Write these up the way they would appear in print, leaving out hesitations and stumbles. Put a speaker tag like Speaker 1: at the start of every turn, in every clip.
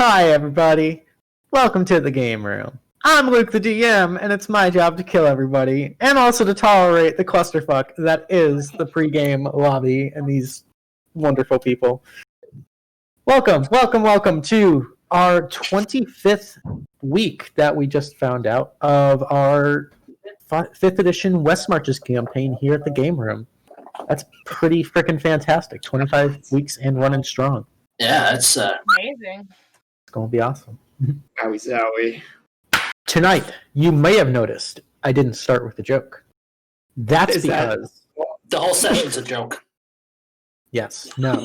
Speaker 1: Hi, everybody. Welcome to the game room. I'm Luke the DM, and it's my job to kill everybody, and also to tolerate the clusterfuck that is the pregame lobby and these wonderful people. Welcome to our 25th week that we just found out of our 5th edition West Marches campaign here at the game room. That's pretty freaking fantastic. 25 weeks and running strong.
Speaker 2: Yeah, it's
Speaker 3: amazing.
Speaker 1: It's going to be awesome.
Speaker 4: Zowie.
Speaker 1: Tonight, you may have noticed I didn't start with a joke. That's because...
Speaker 2: the whole session's a joke.
Speaker 1: Yes, no.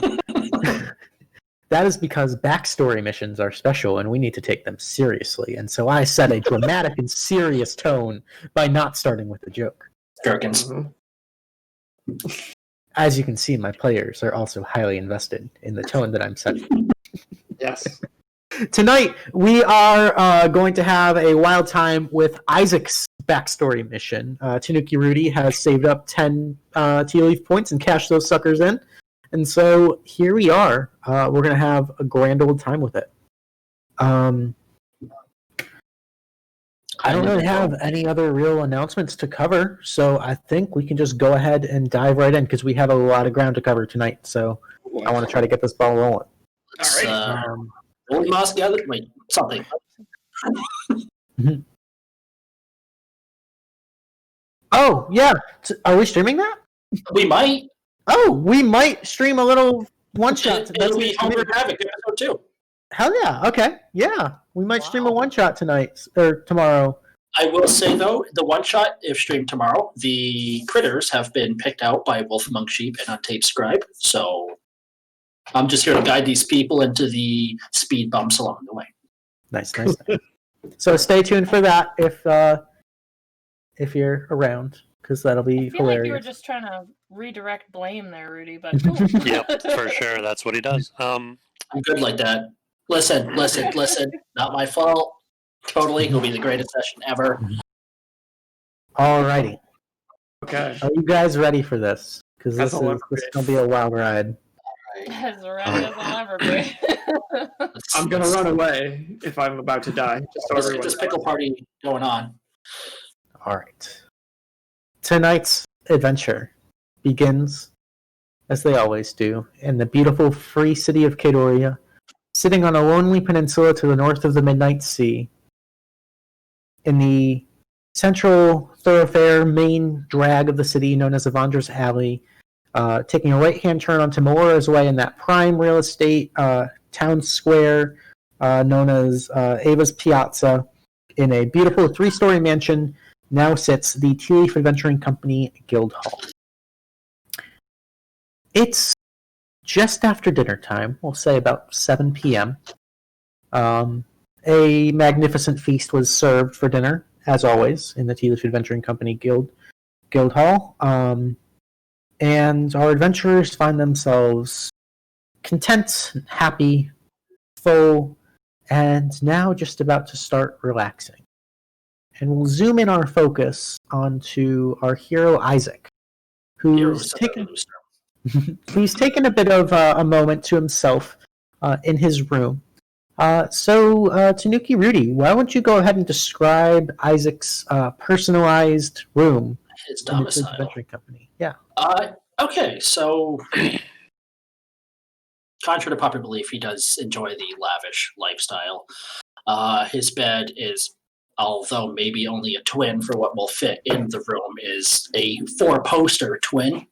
Speaker 1: That is because backstory missions are special and we need to take them seriously. And so I set a dramatic and serious tone by not starting with a joke.
Speaker 2: Gherkins.
Speaker 1: As you can see, my players are also highly invested in the tone that I'm setting.
Speaker 4: Yes.
Speaker 1: Tonight, we are going to have a wild time with Isaac's backstory mission. Tanuki Rudy has saved up 10 Tealeaf points and cashed those suckers in. And so here we are. We're going to have a grand old time with it. I don't really have any other real announcements to cover, so I think we can just go ahead and dive right in because we have a lot of ground to cover tonight. So I want to try to get this ball rolling.
Speaker 2: All right. Roll mouse together. Wait, something.
Speaker 1: Oh, yeah. Are we streaming that?
Speaker 2: We might.
Speaker 1: Oh, we might stream a little one-shot.
Speaker 2: It'll be Homer Havoc episode 2.
Speaker 1: Hell yeah. Okay. Yeah. We might stream a one-shot tonight or tomorrow.
Speaker 2: I will say, though, the one-shot, if streamed tomorrow, the critters have been picked out by Wolf Among Sheep and UntamedScribe. So I'm just here to guide these people into the speed bumps along the way.
Speaker 1: Nice. So stay tuned for that if you're around, because that'll be
Speaker 3: I feel
Speaker 1: hilarious.
Speaker 3: like you were just trying to redirect blame there, Rudy, but cool.
Speaker 5: Yep, for sure. That's what he does.
Speaker 2: I'm good like that. Listen. Not my fault. Totally. It'll be the greatest session ever.
Speaker 1: Alrighty.
Speaker 4: Okay.
Speaker 1: Are you guys ready for this? Because this is going to be a wild ride.
Speaker 3: As ready as I'll ever be.
Speaker 4: I'm going to run away if I'm about to die. Just so
Speaker 2: Let's get
Speaker 4: everyone
Speaker 2: this pickle party going on.
Speaker 1: All right. Tonight's adventure begins, as they always do, in the beautiful free city of Kadoria, sitting on a lonely peninsula to the north of the Midnight Sea. In the central thoroughfare main drag of the city, known as Avandra's Alley, taking a right-hand turn onto Mora's Way in that prime real estate town square known as Ava's Piazza, in a beautiful 3-story mansion, now sits the Tealeaf Adventuring Company Guild Hall. It's just after dinner time, we'll say about 7 p.m. A magnificent feast was served for dinner, as always, in the Tealeaf Adventuring Company Guild Hall. And our adventurers find themselves content, happy, full, and now just about to start relaxing. And we'll zoom in our focus onto our hero Isaac, who's taken a bit of a moment to himself in his room. So, Tanuki Rudy, why don't you go ahead and describe Isaac's personalized room?
Speaker 2: His domicile.
Speaker 1: Adventuring Company. Yeah.
Speaker 2: Okay, so contrary to popular belief, he does enjoy the lavish lifestyle. His bed is, although maybe only a twin for what will fit in the room, is a 4-poster twin.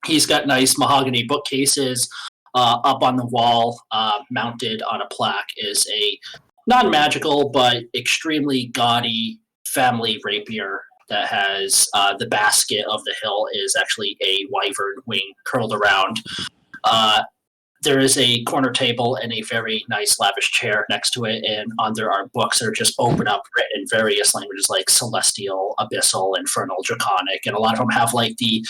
Speaker 2: He's got nice mahogany bookcases. Up on the wall, mounted on a plaque, is a non-magical but extremely gaudy family rapier that has the basket of the hill is actually a wyvern wing curled around. There is a corner table and a very nice lavish chair next to it, and on there are books that are just open up, written in various languages like Celestial, Abyssal, Infernal, Draconic, and a lot of them have like the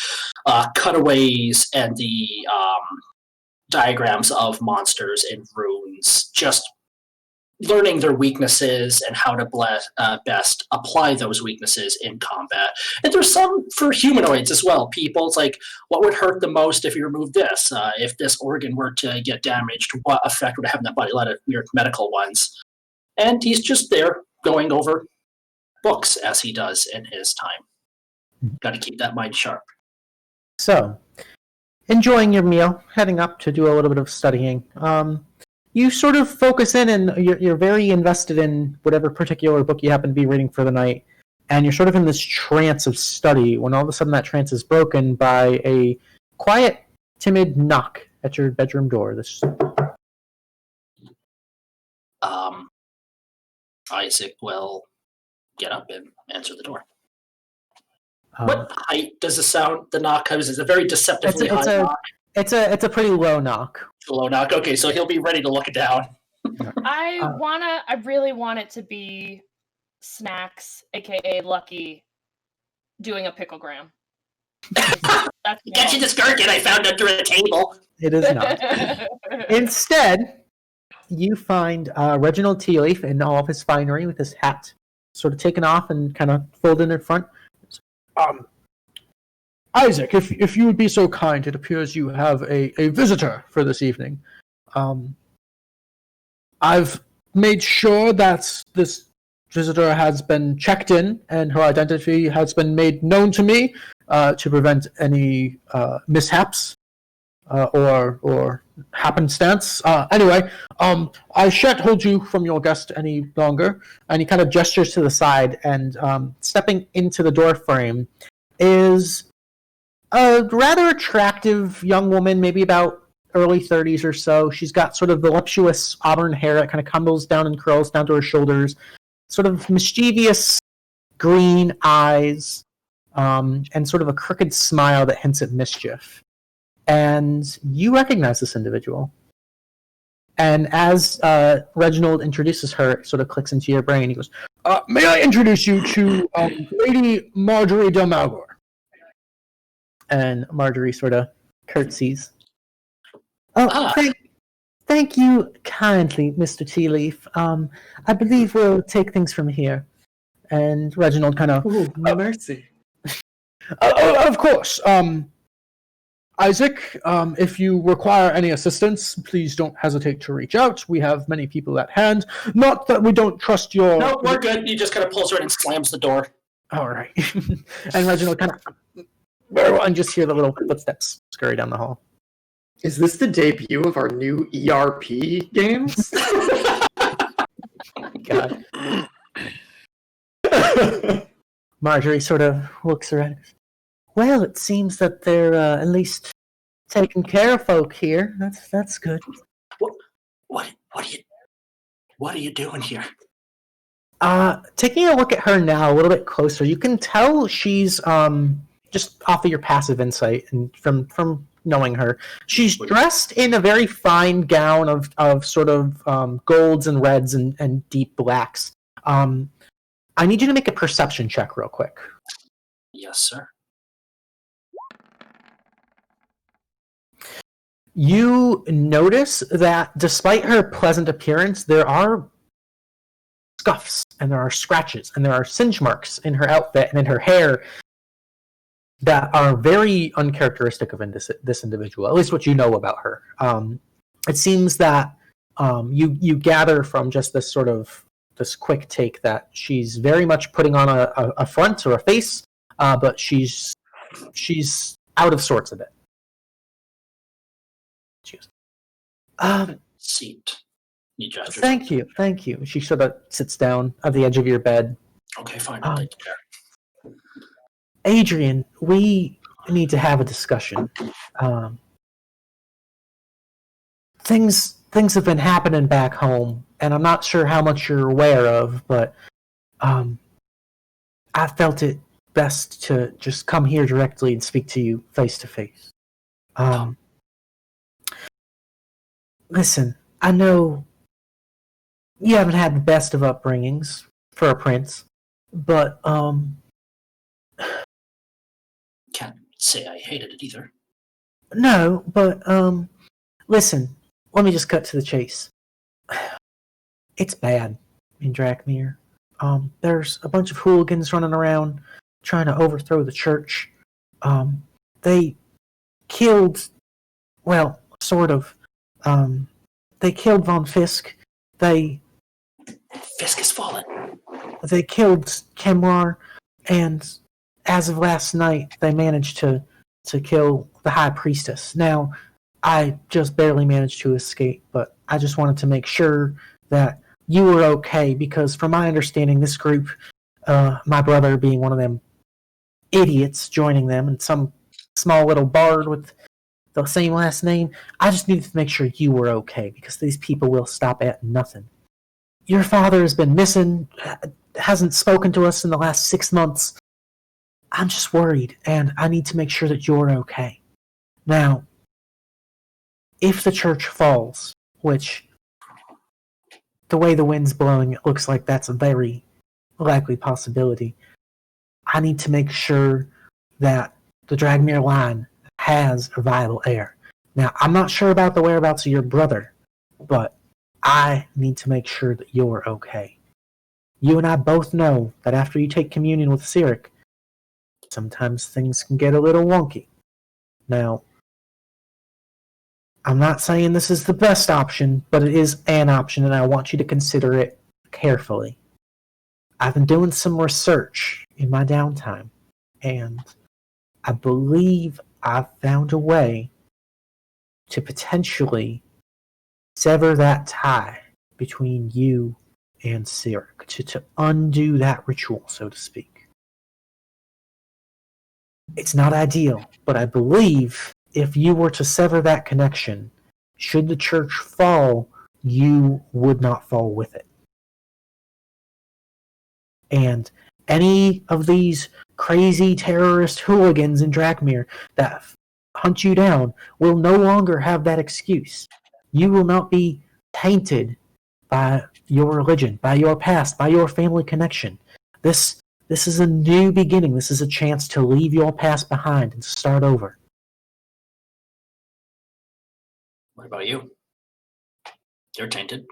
Speaker 2: cutaways and the diagrams of monsters and runes just learning their weaknesses and how to best apply those weaknesses in combat. And there's some for humanoids as well. People, it's like, what would hurt the most if you remove this? If this organ were to get damaged, what effect would it have on that body? A lot of weird medical ones. And he's just there going over books as he does in his time. Got to keep that mind sharp.
Speaker 1: So, enjoying your meal, heading up to do a little bit of studying. You sort of focus in, and you're very invested in whatever particular book you happen to be reading for the night, and you're sort of in this trance of study when all of a sudden that trance is broken by a quiet, timid knock at your bedroom door.
Speaker 2: Isaac will get up and answer the door. What height does the knock have? Is it a very deceptively high knock?
Speaker 1: It's a pretty low knock.
Speaker 2: Low knock. Okay, so he'll be ready to look it down.
Speaker 3: I really want it to be Snaxx, aka Lucky, doing a picklegram. That's
Speaker 2: Get you this gherkin I found under a table.
Speaker 1: It is not. Instead, you find Reginald Tealeaf in all of his finery with his hat sort of taken off and kind of folded in front. Isaac, if you would be so kind, it appears you have a visitor for this evening. I've made sure that this visitor has been checked in and her identity has been made known to me to prevent any mishaps or happenstance. Anyway, I shan't hold you from your guest any longer. And he kind of gestures to the side, and stepping into the door frame is a rather attractive young woman, maybe about early 30s or so. She's got sort of voluptuous auburn hair that kind of comes down and curls down to her shoulders, sort of mischievous green eyes, and sort of a crooked smile that hints at mischief. And you recognize this individual. And as Reginald introduces her, it sort of clicks into your brain. He goes, may I introduce you to Lady Marjorie Del Malgor? And Marjorie sort of curtsies. Thank you kindly, Mr. Tealeaf. I believe we'll take things from here. And Reginald kind of...
Speaker 4: Ooh, mercy.
Speaker 1: Of course. Isaac, if you require any assistance, please don't hesitate to reach out. We have many people at hand. Not that we don't trust your...
Speaker 2: No, we're good. He just kind of pulls her in and slams the door.
Speaker 1: All right. And Reginald kind of... Very well, and just hear the little footsteps scurry down the hall.
Speaker 4: Is this the debut of our new ERP games?
Speaker 1: God. Marjorie sort of looks around. Well, it seems that they're at least taking care of folk here. That's good.
Speaker 2: What are you doing here?
Speaker 1: Taking a look at her now a little bit closer, you can tell she's just off of your passive insight and from knowing her, she's dressed in a very fine gown of sort of golds and reds and deep blacks. I need you to make a perception check real quick.
Speaker 2: Yes, sir.
Speaker 1: You notice that despite her pleasant appearance, there are scuffs and there are scratches and there are singe marks in her outfit and in her hair that are very uncharacteristic of this individual, at least what you know about her. It seems that you gather from just this sort of this quick take that she's very much putting on a front or a face, but she's out of sorts a bit. She goes,
Speaker 2: Seat.
Speaker 1: Thank you. She sort of sits down at the edge of your bed.
Speaker 2: Okay, fine. I'll take care.
Speaker 1: Adrian, we need to have a discussion. Things have been happening back home, and I'm not sure how much you're aware of, but I felt it best to just come here directly and speak to you face to face. Listen, I know you haven't had the best of upbringings for a prince, but
Speaker 2: Can't say I hated it either.
Speaker 1: No, but listen, let me just cut to the chase. It's bad in Drakmir. There's a bunch of hooligans running around trying to overthrow the church. They killed, well, sort of. They killed Von Fisk.
Speaker 2: Fisk has fallen.
Speaker 1: They killed Kemlar, and as of last night, they managed to kill the High Priestess. Now, I just barely managed to escape, but I just wanted to make sure that you were okay, because from my understanding, this group, my brother being one of them idiots joining them, and some small little bard with the same last name, I just needed to make sure you were okay, because these people will stop at nothing. Your father has been missing, hasn't spoken to us in the last 6 months. I'm just worried, and I need to make sure that you're okay. Now, if the church falls, which, the way the wind's blowing, it looks like that's a very likely possibility, I need to make sure that the Dragmere line has a viable heir. Now, I'm not sure about the whereabouts of your brother, but I need to make sure that you're okay. You and I both know that after you take communion with Sirik, sometimes things can get a little wonky. Now, I'm not saying this is the best option, but it is an option, and I want you to consider it carefully. I've been doing some research in my downtime, and I believe I've found a way to potentially sever that tie between you and Sirik, to undo that ritual, so to speak. It's not ideal, but I believe if you were to sever that connection, should the church fall, you would not fall with it. And any of these crazy terrorist hooligans in Drakmir that hunt you down will no longer have that excuse. You will not be tainted by your religion, by your past, by your family connection. This is a new beginning. This is a chance to leave your past behind and start over.
Speaker 2: What about you? You're tainted.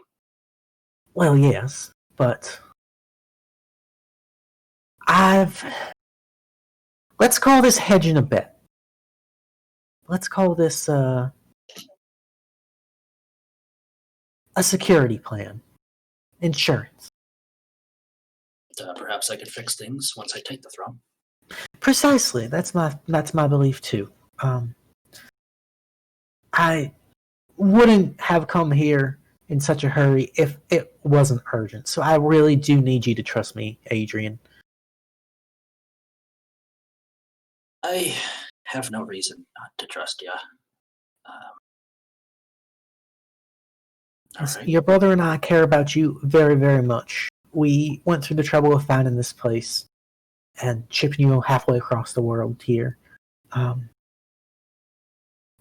Speaker 1: Well, yes, but let's call this hedging a bet. Let's call this a security plan. Insurance.
Speaker 2: Perhaps I could fix things once I take the throne.
Speaker 1: Precisely. That's my belief too. I wouldn't have come here in such a hurry if it wasn't urgent. So I really do need you to trust me, Adrian.
Speaker 2: I have no reason not to trust you. Right.
Speaker 1: Your brother and I care about you very, very much. We went through the trouble of finding this place and shipping you halfway across the world here.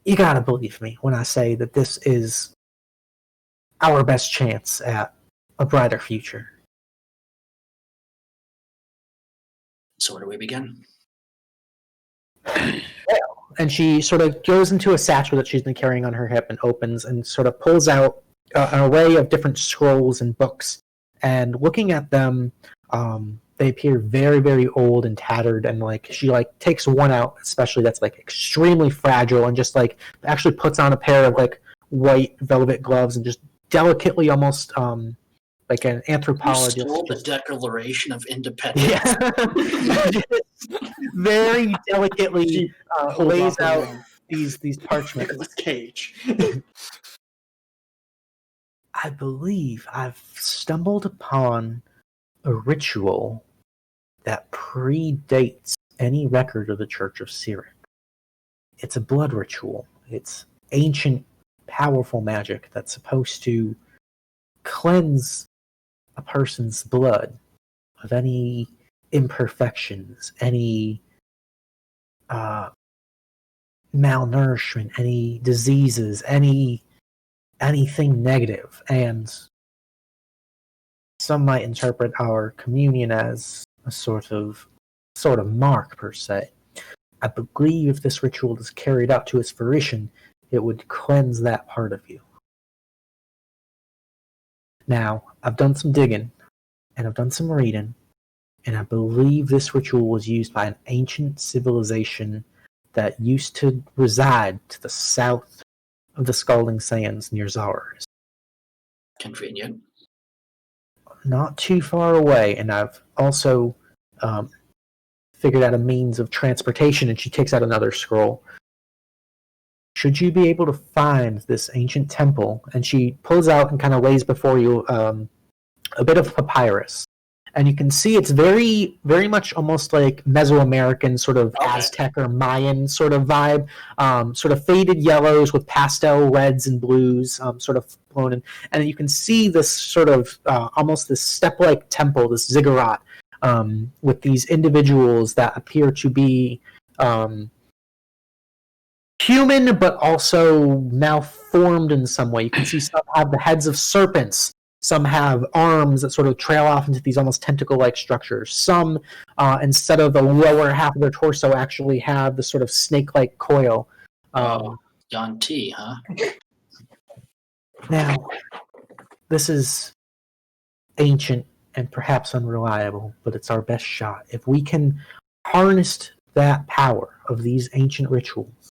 Speaker 1: You gotta believe me when I say that this is our best chance at a brighter future.
Speaker 2: So where do we begin?
Speaker 1: And she sort of goes into a satchel that she's been carrying on her hip and opens and sort of pulls out an array of different scrolls and books. And looking at them, they appear very, very old and tattered. And she takes one out, especially that's extremely fragile, and just actually puts on a pair of white velvet gloves and just delicately, almost like an anthropologist.
Speaker 2: You stole the Declaration of Independence.
Speaker 1: Yeah. Very delicately lays out these parchments.
Speaker 4: Nicolas Cage.
Speaker 1: I believe I've stumbled upon a ritual that predates any record of the Church of Sirik. It's a blood ritual. It's ancient, powerful magic that's supposed to cleanse a person's blood of any imperfections, any malnourishment, any diseases, anything negative. And some might interpret our communion as a sort of mark, per se. I believe if this ritual is carried out to its fruition, it would cleanse that part of you. Now, I've done some digging, and I've done some reading, and I believe this ritual was used by an ancient civilization that used to reside to the south of the Scalding Sands near Zars.
Speaker 2: Convenient.
Speaker 1: Not too far away, and I've also figured out a means of transportation, and she takes out another scroll. Should you be able to find this ancient temple, and she pulls out and kind of lays before you a bit of papyrus, and you can see it's very, very much almost like Mesoamerican, sort of Aztec or Mayan sort of vibe, sort of faded yellows with pastel reds and blues, sort of blown in, and you can see this sort of almost this step-like temple, this ziggurat, with these individuals that appear to be human, but also malformed in some way. You can see some have the heads of serpents. Some have arms that sort of trail off into these almost tentacle-like structures. Some, instead of the lower half of their torso, actually have the sort of snake-like coil.
Speaker 2: Yanti, huh?
Speaker 1: Now, this is ancient and perhaps unreliable, but it's our best shot. If we can harness that power of these ancient rituals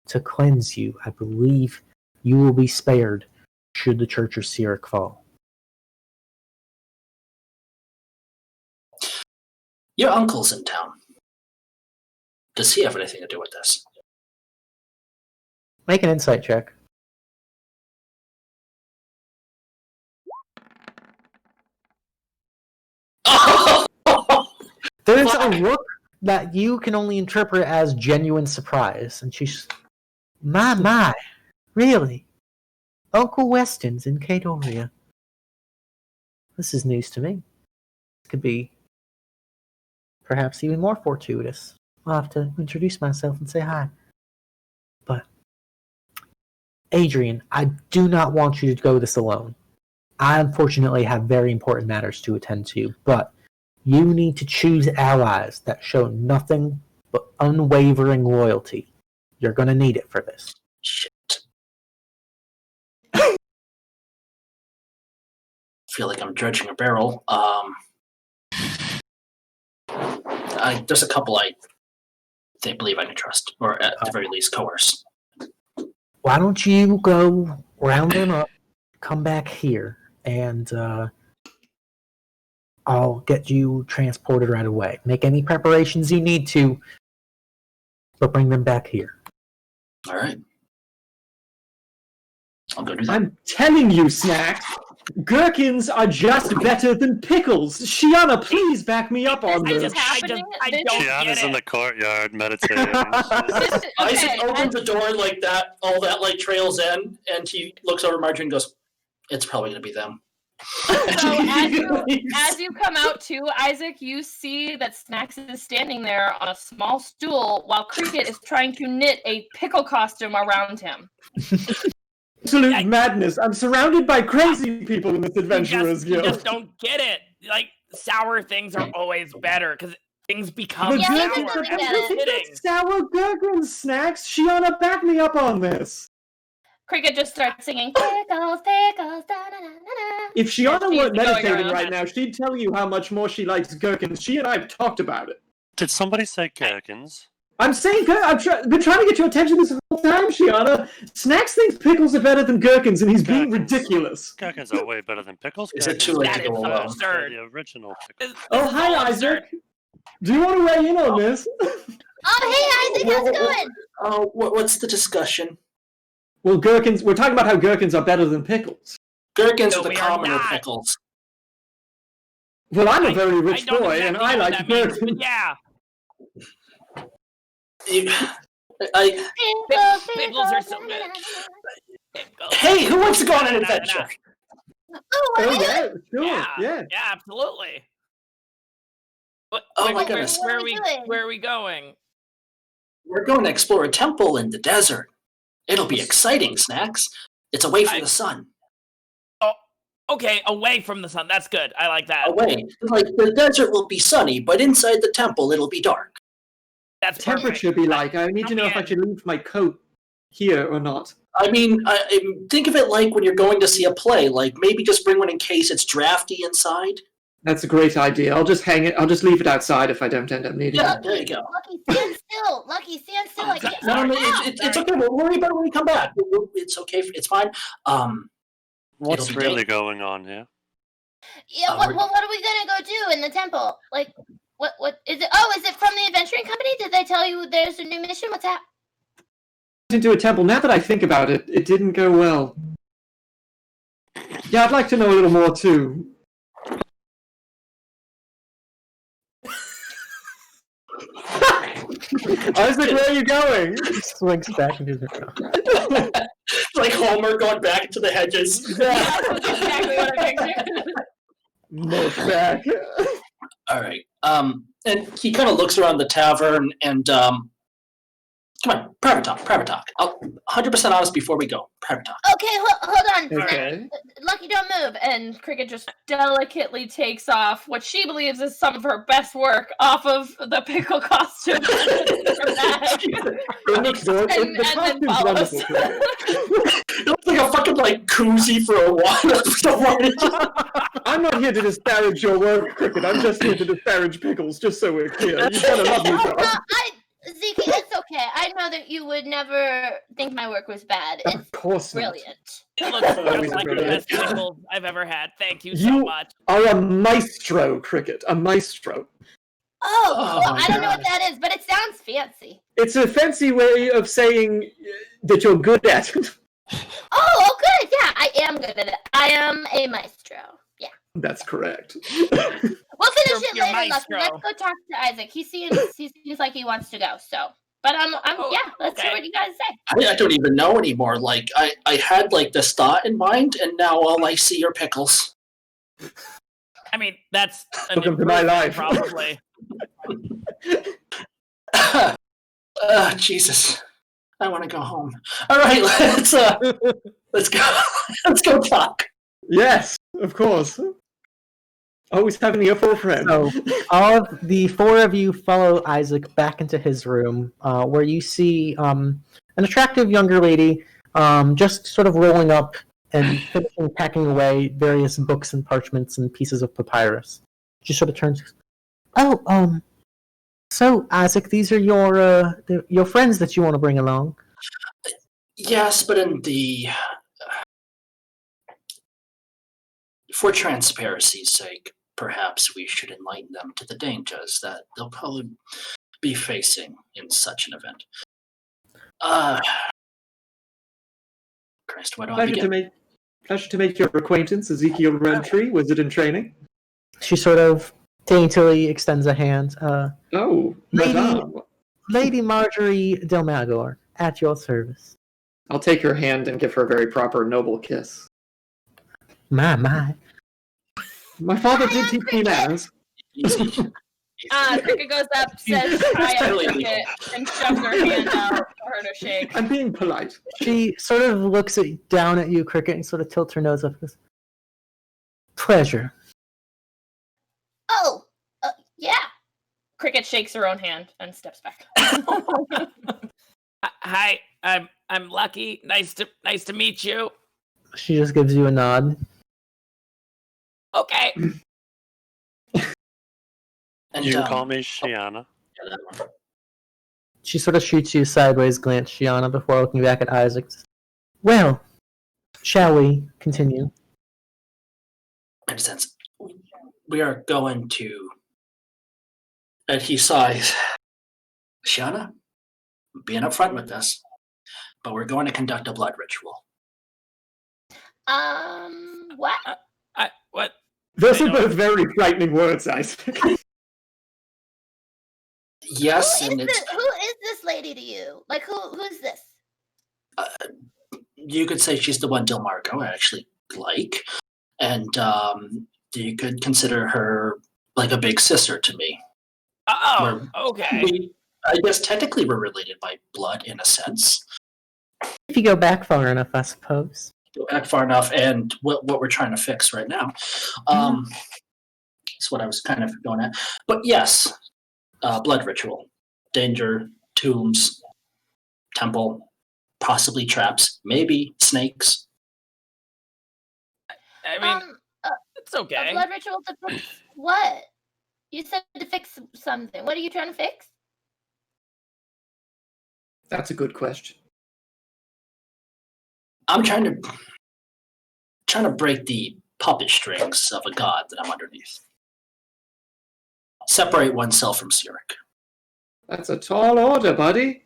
Speaker 1: to cleanse you, I believe you will be spared should the Church of Sirik fall.
Speaker 2: Your uncle's in town. Does he have anything to do with this?
Speaker 1: Make an insight check. There's a look that you can only interpret as genuine surprise, and she's, my, really? Uncle Weston's in Kadoria. This is news to me. This could be perhaps even more fortuitous. I'll have to introduce myself and say hi. But, Adrian, I do not want you to go this alone. I unfortunately have very important matters to attend to, but you need to choose allies that show nothing but unwavering loyalty. You're going to need it for this.
Speaker 2: Shit. I feel like I'm dredging a barrel. There's a couple they believe I can trust, or at the very least coerce.
Speaker 1: Why don't you go round them up, come back here, and I'll get you transported right away. Make any preparations you need to, but bring them back here.
Speaker 2: All right. I'll go do that.
Speaker 4: I'm telling you, Snaxx, gherkins are just better than pickles. Shianah, please back me up on this.
Speaker 3: I don't
Speaker 5: Shiana's in the courtyard meditating.
Speaker 2: Isaac opens the door like that, all that like trails in, and he looks over Marjorie and goes, "It's probably going to be them."
Speaker 3: So as you come out too, Isaac, you see that Snaxx is standing there on a small stool while Krikit is trying to knit a pickle costume around him.
Speaker 4: Absolute madness. I'm surrounded by crazy people in this Adventurers
Speaker 6: You
Speaker 4: Guild.
Speaker 6: just don't get it. Like, sour things are always better, because things become
Speaker 4: The
Speaker 3: Yeah,
Speaker 6: sour.
Speaker 4: gherkins are
Speaker 3: I
Speaker 6: after
Speaker 3: get it.
Speaker 6: sitting.
Speaker 4: sour gherkins, Snaxx. Shianah, back me up on this.
Speaker 3: Krikit just starts singing pickles, pickles, da da da da.
Speaker 4: If Shianah
Speaker 3: She's
Speaker 4: weren't
Speaker 3: going
Speaker 4: meditating
Speaker 3: around.
Speaker 4: right now, she'd tell you how much more she likes gherkins. She and I have talked about it.
Speaker 5: Did somebody say gherkins?
Speaker 4: I'm saying, I've been trying to get your attention this whole time, Shianah. Snaxx thinks pickles are better than gherkins, and he's being
Speaker 5: Gherkins.
Speaker 4: ridiculous.
Speaker 5: Gherkins are way better than pickles.
Speaker 2: Is it too late
Speaker 6: That
Speaker 2: to go
Speaker 6: is
Speaker 2: alone?
Speaker 6: absurd.
Speaker 5: The original pickles.
Speaker 6: This
Speaker 4: Oh,
Speaker 6: is
Speaker 4: hi,
Speaker 6: all
Speaker 4: Isaac.
Speaker 6: absurd.
Speaker 4: Do you want to weigh in on this?
Speaker 7: Oh, hey, Isaac, how's it going?
Speaker 2: Oh, what's the discussion?
Speaker 4: Well, gherkins, we're talking about how gherkins are better than pickles.
Speaker 2: Gherkins
Speaker 6: No,
Speaker 2: are the
Speaker 6: we are
Speaker 2: commoner
Speaker 6: not.
Speaker 2: pickles.
Speaker 4: Well, I'm a very rich
Speaker 6: I don't
Speaker 4: boy,
Speaker 6: exactly
Speaker 4: and
Speaker 6: know
Speaker 4: I
Speaker 6: what
Speaker 4: like
Speaker 6: that means,
Speaker 4: gherkins.
Speaker 6: but yeah. Pickles are so good. Pickles.
Speaker 2: Hey, who wants to go on an adventure?
Speaker 7: Oh,
Speaker 4: Oh,
Speaker 7: what?
Speaker 4: yeah, sure,
Speaker 6: Yeah,
Speaker 4: yeah.
Speaker 6: yeah, absolutely.
Speaker 2: Oh my
Speaker 6: where,
Speaker 2: goodness.
Speaker 6: Where,
Speaker 7: What are we doing?
Speaker 6: where are we going?
Speaker 2: We're going to explore a temple in the desert. It'll be exciting, Snaxx. It's away from the sun.
Speaker 6: Okay, away from the sun. That's good. I like that.
Speaker 2: Away. Like, the desert will be sunny, but inside the temple it'll be dark.
Speaker 6: That's
Speaker 4: Temperature
Speaker 6: perfect.
Speaker 4: be like? I need to know if I should leave my coat here or not.
Speaker 2: I mean, think of it like when you're going to see a play. Like maybe just bring one in case it's drafty inside.
Speaker 4: That's a great idea. I'll just hang it. I'll just leave it outside if I don't end up needing
Speaker 2: Yeah,
Speaker 4: it.
Speaker 2: there you go.
Speaker 7: Lucky, stand still. Lucky, stand still. I can't
Speaker 2: No,
Speaker 7: get out.
Speaker 2: it's okay. We'll worry about it when we come back. It's okay. It's fine.
Speaker 5: What's
Speaker 2: It'll be
Speaker 5: really
Speaker 2: day.
Speaker 5: going on here?
Speaker 7: Yeah, what are we gonna go do in the temple? Like, what is it? Oh, is it from the Adventuring Company? Did they tell you there's a new mission? What's that?
Speaker 4: Into a temple. Now that I think about it, it didn't go well. Yeah, I'd like to know a little more too. Isaac, where are you going?
Speaker 1: Swings back into the room.
Speaker 2: It's like Homer going back into the hedges.
Speaker 3: Yeah, that's exactly what I pictured.
Speaker 4: Morph back.
Speaker 2: All right. And he kind of looks around the tavern and come on, private talk. 100% honest before we go. Private talk.
Speaker 7: Okay, hold on.
Speaker 4: Okay.
Speaker 7: Lucky, don't move.
Speaker 3: And Krikit just delicately takes off what she believes is some of her best work off of the pickle costume.
Speaker 4: It looks good.
Speaker 3: And
Speaker 4: The
Speaker 3: then
Speaker 4: costume's
Speaker 3: follows.
Speaker 4: wonderful.
Speaker 2: It looks like a fucking like koozie for a while.
Speaker 4: I'm not here to disparage your work, Krikit. I'm just here to disparage pickles, just so we're clear. You've done a lovely job.
Speaker 7: Zeke, it's okay. I know that you would never think my work was bad. It's
Speaker 4: Of course not.
Speaker 7: brilliant.
Speaker 6: It looks just
Speaker 4: Always
Speaker 6: like the
Speaker 4: brilliant.
Speaker 6: best pickles I've ever had. Thank you so
Speaker 4: You
Speaker 6: much.
Speaker 4: are a maestro, Krikit. A maestro.
Speaker 7: Oh,
Speaker 2: Oh,
Speaker 7: cool.
Speaker 2: my
Speaker 7: I don't know
Speaker 2: God.
Speaker 7: what that is, but it sounds fancy.
Speaker 4: It's a fancy way of saying that you're good at it.
Speaker 7: Oh, good. Yeah, I am good at it. I am a maestro. Yeah.
Speaker 4: That's correct.
Speaker 7: We'll finish it
Speaker 6: You're
Speaker 7: later, Lucky.
Speaker 6: maestro.
Speaker 7: Let's go talk to Isaac. He seems like he wants to go. So, but
Speaker 6: Oh,
Speaker 7: yeah. Let's hear
Speaker 6: okay.
Speaker 7: what you guys say.
Speaker 2: I don't even know anymore. Like I had like this thought in mind, and now all I see are pickles.
Speaker 6: I mean, that's an
Speaker 4: Welcome to my
Speaker 6: improvement,
Speaker 4: life.
Speaker 6: probably.
Speaker 2: Jesus, I want to go home. All right, let's go. Let's go talk.
Speaker 4: Yes, of course. Always having an ear for a friend.
Speaker 1: So, all of the four of you follow Isaac back into his room, where you see an attractive younger lady just sort of rolling up and finishing packing away various books and parchments and pieces of papyrus. She sort of turns. Oh, so Isaac, these are your friends that you want to bring along.
Speaker 2: Yes, but for transparency's sake, perhaps we should enlighten them to the dangers that they'll probably be facing in such an event. Christ, where do I begin?
Speaker 4: Pleasure to make your acquaintance, Ezekiel Redtree, wizard in training.
Speaker 1: She sort of daintily extends a hand.
Speaker 4: Oh, madame.
Speaker 1: Lady Marjorie Delmagor, at your service.
Speaker 4: I'll take her hand and give her a very proper, noble kiss.
Speaker 1: My.
Speaker 4: My father did teach me manners.
Speaker 2: Easy.
Speaker 3: Krikit goes up, says hi at
Speaker 2: totally
Speaker 3: Krikit, and shoves her hand out for her to shake.
Speaker 4: I'm being polite.
Speaker 1: She sort of looks down at you, Krikit, and sort of tilts her nose up and goes, pleasure.
Speaker 7: Oh, yeah.
Speaker 3: Krikit shakes her own hand and steps back.
Speaker 6: Hi, I'm Lucky. Nice to meet you.
Speaker 1: She just gives you a nod.
Speaker 6: Okay.
Speaker 2: And,
Speaker 5: You can call me Shianah.
Speaker 2: yeah, that one.
Speaker 1: She sort of shoots you a sideways glance, Shianah, before looking back at Isaac. Well, shall we continue?
Speaker 2: In a sense, we are going to. And he sighs. Shianah, being upfront with us, but we're going to conduct a blood ritual.
Speaker 7: What?
Speaker 6: What?
Speaker 4: Those
Speaker 6: I
Speaker 4: are
Speaker 6: know.
Speaker 4: both very frightening words, Isaac.
Speaker 2: Yes,
Speaker 7: Who
Speaker 2: and
Speaker 7: is
Speaker 2: it's.
Speaker 7: this lady to you? Like, who's this?
Speaker 2: You could say she's the one Delmarco I actually like, and you could consider her like a big sister to me.
Speaker 6: Oh, okay.
Speaker 2: I guess technically we're related by blood in a sense.
Speaker 1: If you go back far enough, I suppose.
Speaker 2: Go back far enough, and what we're trying to fix right now. That's what I was kind of going at. But yes, blood ritual, danger, tombs, temple, possibly traps, maybe snakes.
Speaker 6: I mean, it's
Speaker 7: A
Speaker 6: okay.
Speaker 7: blood ritual to fix what? You said to fix something. What are you trying to fix?
Speaker 4: That's a good question.
Speaker 2: I'm trying to break the puppet strings of a god that I'm underneath. Separate oneself from Sirik.
Speaker 4: That's a tall order, buddy.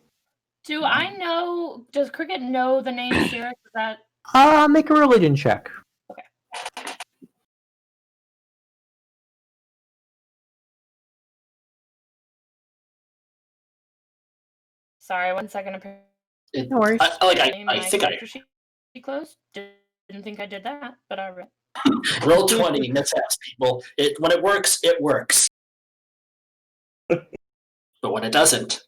Speaker 3: Do I know? Does Krikit know the name Sirik? Is that
Speaker 1: Make a religion check.
Speaker 3: sorry? 1 second.
Speaker 1: No worries.
Speaker 2: I think I
Speaker 3: She closed. Didn't think I did that, but I read.
Speaker 2: roll 20 mishaps. Well, when it works, it works. But when it doesn't,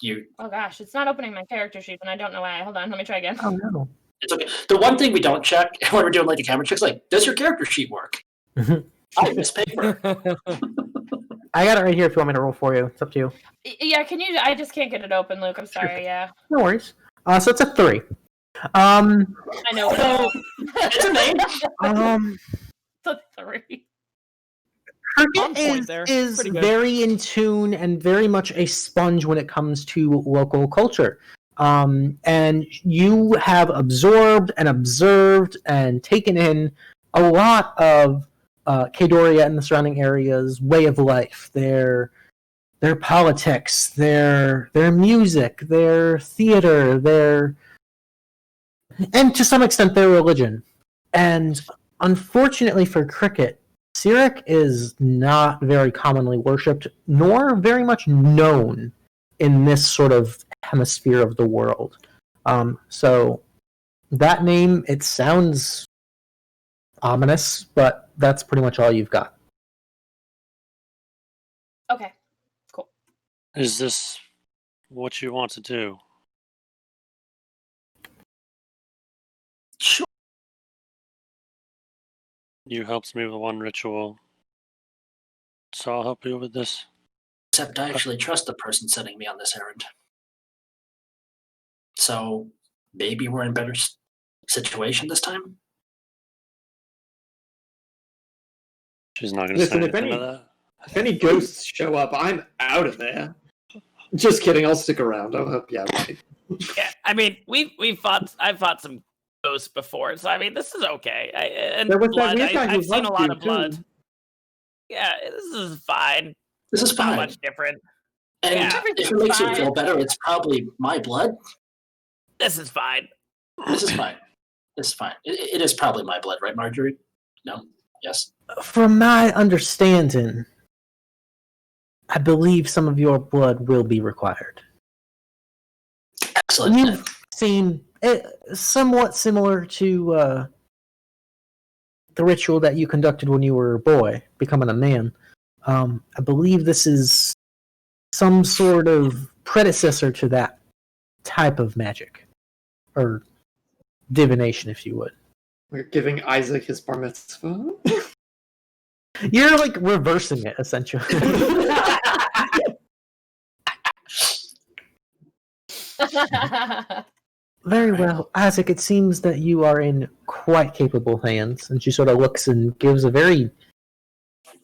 Speaker 2: you.
Speaker 3: Oh gosh, it's not opening my character sheet, and I don't know why. Hold on, let me try again.
Speaker 1: Oh no.
Speaker 2: It's okay. The one thing we don't check when we're doing like a camera check is like, does your character sheet work? I miss paper.
Speaker 1: I got it right here if you want me to roll for you. It's up to you.
Speaker 3: Yeah, can you? I just can't get it open, Luke. I'm sorry. Yeah,
Speaker 1: No worries. So it's a 3.
Speaker 3: I know.
Speaker 2: It's a name.
Speaker 3: It's a 3.
Speaker 8: On point
Speaker 1: Krikit
Speaker 8: there.
Speaker 1: is
Speaker 8: Pretty good.
Speaker 1: very in tune and very much a sponge when it comes to local culture. And you have absorbed and observed and taken in a lot of Kadoria and the surrounding areas' way of life, their politics, their music, their theater, and to some extent their religion. And unfortunately for Krikit, Sirik is not very commonly worshipped, nor very much known in this sort of hemisphere of the world. So that name, it sounds ominous, but that's pretty much all you've got.
Speaker 3: Okay, cool.
Speaker 5: Is this what you want to do?
Speaker 2: Sure.
Speaker 5: You helped me with one ritual, so I'll help you with this.
Speaker 2: Except I actually trust the person sending me on this errand. So maybe we're in a better situation this time?
Speaker 5: She's not going to say
Speaker 4: Listen,
Speaker 5: anything to that.
Speaker 4: if any ghosts show up, I'm out of there. Just kidding. I'll stick around. I'll help you out. Buddy.
Speaker 6: Yeah, I mean, I've fought some ghosts before, so I mean, this is okay. And
Speaker 4: There was that
Speaker 6: blood,
Speaker 4: weird guy who
Speaker 6: I've seen a
Speaker 4: hugged
Speaker 6: lot
Speaker 4: you,
Speaker 6: of blood.
Speaker 4: too.
Speaker 6: Yeah, this is fine.
Speaker 2: This is
Speaker 6: It's not
Speaker 2: fine.
Speaker 6: much different.
Speaker 2: And
Speaker 6: Yeah.
Speaker 2: if it makes you
Speaker 3: Fine.
Speaker 2: feel better, it's probably my blood.
Speaker 6: This is fine.
Speaker 2: This is fine. This is fine. It is probably my blood, right, Marjorie? No? Yes?
Speaker 1: From my understanding, I believe some of your blood will be required.
Speaker 2: Excellent.
Speaker 1: You've seen it somewhat similar to the ritual that you conducted when you were a boy, becoming a man. I believe this is some sort of predecessor to that type of magic. Or divination, if you would.
Speaker 4: We're giving Isaac his bar mitzvah.
Speaker 1: You're like reversing it, essentially. Very well. Isaac, it seems that you are in quite capable hands. And she sort of looks and gives a very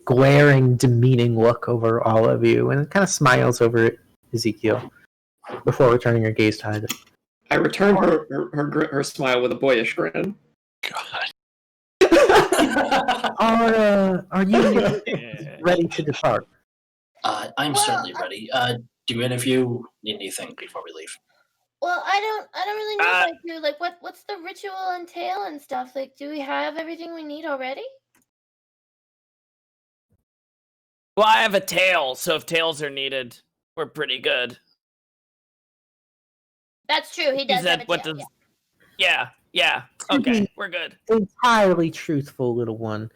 Speaker 1: glaring, demeaning look over all of you and kind of smiles over at Ezekiel before returning her gaze to Isaac.
Speaker 4: I return her smile with a boyish grin.
Speaker 5: God.
Speaker 1: Are you
Speaker 8: Yeah.
Speaker 1: ready to depart?
Speaker 2: I'm certainly ready. Do any of you need anything before we leave?
Speaker 7: Well, I don't really know if I do. Like, what's the ritual entail and stuff? Like, do we have everything we need already?
Speaker 6: Well, I have a tail, so if tails are needed, we're pretty good.
Speaker 7: That's true. He does have a
Speaker 6: what
Speaker 7: tail.
Speaker 6: does? Yeah. Okay, we're good.
Speaker 1: Entirely truthful, little one.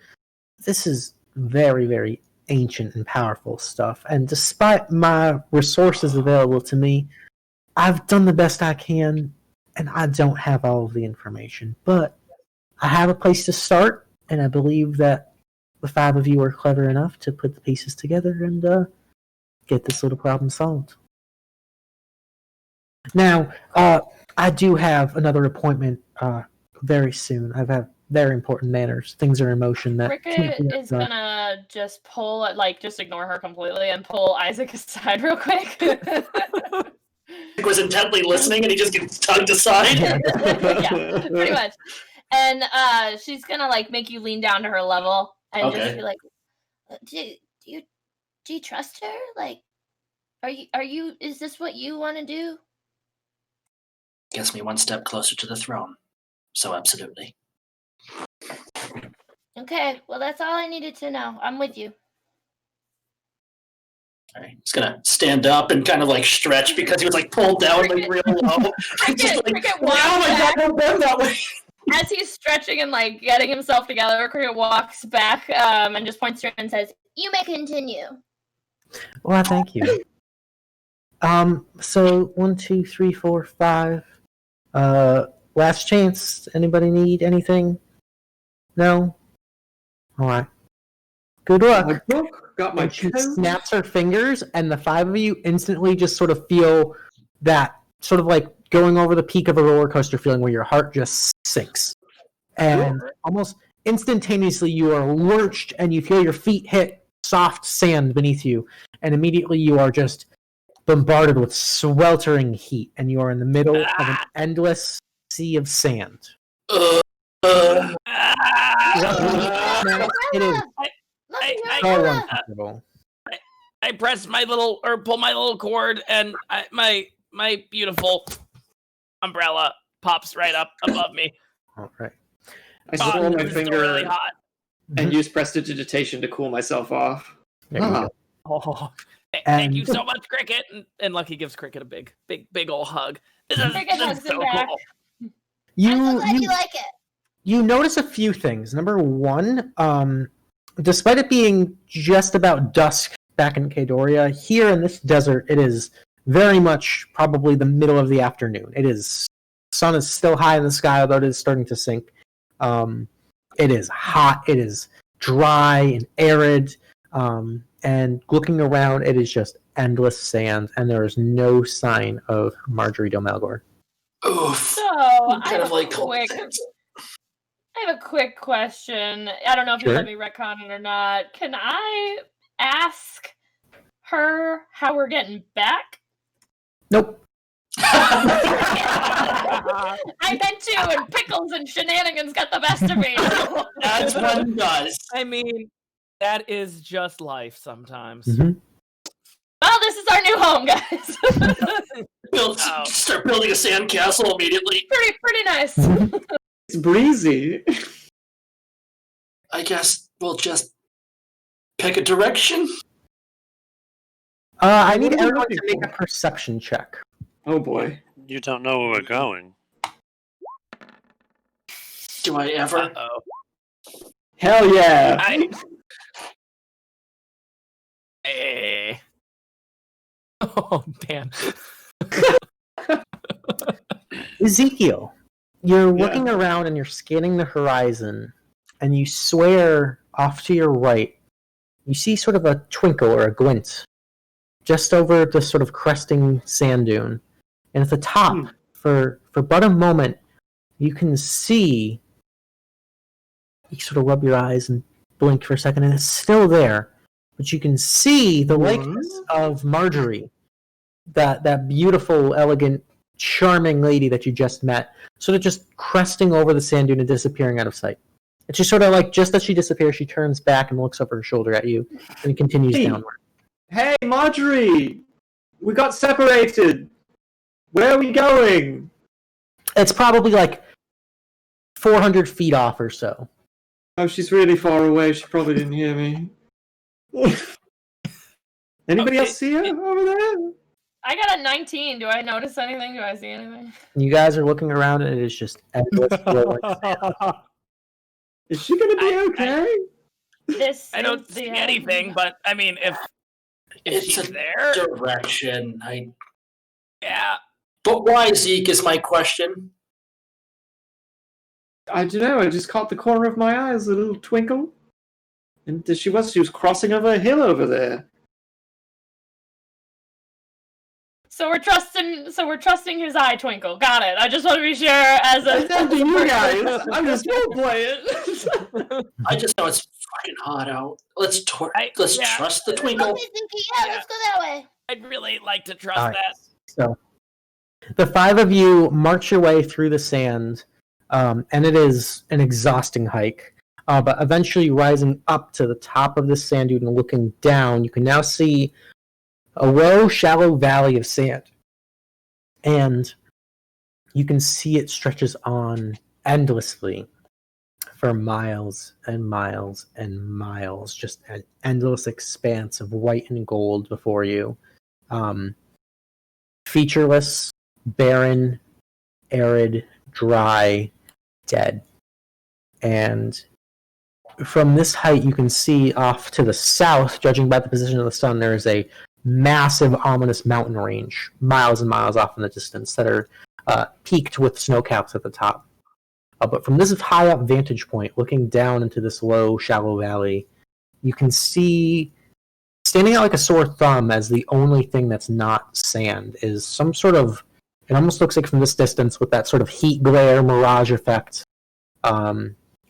Speaker 1: This is very, very ancient and powerful stuff. And despite my resources available to me, I've done the best I can, and I don't have all of the information. But I have a place to start, and I believe that the 5 of you are clever enough to put the pieces together and get this little problem solved. Now, I do have another appointment very soon. I've had very important matters. Things are in motion that can't be
Speaker 3: Krikit is
Speaker 1: undone.
Speaker 3: gonna just pull, just ignore her completely and pull Isaac aside real quick.
Speaker 2: He was intently listening and he just gets tugged aside.
Speaker 3: Yeah, pretty much. And she's gonna make you lean down to her level and just be like, "Do you trust her? Like, are you? Is this what you want to do?"
Speaker 2: Gets me one step closer to the throne. So absolutely.
Speaker 7: Okay, well, that's all I needed to know. I'm with you.
Speaker 2: All right. He's gonna stand up and kind of stretch because he was pulled down real low.
Speaker 3: Krikit walks
Speaker 2: oh my
Speaker 3: back.
Speaker 2: god, don't bend that way.
Speaker 3: As he's stretching and getting himself together, Krikit walks back and just points to her and says,
Speaker 7: You may continue.
Speaker 1: Well, thank you. So 1, 2, 3, 4, 5. Last chance. Anybody need anything? No? Alright. Good luck.
Speaker 4: My book, got my
Speaker 1: And she
Speaker 4: coat.
Speaker 1: snaps her fingers, and the 5 of you instantly just sort of feel that sort of going over the peak of a roller coaster feeling where your heart just sinks. And almost instantaneously you are lurched and you feel your feet hit soft sand beneath you. And immediately you are just bombarded with sweltering heat. And you are in the middle of an endless sea of sand. It is so uncomfortable.
Speaker 6: I press pull my little cord, and my beautiful umbrella pops right up above me.
Speaker 1: All right.
Speaker 4: I swirl my
Speaker 6: It's still
Speaker 4: finger
Speaker 6: really hot.
Speaker 4: and use prestidigitation to cool myself off.
Speaker 1: There you go.
Speaker 6: Oh, thank
Speaker 1: And-
Speaker 6: you so much, Krikit. And Lucky gives Krikit a big old hug. This is
Speaker 3: Krikit hugs him back.
Speaker 6: cool.
Speaker 7: I'm so glad you like it.
Speaker 1: You notice a few things. Number one, despite it being just about dusk back in Kadoria, here in this desert, it is very much probably the middle of the afternoon. Sun is still high in the sky, although it is starting to sink. It is hot. It is dry and arid. And looking around, it is just endless sand, and there is no sign of Marjorie Domalgor.
Speaker 2: Oof.
Speaker 3: So, I
Speaker 2: Kind of
Speaker 3: have a quick question. I don't know if you
Speaker 1: Sure.
Speaker 3: let me retcon it or not. Can I ask her how we're getting back?
Speaker 1: Nope.
Speaker 3: I meant to, and pickles and shenanigans got the best of me.
Speaker 2: That's what it does.
Speaker 6: I mean, that is just life sometimes.
Speaker 1: Mhm.
Speaker 3: Well, this is our new home, guys.
Speaker 2: Start building a sandcastle immediately.
Speaker 3: pretty nice.
Speaker 4: It's breezy.
Speaker 2: I guess we'll just pick a direction.
Speaker 1: I need
Speaker 4: What are we
Speaker 1: everyone to
Speaker 4: looking
Speaker 1: make a
Speaker 4: for?
Speaker 1: perception check.
Speaker 4: Oh boy.
Speaker 5: You don't know where we're going.
Speaker 2: Do I ever?
Speaker 6: Uh-oh.
Speaker 4: Hell yeah.
Speaker 6: Hey. Oh, man.
Speaker 1: Ezekiel, you're looking around and you're scanning the horizon, and you swear off to your right, you see sort of a twinkle or a glint just over the sort of cresting sand dune. And at the top, for but a moment, you can see, you sort of rub your eyes and blink for a second, and it's still there. But you can see the likeness of Marjorie, that beautiful, elegant, charming lady that you just met, sort of just cresting over the sand dune and disappearing out of sight. And she sort of just as she disappears, she turns back and looks over her shoulder at you and continues downward.
Speaker 4: Hey, Marjorie! We got separated! Where are we going?
Speaker 1: It's probably 400 feet off or so.
Speaker 4: Oh, she's really far away. She probably didn't hear me. Anybody else see her over there?
Speaker 3: I got a 19. Do I notice anything? Do I see anything?
Speaker 1: You guys are looking around and it is just endless rolling sand.
Speaker 4: Is she gonna be okay?
Speaker 6: I don't see anything, but I mean, if
Speaker 2: It's
Speaker 6: she's
Speaker 2: a
Speaker 6: there,
Speaker 2: direction.
Speaker 6: yeah.
Speaker 2: But why, Zeke, is my question.
Speaker 4: I don't know. I just caught the corner of my eye as a little twinkle, and she was crossing over a hill over there.
Speaker 3: So we're trusting his eye twinkle. Got it. I just want to be sure as a.
Speaker 4: It's up to you guys. I'm just role playing.
Speaker 2: I just know it's fucking hot out. Let's trust the twinkle.
Speaker 7: Okay, Zinky, let's go that way.
Speaker 6: I'd really like to trust that.
Speaker 1: So, the 5 of you march your way through the sand, and it is an exhausting hike. But eventually, rising up to the top of the sand dune and looking down, you can now see a low, shallow valley of sand. And you can see it stretches on endlessly for miles and miles and miles, just an endless expanse of white and gold before you. Featureless, barren, arid, dry, dead. And from this height, you can see off to the south, judging by the position of the sun, there is a massive, ominous mountain range, miles and miles off in the distance, that are peaked with snowcaps at the top. But from this high up vantage point, looking down into this low, shallow valley, you can see, standing out like a sore thumb as the only thing that's not sand, is some sort of, it almost looks like from this distance with that sort of heat glare mirage effect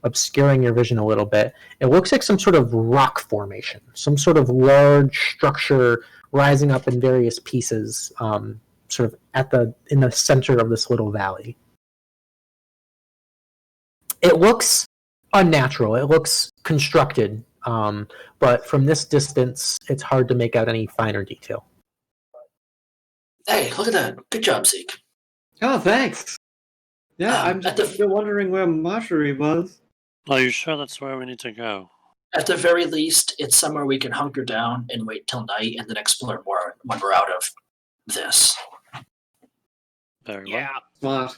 Speaker 1: obscuring your vision a little bit, it looks like some sort of rock formation, some sort of large structure rising up in various pieces, sort of in the center of this little valley. It looks unnatural. It looks constructed, but from this distance, it's hard to make out any finer detail.
Speaker 2: Hey, look at that! Good job, Zeke.
Speaker 4: Oh, thanks. Yeah, I'm just still wondering where Marjorie was.
Speaker 5: Are you sure that's where we need to go?
Speaker 2: At the very least, it's somewhere we can hunker down and wait till night and then explore more when we're out of this.
Speaker 5: Very well.
Speaker 6: Yeah.
Speaker 4: Smart.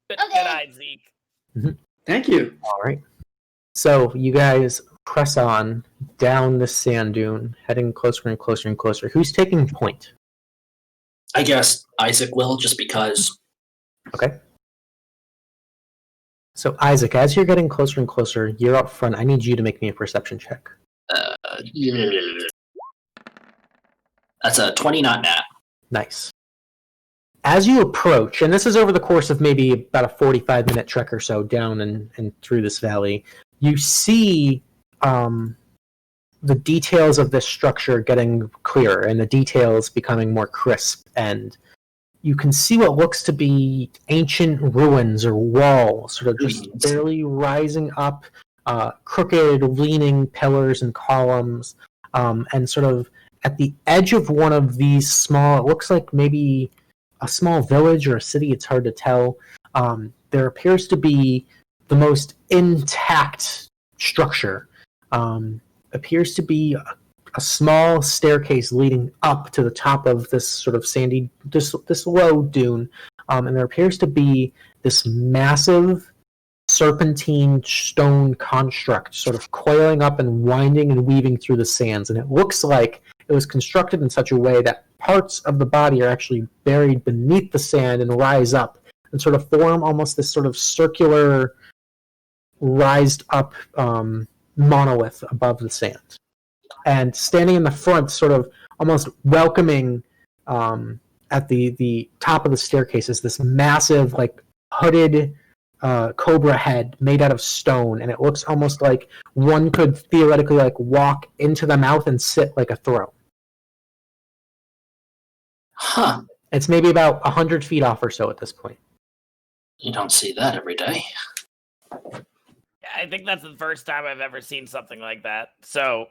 Speaker 6: Good
Speaker 7: Okay.
Speaker 6: eye, Zeke.
Speaker 1: Mm-hmm.
Speaker 4: Thank you.
Speaker 1: All right. So you guys press on down the sand dune, heading closer and closer and closer. Who's taking point?
Speaker 2: I guess Isaac will, just because.
Speaker 1: Okay. So Isaac, as you're getting closer and closer, you're up front. I need you to make me a perception check.
Speaker 2: That's a 20, not nat.
Speaker 1: Nice. As you approach, and this is over the course of maybe about a 45-minute trek or so down and through this valley, you see the details of this structure getting clearer and the details becoming more crisp, and you can see what looks to be ancient ruins or walls, sort of just barely rising up, crooked, leaning pillars and columns, and sort of at the edge of one of these small, it looks like maybe a small village or a city, it's hard to tell, there appears to be the most intact structure. Appears to be a small staircase leading up to the top of this sort of sandy, this low dune, and there appears to be this massive serpentine stone construct sort of coiling up and winding and weaving through the sands, and it looks like it was constructed in such a way that parts of the body are actually buried beneath the sand and rise up and sort of form almost this sort of circular, rised up monolith above the sand. And standing in the front, sort of almost welcoming at the top of the staircase, is this massive, like, hooded cobra head made out of stone, and it looks almost like one could theoretically, like, walk into the mouth and sit like a throne.
Speaker 2: Huh.
Speaker 1: It's maybe about 100 feet off or so at this point.
Speaker 2: You don't see that every day.
Speaker 6: I think that's the first time I've ever seen something like that. So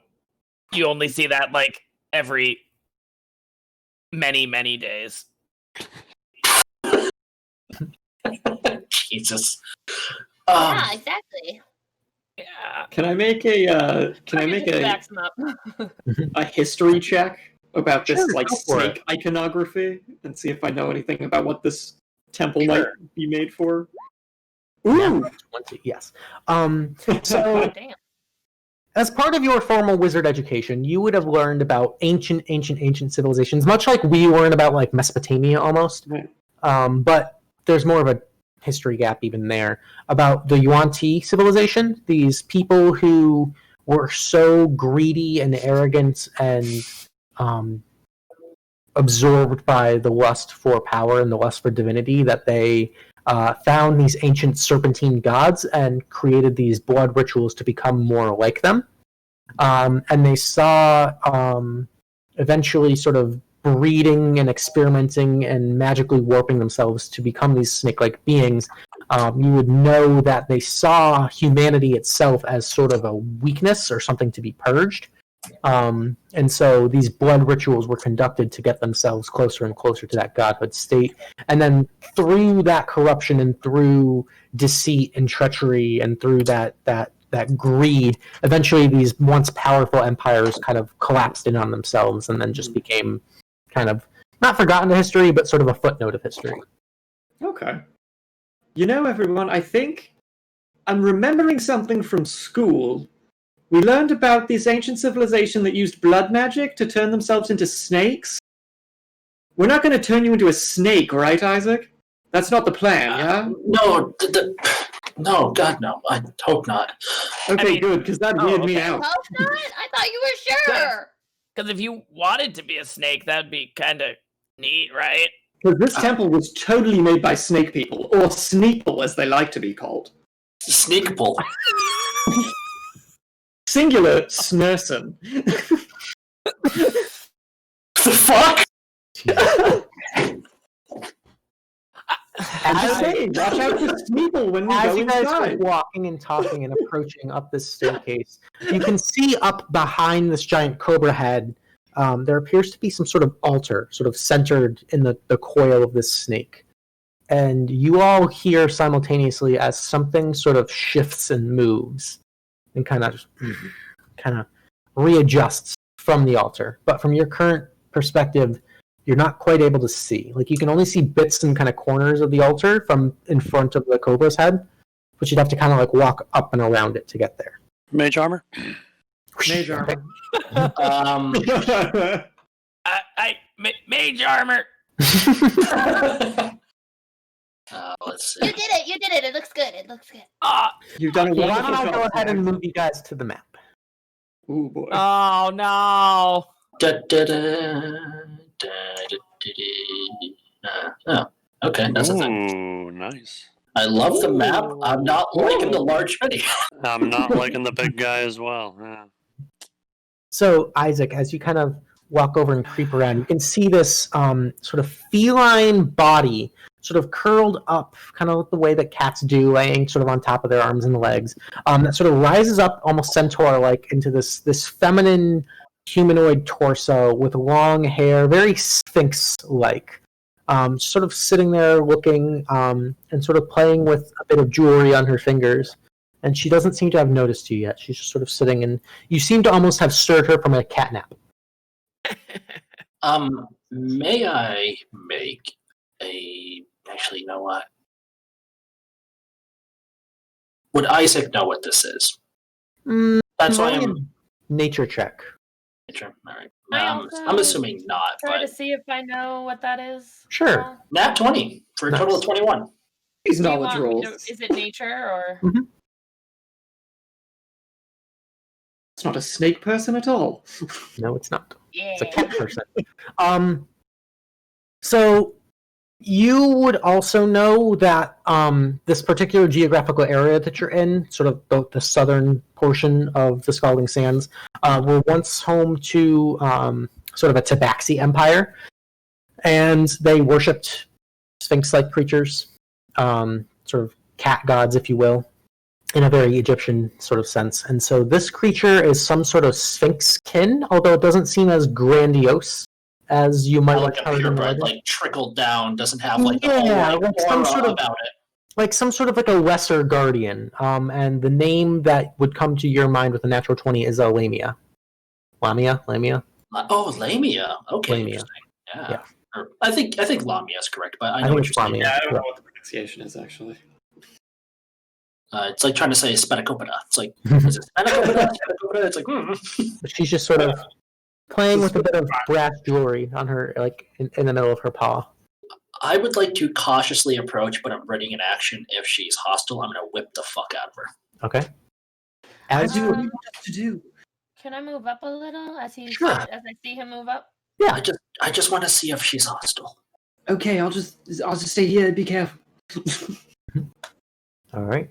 Speaker 6: you only see that like every many, many days.
Speaker 2: Jesus.
Speaker 7: Yeah, exactly.
Speaker 6: Yeah.
Speaker 4: Can I make a
Speaker 3: Backs him up.
Speaker 4: a history check about this
Speaker 1: Sure,
Speaker 4: like
Speaker 1: go for
Speaker 4: snake iconography and see if I know anything about what this temple might be made for? Ooh.
Speaker 1: 20, yes. So
Speaker 3: Damn.
Speaker 1: as part of your formal wizard education, you would have learned about ancient civilizations, much like we learn about like Mesopotamia almost.
Speaker 4: Right.
Speaker 1: But there's more of a history gap even there about the Yuan-Ti civilization. These people who were so greedy and arrogant and absorbed by the lust for power and the lust for divinity that they found these ancient serpentine gods and created these blood rituals to become more like them. And they saw eventually sort of breeding and experimenting and magically warping themselves to become these snake-like beings. You would know that they saw humanity itself as sort of a weakness or something to be purged. And so these blood rituals were conducted to get themselves closer and closer to that godhood state. And then through that corruption and through deceit and treachery and through that greed, eventually these once powerful empires kind of collapsed in on themselves and then just became kind of not forgotten to history, but sort of a footnote of history.
Speaker 4: Okay. You know, everyone, I think I'm remembering something from school. We learned about this ancient civilization that used blood magic to turn themselves into snakes. We're not going to turn you into a snake, right, Isaac? That's not the plan, yeah?
Speaker 2: No, no, God, no. I hope not.
Speaker 4: Okay, good, because that'd weird me out.
Speaker 7: Hope not? I thought you were sure.
Speaker 6: Because if you wanted to be a snake, that'd be kind of neat, right?
Speaker 4: Because this temple was totally made by snake people, or sneakple, as they like to be called.
Speaker 2: Sneakable.
Speaker 4: Singular, Snurson.
Speaker 2: The fuck?
Speaker 4: I'm just saying, watch out for Sneeple when we
Speaker 1: As
Speaker 4: go
Speaker 1: you guys
Speaker 4: inside.
Speaker 1: are walking and talking and approaching up this staircase, you can see up behind this giant cobra head, there appears to be some sort of altar, sort of centered in the coil of this snake. And you all hear simultaneously as something sort of shifts and moves and kind of readjusts from the altar. But from your current perspective, you're not quite able to see. Like, you can only see bits and kind of corners of the altar from in front of the cobra's head, but you'd have to kind of like walk up and around it to get there.
Speaker 5: Mage armor?
Speaker 4: Mage armor.
Speaker 6: Mage armor.
Speaker 2: Let's see.
Speaker 7: You did it. It looks good.
Speaker 4: You've done a
Speaker 1: Why
Speaker 4: wonderful
Speaker 1: don't I go
Speaker 4: job.
Speaker 1: ahead and move you guys to the map?
Speaker 4: Ooh, boy.
Speaker 6: Oh no.
Speaker 2: Oh, okay, that's a thing.
Speaker 5: Ooh, nice.
Speaker 2: I love the map. I'm not liking the large mini.
Speaker 5: I'm not liking the big guy as well. Yeah.
Speaker 1: So, Isaac, as you kind of walk over and creep around, you can see this sort of feline body sort of curled up, kind of the way that cats do, laying sort of on top of their arms and legs, that sort of rises up almost centaur-like into this feminine humanoid torso with long hair, very sphinx-like, sort of sitting there looking and sort of playing with a bit of jewelry on her fingers. And she doesn't seem to have noticed you yet. She's just sort of sitting, and you seem to almost have stirred her from a catnap.
Speaker 2: May I make a... Actually, you know what? Would Isaac know what this is? That's why I'm...
Speaker 1: Nature check.
Speaker 2: Nature? All right.
Speaker 3: I also
Speaker 2: I'm assuming not,
Speaker 3: Try
Speaker 2: but...
Speaker 3: to see if I know what that is.
Speaker 1: Sure.
Speaker 2: Nat 20 for a total of 21.
Speaker 4: These
Speaker 3: Do you
Speaker 4: knowledge
Speaker 3: want me
Speaker 4: rolls.
Speaker 3: to- is it nature or?
Speaker 4: It's not a snake person at all.
Speaker 1: No, it's not.
Speaker 3: Yeah.
Speaker 1: It's a cat person. So you would also know that this particular geographical area that you're in, sort of the southern portion of the Scalding Sands, were once home to sort of a Tabaxi empire, and they worshipped sphinx-like creatures, sort of cat gods, if you will, in a very Egyptian sort of sense. And so this creature is some sort of sphinx kin, although it doesn't seem as grandiose as you might
Speaker 2: Like
Speaker 1: have
Speaker 2: a
Speaker 1: heard in the
Speaker 2: purebred,
Speaker 1: legend.
Speaker 2: like trickled down, doesn't have like the whole
Speaker 1: Yeah,
Speaker 2: like,
Speaker 1: like some
Speaker 2: aura
Speaker 1: sort of-
Speaker 2: about it.
Speaker 1: Like some sort of like a lesser guardian. And the name that would come to your mind with a natural 20 is a Lamia. Lamia?
Speaker 2: Oh, Lamia. Okay,
Speaker 1: Lamia.
Speaker 2: interesting. Yeah.
Speaker 1: Yeah.
Speaker 2: Or, I think Lamia is correct, but I know
Speaker 1: think
Speaker 2: what
Speaker 1: it's
Speaker 2: you're saying.
Speaker 1: Lamia.
Speaker 4: Yeah, I don't know what the pronunciation is, actually.
Speaker 2: It's like trying to say Spenacopita. It's like, is it Spenacopita? Spenacopita? It's like,
Speaker 1: But she's just sort of playing with a bit of brass jewelry on her, like in the middle of her paw.
Speaker 2: I would like to cautiously approach, but I'm ready in action. If she's hostile, I'm going to whip the fuck out of her.
Speaker 1: Okay. As you
Speaker 4: to do.
Speaker 3: Can I move up a little as
Speaker 1: Sure.
Speaker 3: as I see him move up?
Speaker 1: Yeah.
Speaker 2: I just want to see if she's hostile.
Speaker 4: Okay, I'll just stay here. Be careful.
Speaker 1: All right.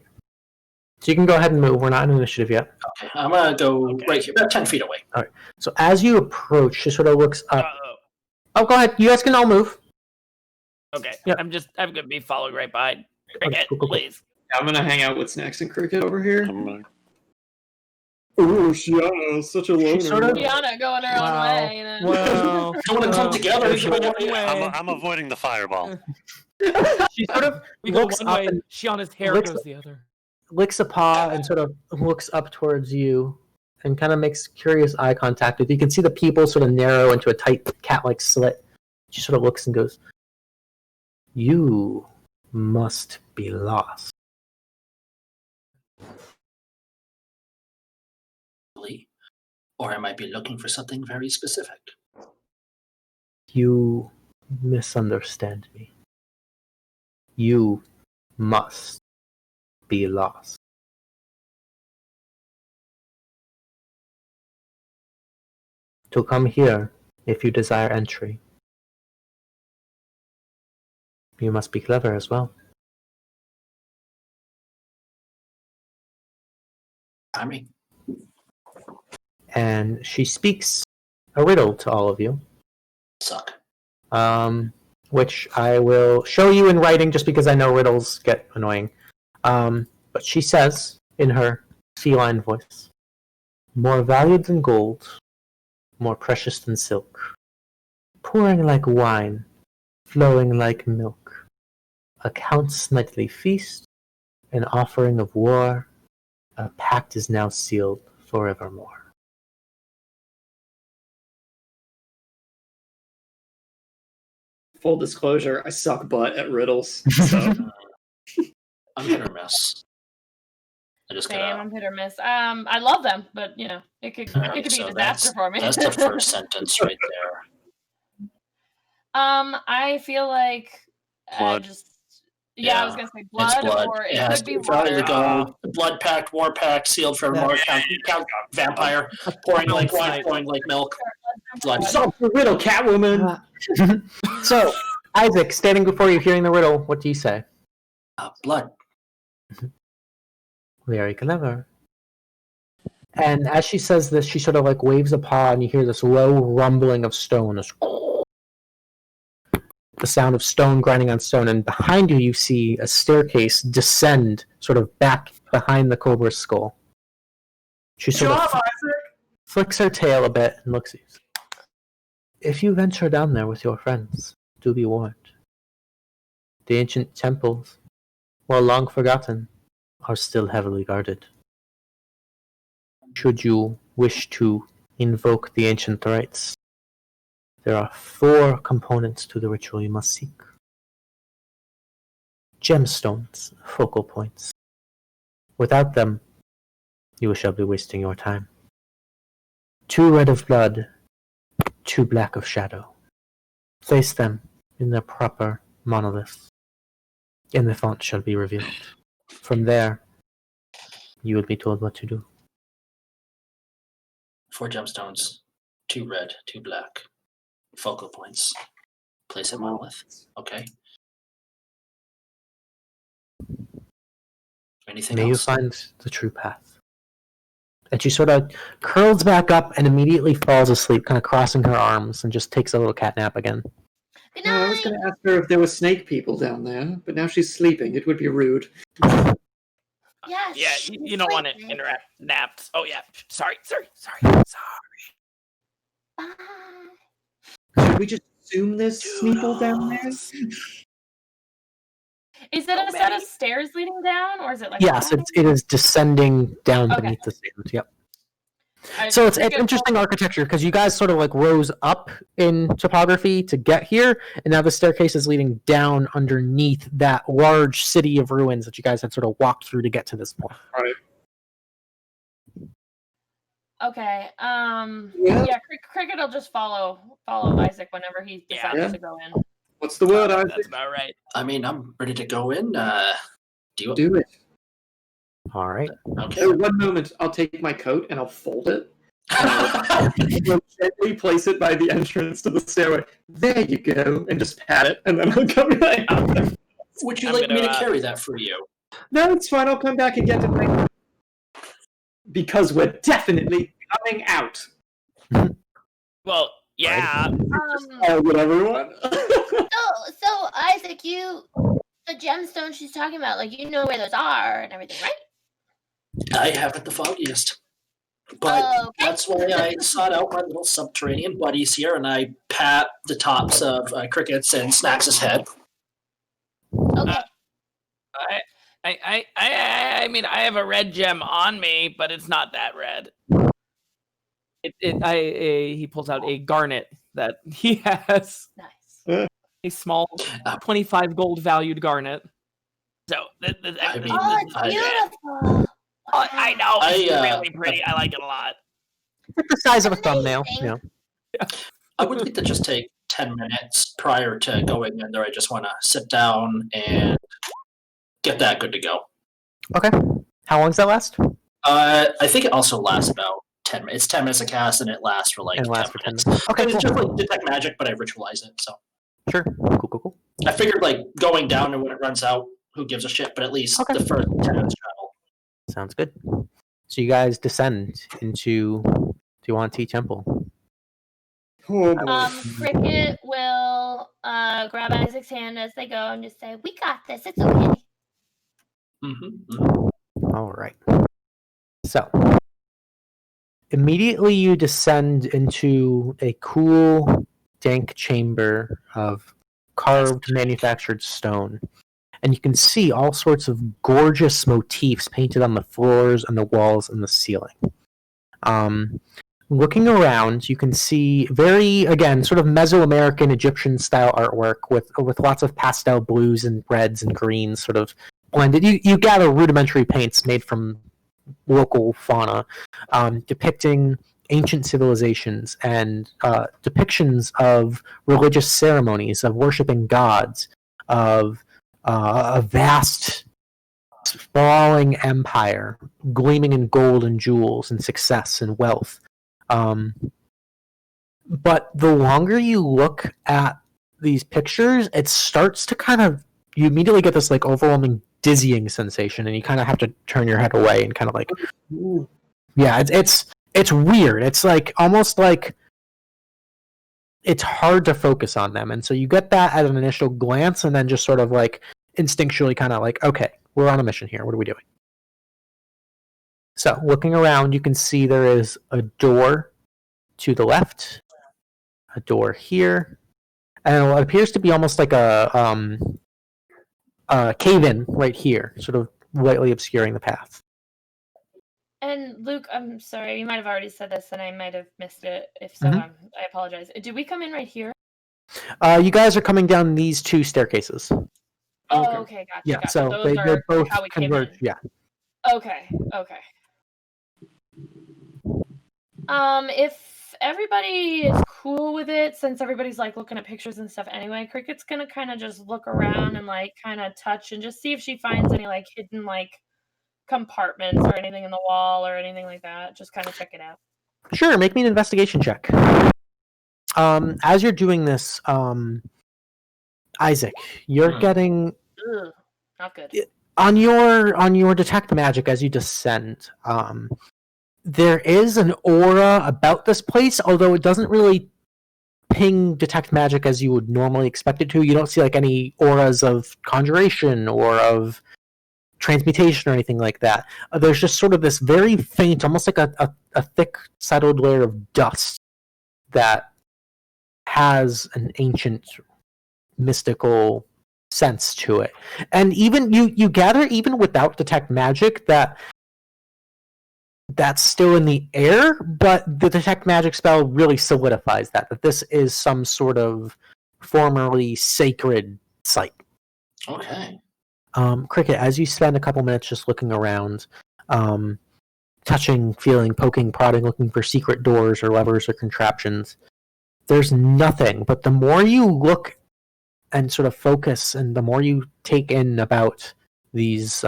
Speaker 1: So you can go ahead and move. We're not in initiative yet.
Speaker 2: Okay, I'm gonna go right here, about 10 feet away.
Speaker 1: All right. So as you approach, she sort of looks up.
Speaker 6: Uh-oh.
Speaker 1: Oh, go ahead. You guys can all move.
Speaker 6: Okay,
Speaker 1: Yep.
Speaker 6: I'm gonna be following right behind.
Speaker 1: Okay,
Speaker 6: Krikit,
Speaker 1: cool.
Speaker 6: please.
Speaker 4: I'm gonna hang out with Snaxx and Krikit over here.
Speaker 5: I'm
Speaker 4: Ooh, Shianah, such a loner.
Speaker 1: She sort of-
Speaker 3: Shianah going her own way. You know?
Speaker 5: well,
Speaker 2: Don't want to come together.
Speaker 6: we go one way.
Speaker 5: I'm avoiding the fireball.
Speaker 1: she sort of
Speaker 6: We go
Speaker 1: looks
Speaker 6: one
Speaker 1: up
Speaker 6: way.
Speaker 1: and
Speaker 6: Shiana's hair
Speaker 1: licks-
Speaker 6: goes the other.
Speaker 1: licks a paw and sort of looks up towards you and kind of makes curious eye contact with you. You can see the pupil sort of narrow into a tight cat-like slit. She sort of looks and goes, "You must be lost."
Speaker 2: Or I might be looking for something very specific.
Speaker 1: You misunderstand me. You must be lost. To come here, if you desire entry, you must be clever as well.
Speaker 2: I mean,
Speaker 1: And she speaks a riddle to all of you,
Speaker 2: suck.
Speaker 1: which I will show you in writing just because I know riddles get annoying. But she says in her feline voice, "More valued than gold, more precious than silk, pouring like wine, flowing like milk, a count's nightly feast, an offering of war, a pact is now sealed forevermore."
Speaker 4: Full disclosure, I suck butt at riddles. So
Speaker 2: I'm hit or miss. I just
Speaker 3: Same,
Speaker 2: gotta.
Speaker 3: I'm hit or miss. I love them, but you know, it could be a
Speaker 2: So
Speaker 3: disaster for me.
Speaker 2: That's the first sentence right there.
Speaker 3: I feel like
Speaker 5: Blood.
Speaker 3: I was gonna say
Speaker 2: It's
Speaker 3: blood,
Speaker 2: blood.
Speaker 3: or it
Speaker 2: has
Speaker 3: could be
Speaker 2: to either
Speaker 3: water.
Speaker 2: go blood pact, war pact, sealed forevermore, count vampire, pouring like wine, pouring like milk. Blood.
Speaker 4: solve the riddle, Catwoman.
Speaker 1: So, Isaac, standing before you, hearing the riddle, what do you say?
Speaker 2: Blood.
Speaker 1: Very clever. And as she says this, she sort of like waves a paw, and you hear this low rumbling of stone. The sound of stone grinding on stone, and behind you, you see a staircase descend, sort of back behind the cobra's skull. She sort of flicks her tail a bit and looks at you. If you venture down there with your friends, do be warned. The ancient temples, while long forgotten, are still heavily guarded. Should you wish to invoke the ancient rites, there are 4 components to the ritual you must seek. Gemstones, focal points. Without them, you shall be wasting your time. 2 red of blood, 2 black of shadow. Place them in their proper monoliths, and the font shall be revealed. From there, you will be told what to do.
Speaker 2: 4 gemstones, 2 red, 2 black. Focal points. Place it monolith. Okay. Anything
Speaker 1: May you
Speaker 2: else?
Speaker 1: find the true path. And she sort of curls back up and immediately falls asleep, kind of crossing her arms, and just takes a little cat nap again.
Speaker 7: Good
Speaker 4: No, I was
Speaker 7: night.
Speaker 4: going to ask her if there were snake people down there, but now she's sleeping. It would be rude.
Speaker 7: Yes,
Speaker 6: Yeah,
Speaker 7: she's
Speaker 6: you don't want to
Speaker 7: sleeping.
Speaker 6: interact naps. Oh yeah, sorry.
Speaker 7: Bye.
Speaker 4: Should we just assume there's Sneeple down there?
Speaker 3: Is it a set of stairs leading down, or is it like?
Speaker 1: Yes, it is descending down
Speaker 3: Okay.
Speaker 1: beneath the sand. Yep.
Speaker 3: I
Speaker 1: So it's
Speaker 3: figured-
Speaker 1: interesting architecture because you guys sort of like rose up in topography to get here, and now the staircase is leading down underneath that large city of ruins that you guys had sort of walked through to get to this point.
Speaker 4: Right.
Speaker 3: Okay.
Speaker 4: Yeah.
Speaker 3: Yeah. Krikit will just follow Isaac whenever he decides
Speaker 4: Yeah.
Speaker 3: to go in.
Speaker 4: What's the word,
Speaker 6: That's
Speaker 4: Isaac?
Speaker 6: about right.
Speaker 2: I mean, I'm ready to go in. Do you?
Speaker 4: Do it.
Speaker 1: All right.
Speaker 2: Okay.
Speaker 4: Oh, one moment. I'll take my coat and I'll fold it. We'll gently place it by the entrance to the stairway. There you go, and just pat it, and then I'll come right out.
Speaker 2: Would you like me to carry that for you?
Speaker 4: No, it's fine. I'll come back and get it. Because we're definitely coming out.
Speaker 6: Well, yeah.
Speaker 4: With everyone.
Speaker 7: So Isaac, the gemstones she's talking about, like, you know where those are and everything, right?
Speaker 2: I haven't the foggiest. But that's why I sought out my little subterranean buddies here, and I pat the tops of Krikit's and Snaxx's head.
Speaker 7: Okay.
Speaker 6: I mean, I have a red gem on me, but it's not that red. He pulls out a garnet that he has.
Speaker 7: Nice.
Speaker 6: A small 25 gold valued garnet. So,
Speaker 7: it's beautiful.
Speaker 6: I know. It's really pretty. I like it a lot.
Speaker 1: It's the size of a thumbnail. Yeah.
Speaker 2: I would like to just take 10 minutes prior to going in there. I just want to sit down and get that good to go.
Speaker 1: Okay. How long does that last?
Speaker 2: I think it also lasts about 10 minutes. It's 10 minutes a cast, and it lasts for like 10 minutes.
Speaker 1: Okay,
Speaker 2: It's
Speaker 1: cool.
Speaker 2: just like detect magic, but I ritualize it. So
Speaker 1: Sure. Cool.
Speaker 2: I figured like going down and when it runs out, who gives a shit? But at least the first 10 minutes travel.
Speaker 1: Sounds good. So you guys descend into Tewanti Temple.
Speaker 7: Krikit will grab Isaac's hand as they go and just say, "We got this. It's okay."
Speaker 1: All right. So immediately you descend into a cool, dank chamber of carved, manufactured stone. And you can see all sorts of gorgeous motifs painted on the floors and the walls and the ceiling. Looking around, you can see very, again, sort of Mesoamerican Egyptian-style artwork with lots of pastel blues and reds and greens sort of blended. You gather rudimentary paints made from local fauna, depicting ancient civilizations and depictions of religious ceremonies, of worshiping gods, of a vast, sprawling empire, gleaming in gold and jewels and success and wealth. But the longer you look at these pictures, it starts to kind of, you immediately get this like overwhelming dizzying sensation, and you kind of have to turn your head away and kind of like, yeah, it's weird. It's like almost like it's hard to focus on them, and so you get that at an initial glance, and then just sort of like instinctually kind of like, okay, we're on a mission here. What are we doing? So looking around, you can see there is a door to the left, a door here, and what appears to be almost like a cave-in right here, sort of lightly obscuring the path.
Speaker 3: And Luke, I'm sorry, you might have already said this, and I might have missed it. If so, I apologize. Did we come in right here?
Speaker 1: You guys are coming down these two staircases.
Speaker 3: Oh, okay, gotcha.
Speaker 1: Yeah,
Speaker 3: gotcha.
Speaker 1: so they both
Speaker 3: how we came
Speaker 1: converge.
Speaker 3: in.
Speaker 1: Yeah.
Speaker 3: Okay. If everybody is cool with it, since everybody's like looking at pictures and stuff anyway, Krikit's gonna kind of just look around and like kind of touch and just see if she finds any like hidden like compartments or anything in the wall or anything like that. Just kind of check it out.
Speaker 1: Sure, make me an investigation check. As you're doing this, Isaac, you're getting
Speaker 3: not good.
Speaker 1: On your detect magic as you descend. There is an aura about this place, although it doesn't really ping detect magic as you would normally expect it to. You don't see like any auras of conjuration or of transmutation or anything like that. There's just sort of this very faint, almost like a thick settled layer of dust that has an ancient mystical sense to it. And even you gather, even without detect magic, that's still in the air, but the detect magic spell really solidifies that this is some sort of formerly sacred site.
Speaker 2: Okay.
Speaker 1: Krikit, as you spend a couple minutes just looking around, touching, feeling, poking, prodding, looking for secret doors or levers or contraptions, there's nothing. But the more you look and sort of focus, and the more you take in about these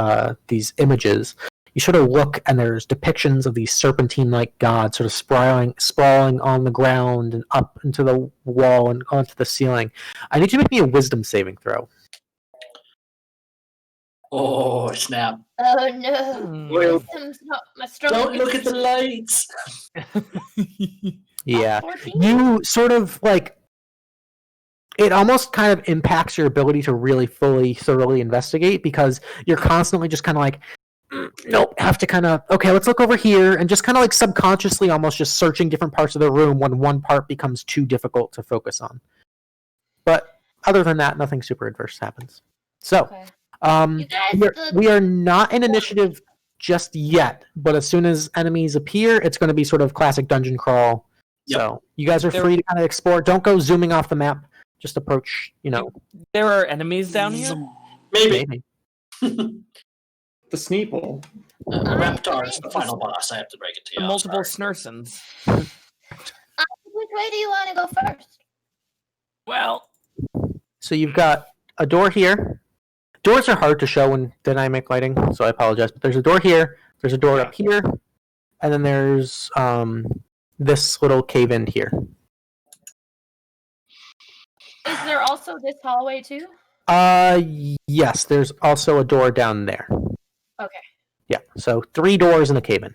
Speaker 1: images, you sort of look, and there's depictions of these serpentine-like gods sort of sprawling on the ground and up into the wall and onto the ceiling. I need you to make me a wisdom saving throw.
Speaker 2: Oh, snap.
Speaker 7: Oh no. Wisdom's not my strongest.
Speaker 2: Don't look at the lights.
Speaker 1: Yeah.
Speaker 7: 14?
Speaker 1: You sort of like, it almost kind of impacts your ability to really fully, thoroughly investigate, because you're constantly just kind of like, nope, have to kind of, okay, let's look over here, and just kind of like subconsciously almost just searching different parts of the room when one part becomes too difficult to focus on. But other than that, nothing super adverse happens. So,
Speaker 7: Okay. You guys,
Speaker 1: we are not in initiative just yet, but as soon as enemies appear, it's going to be sort of classic dungeon crawl.
Speaker 2: Yep.
Speaker 1: So you guys are free to kind of explore. Don't go zooming off the map. Just approach,
Speaker 6: There are enemies down here?
Speaker 2: Maybe.
Speaker 4: The Sneeple.
Speaker 2: Reptar is the final boss. I have to break it to you.
Speaker 6: The
Speaker 2: I'm
Speaker 6: multiple
Speaker 2: sorry.
Speaker 6: Snursons.
Speaker 7: which way do you want to go first?
Speaker 6: Well,
Speaker 1: So you've got a door here. Doors are hard to show in dynamic lighting, so I apologize. But there's a door here. There's a door up here, and then there's this little cave in here.
Speaker 3: Is there also this hallway too?
Speaker 1: Yes. There's also a door down there.
Speaker 3: Okay.
Speaker 1: Yeah. So 3 doors and a cave in.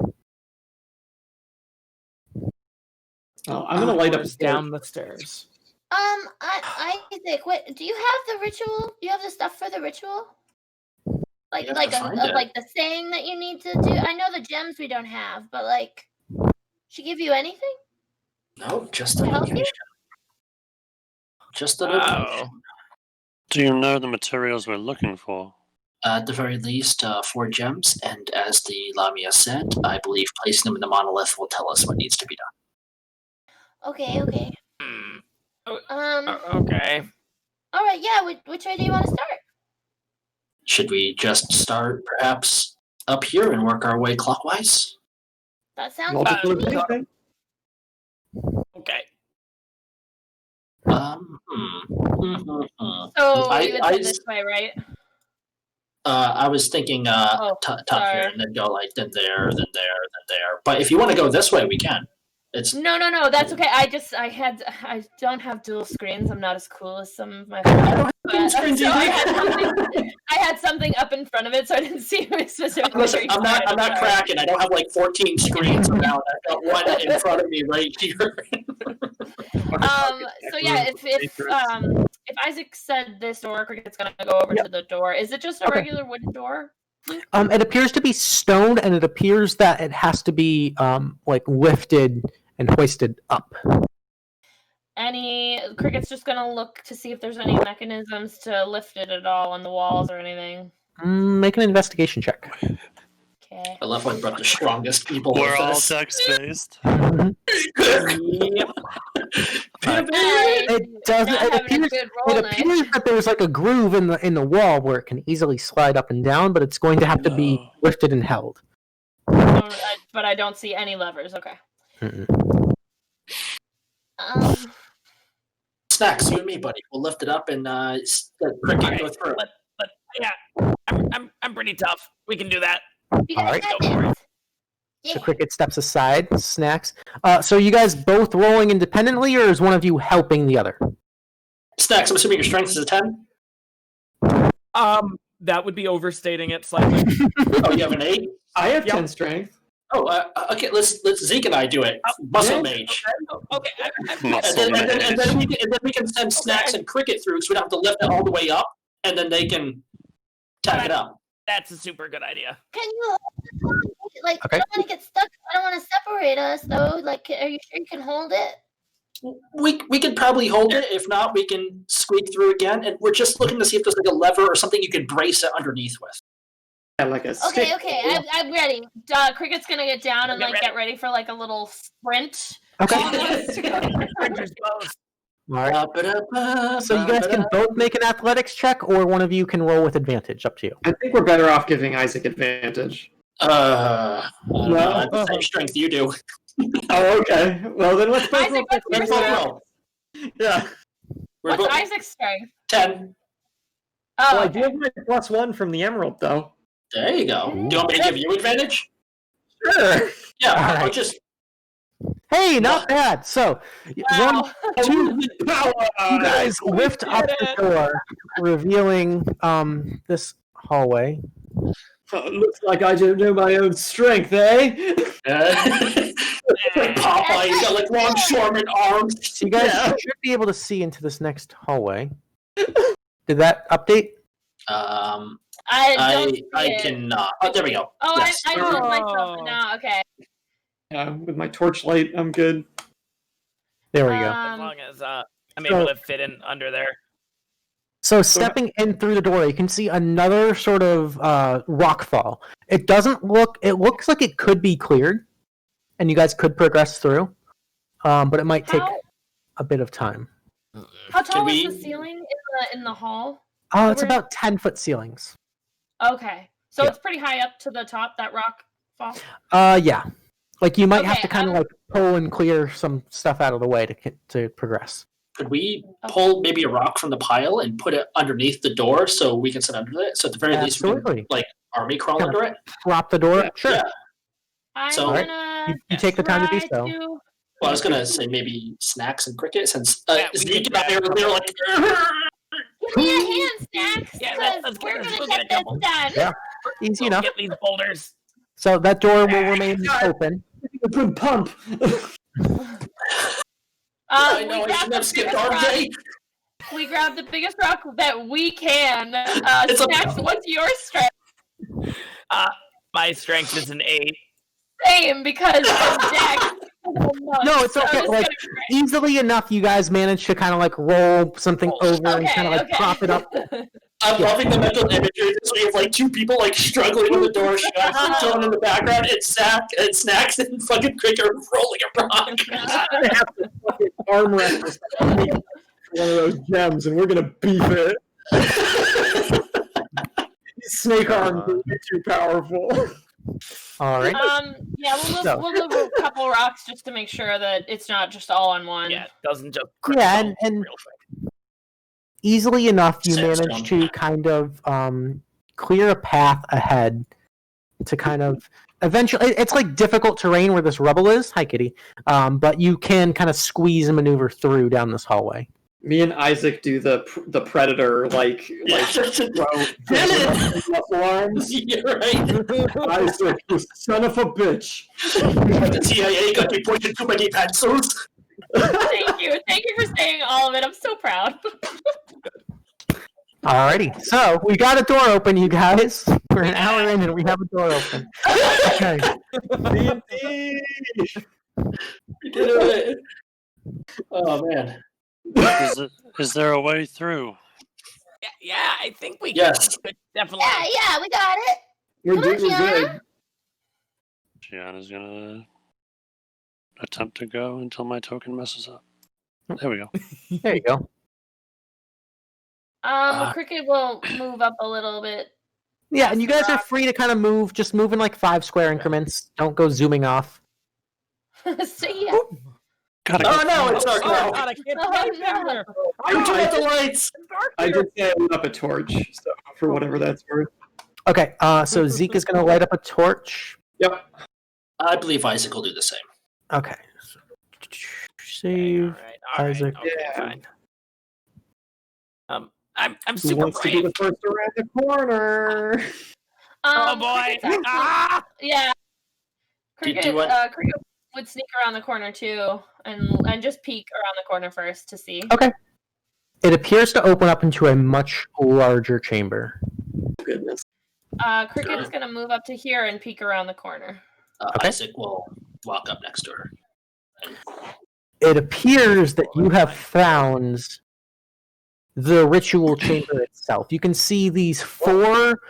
Speaker 4: Oh, I'm gonna light up
Speaker 6: down the stairs.
Speaker 7: Isaac, what do you have the ritual? Do you have the stuff for the ritual? Like
Speaker 2: You have to find it.
Speaker 7: like the saying that you need to do. I know the gems we don't have, but like, she give you anything?
Speaker 2: No, just
Speaker 7: To
Speaker 2: an
Speaker 7: help you?
Speaker 2: location. Just an location.
Speaker 5: Do you know the materials we're looking for?
Speaker 2: At the very least, 4 gems, and as the Lamia said, I believe placing them in the monolith will tell us what needs to be done.
Speaker 7: Okay.
Speaker 6: Okay.
Speaker 7: All right. Yeah. Which way do you want to start?
Speaker 2: Should we just start perhaps up here and work our way clockwise?
Speaker 7: That sounds
Speaker 4: multiple
Speaker 7: good to me.
Speaker 4: anything.
Speaker 6: Okay.
Speaker 3: So
Speaker 2: I-
Speaker 3: you would
Speaker 2: I
Speaker 3: say
Speaker 2: s-
Speaker 3: this way, right?
Speaker 2: I was thinking top here
Speaker 3: sorry.
Speaker 2: and then go like then there, then there, then there. But if you want to go this way, we can. It's
Speaker 3: No, that's okay. I don't have dual screens. I'm not as cool as some of my friends. But, so I had something up in front of it, so I didn't see who specifically.
Speaker 2: Listen, I'm not cracking. I don't have like 14 screens around. I've got one in front of me right here.
Speaker 3: So yeah, if Isaac said this door, Krikit's gonna go over to the door. Is it just a regular wooden door?
Speaker 1: It appears to be stone, and it appears that it has to be like lifted and hoisted up.
Speaker 3: Krikit's just gonna look to see if there's any mechanisms to lift it at all on the walls or anything.
Speaker 1: Make an investigation check.
Speaker 3: Okay.
Speaker 2: I love when I brought the strongest people.
Speaker 5: We're
Speaker 2: with
Speaker 5: all
Speaker 2: us.
Speaker 5: text-based.
Speaker 6: Yep.
Speaker 1: It doesn't.
Speaker 3: Not
Speaker 1: It
Speaker 3: having a
Speaker 1: appears,
Speaker 3: good roll
Speaker 1: it
Speaker 3: night.
Speaker 1: appears that there's like a groove in the wall where it can easily slide up and down, but it's going to have to be
Speaker 5: No.
Speaker 1: lifted and held.
Speaker 3: But I don't see any levers. Okay.
Speaker 2: Snaxx, you and me, buddy. We'll lift it up and let Krikit go through.
Speaker 6: But yeah, I'm pretty tough. We can do that.
Speaker 7: You
Speaker 1: All
Speaker 7: guys
Speaker 1: right.
Speaker 7: got this.
Speaker 1: So Krikit steps aside. Snaxx. So you guys both rolling independently, or is one of you helping the other?
Speaker 2: Snaxx, I'm assuming your strength is a 10?
Speaker 6: That would be overstating it slightly.
Speaker 2: Oh, you have an 8?
Speaker 4: I have
Speaker 6: Yep.
Speaker 4: 10 strength.
Speaker 2: Oh, okay. Let's Zeke and I do it. Muscle mage.
Speaker 6: Okay.
Speaker 5: Muscle
Speaker 2: And then
Speaker 5: mage.
Speaker 2: we can send Snaxx and Krikit through, so we don't have to lift it all the way up, and then they can tack it up.
Speaker 6: That's a super good idea.
Speaker 7: Can you hold it? Like,
Speaker 1: Okay.
Speaker 7: I don't want to get stuck. I don't want to separate us, though. Like, are you sure you can hold it?
Speaker 2: We could probably hold it. If not, we can squeak through again. And we're just looking to see if there's like a lever or something you could brace it underneath with.
Speaker 4: Yeah, like a
Speaker 7: Okay,
Speaker 4: stick.
Speaker 7: okay.
Speaker 3: I'm ready. Krikit's gonna get down and get ready for like a little sprint.
Speaker 1: Okay.
Speaker 6: Printer's close.
Speaker 1: All right. So you guys can both make an athletics check, or one of you can roll with advantage. Up to you.
Speaker 4: I think we're better off giving Isaac advantage.
Speaker 2: I have the same strength you do.
Speaker 4: Oh, okay. Well, then let's both
Speaker 3: Isaac,
Speaker 4: roll.
Speaker 3: what's your
Speaker 2: Let's
Speaker 3: strength?
Speaker 2: roll.
Speaker 4: Yeah.
Speaker 2: We're
Speaker 3: What's
Speaker 2: both
Speaker 3: Isaac's strength?
Speaker 2: 10.
Speaker 3: Oh,
Speaker 4: Well, I do have my +1 from the emerald, though.
Speaker 2: There you go. Do you want me to give you advantage?
Speaker 1: Sure.
Speaker 2: Yeah,
Speaker 1: All
Speaker 2: I'll
Speaker 1: right.
Speaker 2: just.
Speaker 1: Hey, not bad. So,
Speaker 3: Wow.
Speaker 1: you guys lift up the door, revealing this hallway.
Speaker 4: Looks like I don't know my own strength, eh?
Speaker 2: Like Popeye, he's got like longshoreman arms.
Speaker 1: So you guys should be able to see into this next hallway. Did that update?
Speaker 2: I cannot. Oh, there we go.
Speaker 3: Oh,
Speaker 2: Yes.
Speaker 3: I moved myself now. Okay.
Speaker 4: With my torchlight, I'm good.
Speaker 1: There we go.
Speaker 6: As long as I'm able to fit in under there.
Speaker 1: So stepping in through the door, you can see another sort of rock fall. It doesn't look. It looks like it could be cleared, and you guys could progress through, but it might take a bit of time.
Speaker 3: How tall is the ceiling in the hall?
Speaker 1: Oh, it's about 10-foot ceilings.
Speaker 3: Okay, so it's pretty high up to the top. That rock fall.
Speaker 1: Yeah, like you might have to kind of like pull and clear some stuff out of the way to progress.
Speaker 2: Could we pull maybe a rock from the pile and put it underneath the door so we can sit under it? So at the very least, we can like army crawl under it.
Speaker 1: Prop the door. Sure.
Speaker 2: Yeah.
Speaker 3: I'm
Speaker 2: So
Speaker 3: gonna
Speaker 1: you take the time to do so.
Speaker 2: Well, I was gonna say maybe Snaxx and Krikit, since Zeke
Speaker 6: grab
Speaker 2: and they're like.
Speaker 3: Give me a hand, Snaxx,
Speaker 6: Yeah,
Speaker 3: because
Speaker 6: let's
Speaker 3: we're
Speaker 6: get
Speaker 3: gonna get this done.
Speaker 1: Yeah. Easy enough.
Speaker 6: Get these boulders.
Speaker 1: So that door will remain open.
Speaker 4: A good pump.
Speaker 2: I know I shouldn't have skipped arm day.
Speaker 3: We grabbed the biggest rock that we can.
Speaker 2: It's
Speaker 3: Snaxx, what's your strength?
Speaker 6: My strength is an 8.
Speaker 3: Same, because of Dex.
Speaker 1: No, it's okay. Like easily enough, you guys managed to kind of like roll something over and kind of like prop it up.
Speaker 2: I'm loving the mental imagery. This we have like two people like struggling with the door shut, someone in the background, and Snaxx and fucking Krikit are rolling a rock.
Speaker 4: I have to fucking arm wrestle one of those gems, and we're gonna beef it. Snake arm is too powerful.
Speaker 1: All right.
Speaker 3: Yeah, we'll move a couple rocks just to make sure that it's not just all on one.
Speaker 6: Yeah, it doesn't just.
Speaker 1: Yeah, and easily enough, you manage to kind of clear a path ahead to kind of eventually. It's like difficult terrain where this rubble is. Hi, Kitty. But you can kind of squeeze and maneuver through down this hallway.
Speaker 4: Me and Isaac do the predator like muscle arms.
Speaker 2: You're right.
Speaker 4: Isaac, you son of a bitch.
Speaker 2: The CIA got me pointing too many pencils.
Speaker 3: Thank you for saying all of it. I'm so proud.
Speaker 1: Alrighty, so we got a door open, you guys. We're an hour in and we have a door open. Okay.
Speaker 2: We did it. Oh man.
Speaker 5: Is there a way through?
Speaker 6: Yeah, I think we
Speaker 2: Yes.
Speaker 6: could definitely.
Speaker 7: Yeah, we got it.
Speaker 4: We're good.
Speaker 5: Shianah's gonna attempt to go until my token messes up. There we go.
Speaker 1: There you go.
Speaker 3: Krikit will move up a little bit.
Speaker 1: Yeah, and you guys are free to kind of move, just move in like 5 square increments. Don't go zooming off.
Speaker 3: See ya.
Speaker 2: Oh no, it's dark now.
Speaker 6: God, I can't remember.
Speaker 2: I'm turning out the lights.
Speaker 4: I did say I lit up a torch, so for whatever that's worth.
Speaker 1: Okay, so Zeke is going to light up a torch.
Speaker 4: Yep.
Speaker 2: I believe Isaac will do the same.
Speaker 1: Okay. So, save
Speaker 6: All right.
Speaker 1: Isaac.
Speaker 6: Okay,
Speaker 4: Yeah.
Speaker 6: fine. I'm
Speaker 4: Who
Speaker 6: super
Speaker 4: wants to be
Speaker 6: brave.
Speaker 4: the first around the corner?
Speaker 6: Oh boy!
Speaker 3: Krikit's
Speaker 6: Ah!
Speaker 3: Yeah.
Speaker 2: Do
Speaker 3: Krikit
Speaker 2: what?
Speaker 3: would sneak around the corner too, and just peek around the corner first to see.
Speaker 1: Okay. It appears to open up into a much larger chamber.
Speaker 4: Goodness.
Speaker 3: Krikit's gonna move up to here and peek around the corner.
Speaker 1: Okay.
Speaker 2: Isaac will walk up next to her.
Speaker 1: It appears that you have found the ritual chamber itself. You can see these 4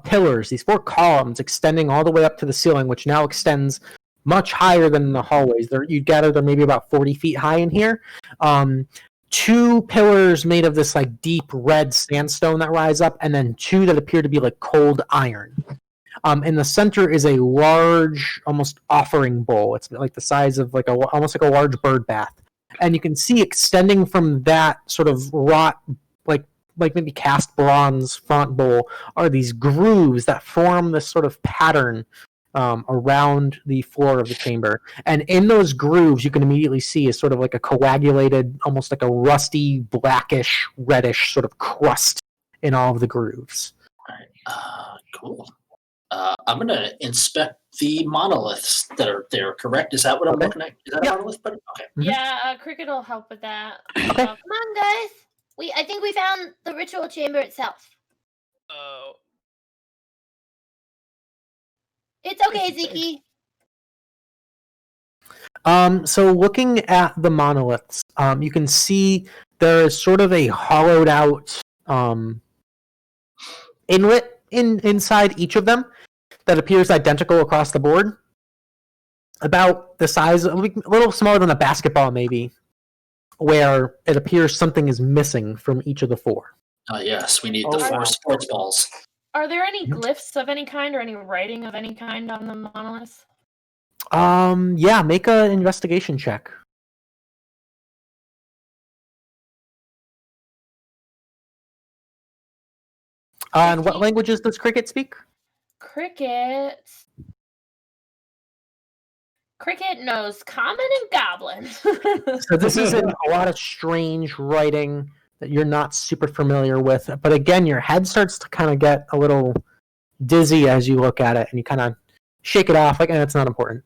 Speaker 1: pillars, these 4 columns extending all the way up to the ceiling, which now extends much higher than the hallways. You'd gather they're maybe about 40 feet high in here. 2 pillars made of this like deep red sandstone that rise up, and then 2 that appear to be like cold iron. In the center is a large, almost offering bowl. It's like the size of like almost like a large bird bath. And you can see extending from that sort of wrought, like like maybe cast bronze font bowl are these grooves that form this sort of pattern around the floor of the chamber. And in those grooves, you can immediately see is sort of like a coagulated, almost like a rusty, blackish, reddish sort of crust in all of the grooves.
Speaker 2: All right. Cool. I'm going to inspect the monoliths that are there, correct? Is that what I'm looking at? Is that a monolith? Okay.
Speaker 1: Mm-hmm.
Speaker 3: Yeah, Krikit will help with that.
Speaker 1: Okay.
Speaker 3: Come on, guys. I think we found the ritual chamber itself.
Speaker 6: Oh.
Speaker 3: It's okay, Zeke.
Speaker 1: So looking at the monoliths, you can see there is sort of a hollowed out inlet inside each of them that appears identical across the board. About the size, a little smaller than a basketball maybe, where it appears something is missing from each of the four.
Speaker 2: Yes, we need the 4 sports balls.
Speaker 3: Are there any glyphs of any kind or any writing of any kind on the monoliths?
Speaker 1: Yeah, make an investigation check. And what languages does Krikit speak?
Speaker 3: Krikit knows common and goblin.
Speaker 1: So this is in a lot of strange writing that you're not super familiar with. But again, your head starts to kind of get a little dizzy as you look at it, and you kind of shake it off like, it's not important.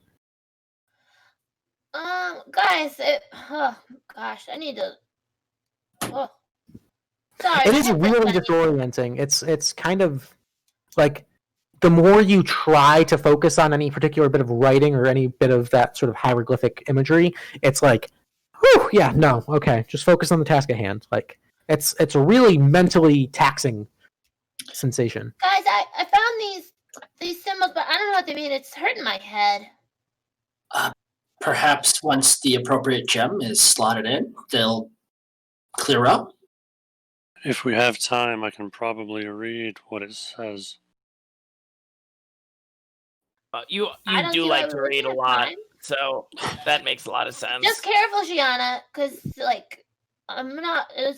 Speaker 3: Guys, gosh, I need to. Oh. Sorry.
Speaker 1: It is really disorienting. It's kind of like the more you try to focus on any particular bit of writing or any bit of that sort of hieroglyphic imagery, it's like, whew, yeah, no, okay, just focus on the task at hand. Like it's a really mentally taxing sensation.
Speaker 7: Guys, I found these symbols, but I don't know what they mean. It's hurting my head.
Speaker 2: Perhaps once the appropriate gem is slotted in, they'll clear up.
Speaker 5: If we have time, I can probably read what it says.
Speaker 6: You
Speaker 7: I don't
Speaker 6: do
Speaker 7: think
Speaker 6: like
Speaker 7: I
Speaker 6: to
Speaker 7: would
Speaker 6: read a
Speaker 7: have
Speaker 6: lot,
Speaker 7: time.
Speaker 6: so that makes a lot of sense.
Speaker 7: Just careful, Shianah, because like I'm not. I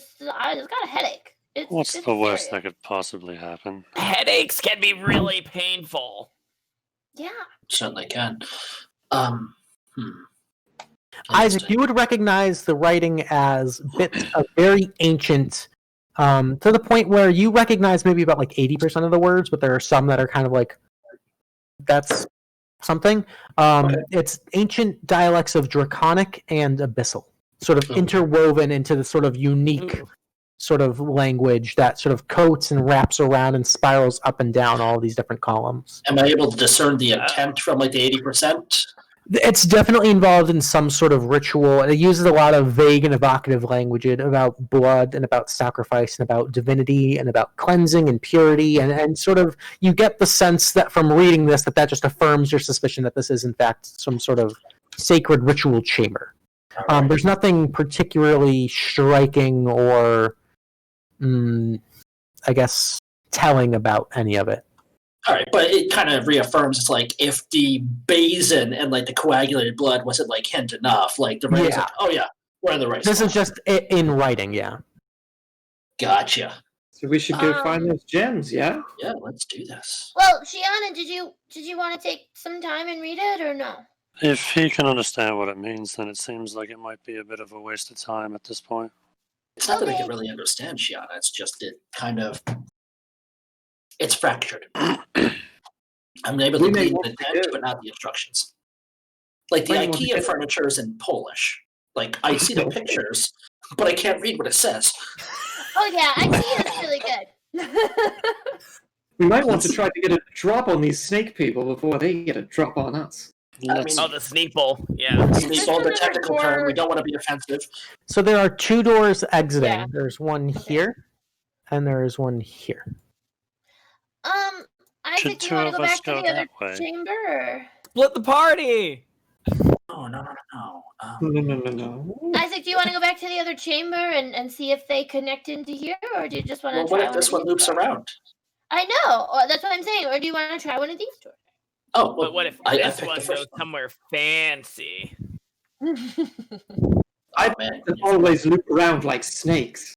Speaker 7: just got a headache.
Speaker 5: What's
Speaker 7: it's
Speaker 5: the worst
Speaker 7: serious.
Speaker 5: that could possibly happen?
Speaker 6: Headaches can be really painful.
Speaker 7: Yeah.
Speaker 2: Certainly can.
Speaker 1: Isaac, you would recognize the writing as bits of very ancient, to the point where you recognize maybe about like 80% of the words, but there are some that are kind of like, that's something. It's ancient dialects of Draconic and Abyssal, sort of interwoven into the sort of unique sort of language that sort of coats and wraps around and spirals up and down all these different columns.
Speaker 2: Am I able to discern the intent from like the 80%?
Speaker 1: It's definitely involved in some sort of ritual. It uses a lot of vague and evocative language about blood and about sacrifice and about divinity and about cleansing and purity. And sort of you get the sense that from reading this that just affirms your suspicion that this is in fact some sort of sacred ritual chamber. There's nothing particularly striking or, I guess, telling about any of it.
Speaker 2: All right, but it kind of reaffirms it's like if the basin and like the coagulated blood wasn't like hint enough, like the writer's like, oh yeah, we're in the right
Speaker 1: This
Speaker 2: spot.
Speaker 1: is just in writing, yeah.
Speaker 2: Gotcha.
Speaker 4: So we should go find those gems, yeah?
Speaker 2: Yeah, let's do this.
Speaker 7: Well, Shianah, did you want to take some time and read it or no?
Speaker 5: If he can understand what it means, then it seems like it might be a bit of a waste of time at this point.
Speaker 2: It's not that I
Speaker 7: Okay.
Speaker 2: can really understand Shianah, it's just it's fractured. I'm able to
Speaker 4: We may
Speaker 2: read
Speaker 4: want
Speaker 2: the
Speaker 4: to
Speaker 2: text,
Speaker 4: do-
Speaker 2: but not the instructions. Like the
Speaker 4: Might want to
Speaker 2: IKEA
Speaker 4: do-
Speaker 2: furniture is in Polish. Like I see the pictures, but I can't read what it says.
Speaker 7: Oh yeah, IKEA is really good.
Speaker 4: We might want to try to get a drop on these snake people before they get a drop on us.
Speaker 5: Let's,
Speaker 6: Oh, the Sneakle. Yeah.
Speaker 2: It's all the technical term. We don't want to be offensive.
Speaker 1: So there are two doors exiting.
Speaker 3: Yeah.
Speaker 1: There's one here, and there is one here.
Speaker 7: Isaac, do
Speaker 5: two
Speaker 7: you want
Speaker 5: of
Speaker 7: to go
Speaker 5: us
Speaker 7: back to
Speaker 5: go
Speaker 7: the other
Speaker 5: that way?
Speaker 7: chamber? Or...
Speaker 6: Split the party!
Speaker 2: No.
Speaker 4: No.
Speaker 7: Isaac, do you want to go back to the other chamber and see if they connect into here, or do you just want to
Speaker 2: Well,
Speaker 7: try
Speaker 2: what if this
Speaker 7: one
Speaker 2: one
Speaker 7: of these
Speaker 2: loops
Speaker 7: doors?
Speaker 2: around?
Speaker 7: I know. That's what I'm saying. Or do you want to try one of these doors?
Speaker 2: Oh, well,
Speaker 6: But what if
Speaker 2: I
Speaker 6: this
Speaker 2: picked
Speaker 6: one
Speaker 2: the
Speaker 6: goes
Speaker 2: first one.
Speaker 6: somewhere fancy?
Speaker 2: Oh, man.
Speaker 4: They always loop around like snakes.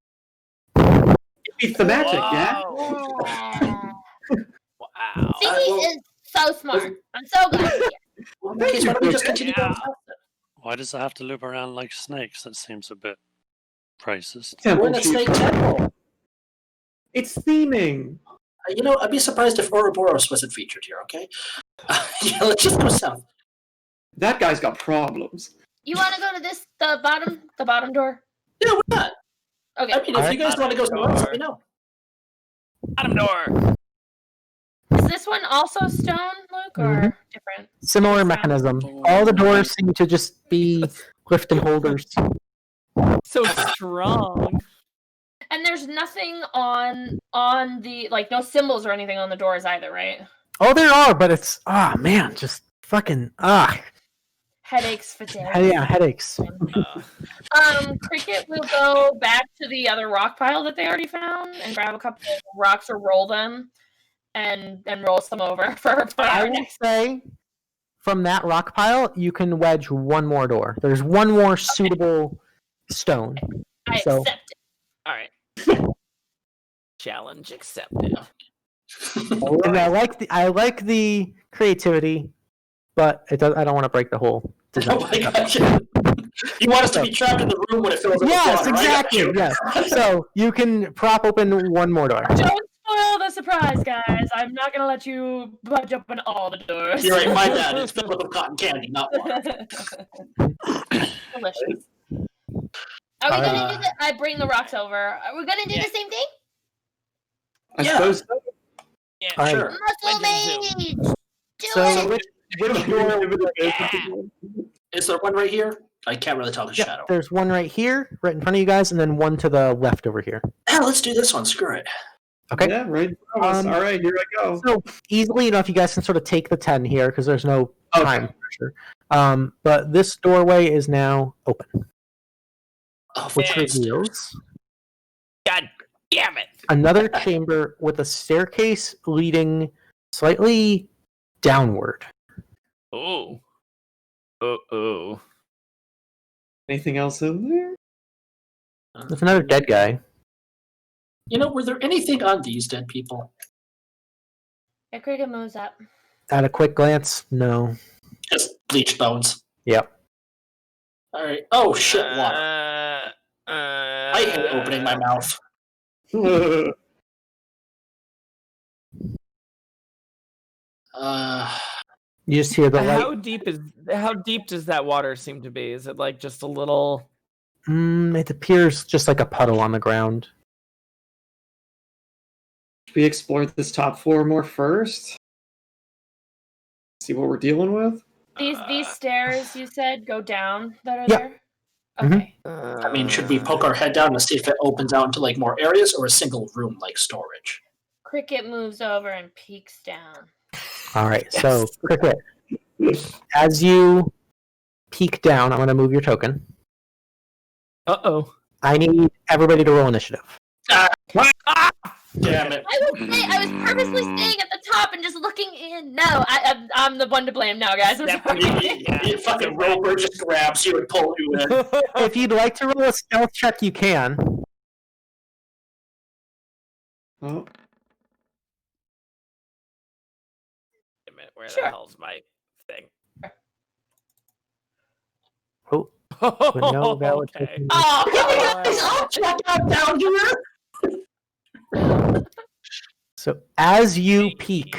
Speaker 4: Beats the magic, yeah?
Speaker 6: Wow.
Speaker 7: Ziggy is so smart. I'm so glad he's here.
Speaker 2: Well, in that case, why don't we just continue going
Speaker 6: Yeah.
Speaker 2: past it?
Speaker 5: Why does it have to loop around like snakes? That seems a bit racist.
Speaker 2: We're
Speaker 4: Temple
Speaker 2: in a snake
Speaker 4: Keeper.
Speaker 2: temple.
Speaker 4: It's theming.
Speaker 2: I'd be surprised if Ouroboros wasn't featured here, okay? Yeah, let's just go south.
Speaker 4: That guy's got problems.
Speaker 7: You want to go to the bottom door?
Speaker 2: Yeah, why not?
Speaker 7: Okay.
Speaker 2: I mean, if you guys want to go somewhere else, let me know.
Speaker 6: Bottom door.
Speaker 7: Is this one also stone, Luke, or different?
Speaker 1: Similar mechanism. All the doors seem to just be lift and holders.
Speaker 9: So strong.
Speaker 7: And there's nothing on the no symbols or anything on the doors either, right?
Speaker 1: Oh, there are, but it's man, just fucking
Speaker 7: Headaches for days.
Speaker 1: yeah, headaches.
Speaker 7: Krikit will go back to the other rock pile that they already found and grab a couple of rocks or roll them, and roll some over for
Speaker 1: I
Speaker 7: our
Speaker 1: will
Speaker 7: next.
Speaker 1: say, from that rock pile, you can wedge one more door. There's one more suitable stone.
Speaker 7: I
Speaker 1: So-
Speaker 7: accept it.
Speaker 6: All right. Challenge accepted.
Speaker 1: And I like the creativity, but it does. I don't want to break the whole design.
Speaker 2: Oh my gosh. You want us to be trapped in the room when it fills up with
Speaker 1: Yes,
Speaker 2: water, right?
Speaker 1: exactly. Yes. So you can prop open one more door.
Speaker 7: Don't spoil the surprise, guys. I'm not gonna let you budge open all the doors.
Speaker 2: You're right, my bad. It's filled with cotton candy, not water.
Speaker 7: Delicious. Are we gonna do the? I bring the rocks over. Are we gonna do the same thing?
Speaker 4: I
Speaker 2: Yeah.
Speaker 4: suppose so.
Speaker 6: Yeah,
Speaker 1: All right.
Speaker 2: Sure.
Speaker 7: Muscle
Speaker 6: Wedges
Speaker 7: mage. Do
Speaker 1: So
Speaker 7: it.
Speaker 1: which door?
Speaker 2: Is there one right here? I can't really tell the
Speaker 1: Yeah,
Speaker 2: shadow.
Speaker 1: there's one right here, right in front of you guys, and then one to the left over here.
Speaker 2: Yeah, let's do this one. Screw it.
Speaker 1: Okay.
Speaker 4: Yeah, right in front of us. All right, here I go.
Speaker 1: So easily enough, you guys can sort of take the 10 here because there's no time pressure. But this doorway is now open,
Speaker 2: Oh,
Speaker 1: which
Speaker 2: fantastic.
Speaker 1: reveals
Speaker 6: God damn it.
Speaker 1: another chamber with a staircase leading slightly downward.
Speaker 6: Ooh. Oh.
Speaker 4: Anything else in there?
Speaker 1: There's another dead guy.
Speaker 2: Were there anything on these dead people?
Speaker 7: Yeah, Krikit moves up.
Speaker 1: At a quick glance, no.
Speaker 2: Just bleached bones.
Speaker 1: Yep.
Speaker 2: All right. Oh shit! Water. I hate opening my mouth.
Speaker 1: You just hear the light.
Speaker 9: How deep does that water seem to be? Is it like just a little?
Speaker 1: It appears just like a puddle on the ground.
Speaker 4: We explored this top floor more first. See what we're dealing with.
Speaker 7: These stairs you said go down that are
Speaker 1: Yeah.
Speaker 7: there.
Speaker 1: Mhm.
Speaker 7: Okay.
Speaker 2: I mean, should we poke our head down and see if it opens out into like more areas or a single room like storage?
Speaker 7: Krikit moves over and peeks down.
Speaker 1: All right, so Krikit, as you peek down, I'm going to move your token.
Speaker 9: Uh-oh.
Speaker 1: I need everybody to roll initiative.
Speaker 2: Damn it!
Speaker 7: I will say I was purposely staying at the top and just looking in. No, I'm the one to blame now, guys. I'm sorry.
Speaker 2: You fucking roper just grabs you and pulls you in.
Speaker 1: If you'd like to roll a stealth check, you can.
Speaker 4: Oh,
Speaker 6: Wait a minute, where
Speaker 7: Sure.
Speaker 6: the hell's my thing?
Speaker 1: Oh, but no valid
Speaker 6: Okay.
Speaker 1: token.
Speaker 7: Oh,
Speaker 2: I'll check out down here.
Speaker 1: So as you peek,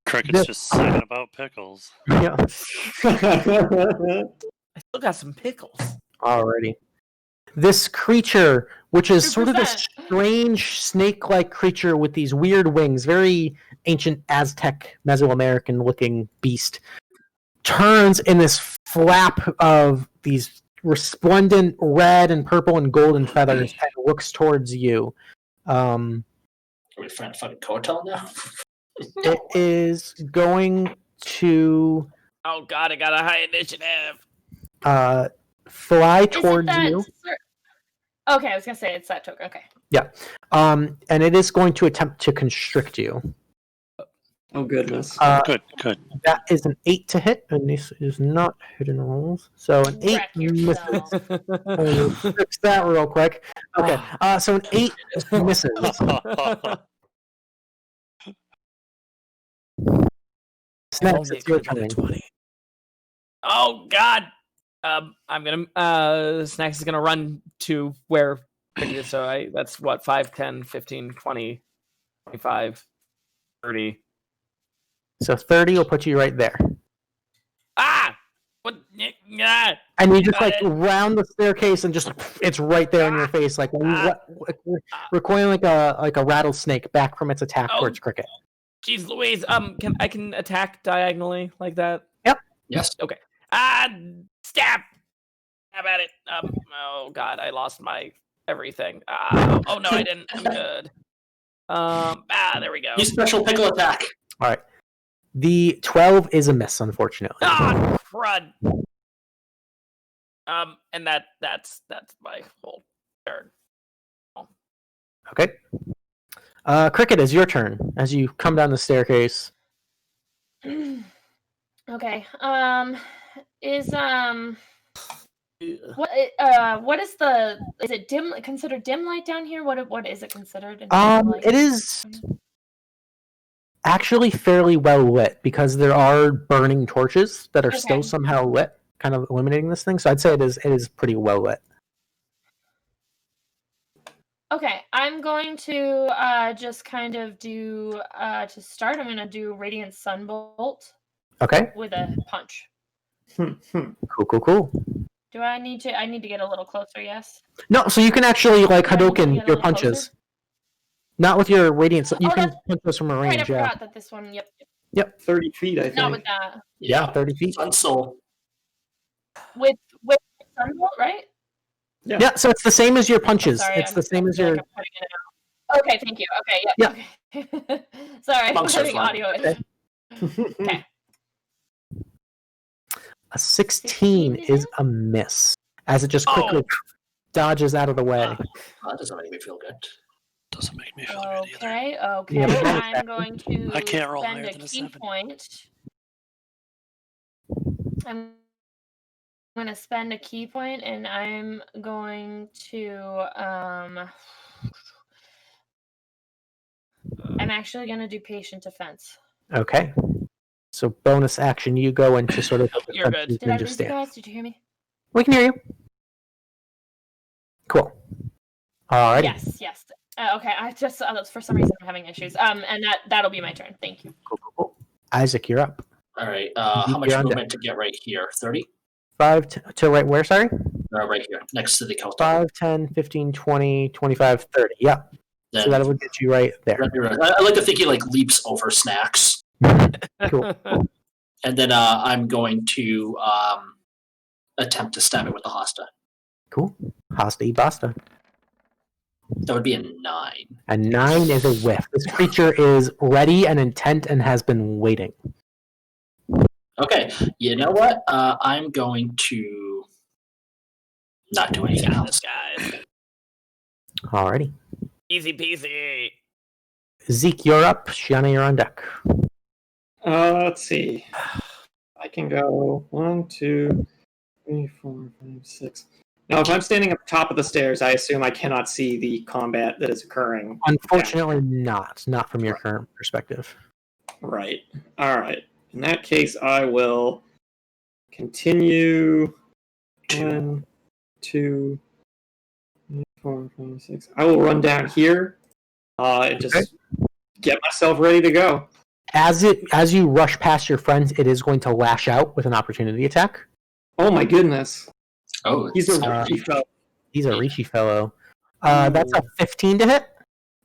Speaker 5: Cricket's just singing about pickles.
Speaker 1: yeah,
Speaker 9: I still got some pickles.
Speaker 1: already. This creature, which is sort of this
Speaker 7: 2%.
Speaker 1: strange snake-like creature with these weird wings, very ancient Aztec, Mesoamerican-looking beast, turns in this flap of these resplendent red and purple and golden feathers and looks towards you.
Speaker 2: Are we trying to fucking cartel now?
Speaker 1: It is going to
Speaker 6: Oh god, I got a high initiative.
Speaker 1: fly
Speaker 7: Isn't
Speaker 1: towards
Speaker 7: that
Speaker 1: you.
Speaker 7: Okay, I was gonna say it's that token. Okay.
Speaker 1: And it is going to attempt to constrict you.
Speaker 4: Oh, goodness.
Speaker 5: Good.
Speaker 1: That is an 8 to hit, and this is not hidden rolls. So an 8
Speaker 7: Wreck
Speaker 1: misses.
Speaker 7: yourself.
Speaker 1: We'll fix that real quick. Okay, so an 8 misses. Snaxx, it's your turn.
Speaker 6: Oh God. I'm gonna Snaxx is gonna run to where Krikit is. So that's what 5, 10, 15, 20, 25, 30.
Speaker 1: So 30 will put you right there.
Speaker 6: Ah! What? Yeah.
Speaker 1: And you just round the staircase and just it's right there in your face, like recoiling like a rattlesnake back from its attack towards Krikit.
Speaker 6: Jeez Louise. I can attack diagonally like that?
Speaker 1: Yep.
Speaker 2: Yes.
Speaker 6: Okay. Stab! Stab at it. Oh God, I lost my everything. Oh no, I didn't. I'm good. There we go.
Speaker 2: Use special pickle attack.
Speaker 1: All right. The 12 is a miss, unfortunately.
Speaker 6: Crud. And that's my whole turn.
Speaker 1: Okay. Krikit, is your turn as you come down the staircase.
Speaker 3: Okay. What is it considered dim light down here? What is it considered?
Speaker 1: It is actually fairly well lit because there are burning torches that are still somehow lit, kind of illuminating this thing. So I'd say it is pretty well lit.
Speaker 3: Okay, I'm going to just kind of do to start. I'm going to do Radiant Sunbolt.
Speaker 1: Okay.
Speaker 3: With a punch.
Speaker 1: Cool.
Speaker 3: Do I need to? I need to get a little closer. Yes.
Speaker 1: No, so you can actually Hadouken your punches.
Speaker 3: Closer?
Speaker 1: Not with your radiant. You can punch those from a range.
Speaker 3: Right, I forgot that this one.
Speaker 1: Yep.
Speaker 4: 30 feet, I think.
Speaker 3: Not with that.
Speaker 1: Yeah, 30 feet.
Speaker 2: Sun Soul.
Speaker 3: With Sunbolt, right?
Speaker 1: Yeah. So it's the same as your punches.
Speaker 3: Sorry,
Speaker 1: it's the same as your.
Speaker 3: Okay, thank you. Okay, yeah. Okay. Sorry, I'm having audio. Okay.
Speaker 1: A 16 is a miss, as it just quickly dodges out of the way.
Speaker 2: That doesn't make me feel good.
Speaker 5: Doesn't make me feel good either.
Speaker 3: Okay.
Speaker 1: Yeah,
Speaker 3: I'm going to
Speaker 5: I can't roll
Speaker 3: spend
Speaker 5: higher
Speaker 3: a
Speaker 5: than a
Speaker 3: key
Speaker 5: 7.
Speaker 3: point. I'm going to spend a key point, and I'm going to I'm actually going to do patient defense.
Speaker 1: Okay. So bonus action, you go into sort of.
Speaker 6: You're good.
Speaker 3: Did I lose you guys? Did you hear me?
Speaker 1: We can hear you. Cool. All right.
Speaker 3: Yes. Okay. I just for some reason I'm having issues. And that'll be my turn. Thank you.
Speaker 1: Cool. Isaac, you're up.
Speaker 2: All right. How much movement to get right here? 30?
Speaker 1: 5 to right where, sorry?
Speaker 2: Right here, next to the counter.
Speaker 1: 5, 10, 15, 20, 25, 30. Yeah.
Speaker 2: Then,
Speaker 1: so that would get you right there.
Speaker 2: I like to think he leaps over Snaxx.
Speaker 1: Cool.
Speaker 2: And then I'm going to attempt to stab it with the Hosta.
Speaker 1: Cool. Hosta y basta.
Speaker 2: That would be a 9.
Speaker 1: A 9 is a whiff. This creature is ready and intent and has been waiting.
Speaker 2: Okay, you know what? I'm going to not do anything else, guys.
Speaker 1: Alrighty.
Speaker 6: Easy peasy.
Speaker 1: Zeke, you're up. Shianah, you're on deck.
Speaker 4: Let's see. I can go 1, 2, 3, 4, 5, 6. Now, if I'm standing up top of the stairs, I assume I cannot see the combat that is occurring.
Speaker 1: Unfortunately, not from your current perspective.
Speaker 4: Right. All right. In that case, I will continue. 1, 2, 3, 4, 5, 6. I will run down here and just get myself ready to go.
Speaker 1: As you rush past your friends, it is going to lash out with an opportunity attack.
Speaker 4: Oh my goodness!
Speaker 2: Oh,
Speaker 4: he's a reachy fellow.
Speaker 1: He's a reachy fellow. That's a 15 to hit.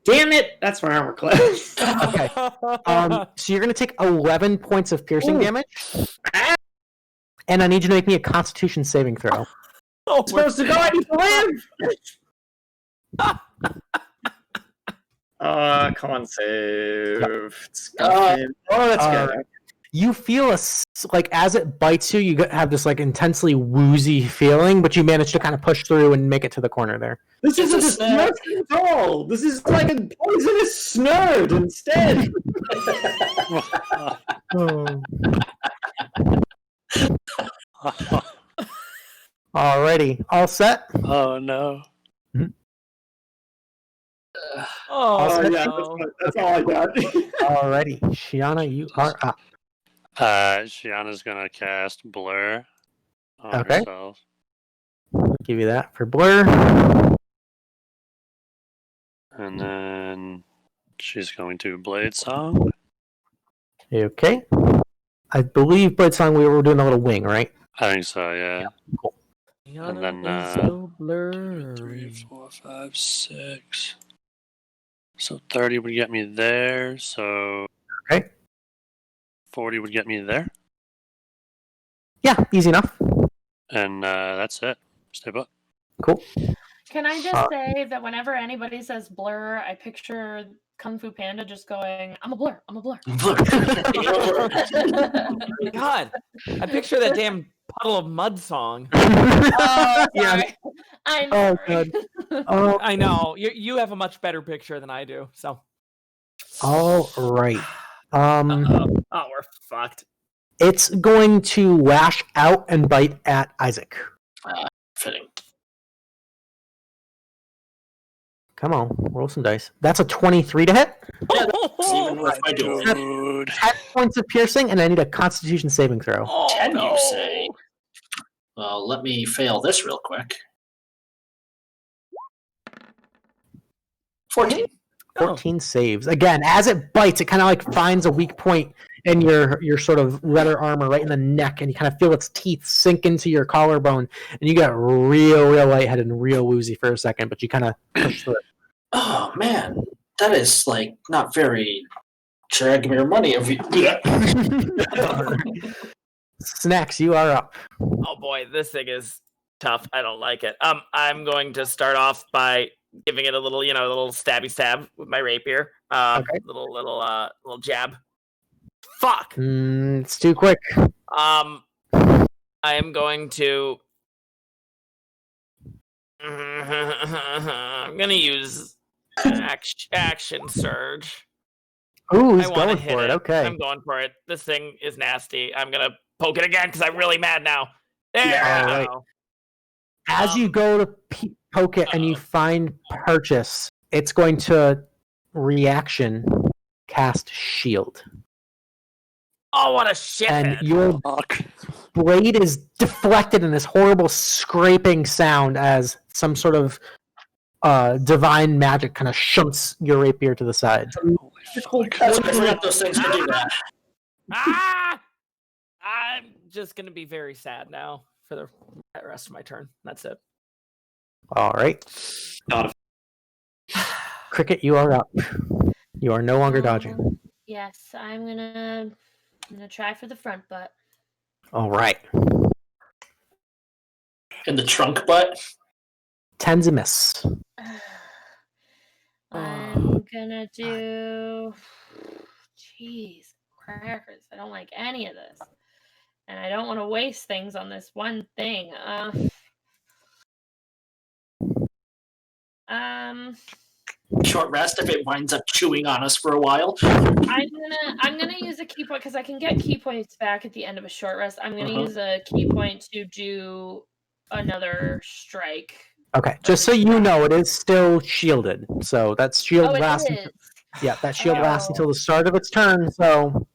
Speaker 4: Damn it! That's my armor class.
Speaker 1: Okay. So you're going to take 11 points of piercing damage, and I need you to make me a Constitution saving throw.
Speaker 4: I'm supposed to go. I need to live. Con save.
Speaker 1: That's good. you feel like as it bites you, you have this like intensely woozy feeling, but you manage to kind of push through and make it to the corner there.
Speaker 4: This isn't a snurd at all. This is like a poisonous snurd instead.
Speaker 1: Alrighty, all set.
Speaker 5: Oh no.
Speaker 4: Oh yeah, that's all I got.
Speaker 1: Alrighty, Shianah, you are up.
Speaker 5: Shiana's gonna cast Blur on herself.
Speaker 1: I'll give you that for Blur.
Speaker 5: And then she's going to Blade Song.
Speaker 1: Okay. I believe Blade Song we were doing a little wing, right?
Speaker 5: I think so, yeah.
Speaker 1: Cool.
Speaker 5: And then
Speaker 6: so blurry.
Speaker 5: 3, 4, 5, 6. So 30 would get me there. So
Speaker 1: okay.
Speaker 5: 40 would get me there.
Speaker 1: Yeah, easy enough.
Speaker 5: And that's it. Stay put.
Speaker 1: Cool.
Speaker 10: Can I just say that whenever anybody says blur, I picture Kung Fu Panda just going, I'm a blur, I'm a blur.
Speaker 6: God, I picture that damn Puddle of Mud song.
Speaker 10: Oh, yeah. I know.
Speaker 1: Oh, good.
Speaker 6: I know. You have a much better picture than I do, so.
Speaker 1: All right.
Speaker 6: Oh, we're fucked.
Speaker 1: It's going to lash out and bite at Isaac.
Speaker 2: Fitting.
Speaker 1: Come on, roll some dice. That's a 23 to hit.
Speaker 2: Yeah, that's even worth my doing.
Speaker 1: 10 points of piercing, and I need a Constitution saving throw.
Speaker 2: 10, you say? Well, let me fail this real quick. 14.
Speaker 1: 14 saves. Again, as it bites, it kind of like finds a weak point in your sort of leather armor right in the neck, and you kind of feel its teeth sink into your collarbone, and you get real lightheaded and real woozy for a second, but you kind of push through it.
Speaker 2: Oh, man. That is, like, not very... Should I give me your money?
Speaker 1: Snaxx, you are up.
Speaker 6: Oh boy, this thing is tough. I don't like it. I'm going to start off by giving it a little, little stabby stab with my rapier.
Speaker 1: Okay.
Speaker 6: Little jab. Fuck.
Speaker 1: It's too quick.
Speaker 6: I am going to. I'm gonna use action surge.
Speaker 1: Ooh, he's going for it. Okay.
Speaker 6: I'm going for it. This thing is nasty. I'm gonna poke it again because I'm really mad now. There.
Speaker 1: Yeah, right. As you go to poke it and you find purchase, it's going to reaction cast shield.
Speaker 6: Oh, what a shit!
Speaker 1: And your blade is deflected in this horrible scraping sound as some sort of divine magic kind of shunts your rapier to the side.
Speaker 2: That's what I forgot those things can do that.
Speaker 6: I'm just gonna be very sad now for the rest of my turn. That's it.
Speaker 1: All right. Krikit, you are up. You are no longer dodging.
Speaker 10: Yes, I'm gonna try for the front butt.
Speaker 1: All right.
Speaker 2: In the trunk butt?
Speaker 1: 10's a miss.
Speaker 10: I'm gonna do. Jeez, crackers! I don't like any of this, and I don't want to waste things on this one thing.
Speaker 2: Short rest if it winds up chewing on us for a while.
Speaker 10: I'm gonna use a key point because I can get key points back at the end of a short rest. I'm gonna use a key point to do another strike.
Speaker 1: Okay, just so you know, it is still shielded. So that shield lasts. That shield lasts until the start of its turn. So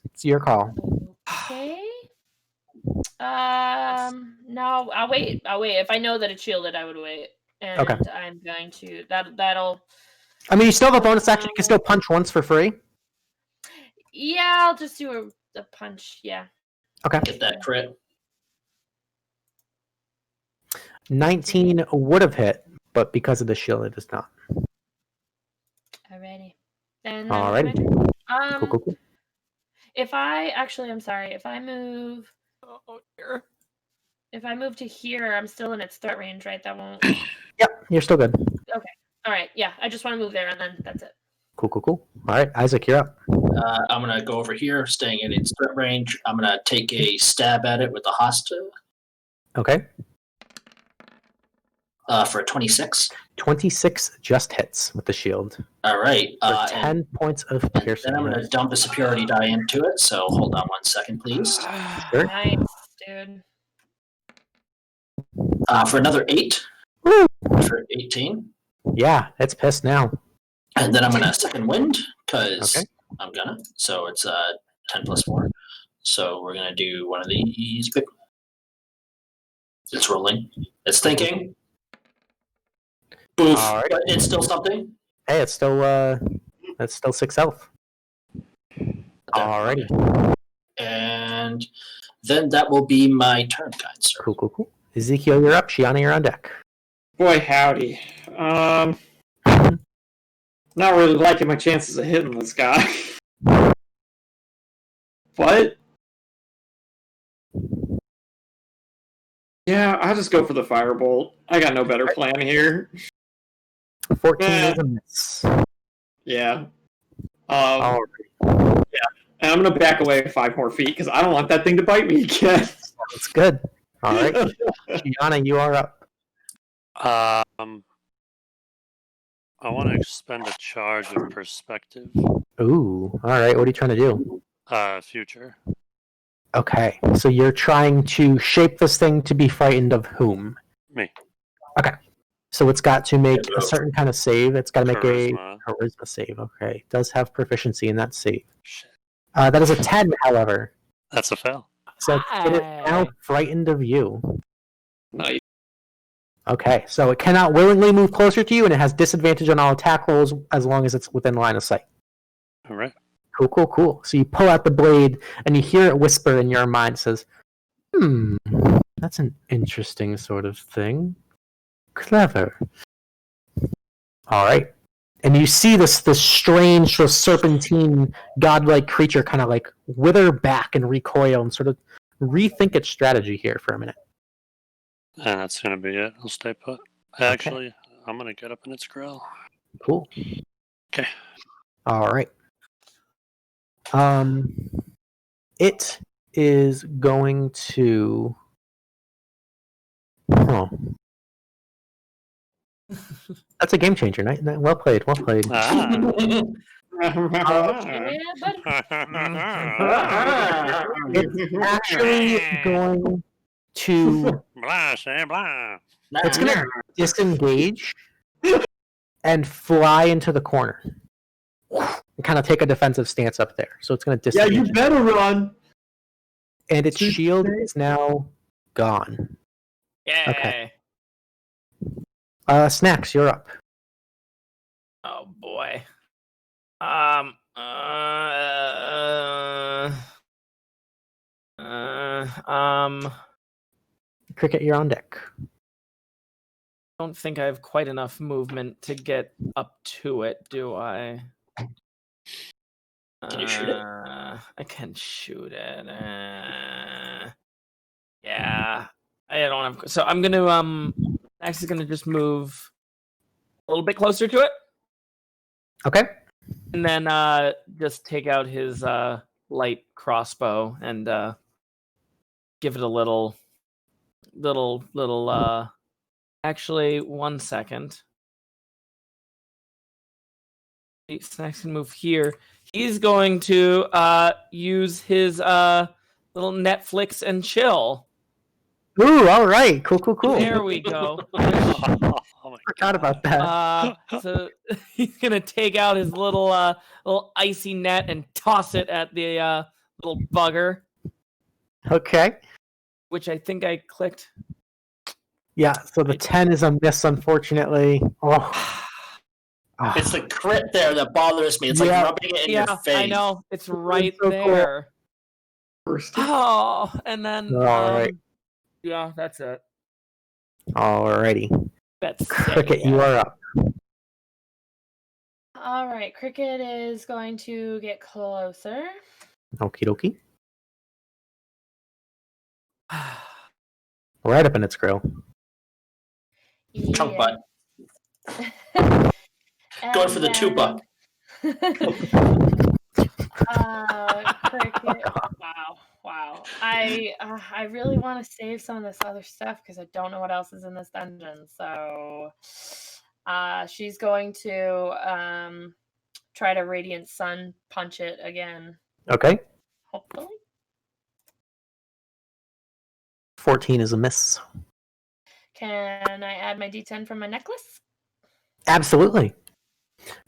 Speaker 1: it's your call.
Speaker 10: Okay. No, I'll wait. If I know that it's shielded, I would wait. And
Speaker 1: okay.
Speaker 10: I'm going to that'll.
Speaker 1: I mean, you still have a bonus action. You can still punch once for free.
Speaker 10: Yeah, I'll just do a punch. Yeah.
Speaker 1: Okay.
Speaker 2: Get that crit.
Speaker 1: 19 would have hit, but because of the shield, it does not.
Speaker 10: Alrighty. Then.
Speaker 1: Alrighty. Cool.
Speaker 10: I'm sorry. If I move.
Speaker 6: Oh dear.
Speaker 10: If I move to here, I'm still in its threat range, right? That won't.
Speaker 1: Yep, you're still good.
Speaker 10: Okay. All right. Yeah, I just want to move there, and then that's it.
Speaker 1: Cool. All right, Isaac, you're up.
Speaker 2: I'm going to go over here, staying in its threat range. I'm going to take a stab at it with the hosta.
Speaker 1: Okay.
Speaker 2: For a 26.
Speaker 1: 26 just hits with the shield.
Speaker 2: All right.
Speaker 1: For 10 points of piercing.
Speaker 2: Then I'm going to dump a superiority die into it. So hold on 1 second, please.
Speaker 1: Sure.
Speaker 10: Nice, dude.
Speaker 2: For another 8.
Speaker 1: Woo!
Speaker 2: For 18.
Speaker 1: Yeah, it's pissed now.
Speaker 2: And then I'm going to second wind because
Speaker 1: Okay.
Speaker 2: I'm going to. So it's 10 plus 4. So we're going to do one of these. It's rolling. It's thinking. Boof.
Speaker 1: Alright.
Speaker 2: But it's still something.
Speaker 1: Hey, it's still 6 health. Alrighty.
Speaker 2: And then that will be my turn, kind sir.
Speaker 1: Cool. Ezekiel, you're up. Shianah, you're on deck.
Speaker 4: Boy, howdy. Not really liking my chances of hitting this guy. But yeah, I'll just go for the firebolt. I got no better plan here.
Speaker 1: 14 is a miss.
Speaker 4: Yeah.
Speaker 1: Alright.
Speaker 4: And I'm gonna back away 5 more feet because I don't want that thing to bite me again.
Speaker 1: That's good. Alright. Shianah, you are up.
Speaker 5: I want to expend a charge of perspective.
Speaker 1: Ooh. Alright, what are you trying to do?
Speaker 5: Future.
Speaker 1: Okay, so you're trying to shape this thing to be frightened of whom?
Speaker 5: Me.
Speaker 1: Okay. So it's got to make a certain kind of save. It's got to make
Speaker 5: Charisma.
Speaker 1: a charisma save. Okay. It does have proficiency in that save.
Speaker 5: Shit.
Speaker 1: That is a 10, however.
Speaker 5: That's a fail.
Speaker 1: So it is now frightened of you.
Speaker 4: Nice.
Speaker 1: Okay, so it cannot willingly move closer to you, and it has disadvantage on all attack rolls as long as it's within line of sight.
Speaker 5: All right.
Speaker 1: Cool. So you pull out the blade, and you hear it whisper in your mind. It says, that's an interesting sort of thing. Clever. All right. And you see this strange, sort of serpentine, godlike creature kind of like wither back and recoil and sort of rethink its strategy here for a minute.
Speaker 5: And that's going to be it. I'll stay put. Actually, I'm going to get up in its grill.
Speaker 1: Cool.
Speaker 5: Okay.
Speaker 1: All right. It is going to... That's a game changer. Well played.
Speaker 5: Ah.
Speaker 1: It's actually going to...
Speaker 5: Blah, say blah.
Speaker 1: It's going to disengage and fly into the corner. And kind of take a defensive stance up there. So it's going to disengage.
Speaker 4: Yeah, you better run.
Speaker 1: And its shield is now gone.
Speaker 6: Yay.
Speaker 1: Okay. Snaxx, you're up.
Speaker 6: Oh boy.
Speaker 1: Krikit, you're on deck.
Speaker 6: I don't think I have quite enough movement to get up to it, do I?
Speaker 2: Can you shoot it?
Speaker 6: I can shoot it. Yeah. I don't have. So I'm gonna Max is gonna just move a little bit closer to it.
Speaker 1: Okay.
Speaker 6: And then just take out his light crossbow and give it a little actually 1 second. Snaxx can move here. He's going to use his little Netflix and chill.
Speaker 1: Ooh, all right. Cool.
Speaker 6: There we go.
Speaker 5: Oh my
Speaker 1: Forgot about that.
Speaker 6: So he's gonna take out his little icy net and toss it at the little bugger,
Speaker 1: Okay.
Speaker 6: which I think I clicked.
Speaker 1: Yeah, so the 10 is a miss, unfortunately. Oh.
Speaker 2: It's the crit there that bothers me. It's like rubbing it in your face.
Speaker 6: I know. It's right
Speaker 1: so
Speaker 6: there.
Speaker 4: First.
Speaker 6: Oh, and then
Speaker 1: All right.
Speaker 6: yeah, that's it.
Speaker 1: Alrighty.
Speaker 6: That's
Speaker 1: Krikit, you are up.
Speaker 10: All right, Krikit is going to get closer.
Speaker 1: Okie dokie. Right up in its grill.
Speaker 2: Chunk butt.
Speaker 10: And
Speaker 2: Going for the two butt.
Speaker 10: Krikit. Wow. I really want to save some of this other stuff because I don't know what else is in this dungeon. So, she's going to try to Radiant Sun punch it again.
Speaker 1: Okay.
Speaker 10: Hopefully.
Speaker 1: 14 is a miss.
Speaker 10: Can I add my D10 from my necklace?
Speaker 1: Absolutely.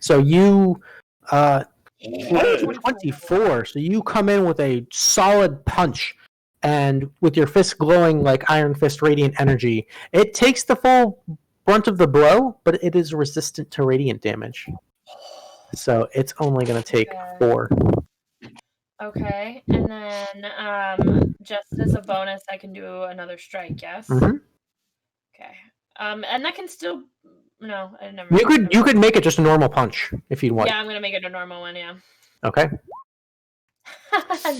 Speaker 1: So you
Speaker 10: 24.
Speaker 1: 24. So you come in with a solid punch, and with your fist glowing like Iron Fist radiant energy, it takes the full brunt of the blow, but it is resistant to radiant damage. So it's only going to take 4.
Speaker 10: Okay, and then just as a bonus, I can do another strike. Yes.
Speaker 1: Mm-hmm.
Speaker 10: Okay. And that can still no. I never.
Speaker 1: You could make it just a normal punch if you'd want.
Speaker 10: Yeah, I'm gonna make it a normal one. Yeah.
Speaker 1: Okay.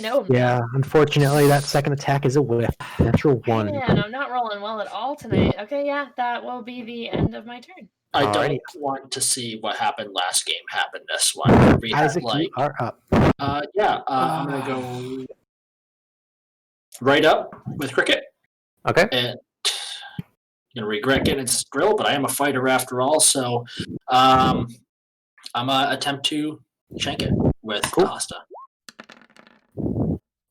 Speaker 10: No.
Speaker 1: Yeah, unfortunately, that second attack is a whiff. Natural 1.
Speaker 10: Man, I'm not rolling well at all tonight. Okay, yeah, that will be the end of my turn.
Speaker 2: I
Speaker 1: Alrighty.
Speaker 2: don't want to see what happened last game happen this one. We had,
Speaker 1: Isaac, you are up.
Speaker 2: I'm gonna go right up with Krikit.
Speaker 1: Okay.
Speaker 2: And I'm gonna regret getting its grill, but I am a fighter after all, so I'm gonna attempt to shank it with pasta.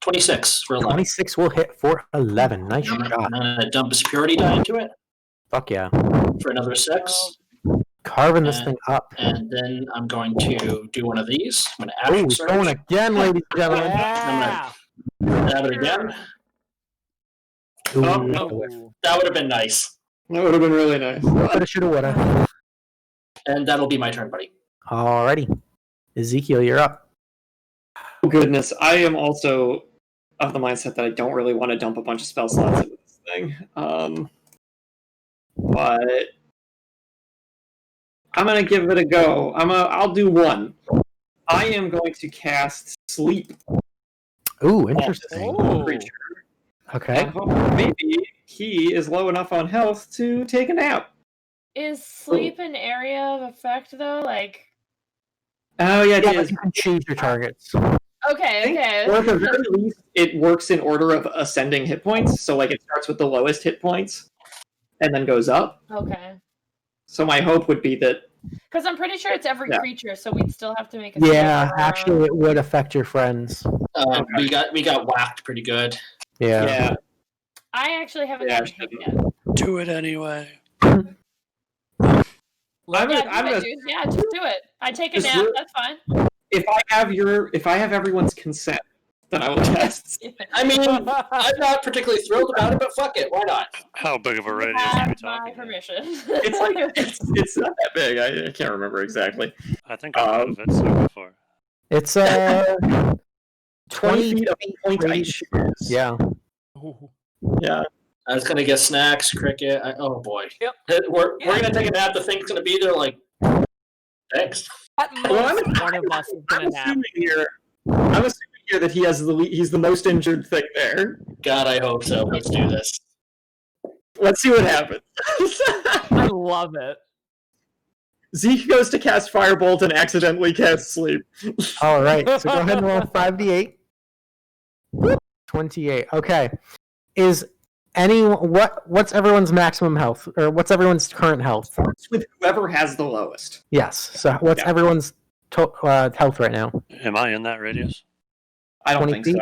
Speaker 2: 26 for 11.
Speaker 1: 26 will hit for 11. Nice
Speaker 2: I'm
Speaker 1: shot.
Speaker 2: gonna dump a security die into it
Speaker 1: Fuck yeah.
Speaker 2: for another 6.
Speaker 1: Carving this thing up.
Speaker 2: And then I'm going to do one of these. I'm gonna
Speaker 1: Oh,
Speaker 2: action
Speaker 1: he's
Speaker 2: surge.
Speaker 1: going again, ladies and gentlemen.
Speaker 6: Yeah.
Speaker 2: I'm gonna stab it again.
Speaker 1: Ooh,
Speaker 6: Oh.
Speaker 2: That would have been nice.
Speaker 4: That would have been really nice.
Speaker 1: Coulda, shoulda, woulda.
Speaker 2: And that'll be my turn, buddy.
Speaker 1: Alrighty. Ezekiel, you're up.
Speaker 4: Oh, goodness. I am also of the mindset that I don't really want to dump a bunch of spell slots into this thing. But I'm going to give it a go. I'll do one. I am going to cast Sleep
Speaker 1: Ooh, interesting.
Speaker 4: on the creature.
Speaker 1: Okay.
Speaker 4: And hope maybe he is low enough on health to take a nap.
Speaker 10: Is sleep an area of effect though? Like.
Speaker 4: Oh, yeah, it
Speaker 1: Yeah,
Speaker 4: is.
Speaker 1: you can choose your targets.
Speaker 10: Okay.
Speaker 4: Or at the very least, it works in order of ascending hit points. So, like, it starts with the lowest hit points and then goes up.
Speaker 10: Okay.
Speaker 4: So my hope would be that...
Speaker 10: Because I'm pretty sure it's every creature, so we'd still have to make a...
Speaker 1: Yeah, actually, it would affect your friends.
Speaker 2: We got whacked pretty good.
Speaker 1: Yeah.
Speaker 10: I actually haven't gotten hit yet.
Speaker 5: Do it anyway.
Speaker 10: Yeah,
Speaker 4: I'm
Speaker 10: just do it. I take a
Speaker 4: Just
Speaker 10: nap.
Speaker 4: do it.
Speaker 10: That's fine.
Speaker 4: If I have everyone's consent, then I will cast.
Speaker 2: I mean, I'm not particularly thrilled about it, but fuck it, why not?
Speaker 5: How big of a radius are we
Speaker 10: My
Speaker 5: talking?
Speaker 10: permission.
Speaker 4: It's like it's not that big. I can't remember exactly.
Speaker 5: I think I've heard of it so before.
Speaker 1: It's
Speaker 4: 20 feet of point ice shoes.
Speaker 1: Yeah.
Speaker 4: Yeah.
Speaker 2: I was gonna get Snaxx, Krikit. Oh boy.
Speaker 6: Yep.
Speaker 2: We're gonna take a nap. The thing's gonna be there. Like, thanks.
Speaker 6: At most, one of us is
Speaker 4: I'm
Speaker 6: gonna nap.
Speaker 4: assuming here that he's the most injured thing there.
Speaker 2: God, I hope so. Let's do this.
Speaker 4: Let's see what happens.
Speaker 6: I love it.
Speaker 4: Zeke goes to cast Firebolt and accidentally casts Sleep.
Speaker 1: All right. So go ahead and roll 5d8. 28. Okay. What's everyone's maximum health, or what's everyone's current health?
Speaker 4: Starts with whoever has the lowest.
Speaker 1: Yes. So what's everyone's health right now?
Speaker 5: Am I in that radius?
Speaker 4: I don't
Speaker 1: 20
Speaker 4: think
Speaker 1: feet?
Speaker 4: so.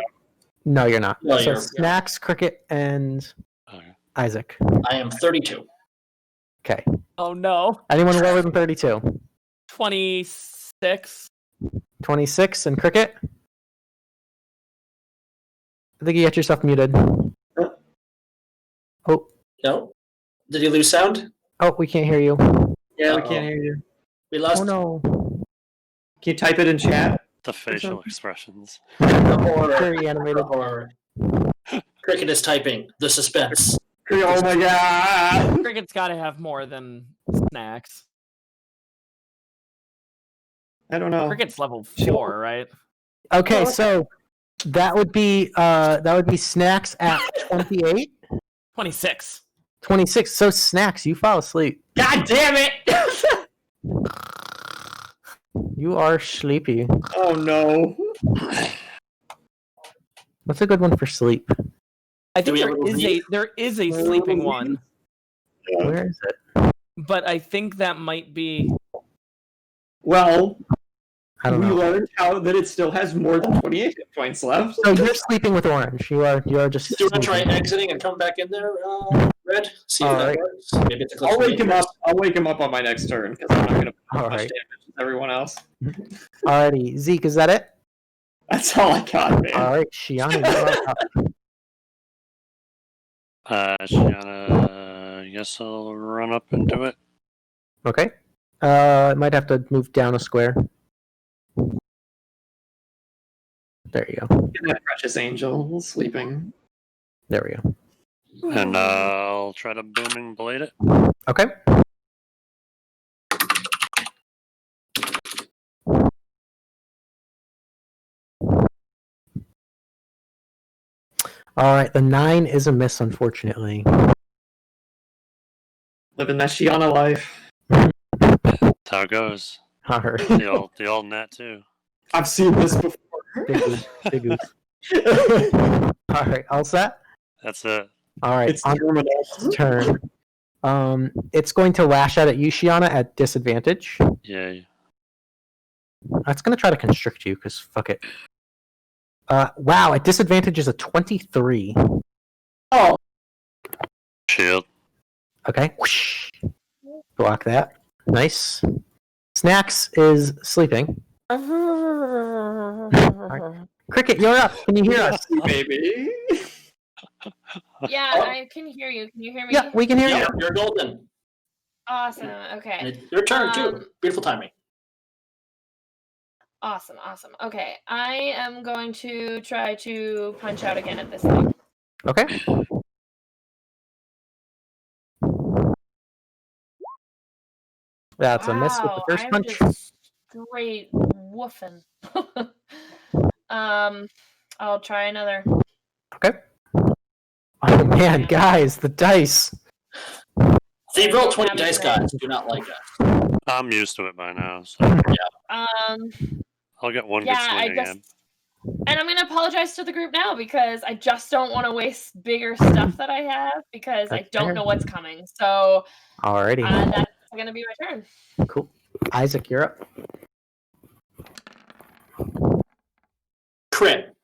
Speaker 1: No, you're not.
Speaker 2: No,
Speaker 1: so
Speaker 2: you're-
Speaker 1: Snaxx, Krikit, and
Speaker 5: Okay.
Speaker 1: Isaac.
Speaker 2: I am 32.
Speaker 1: Okay.
Speaker 6: Oh no.
Speaker 1: Anyone lower than 32?
Speaker 6: 26.
Speaker 1: 26 and Krikit? I think you got yourself muted. Oh.
Speaker 2: No? Did you lose sound?
Speaker 1: Oh, we can't hear you.
Speaker 4: Yeah, we
Speaker 2: Uh-oh.
Speaker 4: can't hear you.
Speaker 2: We lost
Speaker 1: Oh no.
Speaker 4: Can you type it in chat?
Speaker 5: The facial expressions.
Speaker 2: the horror.
Speaker 1: Very animated.
Speaker 2: Horror. Krikit is typing. The suspense.
Speaker 4: Oh my god!
Speaker 6: Krikit's got to have more than Snaxx.
Speaker 4: I don't know.
Speaker 6: Krikit's level 4, right?
Speaker 1: Okay, so that would be Snaxx at 28.
Speaker 6: 26.
Speaker 1: 26. So Snaxx, you fall asleep.
Speaker 4: God damn it!
Speaker 1: You are sleepy.
Speaker 4: Oh no.
Speaker 1: What's a good one for sleep?
Speaker 6: I think
Speaker 2: we have a
Speaker 6: there is a sleeping one,
Speaker 1: Where is it?
Speaker 6: but I think that might be.
Speaker 4: Well,
Speaker 1: I don't
Speaker 4: we
Speaker 1: know.
Speaker 4: learned that it still has more than 28 hit points left.
Speaker 1: So you're sleeping with Orange. You are just.
Speaker 2: Do you want to try
Speaker 1: sleeping.
Speaker 2: exiting and come back in there, Red? See if
Speaker 1: All
Speaker 2: that
Speaker 1: right.
Speaker 2: works. Maybe it's a glitch
Speaker 4: I'll
Speaker 2: from the
Speaker 4: wake him
Speaker 2: Matrix.
Speaker 4: up. I'll wake him up on my next turn because I'm not going to put
Speaker 1: All
Speaker 4: much
Speaker 1: right.
Speaker 4: damage as everyone else.
Speaker 1: Alrighty, Zeke, is that it?
Speaker 4: That's all I got, man.
Speaker 1: All right, Shianah, you're up.
Speaker 5: Shianah, I guess I'll run up and do it.
Speaker 1: Okay. I might have to move down a square. There you go.
Speaker 4: That precious angel sleeping.
Speaker 1: There we go.
Speaker 5: And I'll try to booming blade it.
Speaker 1: Okay. All right, the 9 is a miss, unfortunately.
Speaker 4: Living that Shianah life.
Speaker 5: That's how it goes.
Speaker 1: All right.
Speaker 5: The old net too.
Speaker 4: I've seen this before.
Speaker 1: Big goose. Big goose. All right, all set?
Speaker 5: That's it.
Speaker 1: All right,
Speaker 4: It's
Speaker 1: on its turn. It's going to lash out at you, Shianah, at disadvantage.
Speaker 5: Yay.
Speaker 1: It's going to try to constrict you, because fuck it. Wow, at disadvantage is a 23.
Speaker 4: Oh,
Speaker 5: Shield.
Speaker 1: Okay. Whoosh. Block that. Nice. Snaxx is sleeping. Krikit, you're up. Can you hear us?
Speaker 4: baby.
Speaker 10: Yeah,
Speaker 2: Oh.
Speaker 10: I can hear you. Can you hear me?
Speaker 1: Yeah, we can hear you.
Speaker 2: Yeah, you're golden.
Speaker 10: Awesome. Okay.
Speaker 2: And it's your turn, too. Beautiful timing.
Speaker 10: Awesome. Okay, I am going to try to punch out again at this thing.
Speaker 1: Okay. That's a miss with the first
Speaker 10: I'm
Speaker 1: punch.
Speaker 10: just straight woofing. I'll try another.
Speaker 1: Okay. Oh man, guys, the dice.
Speaker 2: They roll 20
Speaker 10: Happy
Speaker 2: dice
Speaker 10: tonight.
Speaker 2: gods. Do not like that.
Speaker 5: I'm used to it by now, so I'll get one
Speaker 10: Yeah,
Speaker 5: good swing
Speaker 10: I
Speaker 5: again.
Speaker 10: just, and I'm gonna apologize to the group now because I just don't want to waste bigger stuff that I have because I
Speaker 1: That's
Speaker 10: don't
Speaker 1: fair.
Speaker 10: know what's coming. So
Speaker 1: Alrighty.
Speaker 10: that's gonna be my turn.
Speaker 1: Cool. Isaac, you're up.
Speaker 2: Crit.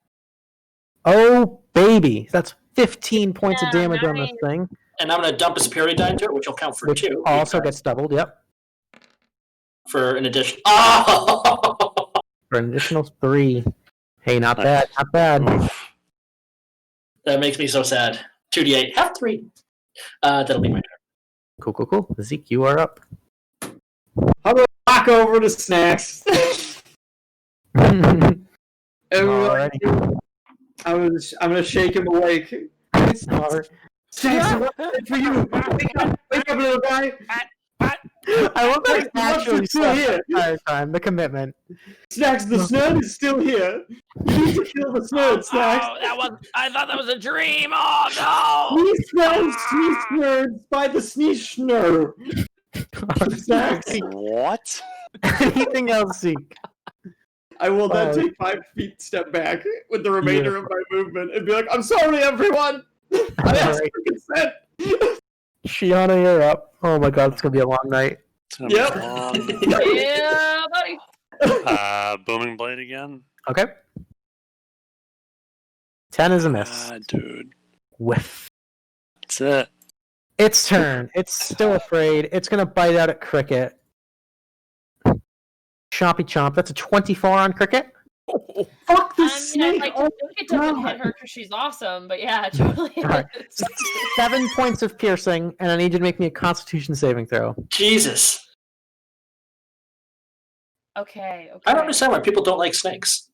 Speaker 1: Oh baby, that's 15 points of
Speaker 10: Yeah,
Speaker 1: damage on this
Speaker 10: nice.
Speaker 1: thing,
Speaker 2: And I'm going to dump a superior die into it, which will count for
Speaker 1: which
Speaker 2: 2.
Speaker 1: also gets doubled. Yep,
Speaker 2: For an addition. Oh!
Speaker 1: for an additional 3. Hey, not
Speaker 5: Nice.
Speaker 1: bad, not bad.
Speaker 5: Oof.
Speaker 2: That makes me so sad. 2d8, have 3. That'll be my turn.
Speaker 1: Cool. Zeke, you are up.
Speaker 4: I'm gonna walk over to Snaxx.
Speaker 1: Alrighty.
Speaker 4: I'm gonna shake him awake.
Speaker 1: Alright.
Speaker 4: Snaxx, what's for you? Wake up, little guy.
Speaker 1: I love that it's
Speaker 4: Snaxx,
Speaker 1: actually
Speaker 4: you're still here.
Speaker 1: the entire time. The commitment.
Speaker 4: Snaxx, the snurd is still here. You need to kill the snurd, Snaxx.
Speaker 6: I thought that was a dream. Oh
Speaker 4: Sneeze snurds by the sneeze snur. Snaxx.
Speaker 5: What?
Speaker 1: Anything else, Zeke?
Speaker 4: I will then
Speaker 1: Oh.
Speaker 4: take 5 feet step back with the remainder of my movement and be like, I'm sorry, everyone. I asked
Speaker 1: Alright.
Speaker 4: for consent.
Speaker 1: Shianah, you're up. Oh my god, it's gonna be a long night.
Speaker 5: It's gonna
Speaker 4: Yep.
Speaker 5: be long.
Speaker 10: Yeah, buddy.
Speaker 5: Booming blade again.
Speaker 1: Okay. 10 is a miss.
Speaker 5: Dude.
Speaker 1: Whiff.
Speaker 5: That's it.
Speaker 1: Its turn. It's still afraid. It's gonna bite out at Krikit. Chompy chomp. That's a 24 on Krikit.
Speaker 4: Fuck the
Speaker 10: I mean, I'd
Speaker 4: snake.
Speaker 10: like to
Speaker 4: Oh,
Speaker 10: think it doesn't
Speaker 4: God.
Speaker 10: hit her because she's awesome, but yeah, it totally
Speaker 1: Alright.
Speaker 10: is.
Speaker 1: 7 points of piercing, and I need you to make me a Constitution saving throw.
Speaker 2: Jesus.
Speaker 10: Okay.
Speaker 2: I don't understand why people don't like snakes.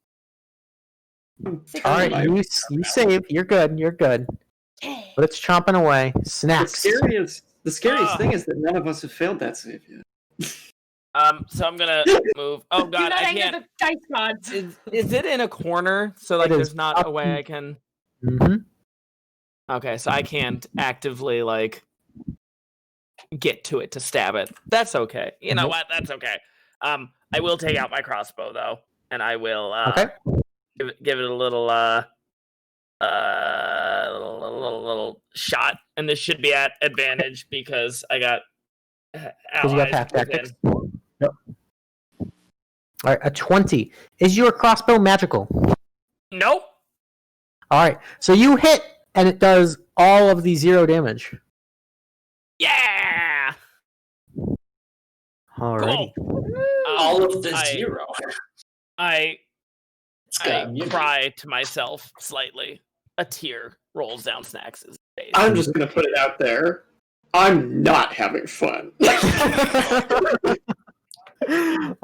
Speaker 1: All right, you save. You're good.
Speaker 10: Okay.
Speaker 1: But it's chomping away.
Speaker 4: The
Speaker 1: Snacks.
Speaker 4: scariest thing is that none of us have failed that save yet.
Speaker 6: So I'm gonna move. Oh
Speaker 10: Do
Speaker 6: god,
Speaker 10: not
Speaker 6: I
Speaker 10: anger
Speaker 6: can't.
Speaker 10: the dice gods.
Speaker 6: Is it in a corner? So like,
Speaker 1: It is
Speaker 6: there's not
Speaker 1: up
Speaker 6: a way I can.
Speaker 1: Mm-hmm.
Speaker 6: Okay, so I can't actively like get to it to stab it. That's okay. You know what? That's okay. I will take out my crossbow though, and I will.
Speaker 1: Okay.
Speaker 6: give it a little little shot, and this should be at advantage because I got
Speaker 1: Because you got half
Speaker 6: allies
Speaker 1: tactics.
Speaker 6: within.
Speaker 1: Yep. All right, a 20. Is your crossbow magical?
Speaker 6: Nope.
Speaker 1: All right, so you hit, and it does all of the 0 damage.
Speaker 6: Yeah.
Speaker 1: Alrighty.
Speaker 6: Cool.
Speaker 2: All of the 0.
Speaker 6: I
Speaker 2: got immunity.
Speaker 6: cry to myself slightly. A tear rolls down Snaxx's face.
Speaker 4: I'm just gonna put it out there. I'm not having fun.
Speaker 6: Snaxx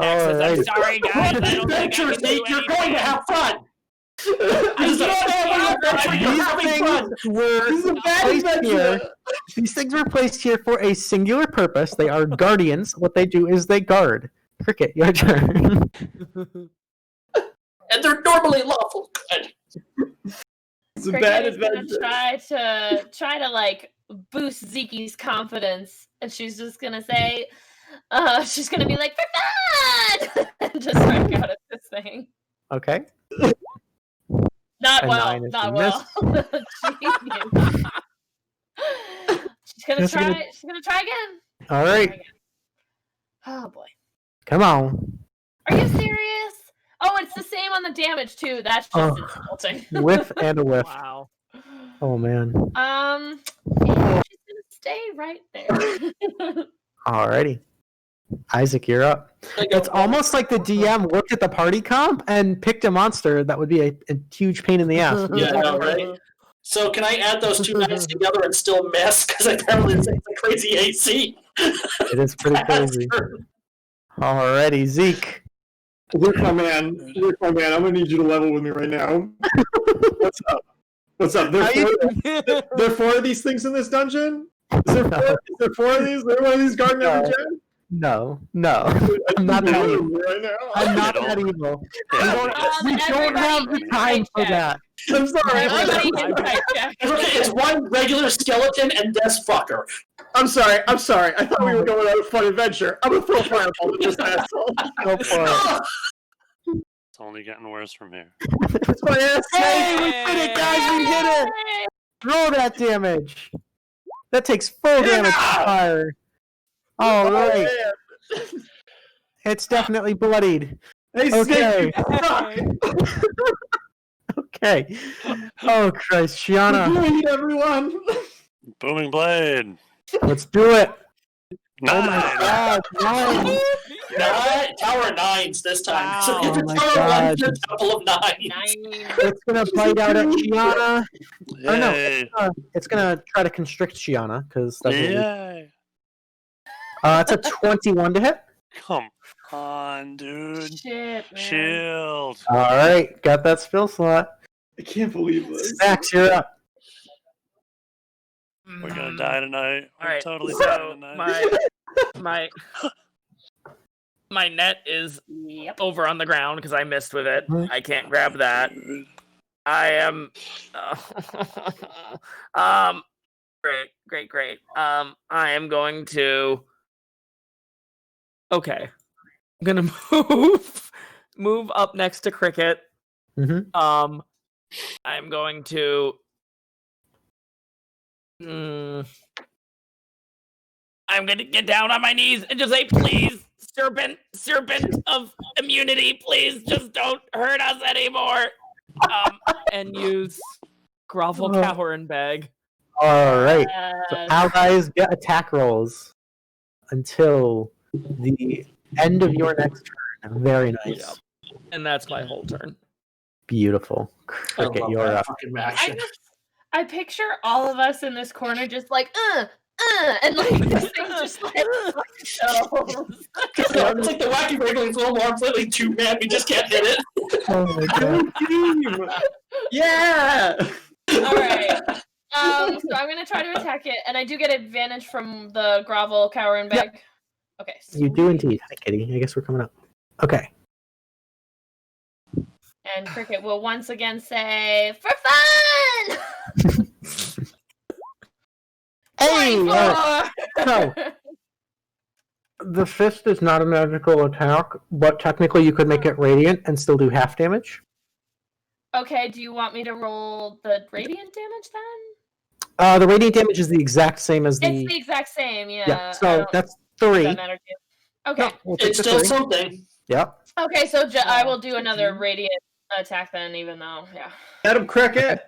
Speaker 6: says, I'm sorry, guys. I don't think I
Speaker 2: Adventure,
Speaker 6: can do
Speaker 2: Zeke, you're going to have fun.
Speaker 1: These things were placed here for a singular purpose. They are guardians. What they do is they guard. Krikit, your turn.
Speaker 2: And they're normally lawful good.
Speaker 4: It's a bad
Speaker 10: Krikit is gonna
Speaker 4: adventure.
Speaker 10: try to like boost Zeke's confidence, and she's just gonna say, she's gonna be like, "For fun!" and just strike out at this thing.
Speaker 1: Okay.
Speaker 10: Not
Speaker 1: A
Speaker 10: well.
Speaker 1: 9 is
Speaker 10: Not
Speaker 1: a
Speaker 10: well. She's gonna try. She's gonna try again.
Speaker 1: All right.
Speaker 10: Oh boy.
Speaker 1: Come on.
Speaker 10: Are you serious? Oh, it's the same on the damage too. That's just insulting.
Speaker 1: Whiff and a whiff.
Speaker 6: Wow.
Speaker 1: Oh, man.
Speaker 10: Yeah, she's gonna stay right there.
Speaker 1: Alrighty. Isaac, you're up. It's almost like the DM looked at the party comp and picked a monster that would be a huge pain in the ass.
Speaker 2: Yeah, I know, right? So can I add those 2 knights together and still miss? Because apparently it's a crazy AC.
Speaker 1: It is pretty crazy. Alrighty, Zeke.
Speaker 4: Luke, my man. I'm gonna need you to level with me right now. What's up? There are 4 of these things in this dungeon? Is there 4 of these? Is there one of these guarding every gen?
Speaker 1: No. I'm not that evil.
Speaker 4: Right now.
Speaker 1: I'm not that evil. We don't have the time for that.
Speaker 4: I'm sorry.
Speaker 10: Everybody insight check.
Speaker 2: It's one regular skeleton and this fucker.
Speaker 4: I'm sorry. I thought we were going on a fun adventure. I'm gonna throw a fireball at this asshole.
Speaker 1: Go for it.
Speaker 5: It's only getting worse from here.
Speaker 4: It's my ass.
Speaker 1: Hey, we did it, guys! We did it! Roll that damage. That takes full damage to fire. All right. It's definitely bloodied.
Speaker 4: Hey,
Speaker 1: Okay.
Speaker 4: Snake,
Speaker 1: Okay. Oh, Christ. Shianah,
Speaker 4: Bleed, everyone.
Speaker 5: Booming blade.
Speaker 1: let's do it.
Speaker 5: Nice.
Speaker 1: Oh, my God. 9.
Speaker 2: Tower 9s this time.
Speaker 6: Wow.
Speaker 2: So if
Speaker 1: Oh
Speaker 2: it's
Speaker 1: my
Speaker 2: tower
Speaker 1: God.
Speaker 2: 1, it's a couple of 9s.
Speaker 1: It's going to bite out at Shianah. Oh, no.
Speaker 5: Yay.
Speaker 1: It's going to try to constrict Shianah, because that's what we...
Speaker 5: Yay.
Speaker 1: It's a 21 to hit.
Speaker 5: Come on, dude.
Speaker 10: Shit, man.
Speaker 5: Shield.
Speaker 1: All right. Got that spell slot.
Speaker 4: I can't believe this.
Speaker 1: Snaxx, you're up.
Speaker 5: We're gonna die tonight. We're
Speaker 6: All right.
Speaker 5: totally
Speaker 6: So
Speaker 5: dying tonight.
Speaker 6: my net is
Speaker 10: Yep.
Speaker 6: over on the ground because I missed with it. I can't grab that. I am. Great. I am going to. Okay, I'm gonna move up next to Krikit.
Speaker 1: Mm-hmm.
Speaker 6: I'm going to. I'm gonna get down on my knees and just say, please, serpent of immunity, please, just don't hurt us anymore. And use grovel, cower, and beg.
Speaker 1: All right. So allies get attack rolls until the end of your next turn. Very nice.
Speaker 6: Yep. And that's my whole turn.
Speaker 1: Beautiful.
Speaker 2: I
Speaker 1: Cricket,
Speaker 2: love
Speaker 1: you're
Speaker 2: that
Speaker 1: up.
Speaker 2: fucking action.
Speaker 10: I picture all of us in this corner just like, and like this thing's just like, shows.
Speaker 2: It's like the wacky wriggling little arms, literally 2 man, we just can't hit it.
Speaker 1: Oh my God.
Speaker 4: Yeah.
Speaker 10: All right. So I'm gonna try to attack it, and I do get advantage from the grovel, cower, and beg.
Speaker 1: Yep.
Speaker 10: Okay.
Speaker 1: You do indeed. Hi, Kitty. I guess we're coming up. Okay.
Speaker 10: And Krikit will once again say, "For fun."
Speaker 1: Hey!
Speaker 10: 24!
Speaker 1: So, the fist is not a magical attack, but technically you could make it radiant and still do half damage.
Speaker 10: Okay, do you want me to roll the radiant damage then?
Speaker 1: The radiant damage is the exact same as the.
Speaker 10: It's the exact same, yeah.
Speaker 1: Yeah, so that's 3.
Speaker 10: That matter to you. Okay.
Speaker 1: No, we'll take
Speaker 2: It's
Speaker 1: the
Speaker 2: still
Speaker 1: 3.
Speaker 2: something.
Speaker 1: Yep.
Speaker 10: Okay, so I will do another radiant attack then, even though, yeah.
Speaker 4: Get him, Krikit.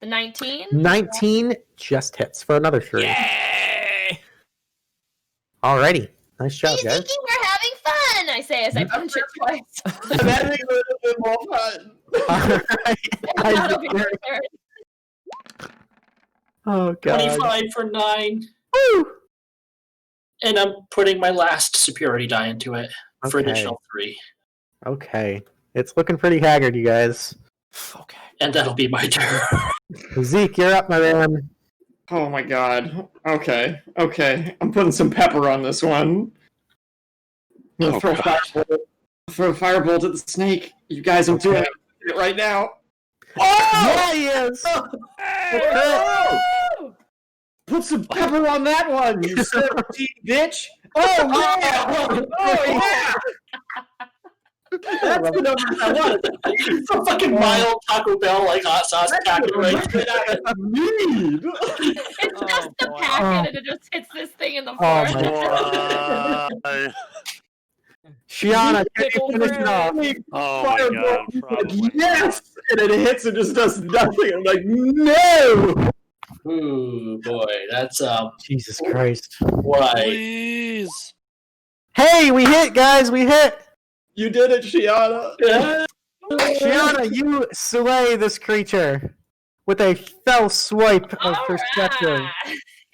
Speaker 10: The 19?
Speaker 1: 19 just hits for another 3.
Speaker 6: Yay!
Speaker 1: Alrighty. Nice job,
Speaker 7: You
Speaker 1: guys.
Speaker 7: thinking we're having fun?
Speaker 10: I say as I punch it twice.
Speaker 4: I'm having a little bit more fun.
Speaker 10: That'll be your turn.
Speaker 1: Oh, God.
Speaker 2: 25 for 9.
Speaker 1: Woo!
Speaker 2: And I'm putting my last superiority die into it for
Speaker 1: Okay.
Speaker 2: additional 3.
Speaker 1: Okay. It's looking pretty haggard, you guys.
Speaker 6: Okay.
Speaker 2: And that'll be my turn.
Speaker 1: Zeke, you're up, my man.
Speaker 4: Oh my god. Okay. I'm putting some pepper on this one. I'm gonna
Speaker 5: Oh,
Speaker 4: throw
Speaker 5: God.
Speaker 4: throw a firebolt at the snake. You guys, I'm doing it right now.
Speaker 1: Yeah, he is.
Speaker 4: Oh! Put some pepper on that one, you 17 bitch. Oh yeah! Oh yeah! That's the number I want.
Speaker 2: It's a fucking mild Taco Bell like hot sauce packet right
Speaker 4: Need.
Speaker 10: It's just the
Speaker 6: boy.
Speaker 10: packet and it just hits this thing in the
Speaker 1: Oh,
Speaker 10: forehead.
Speaker 5: Why?
Speaker 1: Shianah, can you
Speaker 6: Pickle
Speaker 1: finish it off?
Speaker 5: Oh my god,
Speaker 4: Like,
Speaker 5: probably.
Speaker 4: yes! And it hits and just does nothing. I'm like, no!
Speaker 2: Ooh, boy, that's
Speaker 1: Jesus Christ.
Speaker 2: why.
Speaker 5: Please.
Speaker 1: Hey, we hit, guys. We hit.
Speaker 4: You did it, Shianah.
Speaker 1: Shianah, you slay this creature with a fell swipe of perspective.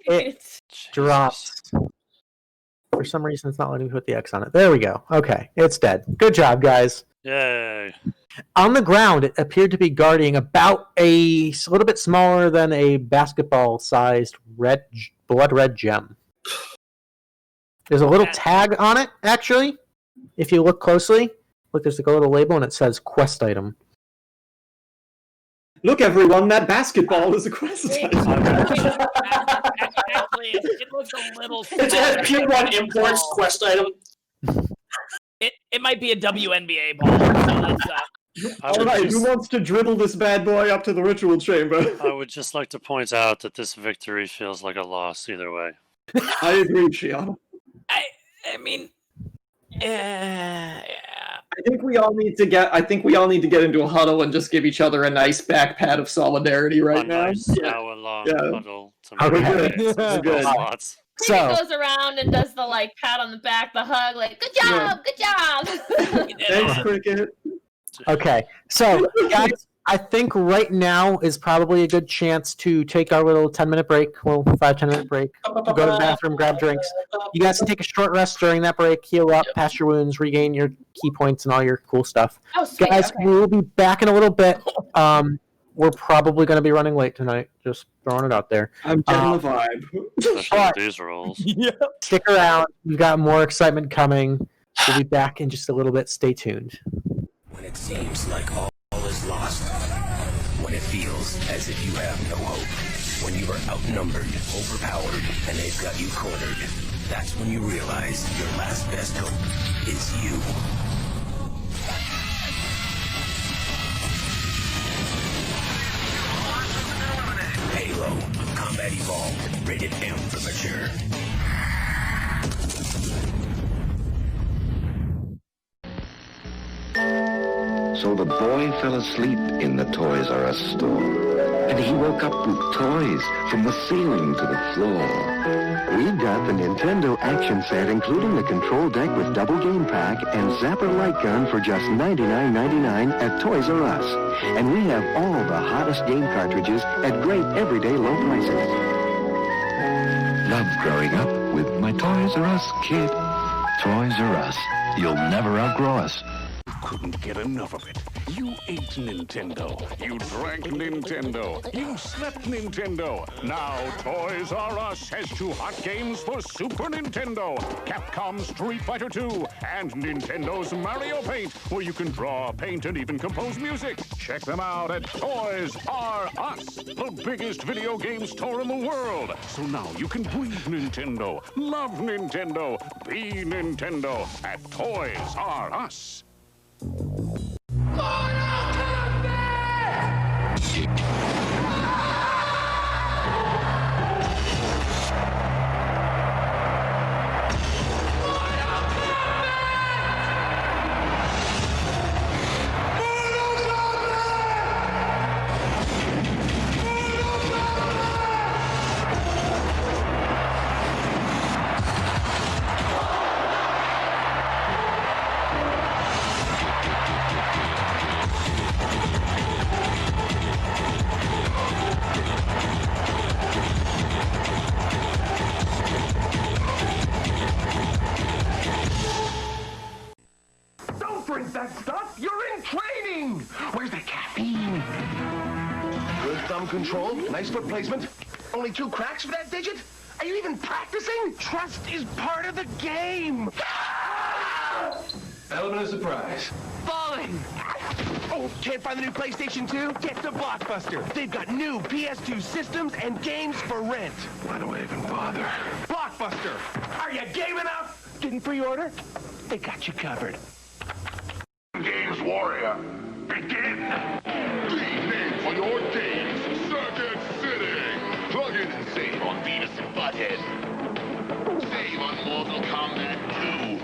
Speaker 1: It drops. For some reason, it's not letting me put the X on it. There we go. Okay, it's dead. Good job, guys.
Speaker 5: Yay.
Speaker 1: On the ground, it appeared to be guarding about a little bit smaller than a basketball-sized blood red gem. There's a little tag on it, actually. If you look closely, look, there's like a little label, and it says quest item.
Speaker 4: Look, everyone, that basketball is a quest item.
Speaker 6: Actually, it looks a little.
Speaker 2: It's a Pure One Imports quest item.
Speaker 6: It might be a WNBA ball. So that's,
Speaker 5: I
Speaker 4: All
Speaker 5: would,
Speaker 4: right,
Speaker 5: just,
Speaker 4: who wants to dribble this bad boy up to the ritual chamber?
Speaker 5: I would just like to point out that this victory feels like a loss either way.
Speaker 4: I agree, Shianah.
Speaker 6: I mean, yeah.
Speaker 4: I think we all need to get into a huddle and just give each other a nice back pat of solidarity right
Speaker 5: a
Speaker 4: now.
Speaker 5: nice hour-long
Speaker 4: Yeah.
Speaker 5: huddle to
Speaker 1: Okay.
Speaker 5: make
Speaker 4: Good.
Speaker 5: it
Speaker 4: Good.
Speaker 5: lots.
Speaker 1: So,
Speaker 10: goes around and does the like pat on the back, the hug, like good job, good job.
Speaker 4: Thanks, Krikit.
Speaker 1: okay. So, guys, I think right now is probably a good chance to take our little 10-minute break. Well, 5-10-minute break. Go to the bathroom, grab drinks. You guys can take a short rest during that break, heal up, pass your wounds, regain your key points, and all your cool stuff.
Speaker 10: Oh, sweet.
Speaker 1: Guys,
Speaker 10: Okay.
Speaker 1: we'll be back in a little bit. We're probably going to be running late tonight. Just throwing it out there.
Speaker 4: I'm getting the vibe.
Speaker 5: Especially
Speaker 1: Alright.
Speaker 5: with these rolls.
Speaker 1: Stick around. We've got more excitement coming. We'll be back in just a little bit. Stay tuned.
Speaker 11: When it seems like all is lost. When it feels as if you have no hope. When you are outnumbered, overpowered, and they've got you cornered. That's when you realize your last best hope is you. Halo, Combat Evolved, rated M for mature.
Speaker 12: So the boy fell asleep in the Toys R Us store. And he woke up with toys from the ceiling to the floor. We've got the Nintendo action set, including the control deck with double game pack and Zapper light gun for just $99.99 at Toys R Us. And we have all the hottest game cartridges at great everyday low prices. Loved growing up with my Toys R Us kid. Toys R Us. You'll never outgrow us.
Speaker 13: Couldn't get enough of it. You ate Nintendo. You drank Nintendo. You slept Nintendo. Now Toys R Us has 2 hot games for Super Nintendo. Capcom's Street Fighter 2 and Nintendo's Mario Paint, where you can draw, paint, and even compose music. Check them out at Toys R Us, the biggest video game store in the world. So now you can breathe Nintendo, love Nintendo, be Nintendo at Toys R Us.
Speaker 14: drink that stuff. You're in training. Where's the caffeine? Good thumb control. Nice foot placement. Only 2 cracks for that digit? Are you even practicing? Trust is part of the game. Element of surprise. Falling. Oh, can't find the new PlayStation 2? Get to Blockbuster. They've got new PS2 systems and games for rent. Why do I even bother? Blockbuster. Are you game enough? Didn't pre-order? They got you covered.
Speaker 13: Games Warrior, begin! Dream name for your games, Circuit City! Plug in and save on Beavis and Butthead. Save on Mortal Kombat 2.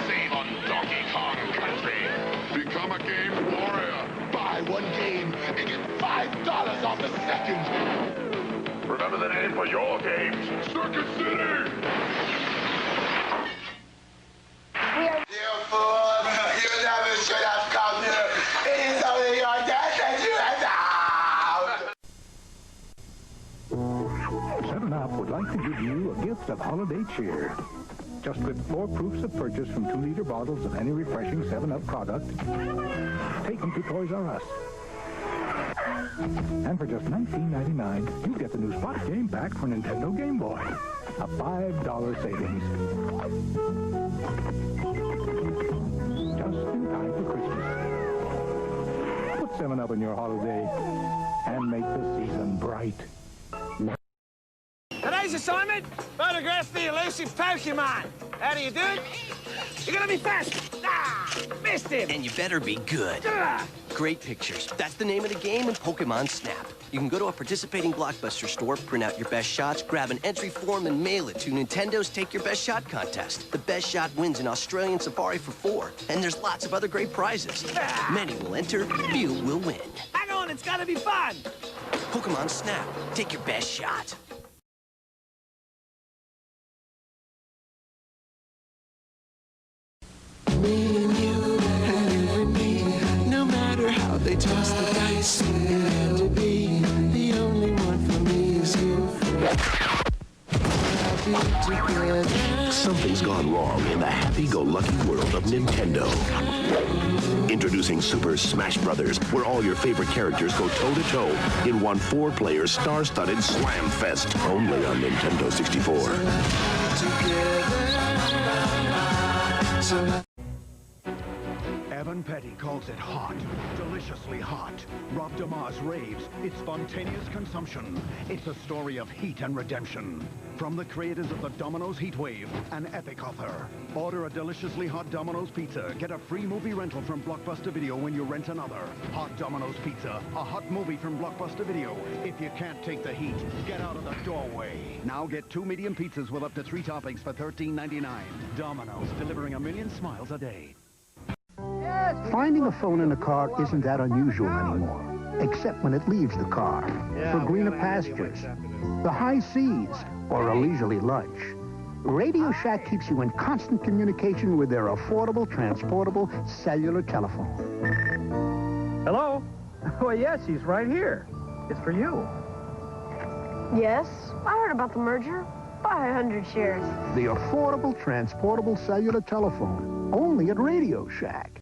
Speaker 13: Save on Donkey Kong Country. Become a Games Warrior. Buy 1 game and get $5 off the second. Remember the name for your games, Circuit City!
Speaker 15: You fool! You never should have come here! It is only your death that you have
Speaker 16: 7-Up would like to give you a gift of holiday cheer. Just with 4 proofs of purchase from 2-liter bottles of any refreshing 7-Up product, take them to Toys R Us. And for just $19.99, you get the new Spot Game Pack for Nintendo Game Boy. A $5 savings. Just in time for Christmas. Put 7-Up in your holiday and make the season bright.
Speaker 17: Today's assignment, photograph the elusive Pokemon. How do you do it? You're gonna be fast. Ah, missed him.
Speaker 11: And you better be good.
Speaker 17: Ah.
Speaker 11: Great pictures. That's the name of the game in Pokemon Snap. You can go to a participating Blockbuster store, print out your best shots, grab an entry form, and mail it to Nintendo's Take Your Best Shot contest. The best shot wins an Australian safari for 4. And there's lots of other great prizes.
Speaker 17: Ah.
Speaker 11: Many will enter, few will win.
Speaker 17: Hang on, it's gotta be fun.
Speaker 11: Pokemon Snap. Take your best shot.
Speaker 15: Me and you and me, no matter how they toss the dice, and to be the only one for me is you.
Speaker 18: Something's gone wrong in the happy-go-lucky world of Nintendo. Introducing Super Smash Brothers, where all your favorite characters go toe-to-toe in one 4-player star-studded slam fest, only on Nintendo 64.
Speaker 16: Evan Petty calls it hot, deliciously hot. Rob DeMars raves, it's spontaneous consumption. It's a story of heat and redemption. From the creators of the Domino's Heat Wave, an epic offer. Order a deliciously hot Domino's pizza. Get a free movie rental from Blockbuster Video when you rent another. Hot Domino's Pizza, a hot movie from Blockbuster Video. If you can't take the heat, get out of the doorway. Now get 2 medium pizzas with up to 3 toppings for $13.99. Domino's, delivering 1 million smiles a day.
Speaker 19: Finding a phone in a car isn't that unusual anymore, except when it leaves the car for greener pastures, the high seas, or a leisurely lunch. Radio Shack keeps you in constant communication with their affordable, transportable cellular telephone.
Speaker 20: Hello? Oh, yes, he's right here. It's for you.
Speaker 21: Yes, I heard about the merger. Buy 100 shares.
Speaker 19: The affordable, transportable cellular telephone, only at Radio Shack.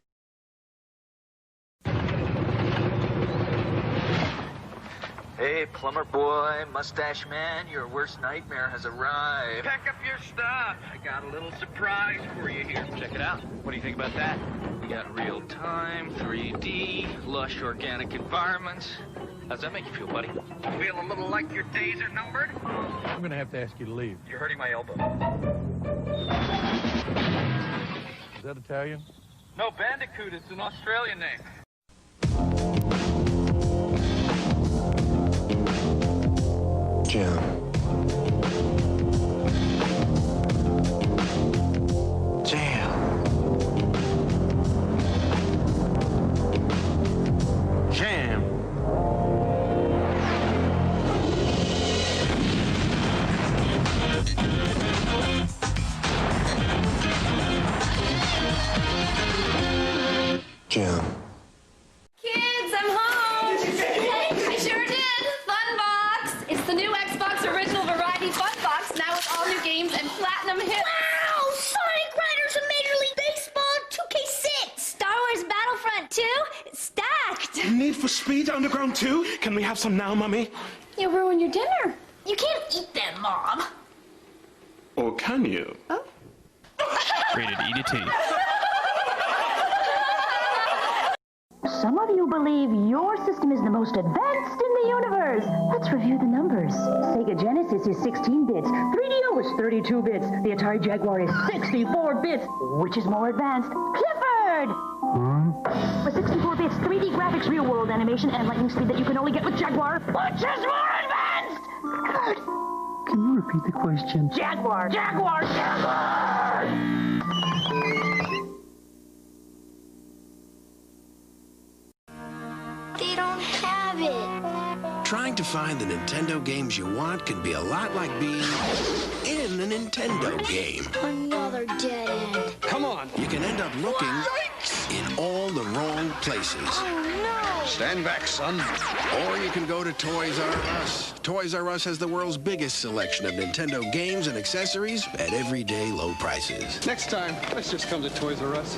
Speaker 22: Hey, plumber boy, mustache man, your worst nightmare has arrived.
Speaker 17: Pack up your stuff. I got a little surprise for you here.
Speaker 22: Check it out. What do you think about that? You got real time, 3D, lush organic environments. How's that make you feel, buddy?
Speaker 17: Feel a little like your days are numbered?
Speaker 20: I'm going to have to ask you to leave.
Speaker 22: You're hurting my elbow.
Speaker 20: Is that Italian?
Speaker 17: No, Bandicoot is an Australian name.
Speaker 18: Jim. Jam. Jam. Jam.
Speaker 23: Kids, I'm home! I sure did! Fun Box! It's the new Xbox Original Variety Fun Box, now with all new games and platinum hits.
Speaker 7: Wow! Sonic Riders of Major League Baseball 2K6!
Speaker 14: for Speed Underground 2? Can we have some now, Mummy?
Speaker 23: You ruined your dinner. You can't eat that, Mom.
Speaker 14: Or can you?
Speaker 3: Rated E to T.
Speaker 8: Some of you believe your system is the most advanced in the universe. Let's review the numbers. Sega Genesis is 16 bits. 3DO is 32 bits. The Atari Jaguar is 64 bits. Which is more advanced? Clifford! With 64 bits, 3D graphics, real-world animation, and lightning speed that you can only get with Jaguar. Which is more advanced? Good.
Speaker 19: Can you repeat the question?
Speaker 8: Jaguar! Jaguar! Jaguar!
Speaker 23: They don't have it.
Speaker 18: Trying to find the Nintendo games you want can be a lot like being in a Nintendo game.
Speaker 23: Another dead end.
Speaker 18: Come on. You can end up looking in all the wrong places.
Speaker 23: Oh, no.
Speaker 18: Stand back, son. Or you can go to Toys R Us. Toys R Us has the world's biggest selection of Nintendo games and accessories at everyday low prices.
Speaker 9: Next time, let's just come to Toys R Us.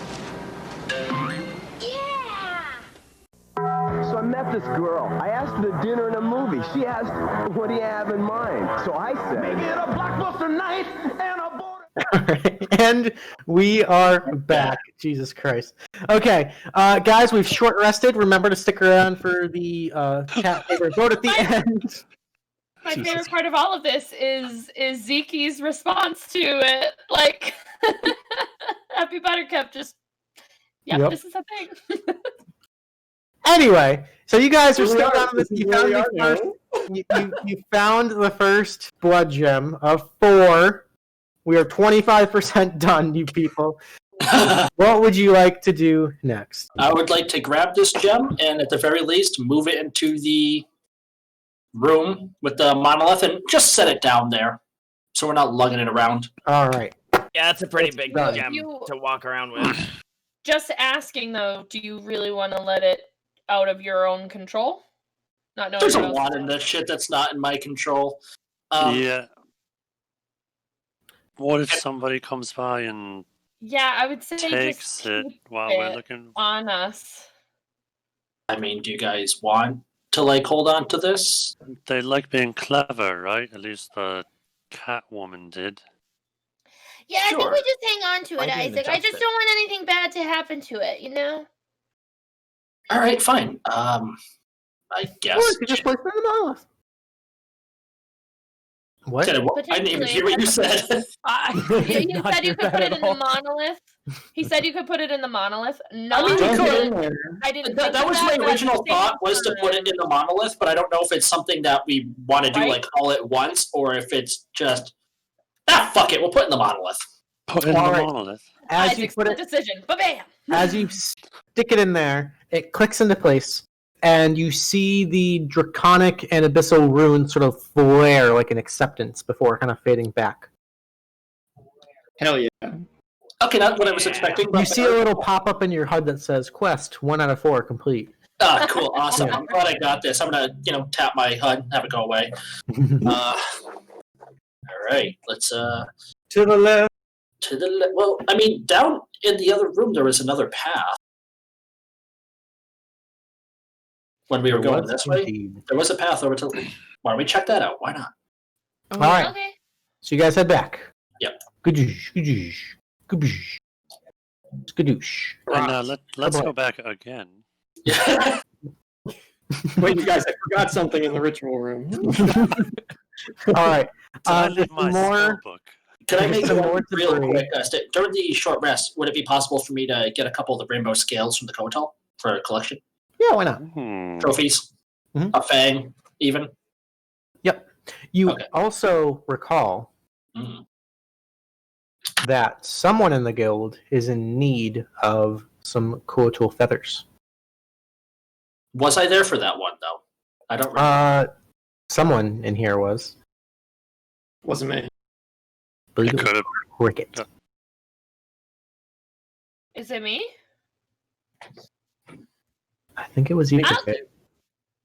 Speaker 24: So I met this girl. I asked her to dinner and a movie. She asked, what do you have in mind? So I said, make it a blockbuster night and a border.
Speaker 1: And we are back. Jesus Christ. Okay, guys, we've short rested. Remember to stick around for the chat favorite vote at the end.
Speaker 10: My favorite part of all of this is Zeke's response to it. Like, Happy Buttercup just, yep. This is a thing.
Speaker 1: Anyway, so you guys are still on this. You found the first blood gem of 4. We are 25% done, you people. What would you like to do next?
Speaker 2: I would like to grab this gem and, at the very least, move it into the room with the monolith and just set it down there, so we're not lugging it around.
Speaker 1: All right.
Speaker 6: Yeah, that's a pretty big gem to walk around with.
Speaker 10: Just asking, though, do you really want to let it out of your own control? Not knowing
Speaker 2: There's a lot in this shit that's not in my control.
Speaker 5: Yeah. What if somebody comes by and
Speaker 10: I would say
Speaker 5: takes
Speaker 10: just
Speaker 5: it
Speaker 10: keep
Speaker 5: while we're looking?
Speaker 10: on us.
Speaker 2: I mean, do you guys want to, like, hold on to this?
Speaker 5: They like being clever, right? At least the cat woman did.
Speaker 7: Yeah, I think
Speaker 2: Sure.
Speaker 7: we just hang on to it,
Speaker 6: Might be
Speaker 7: Isaac. I just
Speaker 6: injustice.
Speaker 7: don't want anything bad to happen to it, you know?
Speaker 2: All right, fine. I guess.
Speaker 1: Or you just place it in the monolith. What?
Speaker 2: I didn't even hear what you said.
Speaker 10: You said you could put it in the monolith. He said you could put it in the monolith. No,
Speaker 2: I mean, you could.
Speaker 10: I didn't.
Speaker 2: That
Speaker 10: think
Speaker 2: was
Speaker 10: of
Speaker 2: my
Speaker 10: but at
Speaker 2: original
Speaker 10: the same
Speaker 2: thought, was to put it in the monolith, but I don't know if it's something that we want to do,
Speaker 10: Right.
Speaker 2: like, all at once, or if it's just, fuck it, we'll put it in the monolith.
Speaker 5: Put it in
Speaker 1: All
Speaker 5: the
Speaker 1: right.
Speaker 5: monolith.
Speaker 1: As you
Speaker 10: Isaac's
Speaker 1: put it,
Speaker 10: decision. Ba-bam!
Speaker 1: as you stick it in there, it clicks into place, and you see the draconic and abyssal rune sort of flare like an acceptance before kind of fading back.
Speaker 4: Hell yeah.
Speaker 2: Okay, not what I was expecting.
Speaker 1: You
Speaker 2: But
Speaker 1: see a little pop up in your HUD that says "Quest 1 out of 4 complete."
Speaker 2: Ah, cool, awesome. I'm glad I got this. I'm gonna, tap my HUD and have it go away. All right, let's
Speaker 4: To the left.
Speaker 2: to the well. I mean, down in the other room there was another path. When we were
Speaker 1: There
Speaker 2: going
Speaker 1: was
Speaker 2: this way,
Speaker 1: indeed.
Speaker 2: there was a path over to. Why don't we check that out? Why not?
Speaker 1: All right.
Speaker 7: Okay.
Speaker 1: So you guys head back.
Speaker 2: Yep.
Speaker 1: Gadoosh, gadoosh, gadoosh, gadoosh.
Speaker 5: And let's go back again.
Speaker 4: Wait, you guys, I forgot something in the ritual room.
Speaker 1: All right.
Speaker 5: I leave my
Speaker 1: more.
Speaker 5: spellbook?
Speaker 2: Can I make
Speaker 1: Some
Speaker 2: one
Speaker 1: more
Speaker 2: real
Speaker 1: debris.
Speaker 2: quick? During the short rest, would it be possible for me to get a couple of the rainbow scales from the Kotal for a collection?
Speaker 1: Yeah, why not?
Speaker 2: Trophies?
Speaker 1: Mhm.
Speaker 2: A fang, even?
Speaker 1: Yep. You
Speaker 2: Okay.
Speaker 1: also recall
Speaker 2: Mhm.
Speaker 1: that someone in the guild is in need of some Kotal feathers.
Speaker 2: Was I there for that one, though? I don't remember.
Speaker 1: Someone in here was.
Speaker 4: Wasn't me.
Speaker 1: I believe
Speaker 5: It
Speaker 1: it
Speaker 5: could
Speaker 1: was
Speaker 5: have.
Speaker 1: Krikit.
Speaker 10: Is it me?
Speaker 1: I think it was you.
Speaker 10: I'll-
Speaker 1: Krikit.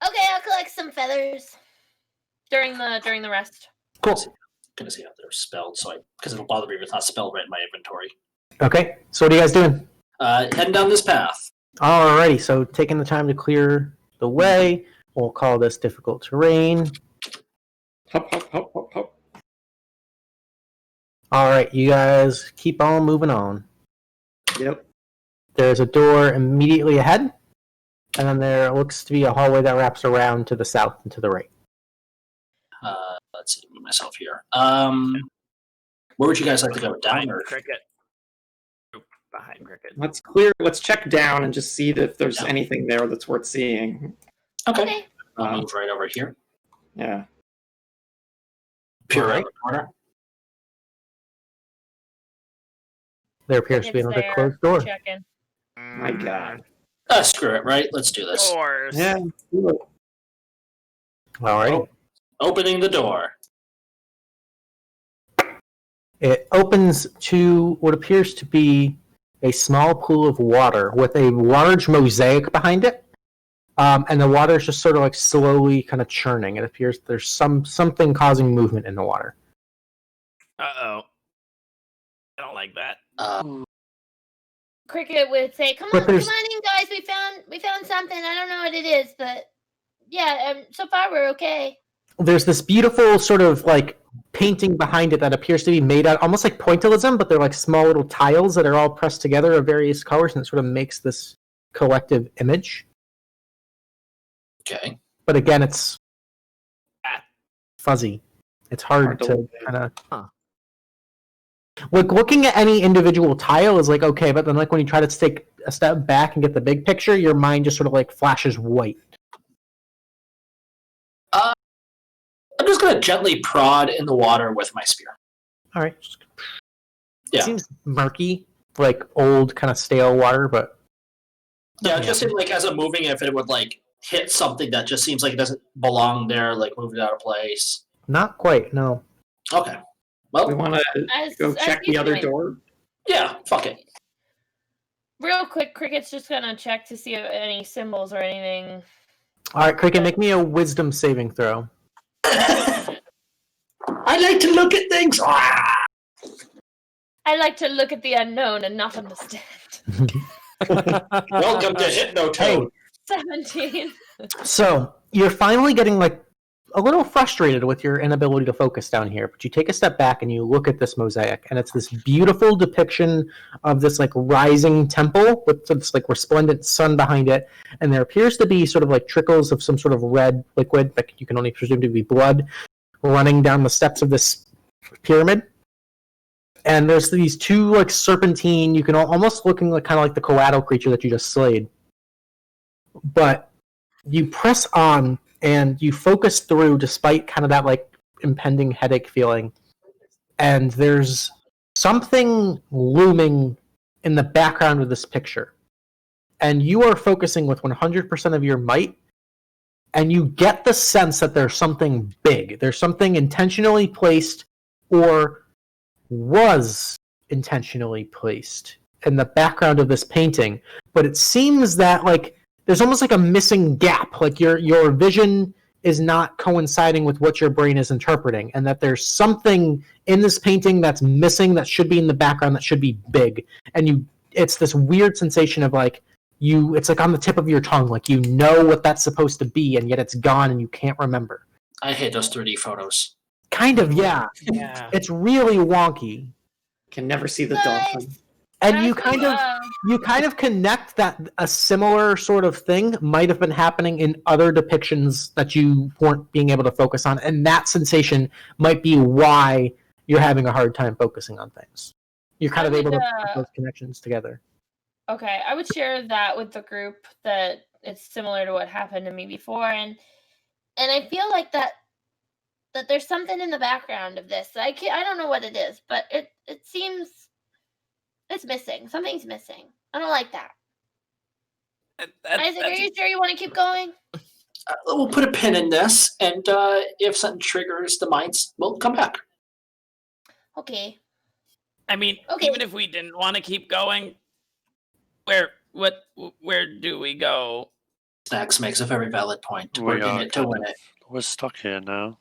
Speaker 7: Okay, I'll collect some feathers.
Speaker 10: During the rest.
Speaker 1: Cool.
Speaker 2: Gonna see how they're spelled, because it'll bother me if it's not spelled right in my inventory.
Speaker 1: Okay, so what are you guys doing?
Speaker 2: Heading down this path.
Speaker 1: Alrighty, so taking the time to clear the way. We'll call this difficult terrain.
Speaker 4: Hop, hop, hop, hop, hop.
Speaker 1: All right, you guys keep on moving on.
Speaker 4: Yep.
Speaker 1: There's a door immediately ahead, and then there looks to be a hallway that wraps around to the south and to the right.
Speaker 2: Let's see, move myself here. Where would you guys like to go? Down or
Speaker 6: Krikit? Behind Krikit.
Speaker 4: Let's check down and just see if there's anything there that's worth seeing.
Speaker 2: Okay. I'll move right over here.
Speaker 4: Yeah.
Speaker 2: Peer around the corner.
Speaker 1: There appears to be another closed door.
Speaker 10: Checking.
Speaker 4: My God.
Speaker 2: Screw it, right? Let's do this.
Speaker 6: Doors.
Speaker 4: Yeah.
Speaker 1: All right.
Speaker 2: Opening the door.
Speaker 1: It opens to what appears to be a small pool of water with a large mosaic behind it. And the water is just sort of like slowly kind of churning. It appears there's something causing movement in the water.
Speaker 6: Uh-oh. I don't like that.
Speaker 7: Krikit would say, "Come on in, guys. We found something. I don't know what it is, but yeah. So far we're okay."
Speaker 1: There's this beautiful sort of like painting behind it that appears to be made out almost like pointillism, but they're like small little tiles that are all pressed together of various colors, and it sort of makes this collective image.
Speaker 2: Okay.
Speaker 1: But again, it's fuzzy. It's hard to kind of. Like looking at any individual tile is like okay, but then like when you try to take a step back and get the big picture, your mind just sort of like flashes white.
Speaker 2: I'm just gonna gently prod in the water with my spear.
Speaker 1: All right.
Speaker 2: Yeah.
Speaker 1: It seems murky, like old kind of stale water, but
Speaker 2: yeah, it just seems like as I'm moving, if it would like hit something that just seems like it doesn't belong there, like move it out of place.
Speaker 1: Not quite. No.
Speaker 2: Okay. Well,
Speaker 4: we want to go check the other door.
Speaker 2: Yeah, fuck it.
Speaker 10: Real quick, Krikit's just gonna check to see if any symbols or anything.
Speaker 1: All right, Krikit, make me a wisdom saving throw.
Speaker 2: I like to look at things.
Speaker 10: I like to look at the unknown and not understand.
Speaker 2: Welcome to Hypnotoad.
Speaker 10: 17.
Speaker 1: So you're finally getting like a little frustrated with your inability to focus down here, but you take a step back and you look at this mosaic, and it's this beautiful depiction of this like rising temple with this like resplendent sun behind it, and there appears to be sort of like trickles of some sort of red liquid that you can only presume to be blood running down the steps of this pyramid. And there's these two like serpentine, you can almost looking like kind of like the coatl creature that you just slayed. But you press on and you focus through despite kind of that like impending headache feeling. And there's something looming in the background of this picture. And you are focusing with 100% of your might. And you get the sense that there's something big. There's something intentionally placed or was intentionally placed in the background of this painting. But it seems that like there's almost like a missing gap. Like your vision is not coinciding with what your brain is interpreting, and that there's something in this painting that's missing that should be in the background that should be big. And it's this weird sensation of like it's like on the tip of your tongue, like you know what that's supposed to be, and yet it's gone and you can't remember.
Speaker 2: I hate those 3D photos.
Speaker 1: Kind of, yeah.
Speaker 6: Yeah.
Speaker 1: It's really wonky.
Speaker 4: Can never see the dolphin.
Speaker 1: And you kind of connect that a similar sort of thing might have been happening in other depictions that you weren't being able to focus on, and that sensation might be why you're having a hard time focusing on things. You're kind of able to put those connections together.
Speaker 10: Okay, I would share that with the group that it's similar to what happened to me before, and I feel like that there's something in the background of this. I don't know what it is, but it seems it's missing. Something's missing. I don't like that. Isaac, are you sure you want to keep going?
Speaker 2: We'll put a pin in this, and if something triggers the minds, we'll come back.
Speaker 7: Okay.
Speaker 6: I mean, even if we didn't want to keep going, where do we go?
Speaker 2: Snaxx makes a very valid point. We're in it to win it.
Speaker 5: We're stuck here now.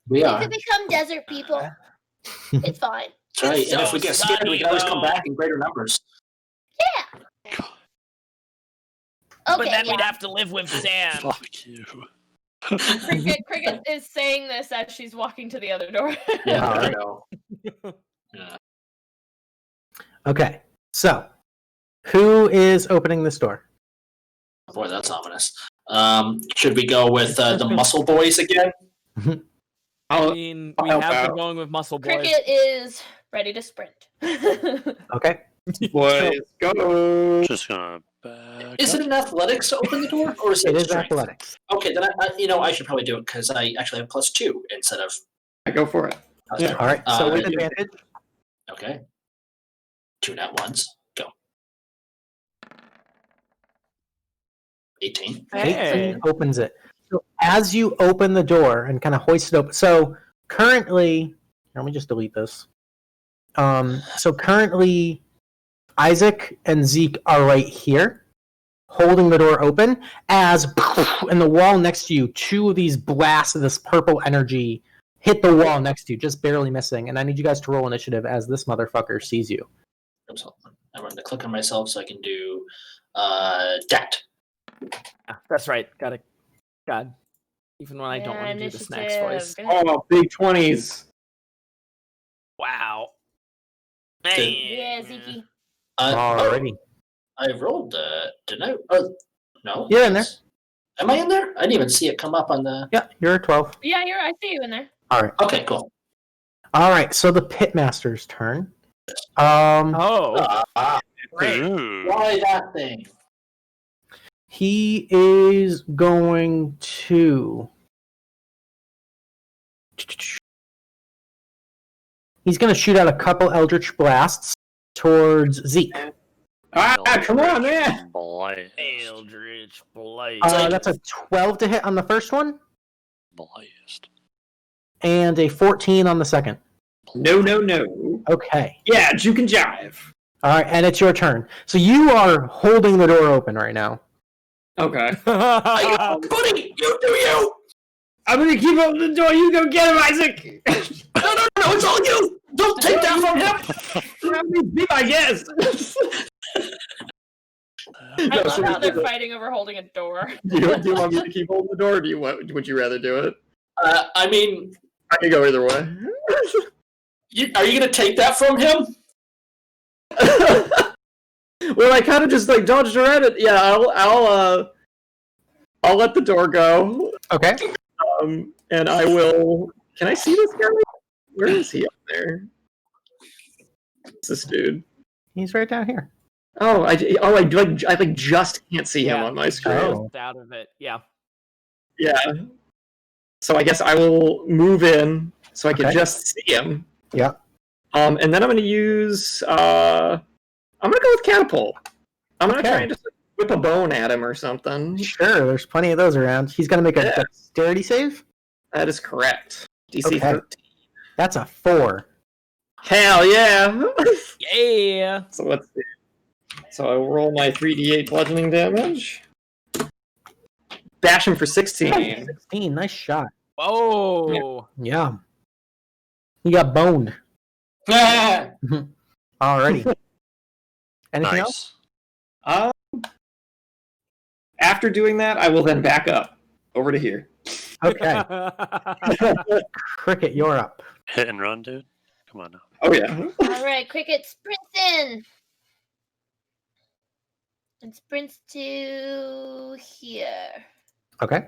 Speaker 2: We
Speaker 7: We
Speaker 2: are.
Speaker 7: could become desert people. It's fine.
Speaker 2: That's right.
Speaker 6: It's
Speaker 2: And if
Speaker 6: so
Speaker 2: we get scared, we can always come
Speaker 6: sunny,
Speaker 2: back in greater numbers.
Speaker 7: Yeah. Okay,
Speaker 6: but then
Speaker 7: yeah.
Speaker 6: we'd have to live with Dan.
Speaker 5: Fuck you.
Speaker 10: Krikit is saying this as she's walking to the other door.
Speaker 2: Yeah,
Speaker 1: All
Speaker 2: I
Speaker 1: right.
Speaker 2: know. Yeah.
Speaker 1: Okay, so who is opening this door?
Speaker 2: Boy, that's ominous. Should we go with the Muscle Boys again?
Speaker 6: I mean, we
Speaker 4: help
Speaker 6: have been
Speaker 4: out.
Speaker 6: going with Muscle Boys.
Speaker 10: Krikit is ready to sprint.
Speaker 1: Okay.
Speaker 4: Boys, go.
Speaker 5: Just gonna back
Speaker 2: Is
Speaker 5: up.
Speaker 2: it in athletics to open the door, or is it
Speaker 1: It is
Speaker 2: strength?
Speaker 1: athletics.
Speaker 2: Okay, then I should probably do it because I actually have +2 instead of.
Speaker 4: I go for it. Yeah.
Speaker 1: All right, so with
Speaker 2: I do-
Speaker 1: advantage.
Speaker 2: Okay. 2 nat ones. Go. 18.
Speaker 1: 18 opens it. So as you open the door and kind of hoist it open, so currently, let me just delete this. So currently, Isaac and Zeke are right here, holding the door open. As in the wall next to you, 2 of these blasts of this purple energy hit the wall next to you, just barely missing. And I need you guys to roll initiative as this motherfucker sees you.
Speaker 2: I'm going to click on myself so I can do dat.
Speaker 6: That's right. Got it. God. Even when I don't want to do the Snaxx voice.
Speaker 4: Oh, big 20s.
Speaker 6: Wow.
Speaker 10: Yeah, Zeke.
Speaker 1: Alrighty.
Speaker 2: I rolled, didn't I? Oh, no.
Speaker 1: You're in there.
Speaker 2: Am I in there? I didn't even see it come up on the.
Speaker 1: Yeah, you're a 12.
Speaker 10: Yeah, I see you in there.
Speaker 1: All right.
Speaker 2: Okay, cool.
Speaker 1: All right, so the Pitmaster's turn.
Speaker 2: Great. Why that thing?
Speaker 1: He is going to. He's going to shoot out a couple Eldritch Blasts towards Zeke.
Speaker 4: Come on, man.
Speaker 6: Eldritch Blade.
Speaker 1: That's a 12 to hit on the first one.
Speaker 5: Blazed.
Speaker 1: And a 14 on the second.
Speaker 4: No.
Speaker 1: Okay.
Speaker 4: Yeah, juke and jive.
Speaker 1: All right, and it's your turn. So you are holding the door open right now.
Speaker 4: Okay.
Speaker 2: Buddy, you do you!
Speaker 4: I'm gonna keep opening the door. You go get him, Isaac.
Speaker 2: No, it's all you! Don't take that from him!
Speaker 4: Be my guest.
Speaker 10: I love how they're fighting over holding a door.
Speaker 4: Do you want me to keep holding the door, or would you rather do it?
Speaker 2: I mean,
Speaker 4: I can go either way.
Speaker 2: Are you gonna take that from him?
Speaker 4: Well, I kind of just like dodged around it. Yeah, I'll let the door go.
Speaker 1: Okay.
Speaker 4: And I will. Can I see this guy? Where is he up there? What's this dude?
Speaker 1: He's right down here.
Speaker 4: I just can't see him on my screen.
Speaker 6: Just out of it. Yeah.
Speaker 4: Yeah. So I guess I will move in so I can just see him.
Speaker 1: Yeah.
Speaker 4: And then I'm going to use. I'm going to go with catapult. I'm going to try and just whip a bone at him or something.
Speaker 1: Sure, there's plenty of those around. He's going to make a dexterity save?
Speaker 4: That is correct. DC 13.
Speaker 1: That's a 4.
Speaker 4: Hell yeah!
Speaker 6: Yeah!
Speaker 4: So let's see. So I will roll my 3d8 bludgeoning damage. Bash him for 16.
Speaker 1: 16, nice shot.
Speaker 6: Whoa!
Speaker 1: Yeah. He got boned. Alrighty. Anything else?
Speaker 4: After doing that, I will then back up over to here.
Speaker 1: Okay. Krikit, you're up.
Speaker 5: Hit and run, dude. Come on now.
Speaker 4: Oh yeah.
Speaker 7: All right, Krikit sprints in. And sprints to here.
Speaker 1: Okay.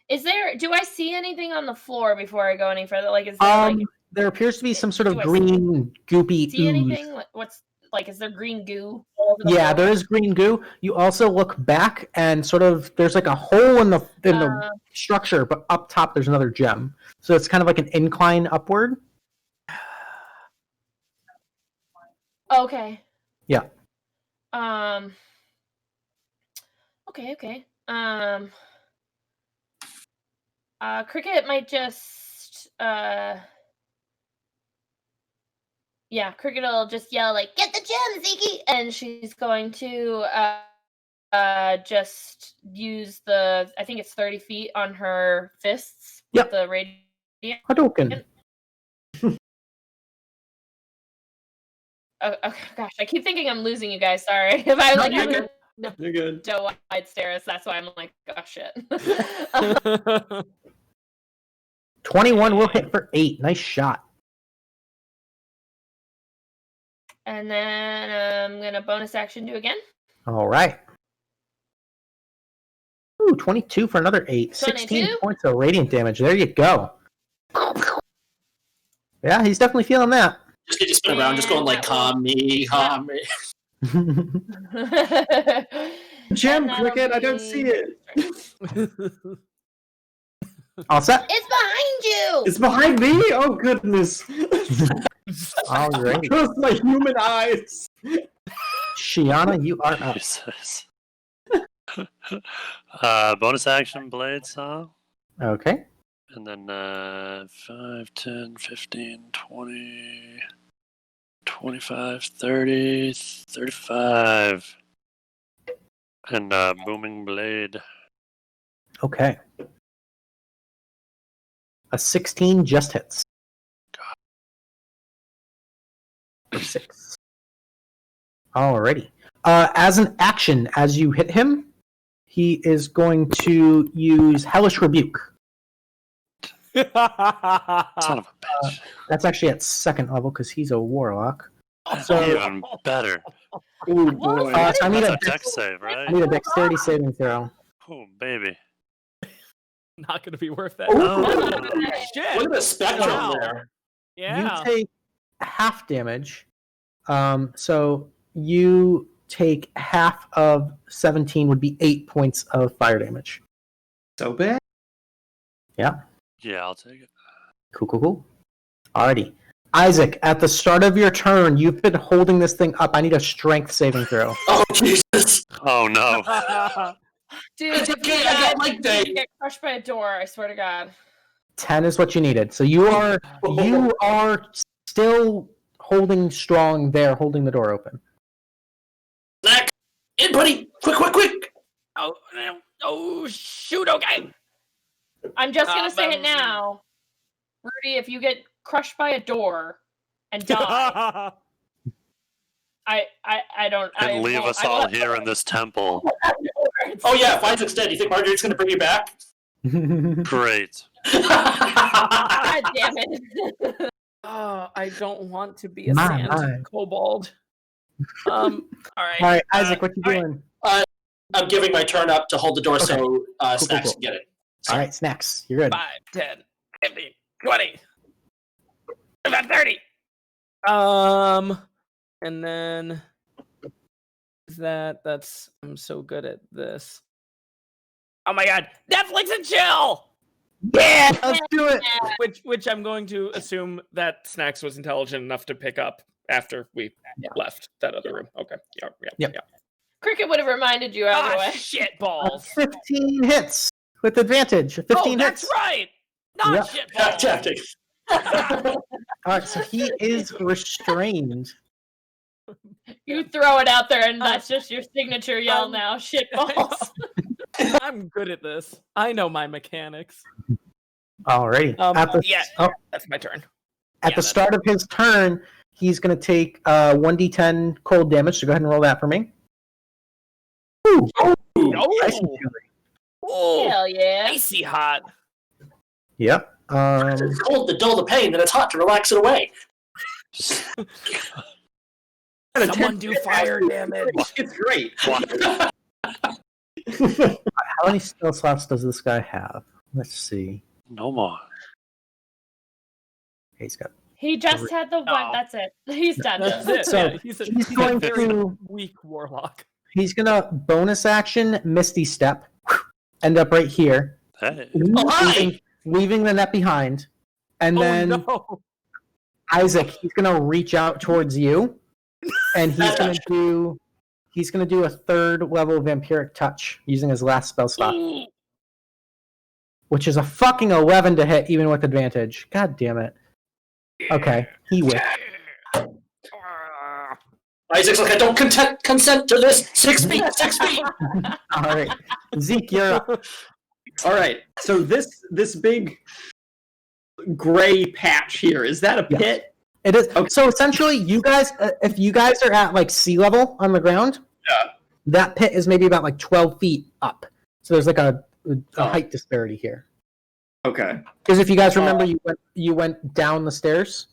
Speaker 10: Do I see anything on the floor before I go any further? Like, is there
Speaker 1: there appears to be some sort of
Speaker 10: Do I
Speaker 1: green, goopy
Speaker 10: see
Speaker 1: ooze.
Speaker 10: anything? What's is there green goo all over the
Speaker 1: Yeah,
Speaker 10: floor?
Speaker 1: there is green goo. You also look back and sort of there's like a hole in the structure, but up top there's another gem. So it's kind of like an incline upward.
Speaker 10: Okay.
Speaker 1: Yeah.
Speaker 10: Okay. Krikit might just Krikit will just yell like, "Get the gem, Zeke!" And she's going to just use I think it's 30 feet on her fists.
Speaker 1: Yep.
Speaker 10: With the radiant.
Speaker 1: Hadouken.
Speaker 10: Oh, gosh, I keep thinking I'm losing you guys. Sorry. If I No,
Speaker 4: You're good.
Speaker 10: doe-eyed stares. That's why I'm like, oh shit.
Speaker 1: 21 will hit for 8. Nice shot.
Speaker 10: And then I'm gonna bonus action do again.
Speaker 1: All right. Ooh, 22 for another 8. 16
Speaker 10: 22?
Speaker 1: points of radiant damage. There you go. Yeah, he's definitely feeling that.
Speaker 2: Just get you spin around, just going like, calm me.
Speaker 4: Gem, Krikit, I don't see it.
Speaker 1: All set?
Speaker 7: It's behind you!
Speaker 4: It's behind me? Oh, goodness.
Speaker 1: All right.
Speaker 4: Trust my human eyes.
Speaker 1: Shianah, you are up.
Speaker 5: Jesus. Bonus action blade saw.
Speaker 1: Okay.
Speaker 5: And then 5, 10, 15, 20, 25, 30, 35. And booming blade.
Speaker 1: Okay. A 16 just hits. For 6. Alrighty. As an action, as you hit him, he is going to use Hellish Rebuke.
Speaker 5: Son of a bitch.
Speaker 1: That's actually at 2nd level because he's a warlock.
Speaker 5: Even better.
Speaker 4: Oh boy.
Speaker 1: So I need
Speaker 5: That's a dex save, right?
Speaker 1: I need a dexterity saving throw.
Speaker 5: Oh, baby.
Speaker 6: Not going to be worth that. Shit.
Speaker 2: Look at the spectrum there.
Speaker 6: Yeah.
Speaker 1: You take half damage. So you take half of 17 would be 8 points of fire damage.
Speaker 4: So bad?
Speaker 1: Yeah.
Speaker 5: Yeah, I'll take it.
Speaker 1: Cool. Alrighty. Isaac, at the start of your turn, you've been holding this thing up. I need a strength saving throw.
Speaker 2: Oh, Jesus.
Speaker 5: Oh, no.
Speaker 10: Dude,
Speaker 2: It's okay, I got leg day.
Speaker 10: you get crushed by a door, I swear to God.
Speaker 1: 10 is what you needed. So you are still holding strong there, holding the door open.
Speaker 2: Snack! In, buddy! Quick!
Speaker 6: Oh, shoot, okay.
Speaker 10: I'm just gonna say it now. Rudy, if you get crushed by a door and die, I don't.
Speaker 5: And leave us all here in this temple.
Speaker 2: Oh yeah, if Isaac's dead, you think Marguerite's gonna bring you back?
Speaker 5: Great.
Speaker 10: God damn it.
Speaker 6: Oh, I don't want to be a sand kobold. All right.
Speaker 1: All right, Isaac, what you doing?
Speaker 2: I'm giving my turn up to hold the door so Snaxx
Speaker 1: cool.
Speaker 2: can get it.
Speaker 1: All right, Snaxx, you're good.
Speaker 6: 5, 10, 15, 20. About 30. And then that's I'm so good at this. Oh my god, Netflix and chill!
Speaker 1: Yeah, let's do it.
Speaker 6: Which I'm going to assume that Snaxx was intelligent enough to pick up after we left that other room. Okay. Yeah.
Speaker 10: Krikit would have reminded you either way.
Speaker 6: Shit balls.
Speaker 1: 15 hits with advantage. 15
Speaker 6: that's
Speaker 1: hits.
Speaker 6: right. Not shit balls.
Speaker 2: Tactics.
Speaker 1: All right, so he is restrained.
Speaker 10: You throw it out there, and that's just your signature yell now. Shit balls.
Speaker 6: I'm good at this. I know my mechanics.
Speaker 1: Alrighty.
Speaker 6: That's my turn.
Speaker 1: At the start of his turn, he's going to take 1d10 cold damage. So go ahead and roll that for me. Ooh. Nice and chilly.
Speaker 10: Hell yeah.
Speaker 6: Icy hot.
Speaker 1: Yep.
Speaker 2: It's cold to dull the pain, then it's hot to relax it away.
Speaker 6: Someone do fire damage.
Speaker 4: It's great.
Speaker 1: How many spell slots does this guy have? Let's see.
Speaker 5: No more.
Speaker 1: He's got.
Speaker 10: He just had the one. That's it. He's done.
Speaker 6: That's it.
Speaker 1: So
Speaker 6: Yeah, he's
Speaker 1: going
Speaker 6: a very
Speaker 1: to
Speaker 6: weak warlock.
Speaker 1: He's gonna bonus action Misty Step, end up right here,
Speaker 5: Hey.
Speaker 1: leaving the net behind, and then
Speaker 6: no.
Speaker 1: Isaac. He's gonna reach out towards you, and he's gonna do a 3rd level vampiric touch using his last spell slot, which is a fucking 11 to hit, even with advantage. God damn it. Okay, he whiffed.
Speaker 2: Isaac's like, I don't consent to this. 6 feet.
Speaker 1: All right, Zeke, you're up.
Speaker 4: All right, so this big gray patch here, is that a pit?
Speaker 1: It is. Okay. So essentially, you guys, if you guys are at like sea level on the ground, That pit is maybe about like 12 feet up. So there's like a height disparity here.
Speaker 4: Okay.
Speaker 1: Because if you guys remember, you went down the stairs.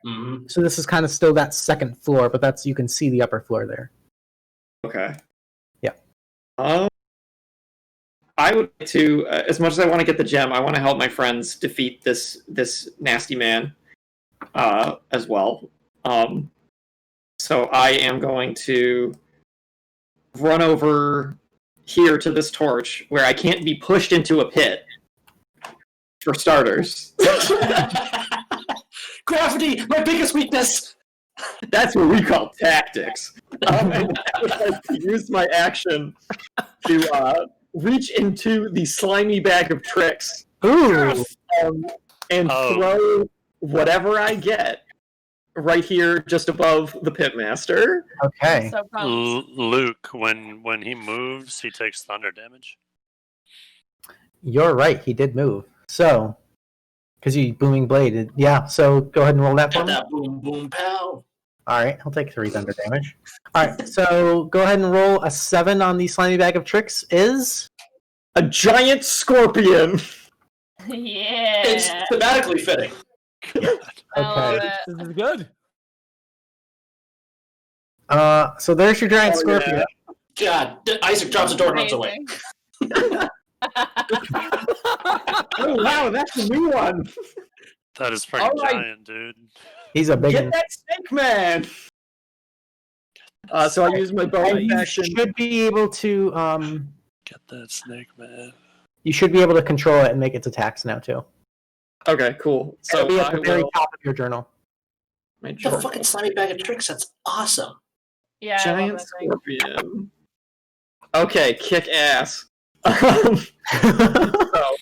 Speaker 2: Mm-hmm.
Speaker 1: So this is kind of still that second floor, but you can see the upper floor there.
Speaker 4: Okay.
Speaker 1: Yeah.
Speaker 4: I would like to, as much as I want to get the gem, I want to help my friends defeat this nasty man as well. So I am going to run over here to this torch where I can't be pushed into a pit. For starters.
Speaker 2: Gravity, my biggest weakness.
Speaker 4: That's what we call tactics. And I would like to use my action to reach into the slimy bag of tricks.
Speaker 1: Ooh.
Speaker 4: And throw whatever I get right here just above the pitmaster.
Speaker 1: Okay.
Speaker 5: Luke, when he moves, he takes thunder damage.
Speaker 1: You're right, he did move. So, because you booming bladed. Yeah, so go ahead and roll that for me.
Speaker 2: That boom, boom, pow.
Speaker 1: Alright, I'll take 3 thunder damage. Alright, so go ahead and roll a 7 on the slimy bag of tricks. Is
Speaker 4: a giant scorpion.
Speaker 10: Yeah.
Speaker 2: It's thematically fitting.
Speaker 1: Okay.
Speaker 6: This is good.
Speaker 1: So there's your giant scorpion.
Speaker 2: Yeah. God, Isaac drops the door and runs away.
Speaker 4: Oh wow, that's a new one.
Speaker 5: That is freaking giant, dude.
Speaker 1: He's a big
Speaker 4: Get
Speaker 1: one.
Speaker 4: that snake man. So I use my bonus action.
Speaker 1: You should be able to
Speaker 5: Get that snake man.
Speaker 1: You should be able to control it and make its attacks now too.
Speaker 4: Okay, cool. So
Speaker 1: it'll be at
Speaker 4: I
Speaker 1: the very
Speaker 4: will-
Speaker 1: top of your journal.
Speaker 4: My
Speaker 2: The
Speaker 4: journal.
Speaker 2: fucking slimy bag of tricks, that's awesome.
Speaker 10: Yeah. I
Speaker 4: Giant
Speaker 10: love that thing.
Speaker 4: scorpion. Okay, kick ass. So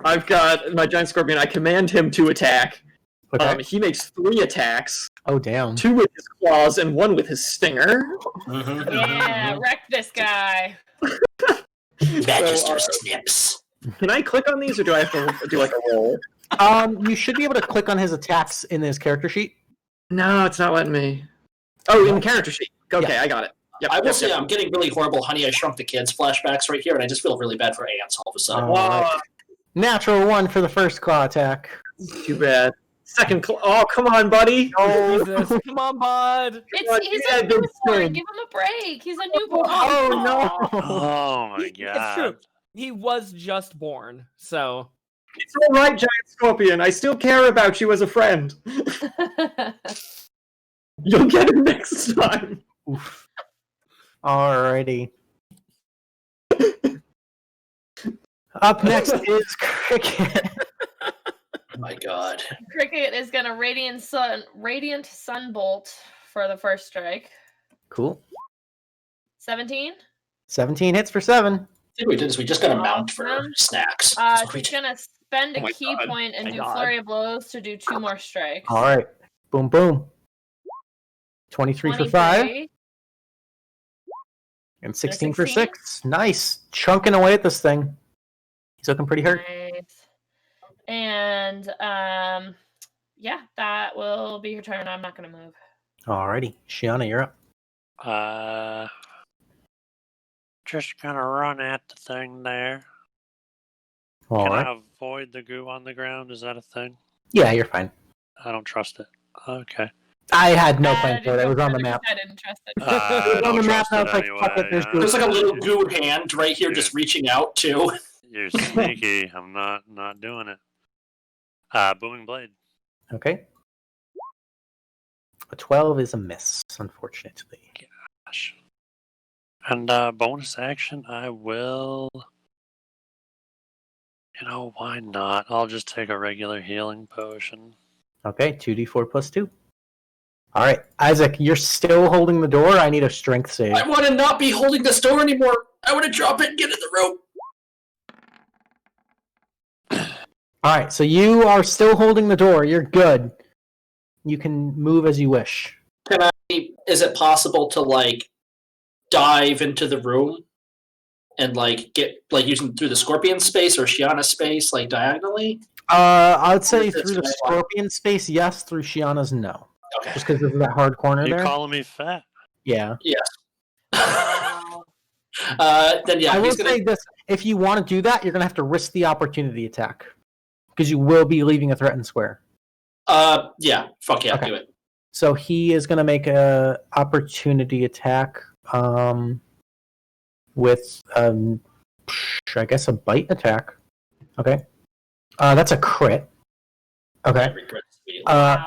Speaker 4: I've got my giant scorpion. I command him to attack.
Speaker 1: Okay.
Speaker 4: He makes 3 attacks.
Speaker 1: Oh damn.
Speaker 4: 2 with his claws and 1 with his stinger.
Speaker 10: Yeah, wreck this guy.
Speaker 2: Magister Snips.
Speaker 4: Can I click on these, or do I have to do like a roll?
Speaker 1: You should be able to click on his attacks in his character sheet.
Speaker 4: No, it's not letting me. Oh, in the character sheet. Okay,
Speaker 1: Yeah.
Speaker 4: I got it. Yep,
Speaker 2: I will
Speaker 4: yep,
Speaker 2: say
Speaker 4: yep.
Speaker 2: I'm getting really horrible Honey, I Shrunk the Kids flashbacks right here, and I just feel really bad for ants all of a sudden.
Speaker 1: Alright. Natural 1 for the first claw attack.
Speaker 4: Too bad. Second claw. Oh, come on, buddy.
Speaker 1: Oh,
Speaker 6: Jesus. Come on, bud.
Speaker 10: He's
Speaker 4: yeah,
Speaker 10: a
Speaker 4: good
Speaker 10: newborn.
Speaker 4: swing.
Speaker 10: Give him a break. He's a newborn.
Speaker 1: Oh no.
Speaker 5: Oh my
Speaker 6: It's
Speaker 5: god.
Speaker 6: true. He was just born, so
Speaker 4: It's all right, giant scorpion. I still care about you as a friend. You'll get it next time.
Speaker 1: Oof. Alrighty. Up next is Krikit.
Speaker 2: Oh my god.
Speaker 10: Krikit is gonna radiant sunbolt for the first strike.
Speaker 1: Cool.
Speaker 10: 17.
Speaker 1: 17 hits for 7.
Speaker 2: I think we did is we just got a mount for
Speaker 10: Awesome.
Speaker 2: Snaxx. That's what we
Speaker 10: She's
Speaker 2: did.
Speaker 10: gonna spend
Speaker 4: Oh
Speaker 10: a
Speaker 4: my
Speaker 10: key
Speaker 4: God.
Speaker 10: point and
Speaker 6: My
Speaker 10: do
Speaker 6: God.
Speaker 10: flurry of blows to do 2 more strikes.
Speaker 1: Alright. Boom boom. 23 for 5.
Speaker 10: 23.
Speaker 1: And 16
Speaker 10: And
Speaker 1: for
Speaker 10: 16?
Speaker 1: 6. Nice. Chunking away at this thing. He's looking pretty hurt.
Speaker 10: Nice. And yeah, that will be your turn. I'm not gonna move.
Speaker 1: Alrighty. Shianah, you're up.
Speaker 5: Just gonna run at the thing there. Can
Speaker 1: Alright.
Speaker 5: I avoid the goo on the ground? Is that a thing?
Speaker 1: Yeah, you're fine.
Speaker 5: I don't trust it. Okay.
Speaker 1: I had no
Speaker 10: I
Speaker 1: plan for it. It was on the map.
Speaker 10: I didn't trust it.
Speaker 1: It was on the map, and I was like, fuck it, there's goo.
Speaker 2: There's like a little goo hand right here just reaching out too.
Speaker 5: You're sneaky. I'm not doing it. Booming blade.
Speaker 1: Okay. A 12 is a miss, unfortunately.
Speaker 5: Gosh. And bonus action, I will. You know, why not? I'll just take a regular healing potion.
Speaker 1: Okay, 2d4 plus 2. Alright, Isaac, you're still holding the door. I need a strength save.
Speaker 2: I want to not be holding this door anymore. I want to drop it and get in the rope.
Speaker 1: Alright, so you are still holding the door. You're good. You can move as you wish.
Speaker 2: Can I? Is it possible to like dive into the room and like get like using through the scorpion space or Shianah space like diagonally?
Speaker 1: I'd say
Speaker 2: Is it
Speaker 1: through the
Speaker 2: small?
Speaker 1: scorpion space, yes. Through Shiana's, no.
Speaker 2: Okay.
Speaker 1: Just because of that hard corner
Speaker 5: You
Speaker 1: there.
Speaker 5: calling me fat?
Speaker 1: Yeah.
Speaker 2: Yes.
Speaker 10: Wow.
Speaker 2: Then yeah,
Speaker 1: I will
Speaker 2: he's gonna.
Speaker 1: say this: if you want to do that, you're going to have to risk the opportunity attack because you will be leaving a threatened square.
Speaker 2: Yeah, fuck yeah, do it.
Speaker 1: So he is going to make a opportunity attack with, I guess, a bite attack. Okay, that's a crit. Okay.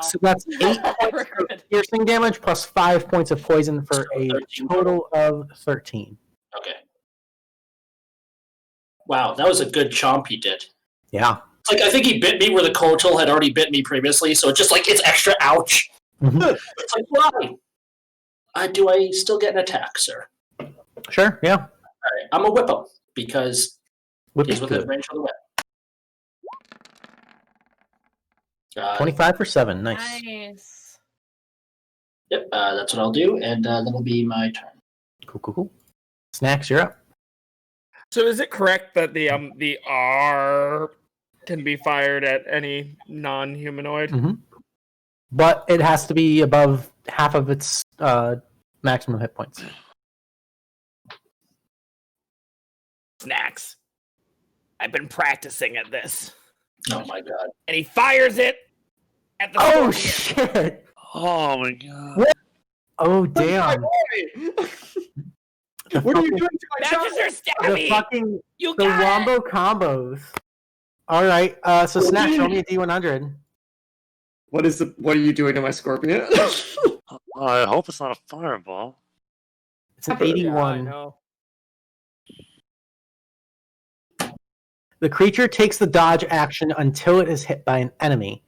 Speaker 1: So that's 8 points of piercing damage plus 5 points of poison for a total of 13.
Speaker 2: Okay. Wow, that was a good chomp he did.
Speaker 1: Yeah.
Speaker 2: It's like I think he bit me where the Kotal had already bit me previously, so it's just like it's extra ouch. It's like why? Do I still get an attack, sir?
Speaker 1: Sure. Yeah.
Speaker 2: All right, I'm gonna whip him because he's within range of the whip.
Speaker 1: 25 for 7. Nice.
Speaker 2: Yep, that's what I'll do, and that'll be my turn.
Speaker 1: Cool. Snaxx, you're up.
Speaker 6: So is it correct that the R can be fired at any non-humanoid?
Speaker 1: Mm-hmm. But it has to be above half of its maximum hit points.
Speaker 6: Snaxx. I've been practicing at this.
Speaker 2: Oh my god.
Speaker 6: And he fires it at the
Speaker 1: Oh
Speaker 6: scorpion.
Speaker 1: shit!
Speaker 5: Oh my god.
Speaker 1: What? Oh damn.
Speaker 4: What are you doing to my child?
Speaker 6: Officer
Speaker 1: The fucking
Speaker 6: You
Speaker 1: the
Speaker 6: got
Speaker 1: wombo combos. All right, so Snaxx, roll me a D100.
Speaker 4: What are you doing to my scorpion?
Speaker 5: I hope it's not a fireball.
Speaker 1: It's an 81.
Speaker 6: know.
Speaker 1: The creature takes the dodge action until it is hit by an enemy.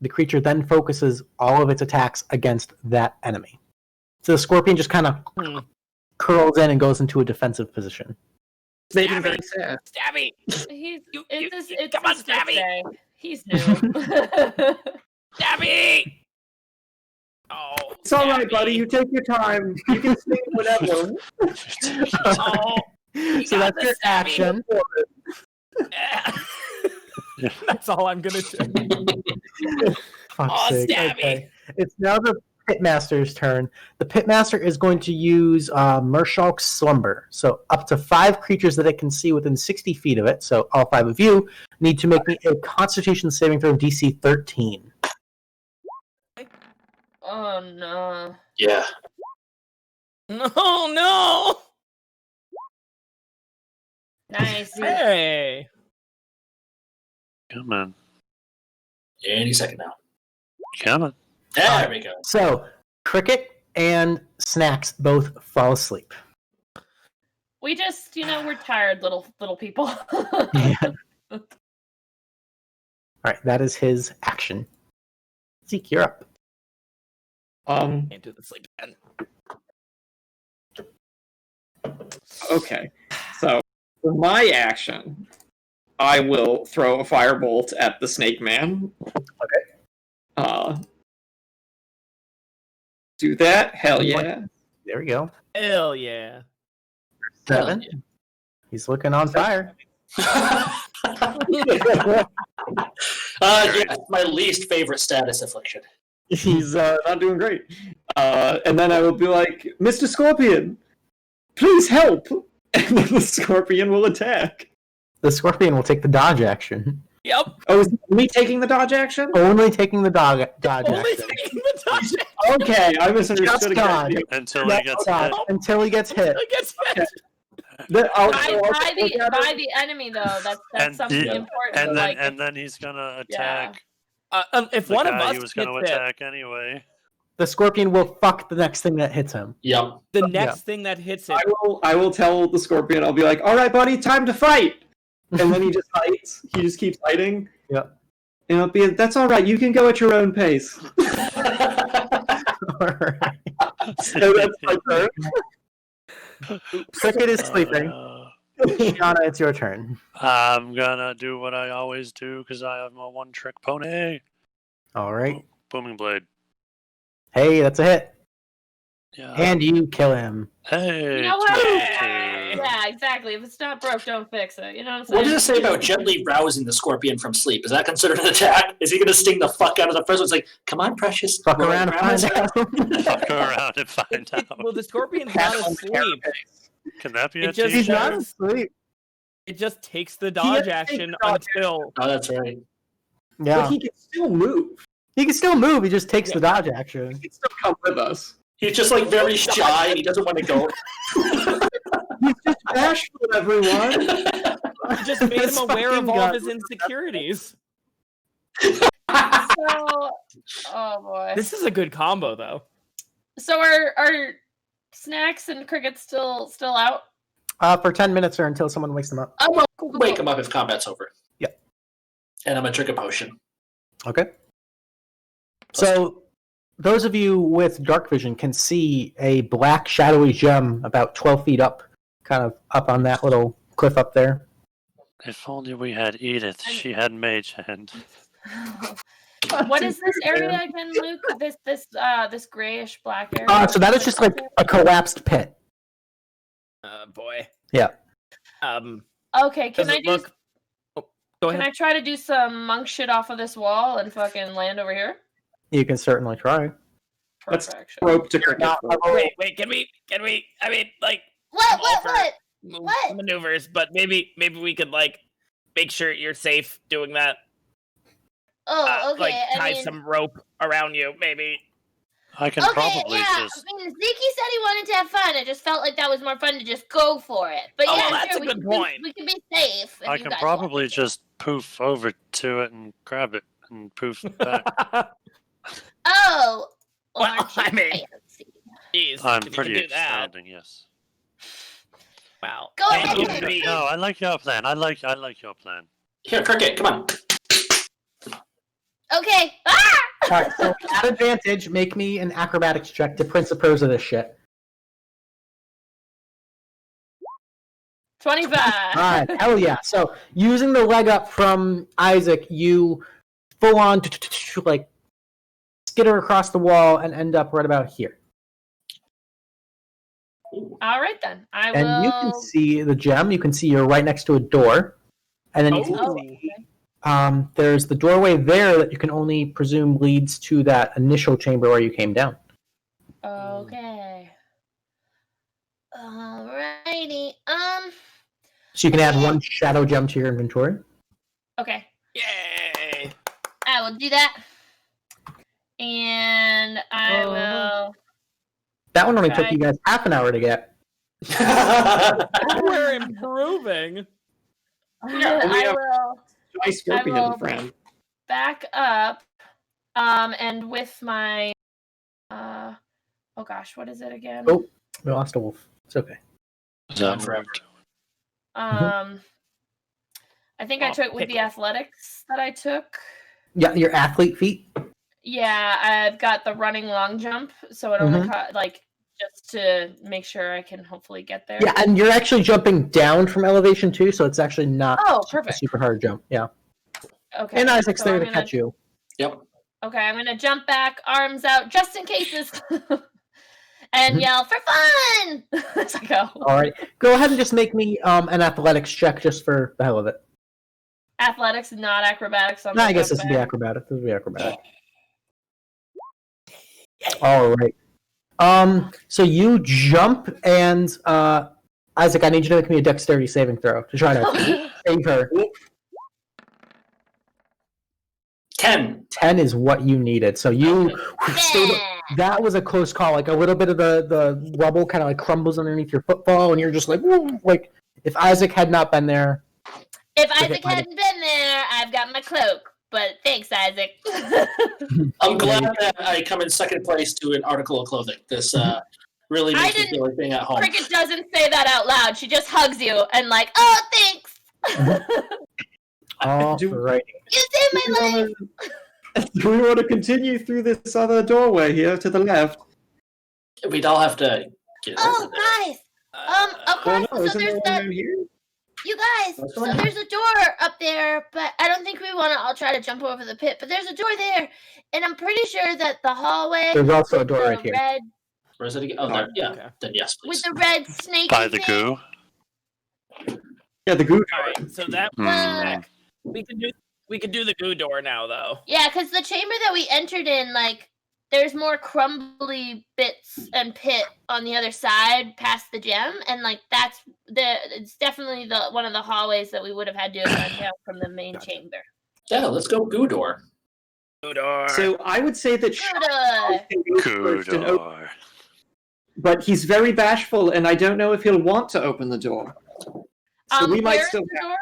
Speaker 1: The creature then focuses all of its attacks against that enemy. So the scorpion just kind of curls in and goes into a defensive position.
Speaker 4: It's making very sad.
Speaker 6: Stabby!
Speaker 10: It's
Speaker 6: come on,
Speaker 10: his birthday.
Speaker 6: Stabby!
Speaker 10: He's new.
Speaker 6: Stabby! Oh,
Speaker 4: It's all right, buddy. You take your time. You can sing whatever.
Speaker 6: Oh,
Speaker 1: So that's your action.
Speaker 6: That's all I'm gonna do.
Speaker 1: Fuck's sake. Okay. It's now the Pitmaster's turn. The Pitmaster is going to use Mershulk's Slumber. So up to 5 creatures that it can see within 60 feet of it, so all 5 of you, need to make me a Constitution saving throw DC 13.
Speaker 10: Oh no.
Speaker 2: Yeah.
Speaker 6: No!
Speaker 10: Nice.
Speaker 6: Hey!
Speaker 5: Come on.
Speaker 2: Any second now.
Speaker 5: Come on.
Speaker 2: There we go.
Speaker 1: So Krikit and Snaxx both fall asleep.
Speaker 10: We just, we're tired little people.
Speaker 1: Yeah. All right, that is his action. Zeke, you're up.
Speaker 6: Can't do the sleep again.
Speaker 4: Okay, so for my action, I will throw a firebolt at the Snake Man.
Speaker 1: Okay.
Speaker 4: Do that? Hell yeah!
Speaker 1: There we go.
Speaker 6: Hell yeah!
Speaker 1: 7. He's looking on fire.
Speaker 2: Yeah, my least favorite status affliction.
Speaker 4: He's not doing great. And then I will be like, Mr. Scorpion, please help! And then the Scorpion will attack.
Speaker 1: The Scorpion will take the dodge action.
Speaker 6: Yep.
Speaker 4: Oh, is it me taking the dodge action?
Speaker 1: Only taking the dodge
Speaker 6: Only
Speaker 1: action.
Speaker 6: taking the dodge action.
Speaker 4: Okay, I misunderstood
Speaker 1: Just dodge.
Speaker 4: again.
Speaker 5: Until he gets hit.
Speaker 1: Until he gets hit.
Speaker 6: It gets hit.
Speaker 10: By the enemy though. That's something important.
Speaker 5: And then he's gonna attack.
Speaker 6: If
Speaker 5: the
Speaker 6: one
Speaker 5: guy
Speaker 6: of us
Speaker 5: he was gonna
Speaker 6: gets
Speaker 5: attack anyway.
Speaker 1: The Scorpion will fuck the next thing that hits him.
Speaker 2: Yep.
Speaker 6: The next thing that hits it.
Speaker 4: I will tell the Scorpion, I'll be like, all right, buddy, time to fight! And then he just fights. He just keeps fighting.
Speaker 1: Yep.
Speaker 4: And I'll be like, that's all right, you can go at your own pace.
Speaker 1: All right.
Speaker 4: So that's my turn.
Speaker 1: Krikit is sleeping. Shianah, it's your turn.
Speaker 5: I'm gonna do what I always do because I have my one-trick pony.
Speaker 1: All right.
Speaker 5: Booming Blade.
Speaker 1: Hey, that's a hit.
Speaker 5: Yeah.
Speaker 1: And you kill him.
Speaker 5: Hey.
Speaker 10: You know what? Yeah, exactly. If it's not broke, don't fix it. You know what I'm saying?
Speaker 2: What does it say about gently rousing the Scorpion from sleep? Is that considered an attack? Is he going to sting the fuck out of the first one? It's like, come on, precious.
Speaker 1: Fuck around and find out.
Speaker 5: Fuck around and find out.
Speaker 6: Well, the Scorpion's not asleep.
Speaker 5: Can that be
Speaker 6: It
Speaker 5: a
Speaker 6: just
Speaker 1: He's
Speaker 5: t-shirt?
Speaker 1: not
Speaker 6: says-
Speaker 1: asleep.
Speaker 6: It just takes the dodge action until.
Speaker 2: Oh, that's right.
Speaker 1: Yeah.
Speaker 4: But he can still move.
Speaker 1: He can still move. He just takes the dodge action.
Speaker 4: He can still come with us.
Speaker 2: He's just like very shy. He doesn't want to go.
Speaker 4: He's just bashful, everyone.
Speaker 6: You just made him aware of all of his insecurities.
Speaker 10: So, oh boy.
Speaker 6: This is a good combo, though.
Speaker 10: So are Snaxx and Krikit still out?
Speaker 1: For 10 minutes or until someone wakes them up.
Speaker 2: I'm gonna wake him up if combat's over.
Speaker 1: Yep.
Speaker 2: And I'm gonna drink a potion.
Speaker 1: Okay. So, those of you with dark vision can see a black shadowy gem about 12 feet up, kind of up on that little cliff up there.
Speaker 5: If only we had Edith. She had Mage Hand.
Speaker 10: What is this area again, Luke? This grayish black area.
Speaker 1: So that is just like a collapsed pit.
Speaker 6: Boy.
Speaker 1: Yeah.
Speaker 10: Okay, can I do?
Speaker 6: Go
Speaker 10: Can
Speaker 6: ahead.
Speaker 10: I try to do some monk shit off of this wall and fucking land over here?
Speaker 1: You can certainly try.
Speaker 4: Let's rope to Krikit.
Speaker 6: Wait, can we, I mean, like,
Speaker 7: What?
Speaker 6: maneuvers, but maybe we could, like, make sure you're safe doing that.
Speaker 7: Oh, okay.
Speaker 6: Like, tie
Speaker 7: I mean,
Speaker 6: some rope around you, maybe.
Speaker 5: I can
Speaker 7: okay,
Speaker 5: probably
Speaker 7: yeah.
Speaker 5: just...
Speaker 7: I mean, Zeke said he wanted to have fun. I just felt like that was more fun to just go for it. But
Speaker 6: Oh,
Speaker 7: yeah,
Speaker 6: well, that's
Speaker 7: sure,
Speaker 6: a good
Speaker 7: can
Speaker 6: point.
Speaker 7: we can be safe. If
Speaker 5: I
Speaker 7: you
Speaker 5: can
Speaker 7: guys
Speaker 5: probably just poof over to it and grab it and poof back.
Speaker 7: Oh,
Speaker 6: Well,
Speaker 7: aren't you
Speaker 6: I mean,
Speaker 7: fancy?
Speaker 6: Jeez,
Speaker 5: I'm
Speaker 6: if you
Speaker 5: pretty
Speaker 6: can do that.
Speaker 5: outstanding, yes.
Speaker 6: Wow.
Speaker 7: Go ahead.
Speaker 6: Thank you,
Speaker 5: No, I like your plan. I like your plan.
Speaker 2: Here, Krikit, come on.
Speaker 7: Okay. Ah!
Speaker 1: Alright, so at advantage, make me an acrobatics check to principose of this shit.
Speaker 10: 25.
Speaker 1: Alright, hell yeah. So, using the leg up from Isaac, you full on, like, skitter across the wall and end up right about here.
Speaker 10: All right then. I will.
Speaker 1: And you can see the gem. You can see you're right next to a door. And then you can see there's the doorway there that you can only presume leads to that initial chamber where you came down.
Speaker 10: Okay.
Speaker 7: Alrighty.
Speaker 1: So you can add one shadow gem to your inventory.
Speaker 10: Okay.
Speaker 6: Yay!
Speaker 7: I will do that. And I will.
Speaker 1: That one only took you guys half an hour to get.
Speaker 6: We're improving.
Speaker 10: I will.
Speaker 4: My scorpion
Speaker 10: I will
Speaker 4: friend.
Speaker 10: back up. And with my. Oh gosh, what is it again?
Speaker 1: Oh, we lost a wolf. It's okay.
Speaker 5: Is that forever?
Speaker 10: I think I took with the athletics that I took.
Speaker 1: Yeah, your athlete feet.
Speaker 10: Yeah, I've got the running long jump, so it only like just to make sure I can hopefully get there.
Speaker 1: Yeah, and you're actually jumping down from elevation too, so it's actually not
Speaker 10: Oh,
Speaker 1: a
Speaker 10: perfect.
Speaker 1: super hard jump. Yeah.
Speaker 10: Okay.
Speaker 1: And Isaac's
Speaker 10: so
Speaker 1: there
Speaker 10: I'm
Speaker 1: to
Speaker 10: gonna-
Speaker 1: catch you.
Speaker 2: Yep.
Speaker 10: Okay, I'm gonna jump back, arms out, just in cases, and yell for fun as I go.
Speaker 1: All right. Go ahead and just make me an athletics check just for the hell of it.
Speaker 10: Athletics, not acrobatics.
Speaker 1: No, I guess this would be acrobatic. This would be acrobatic. All right. So you jump and Isaac, I need you to make me a dexterity saving throw to try to save her.
Speaker 2: 10.
Speaker 1: 10 is what you needed. So you that was a close call. Like a little bit of the rubble kind of like crumbles underneath your footfall, and you're just like, whoa. Like if Isaac had not been there.
Speaker 7: If Isaac hadn't been there, I've got my cloak. But thanks, Isaac.
Speaker 2: I'm glad that I come in second place to an article of clothing. This really makes me feel like being at home.
Speaker 10: Krikit doesn't say that out loud. She just hugs you and like, oh, thanks.
Speaker 1: All right.
Speaker 7: You saved my life.
Speaker 4: Do we want to continue through this other doorway here to the left?
Speaker 2: We'd all have to get
Speaker 7: Oh, guys. Across,
Speaker 4: no,
Speaker 7: so
Speaker 4: isn't
Speaker 7: there's
Speaker 4: there
Speaker 7: that.
Speaker 4: one here?
Speaker 7: You guys, so there's a door up there, but I don't think we want to all try to jump over the pit. But there's a door there, and I'm pretty sure that the hallway.
Speaker 1: There's also a
Speaker 7: with
Speaker 1: door
Speaker 7: the
Speaker 1: right here.
Speaker 7: Red,
Speaker 2: Where is it again? Oh, there. Yeah. Okay. Then yes,
Speaker 7: with
Speaker 2: please.
Speaker 7: the red snake.
Speaker 5: By the goo?
Speaker 4: Yeah, the goo.
Speaker 6: All right, so that we can do the goo door now, though.
Speaker 7: Yeah, because the chamber that we entered in, like, there's more crumbly bits and pit on the other side past the gem, and like it's definitely the one of the hallways that we would have had to have gone down from the main chamber.
Speaker 2: Yeah, let's go Goodor.
Speaker 4: So I would say that
Speaker 5: Goodor.
Speaker 4: But he's very bashful, and I don't know if he'll want to open the door. So we might
Speaker 7: where's
Speaker 4: still.
Speaker 7: the door?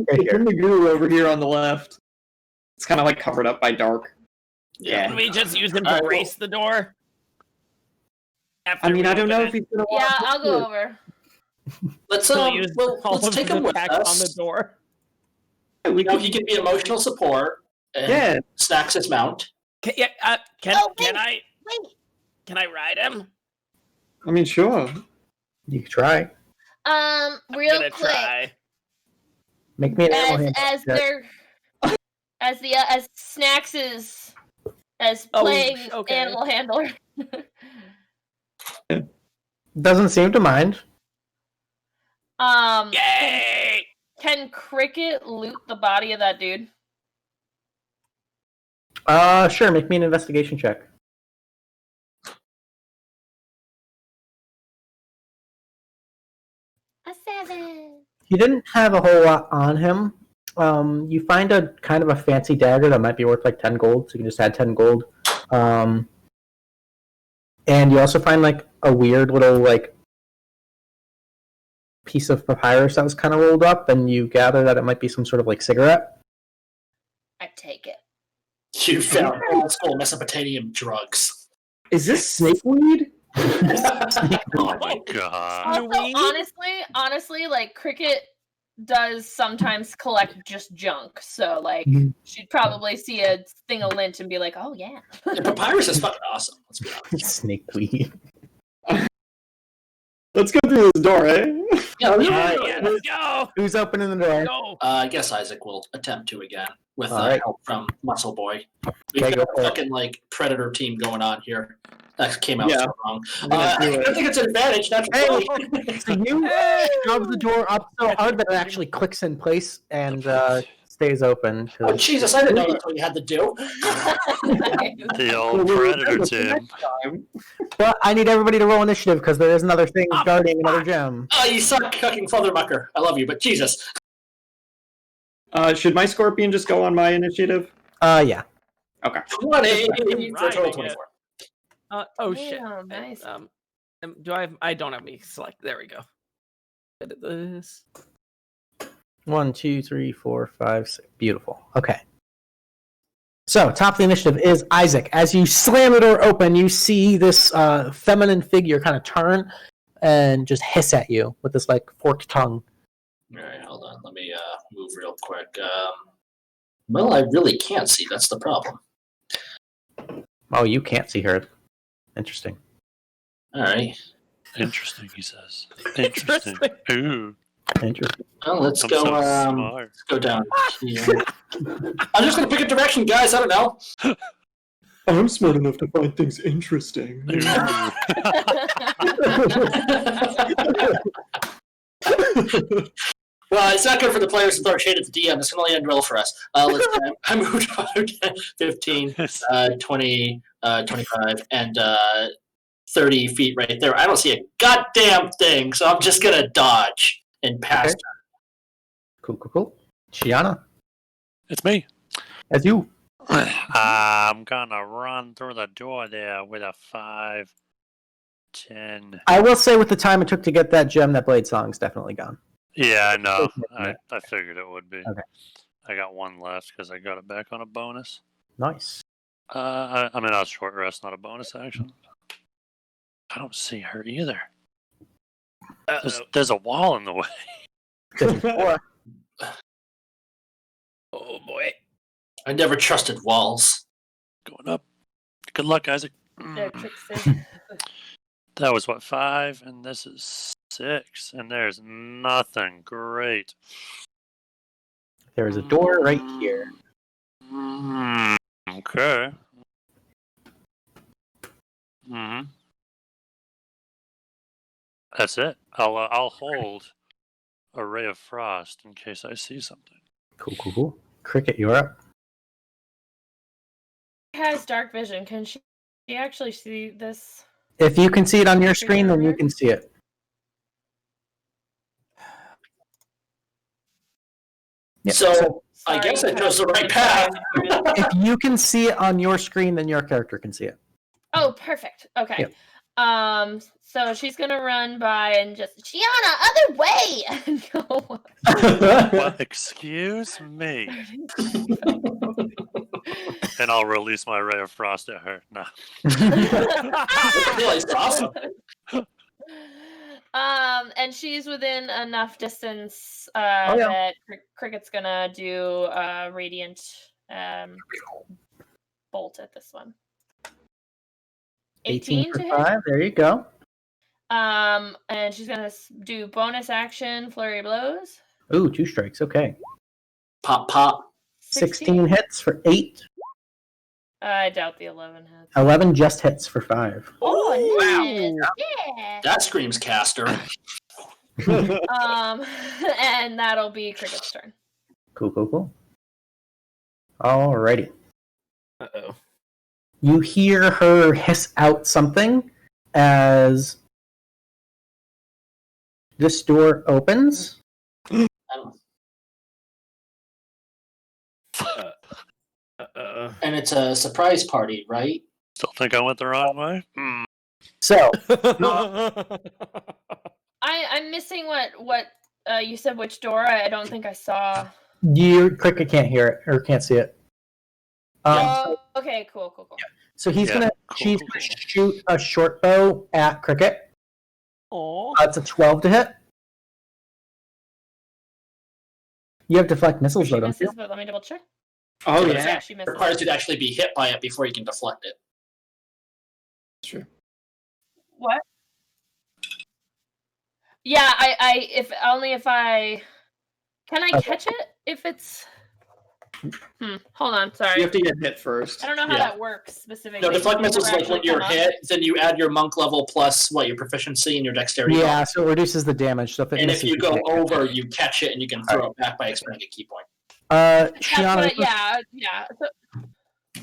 Speaker 4: It's in the goo over here on the left. It's kind of like covered up by dark. Yeah.
Speaker 6: Can we just use him to brace the door?
Speaker 4: I mean, I don't know if he's gonna want.
Speaker 7: Yeah, I'll go over.
Speaker 2: Let's
Speaker 6: use
Speaker 2: let's take him with
Speaker 6: back
Speaker 2: us.
Speaker 6: on the door.
Speaker 2: We know he can be emotional support. And Snaxx his mount.
Speaker 6: Can I ride him?
Speaker 4: I mean, sure.
Speaker 1: You can try.
Speaker 7: Real quick.
Speaker 6: Try.
Speaker 1: Make me an animal
Speaker 7: As
Speaker 1: handler check.
Speaker 7: they're as Snaxx is as playing animal handler.
Speaker 1: Doesn't seem to mind.
Speaker 6: Yay!
Speaker 7: Can Krikit loot the body of that dude?
Speaker 1: Sure. Make me an investigation check.
Speaker 7: A 7.
Speaker 1: He didn't have a whole lot on him. You find a kind of a fancy dagger that might be worth like 10 gold, so you can just add 10 gold. And you also find like a weird little like piece of papyrus that was kind of rolled up, and you gather that it might be some sort of like cigarette.
Speaker 7: I take it.
Speaker 2: You found old school Mesopotamian drugs.
Speaker 4: Is this snakeweed?
Speaker 5: Oh my god.
Speaker 7: Also, honestly, like Krikit does sometimes collect just junk, so like she'd probably see a thing of lint and be like, "Oh yeah."
Speaker 2: The papyrus is fucking awesome. Let's be honest.
Speaker 1: Snakeweed.
Speaker 4: Let's go through this door, eh?
Speaker 2: Yeah,
Speaker 6: let's go.
Speaker 1: Who's opening the door?
Speaker 2: I guess Isaac will attempt to again with
Speaker 1: Alright.
Speaker 2: help from Muscle Boy. We've
Speaker 1: Okay,
Speaker 2: got
Speaker 1: go
Speaker 2: a
Speaker 1: for it.
Speaker 2: fucking like predator team going on here. That came out
Speaker 4: Yeah.
Speaker 2: so wrong.
Speaker 4: I'm gonna do
Speaker 2: I
Speaker 4: it.
Speaker 2: think it's an advantage. That's
Speaker 1: Hey, so you shove the door up so hard that it actually clicks in place and stays open.
Speaker 2: Oh Jesus! I didn't know that's what you had to do.
Speaker 5: The old predator team.
Speaker 1: But I need everybody to roll initiative because there is another thing guarding another gem.
Speaker 2: Oh, you suck, fucking Feathermucker. I love you, but Jesus.
Speaker 4: Should my scorpion just go on my initiative?
Speaker 1: Yeah.
Speaker 4: Okay.
Speaker 2: 20 for a total of 24.
Speaker 6: Shit.
Speaker 7: Damn, nice.
Speaker 6: Do I have? I don't have me select. There we go. Edit this.
Speaker 1: 1, 2, 3, 4, 5, 6. Beautiful. Okay. So, top of the initiative is Isaac. As you slam the door open, you see this feminine figure kind of turn and just hiss at you with this like forked tongue.
Speaker 2: All right, hold on. Let me move real quick. Well, I really can't see. That's the problem.
Speaker 1: Oh, you can't see her. Interesting.
Speaker 2: All right.
Speaker 5: Interesting, he says. Interesting. Ooh.
Speaker 1: Interesting.
Speaker 2: Well, let's
Speaker 5: I'm
Speaker 2: go.
Speaker 5: so smart.
Speaker 2: Let's go down here. I'm just gonna pick a direction, guys. I don't know.
Speaker 4: I'm smart enough to find things interesting.
Speaker 2: Well, it's not good for the players to throw shade at the DM. It's going to only end well for us. Let's I moved on 15, 20, 25, and 30 feet right there. I don't see a goddamn thing, so I'm just going to dodge and pass.
Speaker 1: Okay. Cool. Shianah.
Speaker 5: It's me.
Speaker 1: As you.
Speaker 5: I'm gonna run through the door there with a 5, 10.
Speaker 1: I will say with the time it took to get that gem, that blade song's definitely gone.
Speaker 5: Yeah, I know. I figured it would be.
Speaker 1: Okay.
Speaker 5: I got one left because I got it back on a bonus.
Speaker 1: Nice.
Speaker 5: I mean, a short rest, not a bonus action. I don't see her either. There's a wall in the way.
Speaker 6: Oh boy.
Speaker 2: I never trusted walls.
Speaker 5: Going up. Good luck, Isaac.
Speaker 7: There, Trixie.
Speaker 5: That was what, 5, and this is 6, and there's nothing. Great.
Speaker 1: There is a door right here.
Speaker 5: Okay. That's it. I'll hold a ray of frost in case I see something.
Speaker 1: Cool. Krikit, you're up.
Speaker 10: has dark vision. Can she actually see this?
Speaker 1: If you can see it on your screen, then you can see it. Yep.
Speaker 2: So I guess I chose the right path.
Speaker 1: If you can see it on your screen, then your character can see it.
Speaker 10: Oh, perfect. Okay.
Speaker 1: Yep.
Speaker 10: So she's gonna run by and just Shianah, other way. And go.
Speaker 5: Well, excuse me. And I'll release my ray of frost at her. No.
Speaker 2: It's awesome.
Speaker 10: And she's within enough distance that Krikit's gonna do radiant bolt at this one. 18
Speaker 1: for
Speaker 10: to
Speaker 1: 5.
Speaker 10: hit.
Speaker 1: There you go.
Speaker 10: And she's gonna do bonus action flurry of blows.
Speaker 1: Ooh, 2 strikes. Okay.
Speaker 2: Pop, pop.
Speaker 1: 16 hits for 8.
Speaker 10: I doubt the 11 hits.
Speaker 1: 11 just hits for 5.
Speaker 10: Oh,
Speaker 2: wow.
Speaker 10: Yeah.
Speaker 2: That screams caster.
Speaker 10: And that'll be Krikit's turn.
Speaker 1: Cool. Alrighty.
Speaker 6: Uh-oh.
Speaker 1: You hear her hiss out something as this door opens.
Speaker 2: And it's a surprise party, right?
Speaker 5: Still think I went the wrong way?
Speaker 1: So
Speaker 10: I'm missing what you said. Which door? I don't think I saw.
Speaker 1: Krikit can't hear it or can't see it.
Speaker 10: Okay, cool.
Speaker 1: So she's gonna shoot a short bow at Krikit.
Speaker 6: Oh,
Speaker 1: it's a 12 to hit. You have deflect missiles, though, don't you?
Speaker 10: But let me double check.
Speaker 4: Oh,
Speaker 10: yeah. She misses.
Speaker 2: Requires you to actually be hit by it before you can deflect it.
Speaker 4: Sure.
Speaker 10: What? Yeah, I if I can I catch it if it's. Hold on, sorry.
Speaker 4: You have to get hit first.
Speaker 10: I don't know how that works specifically.
Speaker 2: No, deflect missiles is like when you're hit, then you add your monk level plus your proficiency and your dexterity.
Speaker 1: Yeah, so it reduces the damage. So
Speaker 2: if you go over, you catch it and you can throw it back by expending a key point.
Speaker 1: Shianah.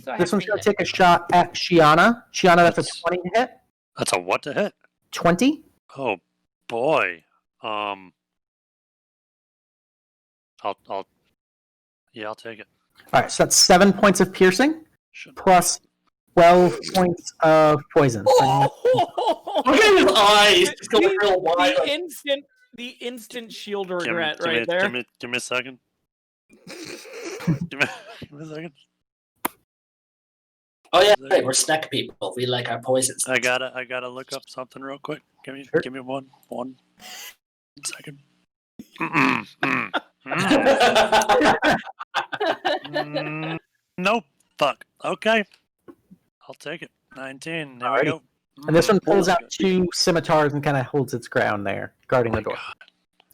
Speaker 10: So
Speaker 1: this one's going to take a shot at Shianah. Shianah, that's a 20 to hit.
Speaker 5: That's a what to hit?
Speaker 1: 20.
Speaker 5: Oh boy. I'll take it.
Speaker 1: All right, so that's 7 points of piercing plus 12 points of poison.
Speaker 2: Look at his eyes. It's going real wide.
Speaker 6: The instant shield regret
Speaker 5: give
Speaker 6: right there.
Speaker 5: Give me a second. give me a second.
Speaker 2: Oh yeah, right, we're snack people. We like our poisons.
Speaker 5: I gotta look up something real quick. Give me one second. Nope. Fuck. Okay. I'll take it. 19. There we go.
Speaker 1: And this one pulls out 2 scimitars and kind of holds its ground there, guarding the door.
Speaker 5: God.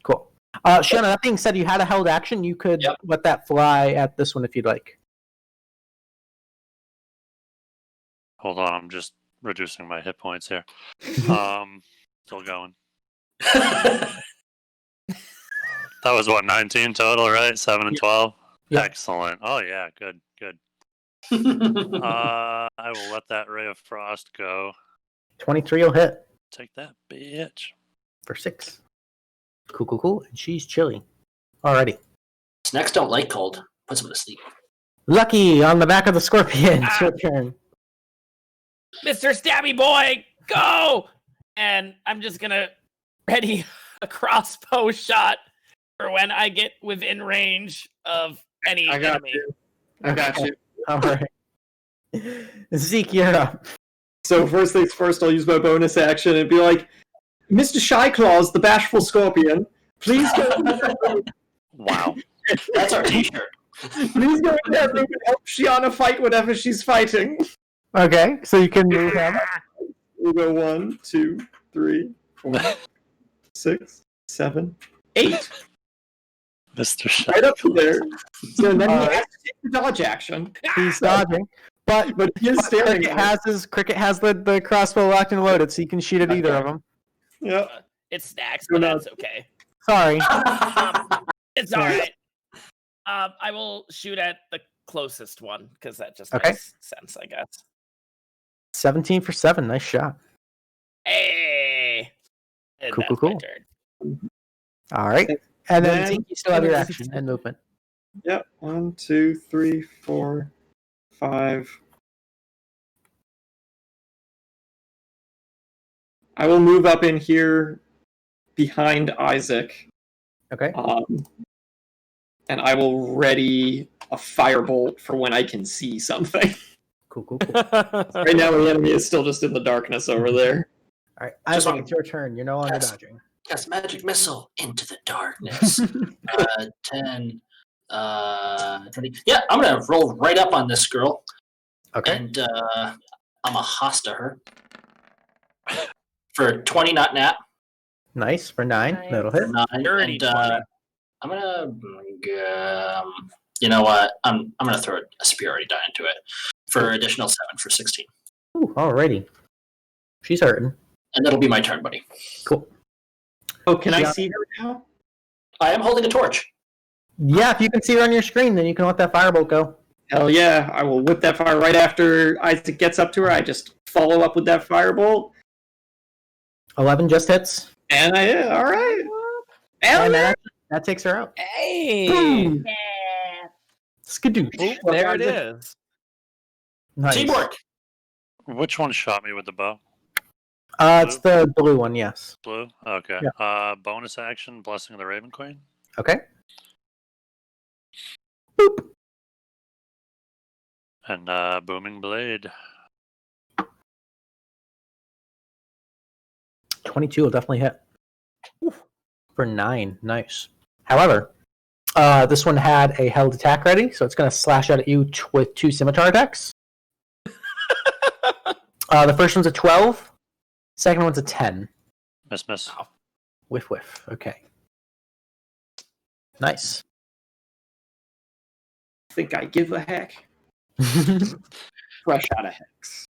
Speaker 1: Cool. Shianah, that being said, you had a held action. You could let that fly at this one if you'd like.
Speaker 5: Hold on, I'm just reducing my hit points here. Still going. That was what, 19 total, right? 7 and 12?
Speaker 1: Yep.
Speaker 5: Excellent. Oh yeah, good. I will let that ray of frost go.
Speaker 1: 23 will hit.
Speaker 5: Take that, bitch.
Speaker 1: For 6. Cool. And she's chilly. Alrighty.
Speaker 2: Snacks don't like cold. Puts them to sleep.
Speaker 1: Lucky on the back of the scorpion. It's your turn.
Speaker 6: Mr. Stabby Boy, go! And I'm just gonna ready a crossbow shot for when I get within range of any enemy.
Speaker 4: I got you.
Speaker 1: All right. Zeke, you're up.
Speaker 4: So first things first, I'll use my bonus action and be like, Mr. Shyclaws, the bashful scorpion, please go in that room.
Speaker 5: Wow.
Speaker 2: That's our t-shirt.
Speaker 4: Please go in that room and help Shianah fight whatever she's fighting.
Speaker 1: Okay, so you can move him.
Speaker 4: We'll go 1, 2, 3, 4, 6, 7, 8.
Speaker 5: Mr. Shyclaws.
Speaker 4: Right up to there. So then he has to take the dodge action.
Speaker 1: He's dodging. But
Speaker 4: he is staring
Speaker 1: Krikit has the crossbow locked and loaded, so you can shoot at either of them.
Speaker 4: Yeah.
Speaker 6: It's Snaxx, but that's okay.
Speaker 1: Sorry.
Speaker 6: It's alright. I will shoot at the closest one because that just
Speaker 1: Okay.
Speaker 6: makes sense, I guess.
Speaker 1: 17 for 7. Nice shot.
Speaker 6: Hey. And
Speaker 1: Cool,
Speaker 6: that's
Speaker 1: cool,
Speaker 6: my
Speaker 1: cool.
Speaker 6: turn.
Speaker 1: All right. And then
Speaker 4: Then-
Speaker 1: Zeke, you still have your action and movement.
Speaker 4: Yep. 1, 2, 3, 4, 5. I will move up in here behind Isaac.
Speaker 1: Okay.
Speaker 4: And I will ready a firebolt for when I can see something.
Speaker 1: Cool, cool, cool.
Speaker 4: Right now, the enemy is still just in the darkness over there.
Speaker 1: All right,
Speaker 2: Just
Speaker 1: Isaac,
Speaker 2: wanna-
Speaker 1: it's your turn. You're no longer
Speaker 2: Yes.
Speaker 1: dodging.
Speaker 2: Cast magic missile into the darkness. 10, 20. Yeah, I'm gonna roll right up on this girl.
Speaker 1: Okay.
Speaker 2: And I'm a hosta her for 20, not nat.
Speaker 1: Nice for 9.
Speaker 7: Nice.
Speaker 1: That'll hit.
Speaker 2: 9.
Speaker 6: Dirty
Speaker 2: And
Speaker 6: 20.
Speaker 2: I'm gonna. You know what? I'm gonna throw a superiority die into it for additional 7 for 16,
Speaker 1: Ooh, alrighty. She's hurting.
Speaker 2: and that'll be my turn, buddy.
Speaker 1: Cool.
Speaker 4: Oh, can I
Speaker 1: Yeah.
Speaker 4: see her now?
Speaker 2: I am holding a torch.
Speaker 1: Yeah, if you can see her on your screen, then you can let that firebolt go.
Speaker 4: Hell yeah, I will whip that fire right after Isaac gets up to her. I just follow up with that firebolt.
Speaker 1: 11 just hits.
Speaker 4: And all right. Hell
Speaker 1: And
Speaker 4: yeah.
Speaker 1: that takes her out.
Speaker 6: Hey.
Speaker 1: Boom.
Speaker 7: Yeah.
Speaker 1: Skadoosh.
Speaker 6: Oh, there it is.
Speaker 1: Nice.
Speaker 2: Teamwork.
Speaker 5: Which one shot me with the bow?
Speaker 1: It's the blue one, yes.
Speaker 5: Blue? Okay.
Speaker 1: Yeah.
Speaker 5: Bonus action, Blessing of the Raven Queen.
Speaker 1: Okay.
Speaker 5: And Booming Blade.
Speaker 1: 22 will definitely hit. For 9. Nice. However, this one had a held attack ready, so it's going to slash out at you with 2 scimitar attacks. The first one's a 12. Second one's a 10.
Speaker 5: Miss.
Speaker 1: Whiff, whiff. Okay. Nice.
Speaker 4: Think I give a heck. Fresh out of hex.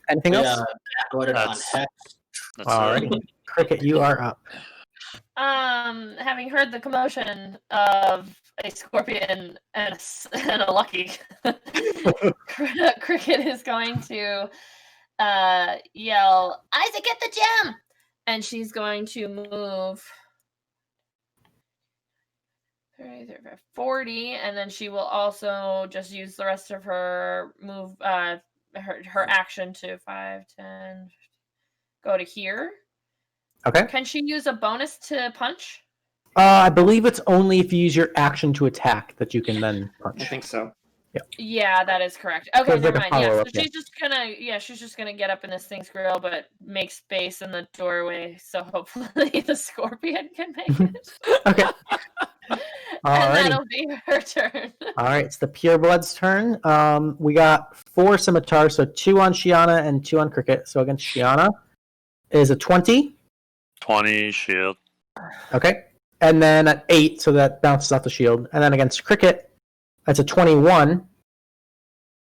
Speaker 1: Anything else?
Speaker 2: Yeah, ordered on hex.
Speaker 1: Alrighty. Krikit, you are up.
Speaker 7: Having heard the commotion of a scorpion and a lucky, Krikit is going to yell, "Isaac, get the gem!" And she's going to move 30, 35, 40, and then she will also just use the rest of her move, her action to 5, 10, go to here.
Speaker 1: Okay.
Speaker 7: Can she use a bonus to punch?
Speaker 1: I believe it's only if you use your action to attack that you can then punch.
Speaker 4: I think so.
Speaker 7: Yeah, that is correct. Okay,
Speaker 1: Sounds like
Speaker 7: never
Speaker 1: a
Speaker 7: mind. Yeah, so
Speaker 1: follow-up,
Speaker 7: she's just gonna get up in this thing's grill, but make space in the doorway so hopefully the scorpion can make it.
Speaker 1: Okay.
Speaker 7: And
Speaker 1: Alrighty.
Speaker 7: that'll be her turn.
Speaker 1: All right, it's the Pureblood's turn. We got 4 scimitars, so 2 on Shianah and 2 on Krikit. So against Shianah is a 20.
Speaker 5: 20 shield.
Speaker 1: Okay. And then at 8, so that bounces off the shield. And then against Krikit, that's a 21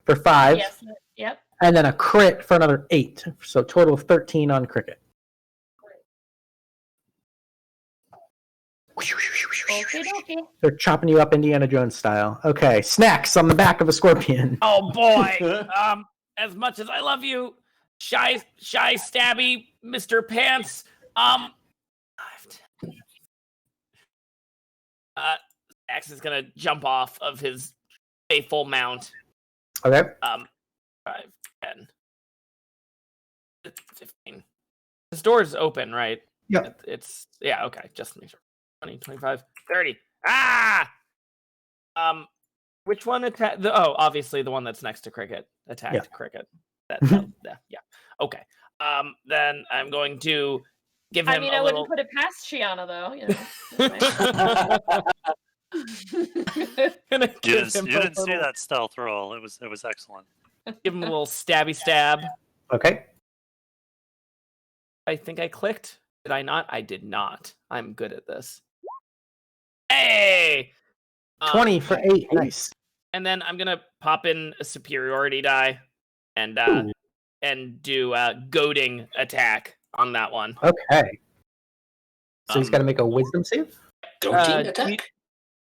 Speaker 1: for 5.
Speaker 7: Yes. Yep.
Speaker 1: And then a crit for another 8. So total of 13 on Krikit.
Speaker 7: Okay, okay.
Speaker 1: They're chopping you up Indiana Jones style. Okay, Snaxx on the back of a scorpion.
Speaker 6: Oh boy. As much as I love you, shy stabby Mr. Pants. Snaxx is gonna jump off of his faithful mount.
Speaker 1: Okay.
Speaker 6: 5, 10, 15. This door is open, right?
Speaker 1: Yeah.
Speaker 6: It's yeah, okay. Just make sure. 20, 25, 30. Ah! Which one attacked? Obviously the one that's next to Krikit attacked Krikit. Yeah. Okay. Then I'm going to give him
Speaker 7: I mean, I wouldn't put it past Shianah, though.
Speaker 5: You didn't see that stealth roll. It was excellent.
Speaker 6: Give him a little stabby stab.
Speaker 1: Okay.
Speaker 6: I think I clicked. Did I not? I did not. I'm good at this. Hey!
Speaker 1: 20 for 8. Nice.
Speaker 6: And then I'm gonna pop in a superiority die and do a goading attack on that one.
Speaker 1: Okay. So he's got to make a wisdom save?
Speaker 2: Goatee attack?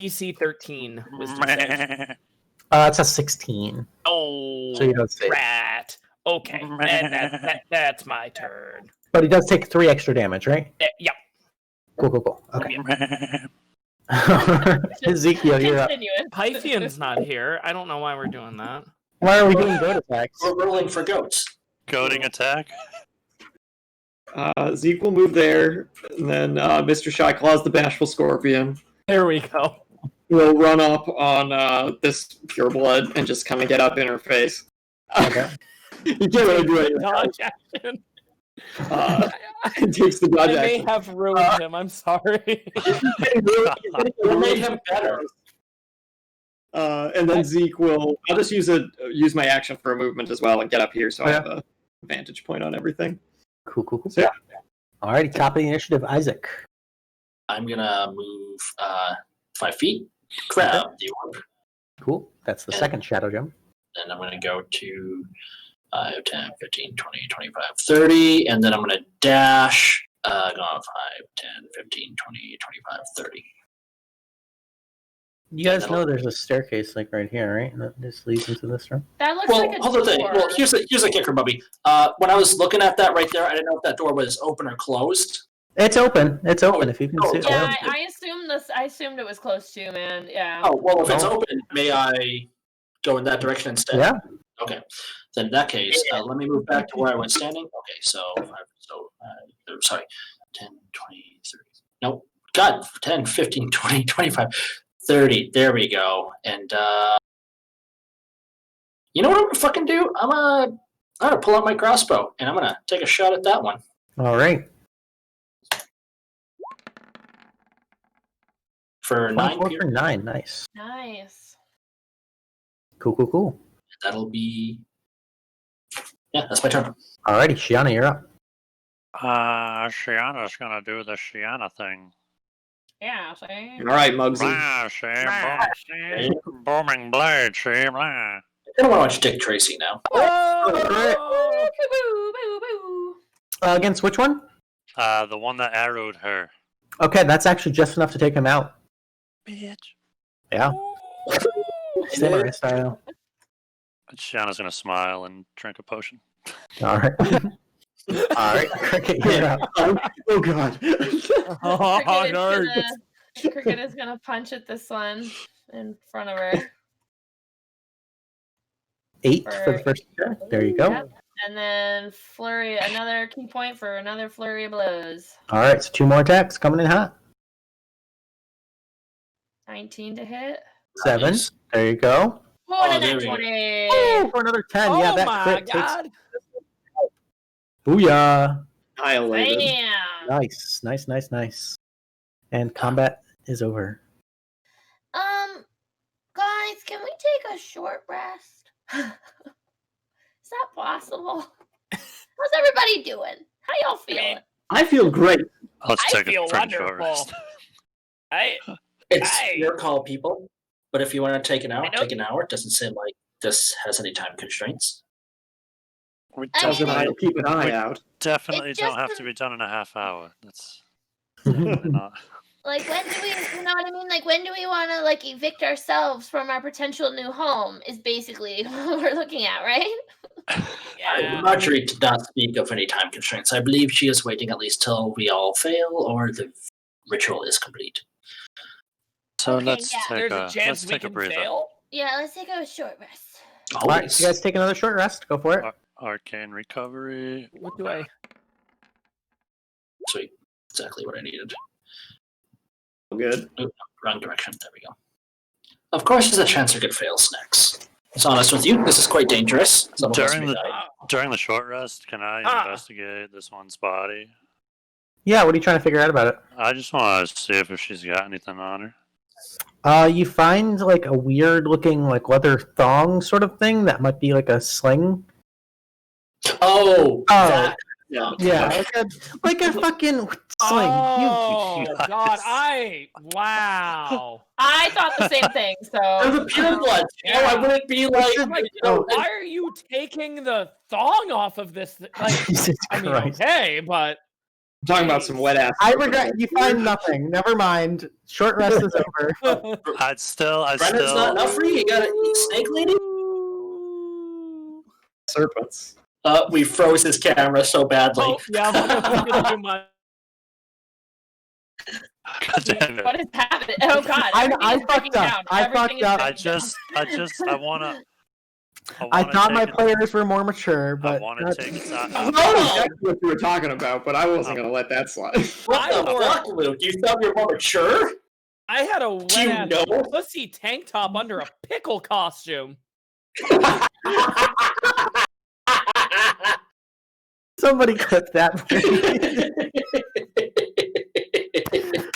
Speaker 6: DC 13 wisdom save.
Speaker 1: It's a 16.
Speaker 6: Oh,
Speaker 1: So you don't save.
Speaker 6: rat. Okay, that's my turn.
Speaker 1: But he does take 3 extra damage, right?
Speaker 6: Yep.
Speaker 1: Cool. Okay. Ezekiel, you're up.
Speaker 6: Pythian's not here. I don't know why we're doing that.
Speaker 1: Why are we doing goat attacks?
Speaker 2: We're rolling for goats.
Speaker 5: Goading attack.
Speaker 4: Zeke will move there, and then Mr. Shyclaws, the bashful scorpion,
Speaker 6: There we go.
Speaker 4: will run up on this pureblood and just kind of get up in her face.
Speaker 1: Okay.
Speaker 4: You can't really do anything.
Speaker 6: Dodge action.
Speaker 4: It takes the dodge
Speaker 6: I may
Speaker 4: action.
Speaker 6: have ruined him. I'm sorry.
Speaker 2: You made him better.
Speaker 4: And then Zeke will. I'll just use my action for a movement as well and get up here, so I have a vantage point on everything.
Speaker 1: Cool.
Speaker 4: So, yeah.
Speaker 1: Alrighty, top of the initiative, Isaac.
Speaker 2: I'm gonna move 5 feet. Grab the orb.
Speaker 1: Cool. That's the second shadow jump.
Speaker 2: Then I'm gonna go to 5, 10, 15, 20, 25, 30, and then I'm gonna dash. Go on 5, 10, 15, 20, 25, 30.
Speaker 1: You guys know there's a staircase like right here, right? And that just leads into this room.
Speaker 7: That looks
Speaker 2: Well,
Speaker 7: like a
Speaker 2: hold on a
Speaker 7: door.
Speaker 2: second. Well, here's a kicker, Bubby. When I was looking at that right there, I didn't know if that door was open or closed.
Speaker 1: It's open. It's open. If you can see it.
Speaker 7: Yeah, I assumed it was close too, man. Yeah.
Speaker 2: Oh, well, if it's open, may I go in that direction instead?
Speaker 1: Yeah.
Speaker 2: Okay. Then in that case, let me move back to where I was standing. Okay, sorry. 10, 20, 30. Nope. God, 10, 15, 20, 25, 30. There we go. And you know what I'm gonna fucking do? I'm gonna pull out my crossbow and I'm gonna take a shot at that one.
Speaker 1: All right.
Speaker 2: For 9.
Speaker 1: 24 for 9. Nice.
Speaker 7: Nice.
Speaker 1: Cool.
Speaker 2: That'll be. Yeah, that's my turn.
Speaker 1: Alrighty, Shianah, you're up.
Speaker 5: Shianah's gonna do the Shianah thing.
Speaker 7: Yeah, same.
Speaker 4: All right, Muggsy.
Speaker 5: Booming blade, see? Blah.
Speaker 2: I don't want to watch Dick Tracy now.
Speaker 1: Against which one?
Speaker 5: The one that arrowed her.
Speaker 1: Okay, that's actually just enough to take him out.
Speaker 5: Bitch.
Speaker 1: Yeah. Samurai style.
Speaker 5: Shianah's gonna smile and drink a potion.
Speaker 1: All right. Alright, Krikit, you're up.
Speaker 4: Oh god.
Speaker 7: Krikit is gonna punch at this one in front of her.
Speaker 1: 8 for the first attack. There you go.
Speaker 7: Yep. And then flurry, another key point for another flurry of blows.
Speaker 1: Alright, so 2 more attacks coming in hot.
Speaker 7: 19 to hit.
Speaker 1: 7.
Speaker 2: Nice.
Speaker 1: There you go.
Speaker 7: Oh, and
Speaker 2: there
Speaker 7: a
Speaker 2: we go.
Speaker 7: 20.
Speaker 1: Oh, for another 10. Yeah, that
Speaker 6: my
Speaker 1: crit
Speaker 6: God.
Speaker 1: takes. Booyah.
Speaker 4: Annihilated.
Speaker 7: Bam.
Speaker 1: Nice. And combat is over.
Speaker 7: Guys, can we take a short rest? Is that possible? How's everybody doing? How y'all feeling?
Speaker 4: I feel great.
Speaker 5: Let's
Speaker 6: I
Speaker 5: take
Speaker 6: feel
Speaker 5: a pretty short
Speaker 6: wonderful.
Speaker 5: rest.
Speaker 2: It's your call, people. But if you want to take an hour,
Speaker 6: I know-
Speaker 2: take an hour. It doesn't seem like this has any time constraints.
Speaker 5: We
Speaker 7: I mean,
Speaker 5: definitely,
Speaker 4: Keep an eye out.
Speaker 5: definitely
Speaker 7: It's
Speaker 5: don't
Speaker 7: just
Speaker 5: have
Speaker 7: a-
Speaker 5: to be done in a half hour. That's not.
Speaker 7: Like, when do we, you know what I mean? Like, when do we want to, like, evict ourselves from our potential new home is basically what we're looking at, right?
Speaker 2: Marjorie did not speak of any time constraints. I believe she is waiting at least till we all fail or the ritual is complete.
Speaker 5: So
Speaker 7: Okay,
Speaker 5: let's
Speaker 7: yeah.
Speaker 5: take
Speaker 6: There's a
Speaker 5: let's
Speaker 6: chance we
Speaker 5: take a
Speaker 6: can
Speaker 5: breather.
Speaker 6: fail.
Speaker 7: Yeah, let's take a short rest.
Speaker 1: Alright, you guys take another short rest. Go for it.
Speaker 5: Arcane recovery.
Speaker 6: What do I?
Speaker 2: Sweet. Exactly what I needed.
Speaker 4: Good.
Speaker 2: Oop, wrong direction. There we go. Of course, there's a chance I could fail Snaxx. To be honest with you, this is quite dangerous. Some of us may die.
Speaker 5: During the short rest, can I investigate this one's body?
Speaker 1: Yeah, what are you trying to figure out about it?
Speaker 5: I just want to see if she's got anything on her.
Speaker 1: You find like a weird looking like leather thong sort of thing that might be like a sling.
Speaker 2: Oh, that.
Speaker 1: Yeah, like a fucking sling.
Speaker 6: Oh God! Wow!
Speaker 10: I thought the same thing. So
Speaker 2: the pure blood.
Speaker 6: Yeah.
Speaker 2: I wouldn't be like.
Speaker 6: Why are you taking the thong off of this? Like,
Speaker 1: Jesus
Speaker 6: I mean,
Speaker 1: Christ.
Speaker 6: okay, but
Speaker 4: I'm talking about some wet ass.
Speaker 1: I regret you find nothing. Never mind. Short rest is over.
Speaker 5: I'd still.
Speaker 2: Brennan's not enough for you. You got to eat snake lady.
Speaker 4: Serpents.
Speaker 2: We froze his camera so badly.
Speaker 6: Oh, yeah, I'm gonna do my.
Speaker 5: God damn it.
Speaker 10: What is happening? Oh God!
Speaker 1: I fucked up. I fucked up.
Speaker 5: I wanna.
Speaker 1: I thought my players were more mature, but
Speaker 5: I want to take time.
Speaker 4: I know exactly what you were talking about, but I wasn't going to let that slide.
Speaker 2: What the fuck, Luke? You thought you were more mature?
Speaker 6: I had a wet ass pussy tank top under a pickle costume.
Speaker 1: Somebody clip that.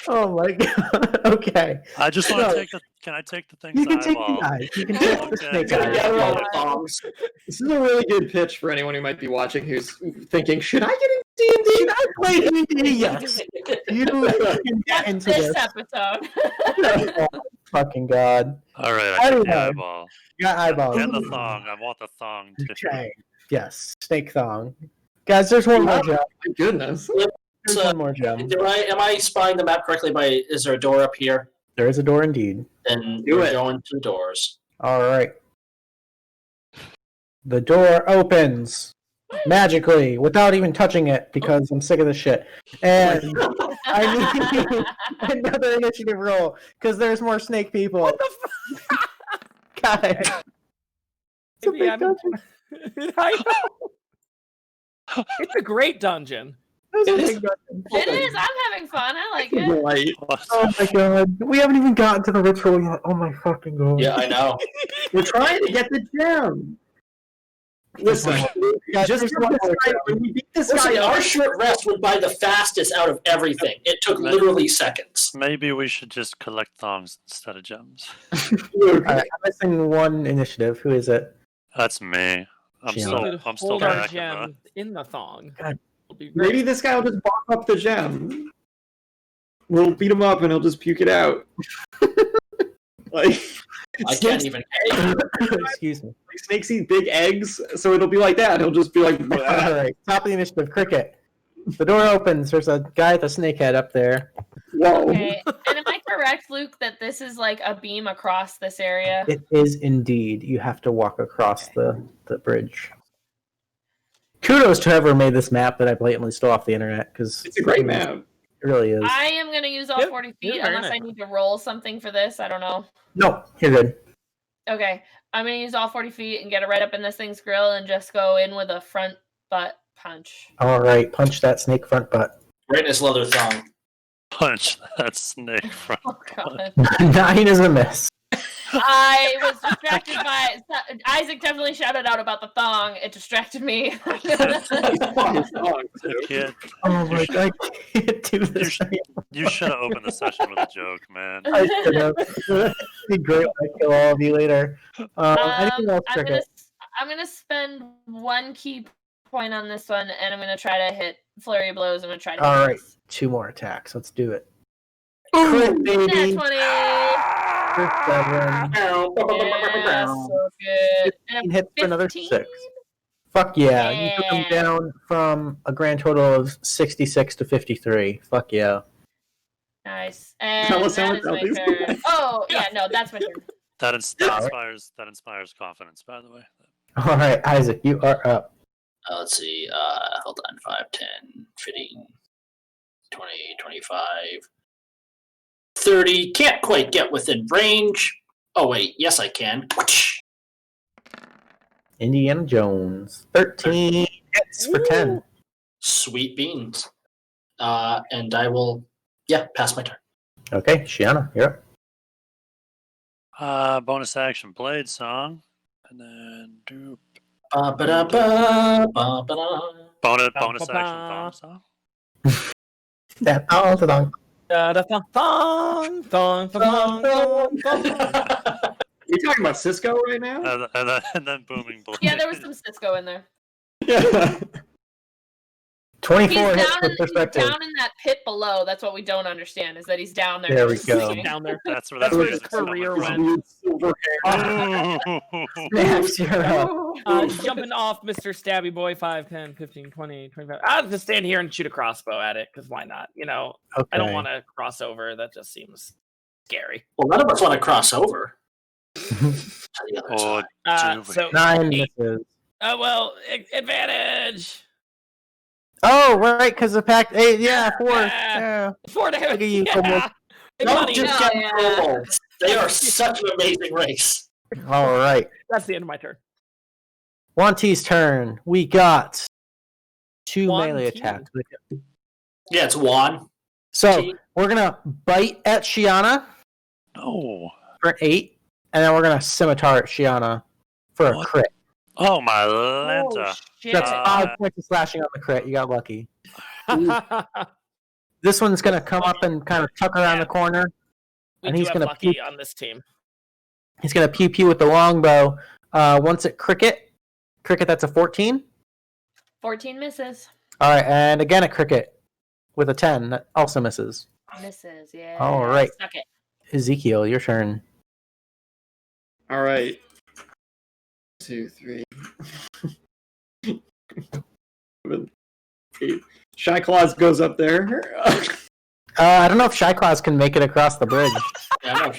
Speaker 1: Oh my god. Okay.
Speaker 5: I just want to take the. Can I take the thing's
Speaker 1: You can take
Speaker 5: eyeball?
Speaker 1: the eyes. You can take the snake eyes.
Speaker 4: This is a really good pitch for anyone who might be watching who's thinking, should I get into D&D?
Speaker 1: Should I play D&D? Yes. You can get into
Speaker 10: this
Speaker 1: this.
Speaker 10: episode.
Speaker 1: Oh, fucking god.
Speaker 5: All right, I took the
Speaker 1: Anyway,
Speaker 5: eyeball.
Speaker 1: you got eyeballs.
Speaker 5: And the thong. I want the thong too.
Speaker 1: Okay. Yes. Snake thong. Guys, there's one more gem.
Speaker 4: My goodness.
Speaker 1: There's one more gem.
Speaker 2: Am I spying the map correctly? Is there a door up here?
Speaker 1: There is a door indeed.
Speaker 2: Then we're going to doors.
Speaker 1: All right. The door opens magically without even touching it because I'm sick of this shit. And I need another initiative roll because there's more snake people. What the fuck? Guys. It's a big dungeon.
Speaker 6: I know. It's a great dungeon.
Speaker 10: It is. I'm having fun. I like it.
Speaker 1: Right. Oh my god. We haven't even gotten to the ritual yet. Oh my fucking god.
Speaker 2: Yeah, I know.
Speaker 4: We're trying to get the gem. Listen, just when we beat this guy up,
Speaker 2: our short rest went by the fastest out of everything. It took literally seconds.
Speaker 5: Maybe we should just collect thongs instead of gems.
Speaker 1: Alright, I'm missing one initiative. Who is it?
Speaker 5: That's me. I'm still
Speaker 6: hold our
Speaker 5: back
Speaker 6: gem in the thong.
Speaker 1: God.
Speaker 4: maybe this guy will just bark up the gem. We'll beat him up and he'll just puke it out. Like,
Speaker 2: I can't even.
Speaker 1: Excuse me.
Speaker 4: Like snakes eat big eggs, so it'll be like that. He'll just be like,
Speaker 1: all right, top of the initiative, Krikit. The door opens. There's a guy with a snake head up there.
Speaker 4: Whoa.
Speaker 10: Okay. And am I correct, Luke, that this is like a beam across this area?
Speaker 1: It is indeed. You have to walk across the bridge. Kudos to whoever made this map that I blatantly stole off the internet because
Speaker 4: it's a great map.
Speaker 1: It really is.
Speaker 10: I am going to use all 40 feet unless I need to roll something for this. I don't know.
Speaker 1: No, you're good.
Speaker 10: Okay. I'm going to use all 40 feet and get it right up in this thing's grill and just go in with a front butt punch.
Speaker 1: All right, punch that snake front butt.
Speaker 2: Right in his leather thong.
Speaker 5: Punch that snake front butt.
Speaker 1: 9 is a miss.
Speaker 10: I was distracted by Isaac. Definitely shouted out about the thong. It distracted me.
Speaker 1: Oh my god, I can't do this.
Speaker 5: You should have opened the session with a joke, man.
Speaker 1: I should have. It'd be great when I kill all of you later. Anything else, Krikit?
Speaker 10: I'm gonna spend 1 key point on this one, and I'm gonna try to hit flurry of blows. I'm gonna try to.
Speaker 1: All
Speaker 10: hit
Speaker 1: right, 2 more attacks. Let's do it.
Speaker 10: Crit,
Speaker 1: baby.
Speaker 10: 20.
Speaker 1: Yeah,
Speaker 10: so good. And
Speaker 1: hits for another 6. Fuck yeah. You took them down from a grand total of 66 to 53. Fuck yeah.
Speaker 10: Nice. And
Speaker 1: Tell us
Speaker 10: that
Speaker 1: how
Speaker 10: is my turn. Oh, yeah, no, that's my turn.
Speaker 5: That inspires confidence, by the way.
Speaker 1: All right, Isaac, you are up.
Speaker 2: Let's see. Hold on. 5, 10, 15, 20, 25, 30. Can't quite get within range. Oh, wait. Yes, I can.
Speaker 1: Indiana Jones. 13 hits for 10.
Speaker 2: Sweet beans. And I will, pass my turn.
Speaker 1: Okay, Shianah, you're
Speaker 5: up. Bonus action blade song. And then do bonus action thong song.
Speaker 1: That all the thong.
Speaker 4: You talking about Cisco right now?
Speaker 5: And then booming blade.
Speaker 10: Yeah, there was some Cisco in there.
Speaker 4: Yeah.
Speaker 1: 24
Speaker 10: He's
Speaker 1: hits
Speaker 10: down,
Speaker 1: for
Speaker 10: he's
Speaker 1: perspective.
Speaker 10: down in that pit below. That's what we don't understand is that he's down there.
Speaker 1: There we
Speaker 10: just
Speaker 1: go.
Speaker 10: swinging.
Speaker 6: Down there.
Speaker 3: That's where
Speaker 6: That's where his
Speaker 3: music's coming
Speaker 6: career
Speaker 3: from.
Speaker 6: went.
Speaker 1: Snaps, you're up.
Speaker 6: Jumping off Mr. Stabby Boy 5, 10, 15, 20, 25. I'll just stand here and shoot a crossbow at it, because why not? You know, I don't
Speaker 1: Okay.
Speaker 6: want to cross over. That just seems scary.
Speaker 2: Well, none of us want to cross over.
Speaker 3: Oh,
Speaker 6: So
Speaker 1: 9 misses.
Speaker 6: well, advantage.
Speaker 1: Oh, right, because the pack 8, yeah, 4. Yeah.
Speaker 6: 4 damage.
Speaker 1: Look at you,
Speaker 6: Yeah.
Speaker 1: almost.
Speaker 6: Big
Speaker 2: Don't
Speaker 6: money.
Speaker 2: just get rolls. They are such an amazing race.
Speaker 1: All right.
Speaker 6: That's the end of my turn.
Speaker 1: Wanti's turn. We got 2
Speaker 6: Juan
Speaker 1: melee
Speaker 6: T.
Speaker 1: attacks.
Speaker 2: Yeah, it's Juan.
Speaker 1: So we're gonna bite at Shianah
Speaker 3: No.
Speaker 1: for 8, and then we're gonna scimitar at Shianah for a crit.
Speaker 3: Oh, my Lanta.
Speaker 1: That's 5 points of slashing on the crit. You got lucky. This one's gonna come up and kind of tuck around the corner,
Speaker 6: We
Speaker 1: and
Speaker 6: do
Speaker 1: he's
Speaker 6: have
Speaker 1: gonna
Speaker 6: lucky
Speaker 1: pew,
Speaker 6: on this team.
Speaker 1: he's gonna pew pew with the longbow. Once at Krikit, that's a 14.
Speaker 10: 14 misses.
Speaker 1: All right, and again at Krikit with a 10, that also misses.
Speaker 10: Misses, yeah.
Speaker 1: All right,
Speaker 10: Suck it.
Speaker 1: Ezekiel, your turn.
Speaker 4: All right. 2, 3. 7, 8. Shy Claws goes up there.
Speaker 1: I don't know if Shy Claws can make it across the bridge.
Speaker 2: Yeah, I'm not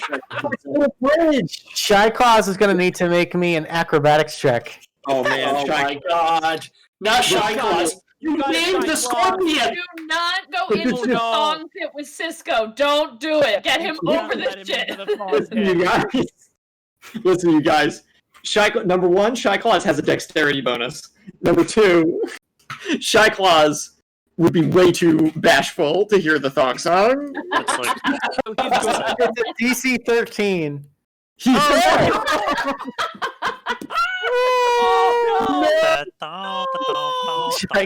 Speaker 2: sure.
Speaker 1: Bridge. Shy Claws is going to need to make me an acrobatics check.
Speaker 4: Oh man!
Speaker 2: Oh my God! Not Shy Claws. You named the scorpion.
Speaker 10: Do not go into the song pit with Cisco. Don't do it. Get him over this shit.
Speaker 4: Listen, you guys. Number 1, Shy Claws has a dexterity bonus. Number 2, Shy Claws would be way too bashful to hear the thong song.
Speaker 1: It's a DC 13. Shy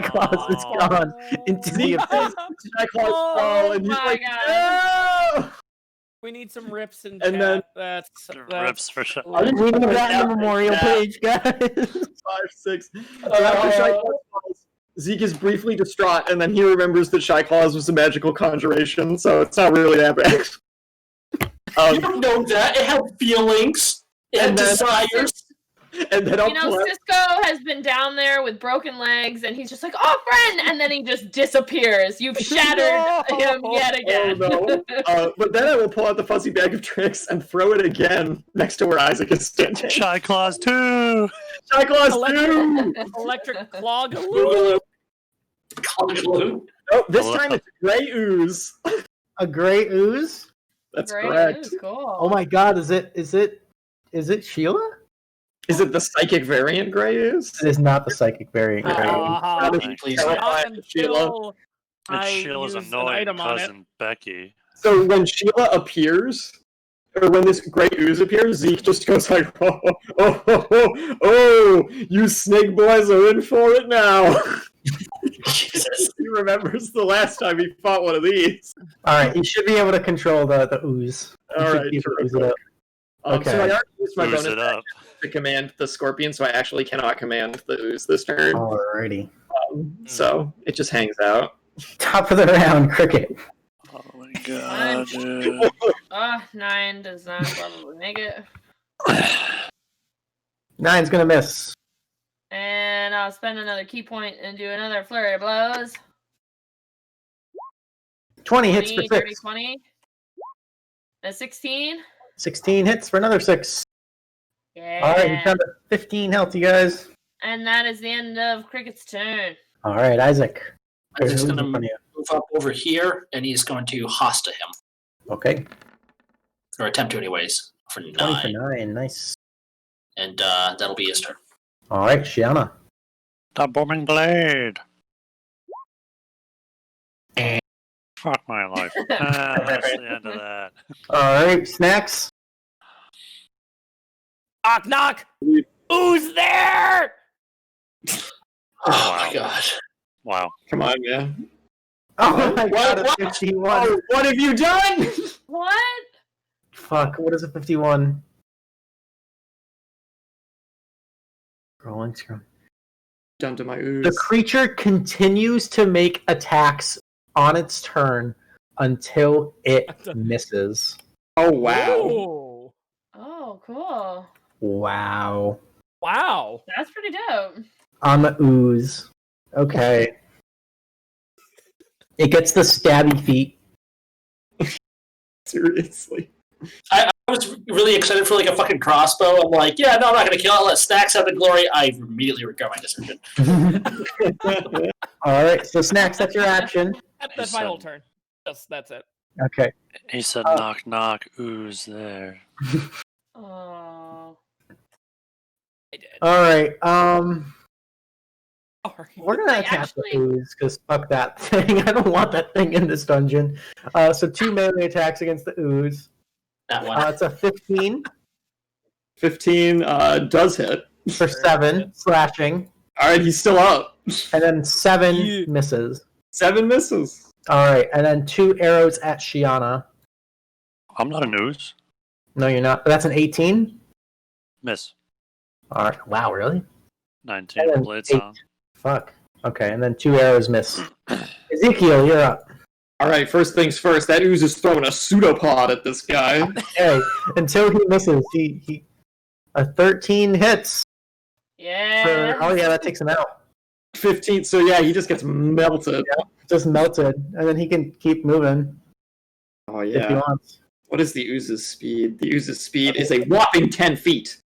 Speaker 1: Claws is gone into the abyss.
Speaker 4: Shy Claws fall, and he's like, no!
Speaker 6: We need some rips in
Speaker 4: And
Speaker 6: chat.
Speaker 4: then-
Speaker 6: That's
Speaker 3: Rips for sure.
Speaker 1: We need that in the memorial page, guys.
Speaker 4: 5, 6. So after Shy Claws falls, Zeke is briefly distraught, and then he remembers that Shy Claws was a magical conjuration, so it's not really that bad.
Speaker 2: You don't know that. It had feelings. It had desires.
Speaker 4: And then
Speaker 10: You know, Cisco has been down there with broken legs, and he's just like, "Oh, friend!" And then he just disappears. You've shattered him yet again.
Speaker 4: Oh, no. But then I will pull out the fuzzy bag of tricks and throw it again next to where Isaac is standing.
Speaker 3: Shy Claws 2!
Speaker 4: Shy Claws 2!
Speaker 6: Electric Claw Galoo.
Speaker 4: Oh, this time it's gray ooze.
Speaker 1: A gray ooze?
Speaker 4: That's
Speaker 10: Great.
Speaker 4: correct.
Speaker 10: Ooh, cool.
Speaker 1: Oh my God! Is it Sheila?
Speaker 4: Is it the psychic variant gray ooze?
Speaker 1: It is not the psychic variant.
Speaker 2: Please.
Speaker 4: Sheila.
Speaker 3: And Sheila's annoying
Speaker 6: item on it.
Speaker 3: cousin Becky.
Speaker 4: So when Sheila appears, or when this gray ooze appears, Zeke just goes like, oh, you snake boys are in for it now.
Speaker 2: Jesus.
Speaker 4: He remembers the last time he fought one of these.
Speaker 1: All right, you should be able to control the ooze. You
Speaker 4: All
Speaker 1: should
Speaker 4: right,
Speaker 1: be able to ooze
Speaker 4: terrific.
Speaker 1: it up.
Speaker 4: So I already used my
Speaker 3: Ooze
Speaker 4: bonus
Speaker 3: it up.
Speaker 4: to command the scorpion, so I actually cannot command the ooze this turn.
Speaker 1: Alrighty.
Speaker 4: So it just hangs out.
Speaker 1: Top of the round, Krikit.
Speaker 3: Oh my God, dude.
Speaker 10: 9 does not probably make it.
Speaker 1: 9's gonna miss.
Speaker 10: And I'll spend another key point and do another flurry of blows.
Speaker 1: 20 hits for
Speaker 10: 30,
Speaker 1: 6.
Speaker 10: 20. A 16.
Speaker 1: 16 hits for another 6.
Speaker 10: Yeah.
Speaker 1: All right, you're down to 15 health, you guys.
Speaker 10: And that is the end of Cricket's turn.
Speaker 1: All right, Isaac.
Speaker 2: I'm just
Speaker 1: Who's
Speaker 2: going to
Speaker 1: in front of you?
Speaker 2: move up over here, and he's going to hosta him.
Speaker 1: Okay.
Speaker 2: Or attempt to, anyways, for 9.
Speaker 1: 20 for 9, nice.
Speaker 2: And that'll be his turn.
Speaker 1: All right, Shianah.
Speaker 5: The booming blade. Fuck my life. That's the end of that.
Speaker 1: All right, Snaxx.
Speaker 6: Knock, knock. Who's there?
Speaker 2: Oh my god.
Speaker 5: Wow.
Speaker 4: Come on, man.
Speaker 1: Oh my god, a 51.
Speaker 4: Oh, what have you done?
Speaker 10: What?
Speaker 1: Fuck, what is a 51? Rolling scrum.
Speaker 4: done to my ooze?
Speaker 1: The creature continues to make attacks on its turn until it misses.
Speaker 4: Oh, wow.
Speaker 6: Ooh.
Speaker 10: Oh, cool.
Speaker 1: Wow.
Speaker 6: Wow.
Speaker 10: That's pretty dope.
Speaker 1: On the ooze. Okay. It gets the stabby feet.
Speaker 4: Seriously.
Speaker 2: I was really excited for like a fucking crossbow. I'm like, yeah, no, I'm not going to kill it. I'll let Snaxx have the glory. I immediately regret my decision.
Speaker 1: All right, so Snaxx, that's your action.
Speaker 6: That's my whole turn. That's it.
Speaker 1: Okay.
Speaker 5: He said, knock, knock, ooze there.
Speaker 10: Oh.
Speaker 6: I did.
Speaker 1: All right. We're gonna attack the ooze because fuck that thing. I don't want that thing in this dungeon. So 2 melee attacks against the ooze.
Speaker 2: That one.
Speaker 1: It's a 15.
Speaker 4: 15 does hit.
Speaker 1: For 7 slashing.
Speaker 4: All right, he's still up.
Speaker 1: And then 7 misses.
Speaker 4: 7 misses.
Speaker 1: All right, and then 2 arrows at Shianah.
Speaker 5: I'm not a ooze.
Speaker 1: No, you're not. That's an 18.
Speaker 5: Miss.
Speaker 1: All right. Wow, really?
Speaker 5: 19 blade song.
Speaker 1: Fuck. Okay, and then 2 arrows miss. Ezekiel, you're up.
Speaker 4: All right, first things first. That ooze is throwing a pseudopod at this guy.
Speaker 1: Hey, until he misses, he a 13 hits.
Speaker 10: Yeah.
Speaker 1: Oh yeah, that takes him out.
Speaker 4: 15. So yeah, he just gets melted.
Speaker 1: Yeah, just melted, and then he can keep moving.
Speaker 4: Oh
Speaker 1: if he
Speaker 4: yeah.
Speaker 1: wants.
Speaker 4: What is the ooze's speed? The ooze's speed is a whopping 10 feet.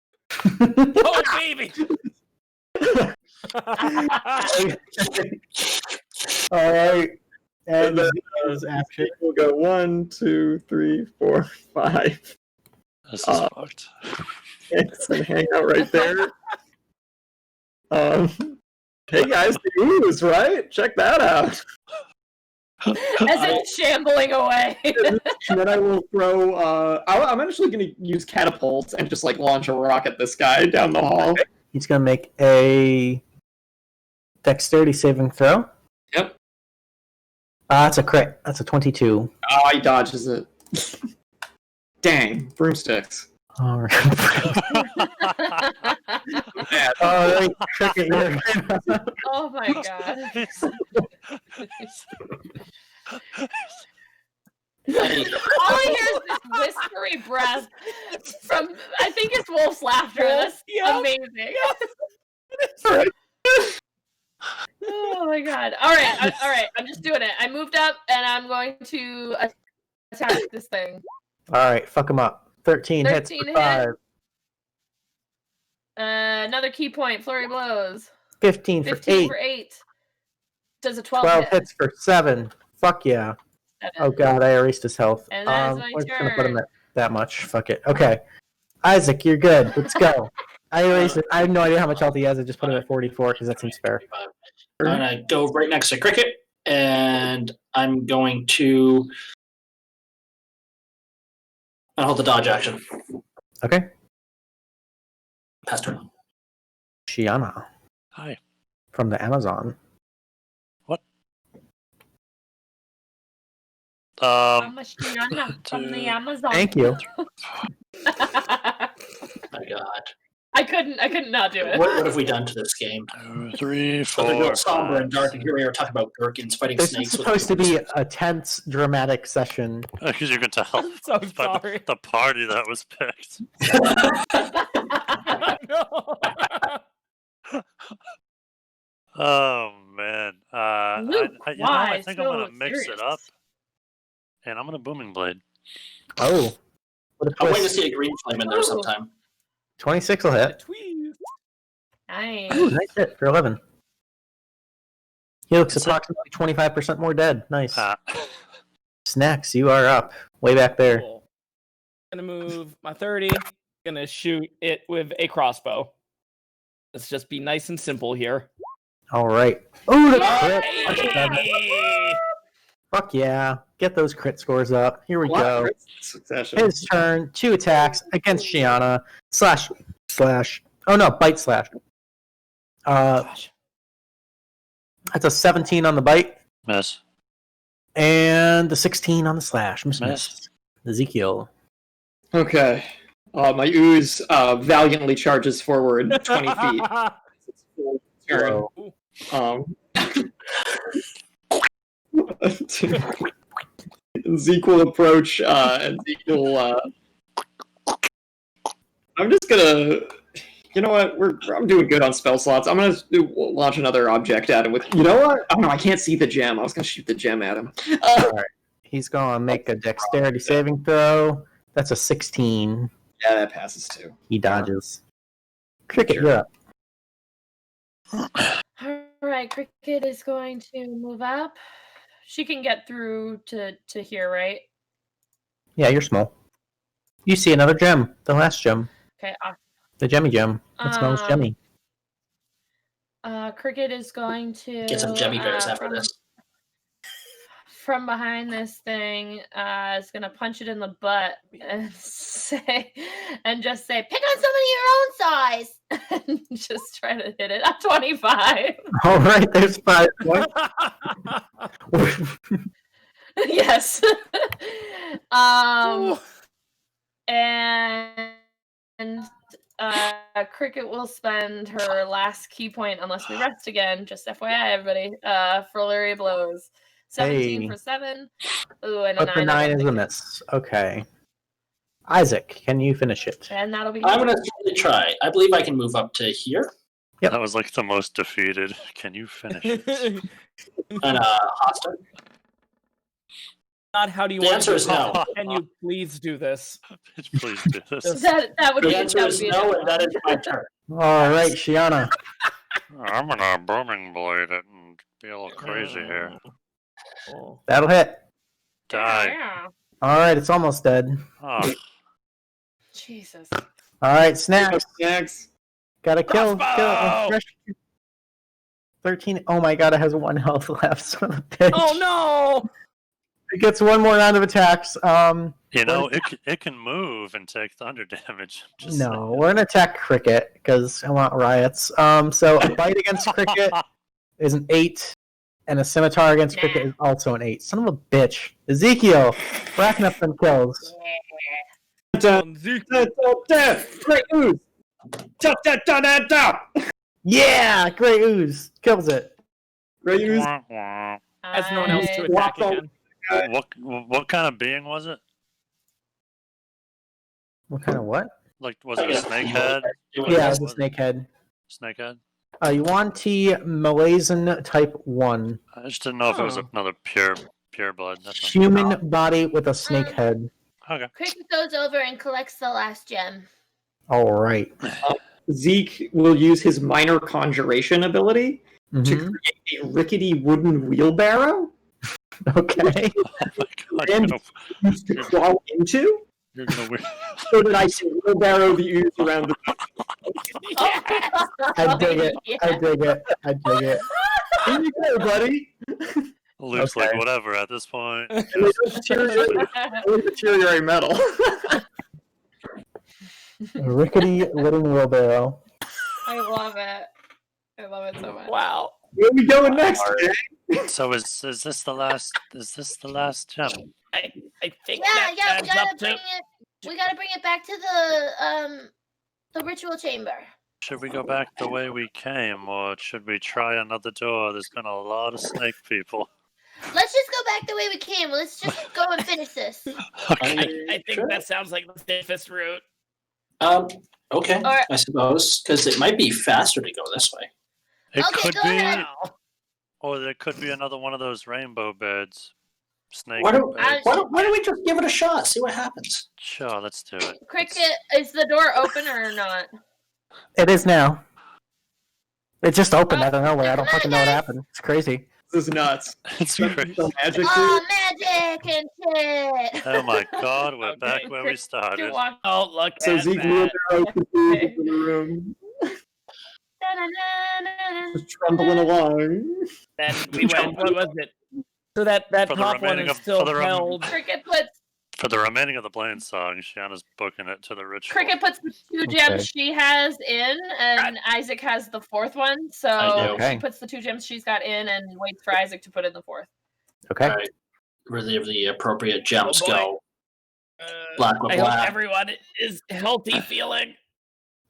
Speaker 6: Oh baby!
Speaker 1: All right. And Ezekiel's action.
Speaker 4: We'll go 1, 2, 3, 4, 5.
Speaker 5: This is fucked.
Speaker 4: It's gonna hang out right there. Hey guys, the ooze, right? Check that out.
Speaker 10: As it's shambling away.
Speaker 4: And then I will throw. I'm actually going to use catapults and just like launch a rock at this guy down the hall.
Speaker 1: He's gonna make a dexterity saving throw.
Speaker 4: Yep.
Speaker 1: That's a crit. That's a 22.
Speaker 4: Oh, he dodges it. Dang, broomsticks.
Speaker 1: All right. All right, Krikit,
Speaker 10: Oh my god. All I hear is this whispery breath from, I think it's Wolf's laughter. That's amazing. Oh my god. All right. I'm just doing it. I moved up and I'm going to attack this thing.
Speaker 1: All right, fuck him up. 13 hits
Speaker 10: 13
Speaker 1: for 5.
Speaker 10: hit. Another key point. Flurry blows.
Speaker 1: 15 for 8.
Speaker 10: For 8. Does a 12
Speaker 1: 12
Speaker 10: hit.
Speaker 1: hits for 7. Fuck yeah.
Speaker 10: 7.
Speaker 1: Oh god, I erased his health.
Speaker 10: And that is my
Speaker 1: we're just gonna put him
Speaker 10: turn.
Speaker 1: at that much. Fuck it. Okay. Isaac, you're good. Let's go. I erased it. I have no idea how much health he has. I just put him at 44 because that seems fair.
Speaker 2: I'm gonna go right next to Krikit, and I'm going to hold the dodge action.
Speaker 1: Okay.
Speaker 2: Pass turn.
Speaker 1: Shianah.
Speaker 5: Hi.
Speaker 1: From the Amazon.
Speaker 10: I'm a Shianah from the Amazon.
Speaker 1: Thank you.
Speaker 2: My God.
Speaker 10: I couldn't not do it.
Speaker 2: What have we done to this game?
Speaker 5: 2, 3,
Speaker 2: So they're
Speaker 5: 4,
Speaker 2: real somber
Speaker 5: 5.
Speaker 2: and dark, and here we are talking about gherkins fighting
Speaker 1: This
Speaker 2: snakes.
Speaker 1: is supposed to be a tense, dramatic session.
Speaker 5: Because you can tell
Speaker 6: so
Speaker 5: by the party that was picked. Oh man.
Speaker 10: Luke,
Speaker 5: I
Speaker 10: why
Speaker 5: think
Speaker 10: so
Speaker 5: I'm gonna mix
Speaker 10: serious?
Speaker 5: it up, and I'm gonna booming blade.
Speaker 1: Oh. What a
Speaker 2: I'm waiting to
Speaker 1: twist.
Speaker 2: see a green flame in there sometime.
Speaker 1: 26 will hit.
Speaker 10: Nice.
Speaker 1: Ooh, nice hit for 11. He looks approximately 25% more dead. Nice. Snaxx, you are up. Way back there.
Speaker 6: Cool. Gonna move my 30. Gonna shoot it with a crossbow. Let's just be nice and simple here.
Speaker 1: All right. Oh, the
Speaker 6: Yay!
Speaker 1: crit. Fuck yeah. Get those crit scores up. Here we go.
Speaker 4: Succession.
Speaker 1: His turn. 2 attacks against Shianah. Slash. Oh no, bite slash. That's a 17 on the bite.
Speaker 5: Miss.
Speaker 1: And the 16 on the slash. Miss. Ezekiel.
Speaker 4: Okay. My ooze valiantly charges forward 20 feet. It's full turn. Zeke will approach, and Zeke will. I'm just gonna. You know what? I'm doing good on spell slots. I'm gonna launch another object at him with. You know what? Oh no, I can't see the gem. I was gonna shoot the gem at him.
Speaker 1: All right. He's gonna make a dexterity saving throw. That's a 16.
Speaker 4: Yeah, that passes too.
Speaker 1: He dodges. Krikit, you're up.
Speaker 10: All right, Krikit is going to move up. She can get through to here, right?
Speaker 1: Yeah, you're small. You see another gem. The last gem.
Speaker 10: Okay, awesome.
Speaker 1: The gemmy gem. It smells gemmy.
Speaker 10: Krikit is going to
Speaker 2: Get some Jemmy Bears after this.
Speaker 10: From behind this thing, is gonna punch it in the butt and just say, "Pick on somebody your own size," and just try to hit it. At 25.
Speaker 1: All right, there's 5 points.
Speaker 10: Yes. And Krikit will spend her last key point unless we rest again. Just FYI, everybody. For Flurry of Blows. 17 for 7. Ooh, and a 9.
Speaker 1: But the 9 is a miss. Okay. Isaac, can you finish it?
Speaker 10: And that'll be.
Speaker 2: I'm gonna try. I believe I can move up to here.
Speaker 1: Yep.
Speaker 5: That was like the most defeated. Can you finish it?
Speaker 2: And Hostin.
Speaker 6: Not how do you
Speaker 2: The
Speaker 6: want
Speaker 2: answer
Speaker 6: to
Speaker 2: is
Speaker 6: do
Speaker 2: no.
Speaker 6: it. Can you please do this?
Speaker 5: Please do this.
Speaker 10: That would
Speaker 2: The
Speaker 10: be.
Speaker 2: answer is no, and that is my turn.
Speaker 1: All right, Shianah.
Speaker 5: I'm gonna booming blade it and be a little crazy here.
Speaker 1: That'll hit.
Speaker 5: Die.
Speaker 10: Yeah.
Speaker 1: All right, it's almost dead.
Speaker 5: Oh.
Speaker 10: Jesus.
Speaker 1: All right, Snaxx.
Speaker 4: Snaxx.
Speaker 1: Gotta kill. 13. Oh my god, it has 1 health left. Son of a bitch.
Speaker 6: Oh no!
Speaker 1: It gets 1 more round of attacks.
Speaker 5: You know, it can move and take thunder damage. Just
Speaker 1: No, we're gonna attack Krikit because I want riots. So a bite against Krikit is an 8, and a scimitar against Krikit is also an 8. Son of a bitch. Ezekiel, racking up them kills.
Speaker 4: Great ooze.
Speaker 1: Yeah, great ooze kills it.
Speaker 4: Great ooze.
Speaker 6: Has no one else to attack again.
Speaker 5: What kind of being was it?
Speaker 1: What kind of what?
Speaker 5: Like, was it a snake head?
Speaker 1: Yeah, it was a snake head.
Speaker 5: Snake head?
Speaker 1: Yuan-Ti Malazan type 1.
Speaker 5: I just didn't know if it was another pure blood. That's all.
Speaker 1: Human body with a snake head.
Speaker 5: Okay.
Speaker 7: Krikit goes over and collects the last gem.
Speaker 1: All right.
Speaker 4: Zeke will use his minor conjuration ability to
Speaker 1: Mhm.
Speaker 4: create a rickety wooden wheelbarrow.
Speaker 1: Okay.
Speaker 4: And to crawl into.
Speaker 5: You're gonna
Speaker 4: So that I can wheelbarrow the ooze around the.
Speaker 1: I dig it. I dig it. I dig it. Here you go, buddy.
Speaker 5: Luke's like, whatever at this point.
Speaker 4: Deteriorate metal.
Speaker 1: A rickety wooden wheelbarrow.
Speaker 10: I love it. I love it so much.
Speaker 6: Wow.
Speaker 4: Where are we going next?
Speaker 5: So is this the last? Is this the last gem?
Speaker 6: I think
Speaker 7: Yeah,
Speaker 6: that
Speaker 7: we
Speaker 6: adds
Speaker 7: gotta
Speaker 6: up
Speaker 7: bring
Speaker 6: to.
Speaker 7: it. We gotta bring it back to the ritual chamber.
Speaker 5: Should we go back the way we came, or should we try another door? There's been a lot of snake people.
Speaker 7: Let's just go back the way we came. Let's just go and finish this.
Speaker 6: I think that sounds like the safest route.
Speaker 2: Okay,
Speaker 7: Or-
Speaker 2: I suppose, because it might be faster to go this way.
Speaker 5: It
Speaker 7: Okay,
Speaker 5: could
Speaker 7: go
Speaker 5: be,
Speaker 7: ahead.
Speaker 5: or there could be another one of those rainbow beds. Snake
Speaker 2: Why don't,
Speaker 5: beds.
Speaker 2: why don't we just give it a shot, see what happens?
Speaker 5: Sure, let's do it.
Speaker 10: Krikit, is the door open or not?
Speaker 1: It is now. It just opened out of nowhere. I don't fucking know what happened. It's crazy.
Speaker 4: This is nuts.
Speaker 5: It's crazy.
Speaker 4: Magic.
Speaker 7: Oh, magic and shit.
Speaker 5: Oh my god, we're back where we started.
Speaker 6: Oh, look
Speaker 4: So
Speaker 6: at
Speaker 4: Zeke
Speaker 6: that.
Speaker 4: wheelbarrow continues into the room, just trundling along.
Speaker 6: Then we went. What was it? So that
Speaker 5: For the
Speaker 6: top one
Speaker 5: remaining
Speaker 6: is
Speaker 5: of-
Speaker 6: still
Speaker 5: for the rem-
Speaker 6: held.
Speaker 10: Krikit puts
Speaker 5: For the remaining of the Blaine song, Shianah's booking it to the ritual.
Speaker 10: Krikit puts the 2
Speaker 1: Okay.
Speaker 10: gems she has in, and Isaac has the 4th one. So
Speaker 2: I do.
Speaker 1: Okay.
Speaker 10: she puts the 2 gems she's got in and waits for Isaac to put in the 4th.
Speaker 1: Okay.
Speaker 2: All right, where the appropriate gems
Speaker 6: Oh, boy.
Speaker 2: go. Black with
Speaker 6: I hope
Speaker 2: black.
Speaker 6: everyone is healthy feeling.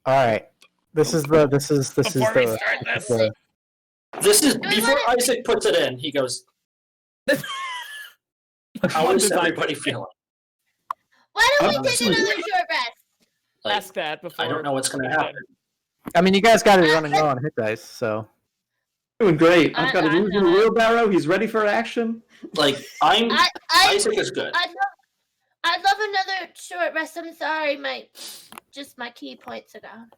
Speaker 1: All right. This is
Speaker 6: Before we
Speaker 1: the
Speaker 6: start this.
Speaker 2: This is before Isaac puts it in. He goes, "How is everybody feeling?"
Speaker 7: Why don't we take another short rest?
Speaker 6: Ask that before.
Speaker 2: I don't know what's going to happen.
Speaker 1: I mean, you guys got it running low on hit dice, so.
Speaker 4: Doing great. I've got a reusable wheelbarrow. He's ready for action.
Speaker 2: Like, Isaac is good.
Speaker 7: I'd love another short rest. I'm sorry, my key points are gone.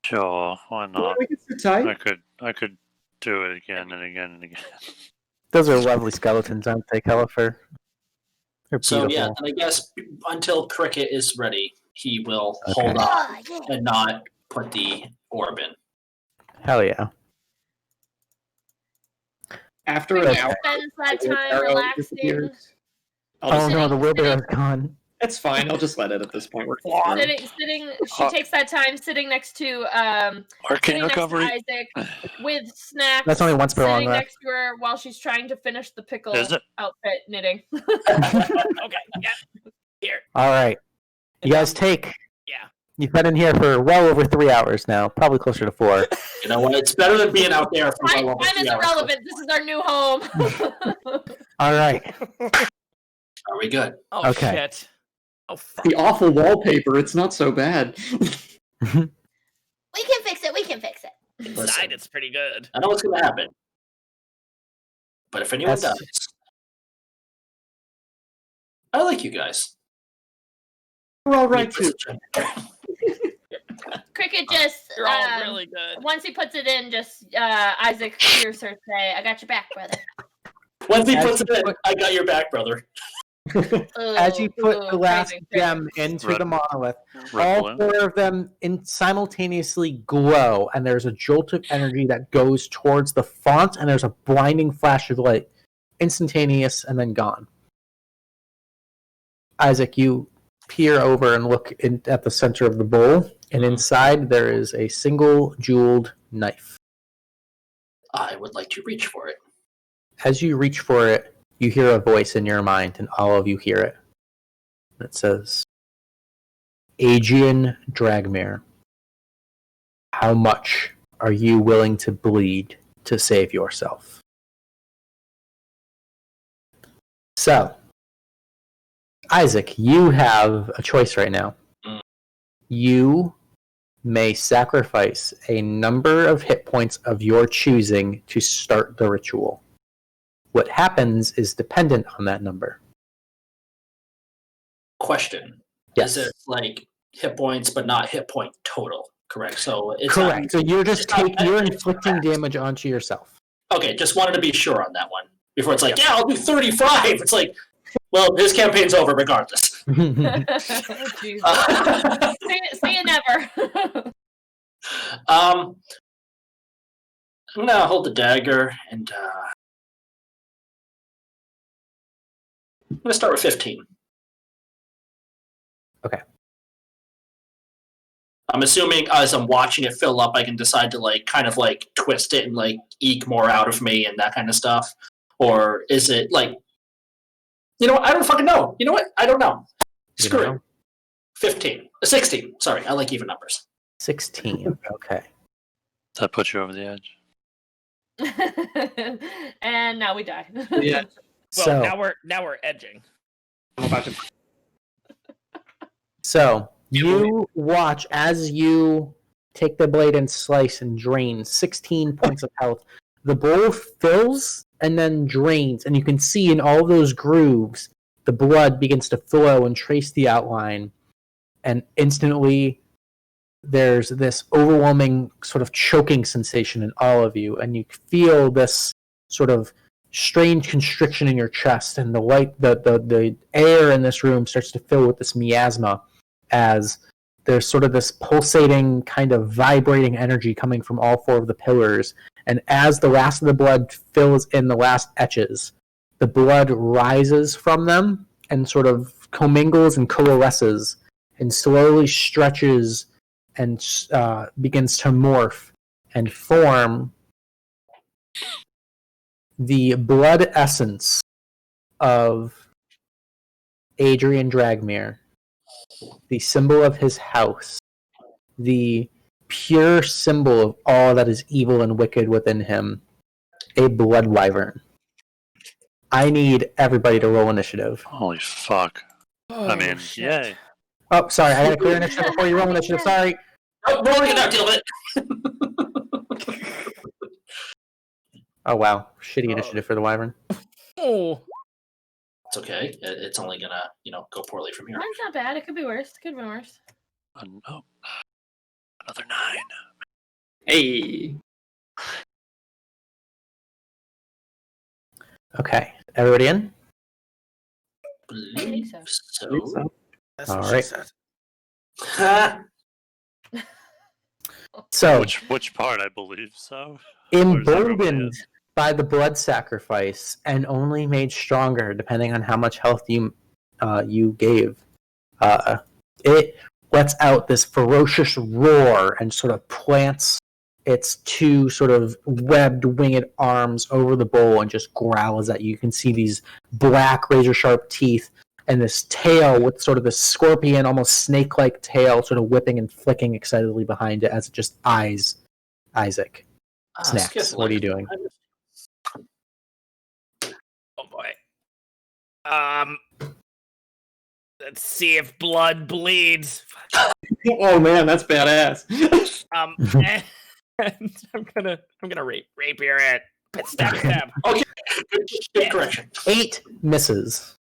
Speaker 5: Sure, why not?
Speaker 4: We can sit tight.
Speaker 5: I could do it again and again and again.
Speaker 1: Those are lovely skeletons, aren't they, Califer? They're
Speaker 2: So
Speaker 1: beautiful.
Speaker 2: yeah, and I guess until Krikit is ready, he will hold on and not put the orb in.
Speaker 1: Hell yeah.
Speaker 4: After
Speaker 7: Krikit
Speaker 4: an hour,
Speaker 7: spends that
Speaker 4: the
Speaker 7: time
Speaker 4: wheelbarrow
Speaker 7: relaxing.
Speaker 4: disappears.
Speaker 1: Oh no, the wheelbarrow's gone.
Speaker 4: It's fine. I'll just let it at this point. We're
Speaker 10: Sitting. She takes that time sitting next to
Speaker 5: Arcane
Speaker 10: recovery.
Speaker 5: recovery.
Speaker 10: Isaac with Snaxx.
Speaker 1: That's only one spell on
Speaker 10: sitting
Speaker 1: left.
Speaker 10: next to her while she's trying to finish the pickle
Speaker 5: Is it?
Speaker 10: outfit knitting. Okay, yeah. Here.
Speaker 1: All right. You guys take.
Speaker 10: Yeah.
Speaker 1: You've been in here for well over 3 hours now, probably closer to 4.
Speaker 2: You know what? It's better than being out there for
Speaker 10: Time
Speaker 2: well over
Speaker 10: is
Speaker 2: 3 hours.
Speaker 10: irrelevant. This is our new home.
Speaker 1: All right.
Speaker 2: Are we good?
Speaker 10: Oh
Speaker 1: Okay.
Speaker 10: shit. Oh fuck.
Speaker 4: the awful wallpaper. It's not so bad.
Speaker 7: We can fix it. We can fix it.
Speaker 10: Inside, it's pretty good.
Speaker 2: I know what's going to happen. But if anyone
Speaker 1: That's-
Speaker 2: does, I like you guys.
Speaker 4: We're all right too.
Speaker 7: Krikit just
Speaker 10: You're all really good.
Speaker 7: once he puts it in, just Isaac hears her say, "I got your back, brother."
Speaker 2: Once he puts it in, I got your back, brother.
Speaker 1: As you put the last
Speaker 10: crazy.
Speaker 1: gem into the monolith,
Speaker 5: Red
Speaker 1: all
Speaker 5: balloon.
Speaker 1: 4 of them simultaneously glow, and there's a jolt of energy that goes towards the font, and there's a blinding flash of light, instantaneous, and then gone. Isaac, you peer over and look at the center of the bowl, and inside there is a single jeweled knife.
Speaker 2: I would like to reach for it.
Speaker 1: As you reach for it, you hear a voice in your mind, and all of you hear it. It says, Adrian Dragmere, how much are you willing to bleed to save yourself? So, Isaac, you have a choice right now. You may sacrifice a number of hit points of your choosing to start the ritual. What happens is dependent on that number.
Speaker 2: Question.
Speaker 1: Yes.
Speaker 2: Is it like hit points, but not hit point total? Correct. So it's
Speaker 1: Correct. So you're just
Speaker 2: it's not-
Speaker 1: you're inflicting damage onto yourself.
Speaker 2: Okay, just wanted to be sure on that one. Before it's like, yeah, I'll do 35. It's like, well, his campaign's over regardless.
Speaker 10: Jeez. See you never.
Speaker 2: I'm gonna hold the dagger and I'm gonna start with 15.
Speaker 1: Okay.
Speaker 2: I'm assuming as I'm watching it fill up, I can decide to like kind of like twist it and like eke more out of me and that kind of stuff. Or is it like, you know what? I don't fucking know. You know what? I don't know. Screw it. 15. 16. Sorry, I like even numbers.
Speaker 1: 16. Okay.
Speaker 5: That puts you over the edge.
Speaker 10: And now we die.
Speaker 4: Yeah.
Speaker 6: Well,
Speaker 1: So-
Speaker 6: now we're edging.
Speaker 4: I'm about to.
Speaker 1: So you watch as you take the blade and slice and drain 16 points of health. The bowl fills and then drains, and you can see in all those grooves the blood begins to flow and trace the outline, and instantly there's this overwhelming sort of choking sensation in all of you, and you feel this sort of strange constriction in your chest, and the air in this room starts to fill with this miasma as there's sort of this pulsating kind of vibrating energy coming from all 4 of the pillars. And as the last of the blood fills in the last etches, the blood rises from them and sort of commingles and coalesces and slowly stretches and begins to morph and form the blood essence of Adrian Dragmere, the symbol of his house, the pure symbol of all that is evil and wicked within him, a blood wyvern. I need everybody to roll initiative.
Speaker 5: Holy fuck. Yay.
Speaker 1: Oh, sorry, I gotta clear initiative before you roll initiative, sorry.
Speaker 2: Oh, roll it out, deal with it.
Speaker 1: Oh, wow. Shitty initiative for the wyvern.
Speaker 6: Oh.
Speaker 2: It's okay. It's only gonna, go poorly from here.
Speaker 10: Mine's not bad. It could be worse. It could be worse.
Speaker 5: Oh. Another 9.
Speaker 4: Hey.
Speaker 1: Okay, everybody in?
Speaker 10: I think so.
Speaker 3: That's
Speaker 1: All
Speaker 3: what
Speaker 1: right.
Speaker 3: she said.
Speaker 1: So,
Speaker 5: which part? I believe so.
Speaker 1: emboldened by the blood sacrifice and only made stronger depending on how much health you gave, it lets out this ferocious roar and sort of plants its 2 sort of webbed winged arms over the bowl and just growls at you. You can see these black razor sharp teeth and this tail with sort of this scorpion, almost snake-like tail sort of whipping and flicking excitedly behind it as it just eyes Isaac. Snaxx, what are you doing?
Speaker 6: Oh boy. Let's see if blood bleeds.
Speaker 4: Oh man, that's badass.
Speaker 6: And I'm gonna rapier it. Stab.
Speaker 2: Okay, good correction.
Speaker 1: 8 misses.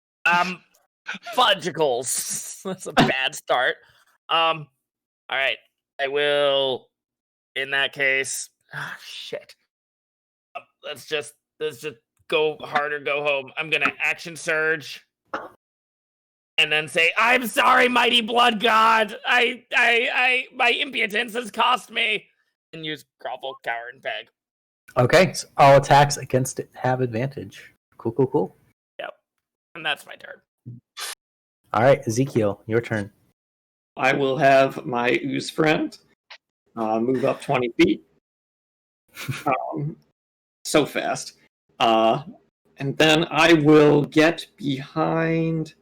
Speaker 6: Fudgicles. That's a bad start. All right. I will. In that case, shit. Let's just go hard or go home. I'm gonna action surge, and then say, "I'm sorry, mighty blood god. My impotence has cost me." And use grovel, cower, and beg.
Speaker 1: Okay, so all attacks against it have advantage. Cool.
Speaker 6: Yep. And that's my turn.
Speaker 1: All right, Ezekiel, your turn.
Speaker 4: I will have my ooze friend move up 20 feet. So fast. And then I will get behind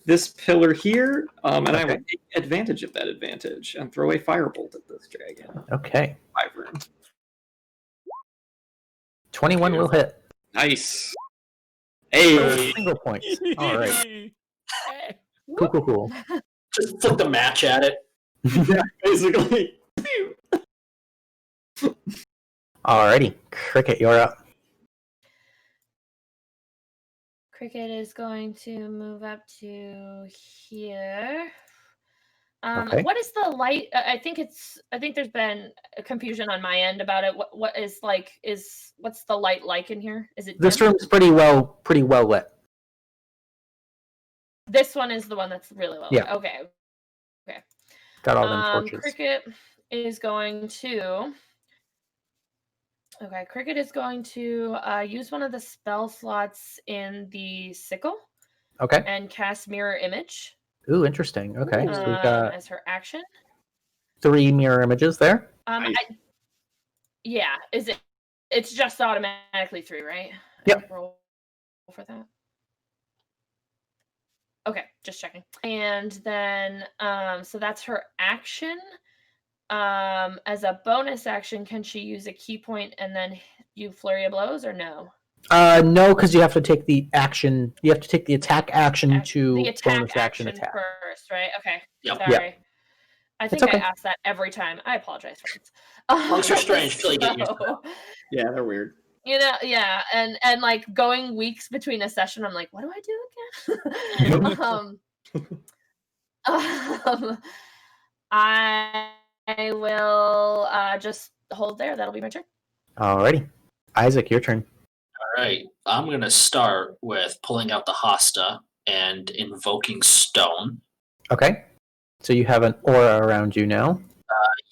Speaker 4: this pillar here, and I will take advantage of that advantage and throw a firebolt at this dragon.
Speaker 1: Okay.
Speaker 4: Wyvern.
Speaker 1: 21 will hit.
Speaker 4: Nice. Hey.
Speaker 1: Single point. All right. Cool.
Speaker 2: Just flip the match at it.
Speaker 4: Yeah, basically.
Speaker 1: Alrighty. Krikit, you're up.
Speaker 10: Krikit is going to move up to here.
Speaker 1: Okay.
Speaker 10: What is the light? I think there's been a confusion on my end about it. What's the light like in here? Is it
Speaker 1: This
Speaker 10: dim?
Speaker 1: room's pretty well lit.
Speaker 10: This one is the one that's really well.
Speaker 1: Yeah.
Speaker 10: Okay.
Speaker 1: Got all them torches.
Speaker 10: Krikit is going to. Okay, Krikit is going to use one of the spell slots in the sickle.
Speaker 1: Okay.
Speaker 10: And cast mirror image.
Speaker 1: Ooh, interesting. Okay, so we've got
Speaker 10: as her action.
Speaker 1: 3 mirror images there.
Speaker 10: Yeah, is it? It's just automatically 3, right?
Speaker 1: Yep.
Speaker 10: Roll for that. Okay, just checking. And then, so that's her action. As a bonus action, can she use a key point and then you flurry of blows, or no?
Speaker 1: No, because you have to take the action. You have to take the attack action to
Speaker 10: the attack
Speaker 1: bonus action attack.
Speaker 10: first, right? Okay.
Speaker 2: Yep.
Speaker 10: Sorry.
Speaker 1: Yep.
Speaker 10: I
Speaker 1: It's
Speaker 10: think
Speaker 1: okay.
Speaker 10: I ask that every time. I apologize for it.
Speaker 2: Monks are strange till you get used to them.
Speaker 4: Yeah, they're weird.
Speaker 10: Yeah, and like going weeks between a session, I'm like, what do I do again? I will just hold there. That'll be my turn.
Speaker 1: Alrighty. Isaac, your turn.
Speaker 2: All right. I'm going to start with pulling out the Hasta and invoking stone.
Speaker 1: Okay. So you have an aura around you now.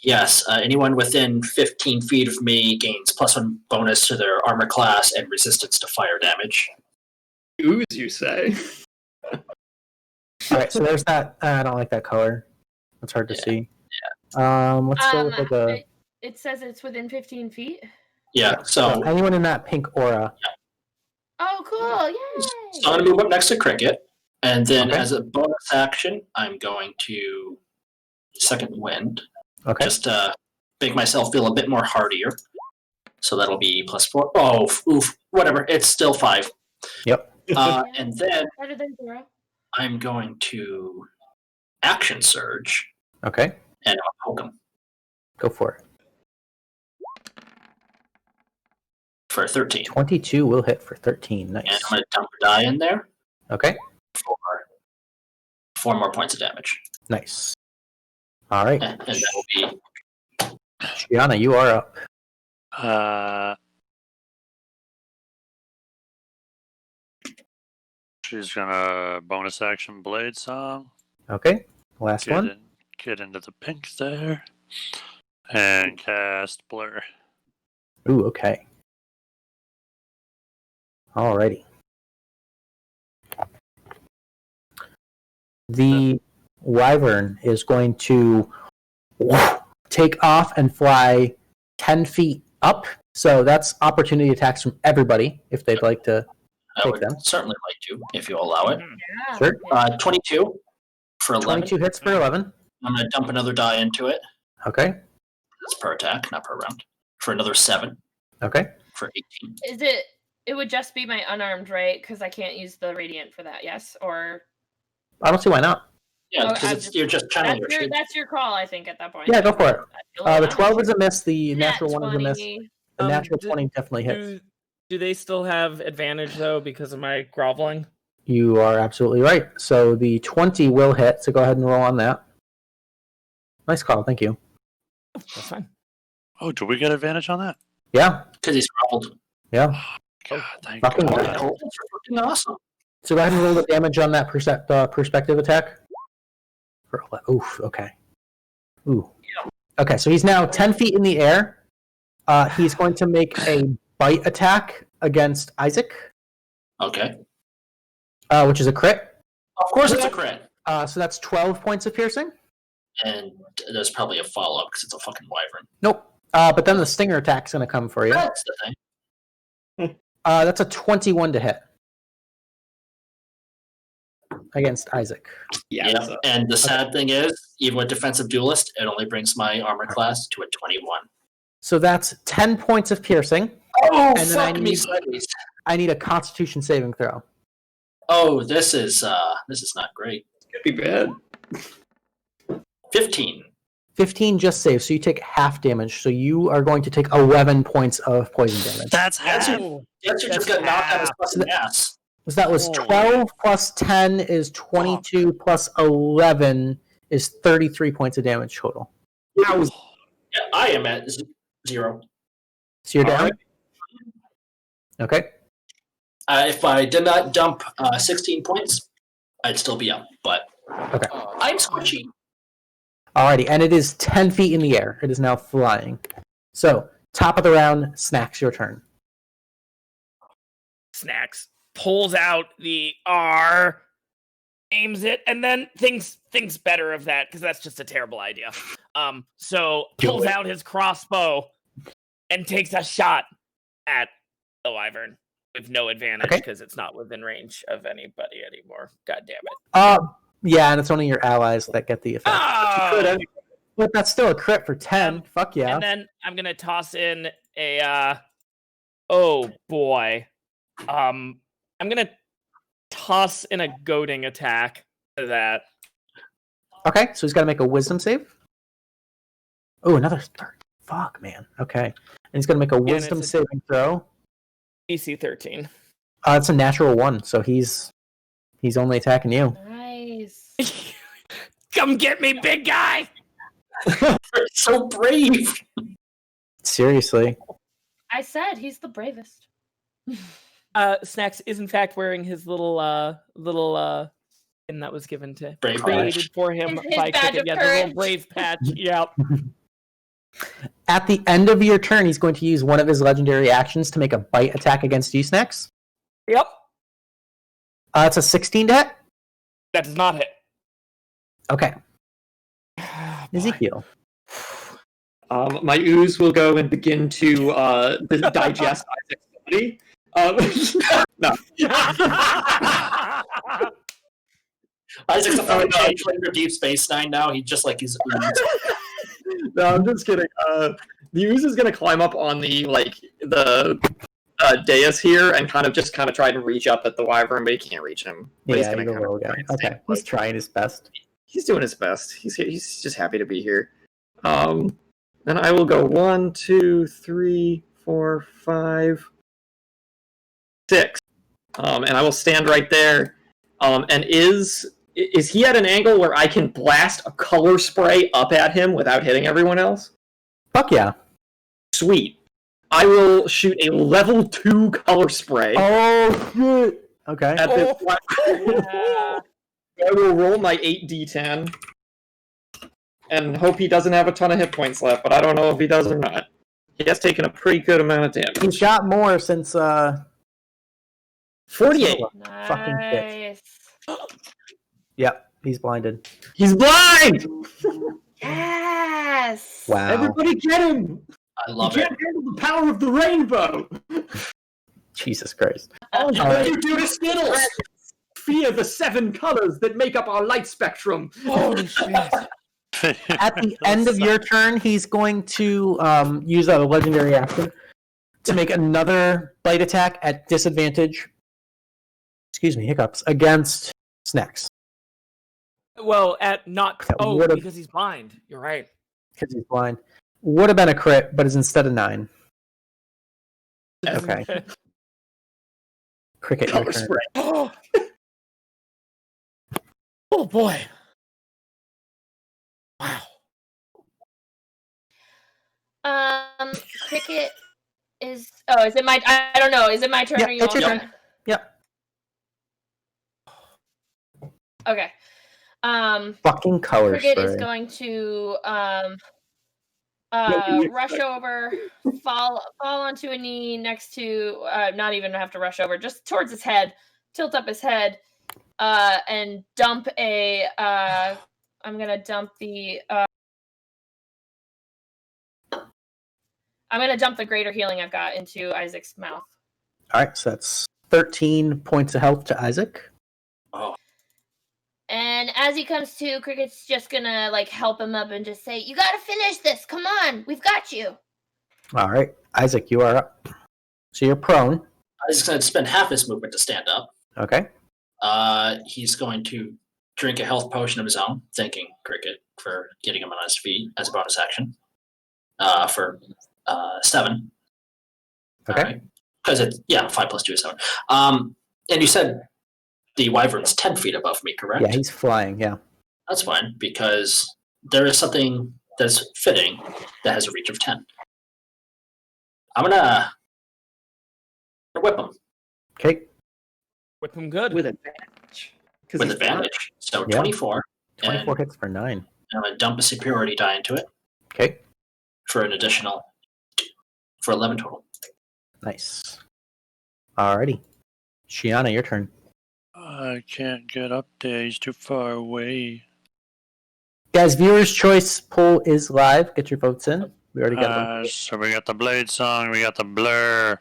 Speaker 2: Yes. Anyone within 15 feet of me gains +1 bonus to their armor class and resistance to fire damage.
Speaker 4: Ooze, you say?
Speaker 1: Alright, so there's that. I don't like that color. It's hard to see.
Speaker 2: Yeah.
Speaker 1: Let's go with like a.
Speaker 10: It says it's within 15 feet.
Speaker 2: Yeah. So
Speaker 1: anyone in that pink aura.
Speaker 10: Oh, cool! Yay!
Speaker 2: So I'm going to move up next to Krikit, and then as a bonus action, I'm going to second wind.
Speaker 1: Okay.
Speaker 2: Just to make myself feel a bit more hardier. So that'll be +4. Oh, oof, whatever. It's still 5.
Speaker 1: Yep.
Speaker 2: And then
Speaker 10: Better than 0.
Speaker 2: I'm going to action surge.
Speaker 1: Okay.
Speaker 2: And I'll poke him.
Speaker 1: Go for it.
Speaker 2: For 13.
Speaker 1: 22 will hit for 13. Nice.
Speaker 2: And I'm going to dump a die in there.
Speaker 1: Okay.
Speaker 2: For 4 more points of damage.
Speaker 1: Nice. All right.
Speaker 2: And that will be...
Speaker 1: Shianah, you are up.
Speaker 5: She's gonna bonus action Blade Song.
Speaker 1: Okay. Last one.
Speaker 5: Get into the pink there. And cast Blur.
Speaker 1: Ooh, okay. Alrighty. The wyvern is going to take off and fly 10 feet up. So that's opportunity attacks from everybody if they'd like to take them.
Speaker 2: Certainly like to, if you allow it.
Speaker 10: Yeah.
Speaker 1: Sure.
Speaker 2: 22 for 11.
Speaker 1: 22 hits for 11.
Speaker 2: I'm going to dump another die into it.
Speaker 1: Okay.
Speaker 2: That's per attack, not per round. For another 7.
Speaker 1: Okay.
Speaker 2: For 18.
Speaker 10: Is it? It would just be my unarmed, right? Because I can't use the radiant for that. Yes, or
Speaker 1: I don't see why not.
Speaker 2: Yeah, because you're just channeling your shape.
Speaker 10: That's your call, I think, at that point.
Speaker 1: Yeah, go for it. The 12 is a miss. The natural 1 is a miss.
Speaker 10: 20.
Speaker 1: The natural 20 definitely hits.
Speaker 6: Do they still have advantage, though, because of my groveling?
Speaker 1: You are absolutely right. So the 20 will hit, so go ahead and roll on that. Nice call, thank you.
Speaker 6: That's fine.
Speaker 5: Oh, do we get advantage on that?
Speaker 1: Yeah.
Speaker 2: Because he's groveled.
Speaker 1: Yeah.
Speaker 5: God, thank
Speaker 1: Fucking
Speaker 5: God.
Speaker 1: God.
Speaker 2: Fucking awesome.
Speaker 1: So go ahead and roll the damage on that perspective attack. Oof, okay. Ooh. Okay, so he's now 10 feet in the air. He's going to make a bite attack against Isaac.
Speaker 2: Okay.
Speaker 1: Which is a crit.
Speaker 2: Of course it's a crit.
Speaker 1: So that's 12 points of piercing.
Speaker 2: And there's probably a follow-up because it's a fucking wyvern.
Speaker 1: Nope. But then the stinger attack's going to come for you.
Speaker 2: That's the thing.
Speaker 1: That's a 21 to hit. Against Isaac.
Speaker 2: Yeah. And the sad thing is, even with defensive duelist, it only brings my armor class to a 21.
Speaker 1: So that's 10 points of piercing.
Speaker 2: Oh,
Speaker 1: and then
Speaker 2: fuck me sideways.
Speaker 1: I need a Constitution saving throw.
Speaker 2: Oh, this is not great.
Speaker 4: Could be bad.
Speaker 2: 15.
Speaker 1: 15 just saves, so you take half damage. So you are going to take 11 points of poison damage.
Speaker 5: That's half.
Speaker 2: That's just got knocked out of his fucking ass.
Speaker 1: So that was 12 plus 10 is 22 plus 11 is 33 points of damage total.
Speaker 2: Yeah, I am at 0.
Speaker 1: So you're down? Okay.
Speaker 2: If I did not dump 16 points, I'd still be up, but
Speaker 1: okay.
Speaker 2: I'm squishy.
Speaker 1: Alrighty, and it is 10 feet in the air. It is now flying. So, top of the round, Snaxx, your turn.
Speaker 6: Snaxx pulls out the R, aims it, and then thinks better of that because that's just a terrible idea. So pulls out his crossbow and takes a shot at the wyvern with no advantage because it's not within range of anybody anymore. God damn it.
Speaker 1: Yeah, and it's only your allies that get the effect.
Speaker 6: Oh!
Speaker 1: But that's still a crit for 10. Fuck yeah.
Speaker 6: And then I'm gonna toss in a oh boy. I'm gonna toss in a goading attack to that.
Speaker 1: Okay, so he's got to make a wisdom save. Oh, another 30. Fuck, man. Okay. And he's going to make a wisdom saving throw.
Speaker 6: DC 13.
Speaker 1: It's a natural 1, so he's only attacking you.
Speaker 10: Nice.
Speaker 6: Come get me, big guy!
Speaker 2: So brave.
Speaker 1: Seriously.
Speaker 10: I said he's the bravest.
Speaker 6: Snaxx is in fact wearing his little pin that was given to
Speaker 2: brave
Speaker 6: created
Speaker 2: patch
Speaker 6: for him
Speaker 10: his
Speaker 6: by
Speaker 10: badge
Speaker 6: Krikit.
Speaker 10: of
Speaker 6: Yeah, the
Speaker 10: courage.
Speaker 6: little brave patch. Yep.
Speaker 1: At the end of your turn, he's going to use one of his legendary actions to make a bite attack against you, Snaxx.
Speaker 6: Yep.
Speaker 1: It's a 16 to hit.
Speaker 6: That does not hit.
Speaker 1: Okay. Ezekiel.
Speaker 4: My ooze will go and begin to digest Isaac's body. No.
Speaker 2: Isaac's a fucking changeling for Deep Space Nine now. He's just like his ooze.
Speaker 4: No, I'm just kidding. The ooze is gonna climb up on the dais here and kind of try to reach up at the wyvern, but he can't reach him. But
Speaker 1: Yeah, he's a little guy. Okay, he's trying his best.
Speaker 4: He's doing his best. He's just happy to be here. And I will go 1, 2, 3, 4, 5, 6. And I will stand right there. And is he at an angle where I can blast a color spray up at him without hitting everyone else?
Speaker 1: Fuck yeah.
Speaker 4: Sweet. I will shoot a level 2 color spray.
Speaker 1: Oh shit. Okay.
Speaker 4: At this I will roll my 8d10 and hope he doesn't have a ton of hit points left, but I don't know if he does or not. He has taken a pretty good amount of damage.
Speaker 1: He's got more since
Speaker 4: 48.
Speaker 7: Nice.
Speaker 1: Fucking bitch. Yep, he's blinded.
Speaker 4: He's blind!
Speaker 7: Yes.
Speaker 1: Wow.
Speaker 4: Everybody get him!
Speaker 2: I love
Speaker 4: you
Speaker 2: it.
Speaker 4: can't handle the power of the rainbow!
Speaker 1: Jesus Christ.
Speaker 4: What do you do to Skittles? Fear the 7 colors that make up our light spectrum.
Speaker 3: Holy shit.
Speaker 1: At the end of your turn, he's going to use a legendary action to make another bite attack at disadvantage. Excuse me, hiccups. Against Snaxx.
Speaker 6: Well, at not...
Speaker 1: That
Speaker 6: Oh,
Speaker 1: would've-
Speaker 6: because he's blind. You're right.
Speaker 1: Because he's blind. Would have been a crit, but is instead a 9. Okay. Krikit, your turn.
Speaker 6: Oh boy. Wow.
Speaker 7: Krikit is... Oh, is it my... I don't know. Is it my turn?
Speaker 1: Yeah,
Speaker 7: or you
Speaker 1: it's your
Speaker 7: want
Speaker 1: turn. Yep.
Speaker 7: Okay.
Speaker 1: Fucking color
Speaker 7: Krikit
Speaker 1: spray.
Speaker 7: is going to rush over, fall onto a knee next to not even have to rush over, just towards his head, tilt up his head, and dump a I'm gonna dump the greater healing I've got into Isaac's mouth.
Speaker 1: Alright, so that's 13 points of health to Isaac.
Speaker 2: Oh.
Speaker 7: And as he comes to, Krikit's just gonna help him up and just say, "You gotta finish this. Come on, we've got you."
Speaker 1: Alright, Isaac, you are up. So you're prone.
Speaker 2: Isaac's going to spend half his movement to stand up.
Speaker 1: Okay.
Speaker 2: He's going to drink a health potion of his own, thanking Krikit for getting him on his feet as a bonus action. For 7.
Speaker 1: Okay.
Speaker 2: Because it's 5 plus 2 is 7. And you said the wyvern's 10 feet above me, correct?
Speaker 1: Yeah, he's flying, yeah.
Speaker 2: That's fine, because there is something that's fitting that has a reach of 10. I'm gonna whip him.
Speaker 1: Okay.
Speaker 6: Whip him good.
Speaker 4: With advantage.
Speaker 2: With advantage. So
Speaker 1: Yeah.
Speaker 2: 24.
Speaker 1: 24 hits for 9.
Speaker 2: And I'm gonna dump a superiority die into it.
Speaker 1: Okay.
Speaker 2: For an additional 11 total.
Speaker 1: Nice. Alrighty. Shianah, your turn.
Speaker 5: I can't get up there. He's too far away.
Speaker 1: Guys, viewer's choice poll is live. Get your votes in. We already got them.
Speaker 5: So we got the Blade Song, we got the Blur.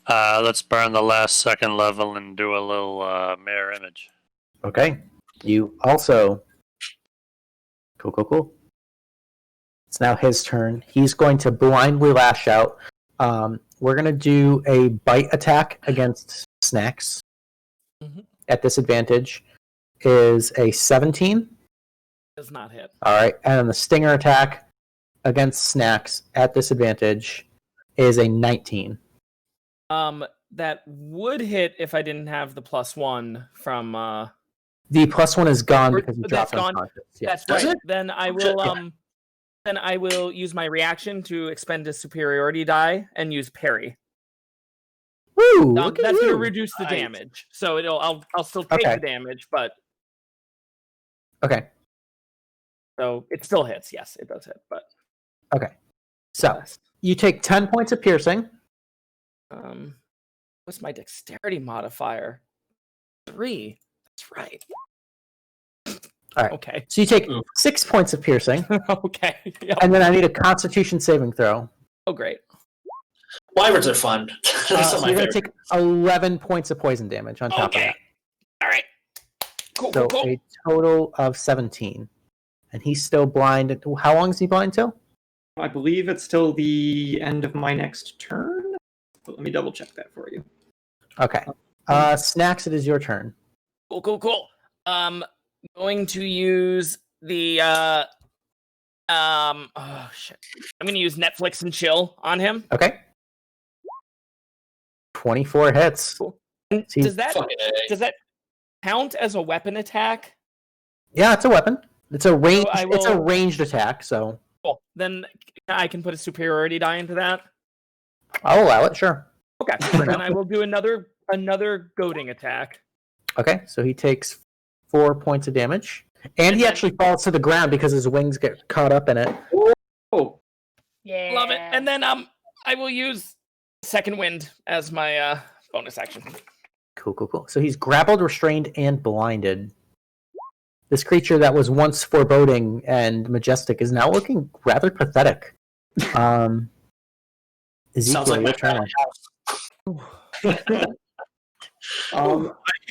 Speaker 5: Let's burn the last second level and do a little mirror image.
Speaker 1: Okay. You also... Cool. It's now his turn. He's going to blindly lash out. We're going to do a bite attack against Snaxx.
Speaker 6: Mm-hmm.
Speaker 1: At disadvantage is a 17.
Speaker 6: Does not hit.
Speaker 1: Alright, and then the stinger attack against Snaxx at disadvantage is a 19.
Speaker 6: That would hit if I didn't have the +1 from
Speaker 1: The +1 is gone because you
Speaker 6: that's
Speaker 1: dropped
Speaker 6: gone.
Speaker 1: unconscious. Yeah.
Speaker 6: That's right. Then I will then I will use my reaction to expend a superiority die and use parry.
Speaker 1: Woo! Look at
Speaker 6: That's going to
Speaker 1: you.
Speaker 6: reduce the
Speaker 2: Nice.
Speaker 6: damage. So I'll still take
Speaker 1: Okay.
Speaker 6: the damage, but
Speaker 1: Okay.
Speaker 6: so it still hits. Yes, it does hit, but
Speaker 1: Okay. So you take 10 points of piercing.
Speaker 6: what's my dexterity modifier? 3. That's right.
Speaker 1: All right.
Speaker 6: Okay.
Speaker 1: So you take 6 points of piercing.
Speaker 6: Okay. Yep.
Speaker 1: And then I need a Constitution saving throw.
Speaker 6: Oh, great.
Speaker 2: Wyverns are fun. They're some
Speaker 1: So
Speaker 2: of my
Speaker 1: you're going to
Speaker 2: favorite.
Speaker 1: take 11 points of poison damage on top of that.
Speaker 2: All right.
Speaker 6: Cool,
Speaker 1: So
Speaker 6: cool.
Speaker 1: a total of 17. And he's still blind. How long is he blind till?
Speaker 4: I believe it's till the end of my next turn. But let me double check that for you.
Speaker 1: Okay. Snaxx, it is your turn.
Speaker 6: Cool. Going to use the oh shit. I'm gonna use Netflix and chill on him.
Speaker 1: Okay. 24 hits.
Speaker 6: Cool. Does that count as a weapon attack?
Speaker 1: Yeah, it's a weapon. It's a range. It's a ranged attack. So.
Speaker 6: Cool. Then I can put a superiority die into that.
Speaker 1: I'll allow it. Sure.
Speaker 6: Okay. Then I will do another goading attack.
Speaker 1: Okay. So he takes 4 points of damage, and he actually falls to the ground because his wings get caught up in it.
Speaker 4: Oh.
Speaker 7: Yeah.
Speaker 6: Love it. And then I will use Second Wind as my bonus action.
Speaker 1: Cool. So he's grappled, restrained, and blinded. This creature that was once foreboding and majestic is now looking rather pathetic. Ezekiel,
Speaker 2: Sounds like my
Speaker 1: turn.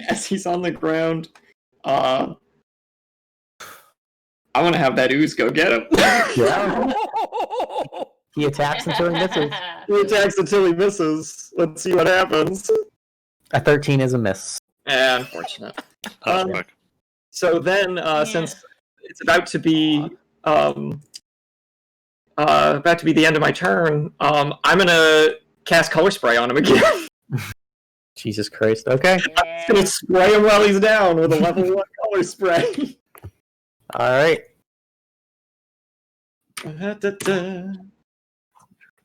Speaker 4: As he's on the ground, I want to have that ooze go get him.
Speaker 1: Yeah. He attacks until he misses.
Speaker 4: He attacks until he misses. Let's see what happens.
Speaker 1: A 13 is a miss.
Speaker 4: Unfortunate. So then, since it's about to be the end of my turn, I'm gonna cast Color Spray on him again.
Speaker 1: Jesus Christ! Okay.
Speaker 4: I'm just gonna spray him while he's down with a level 1 Color Spray.
Speaker 1: All right.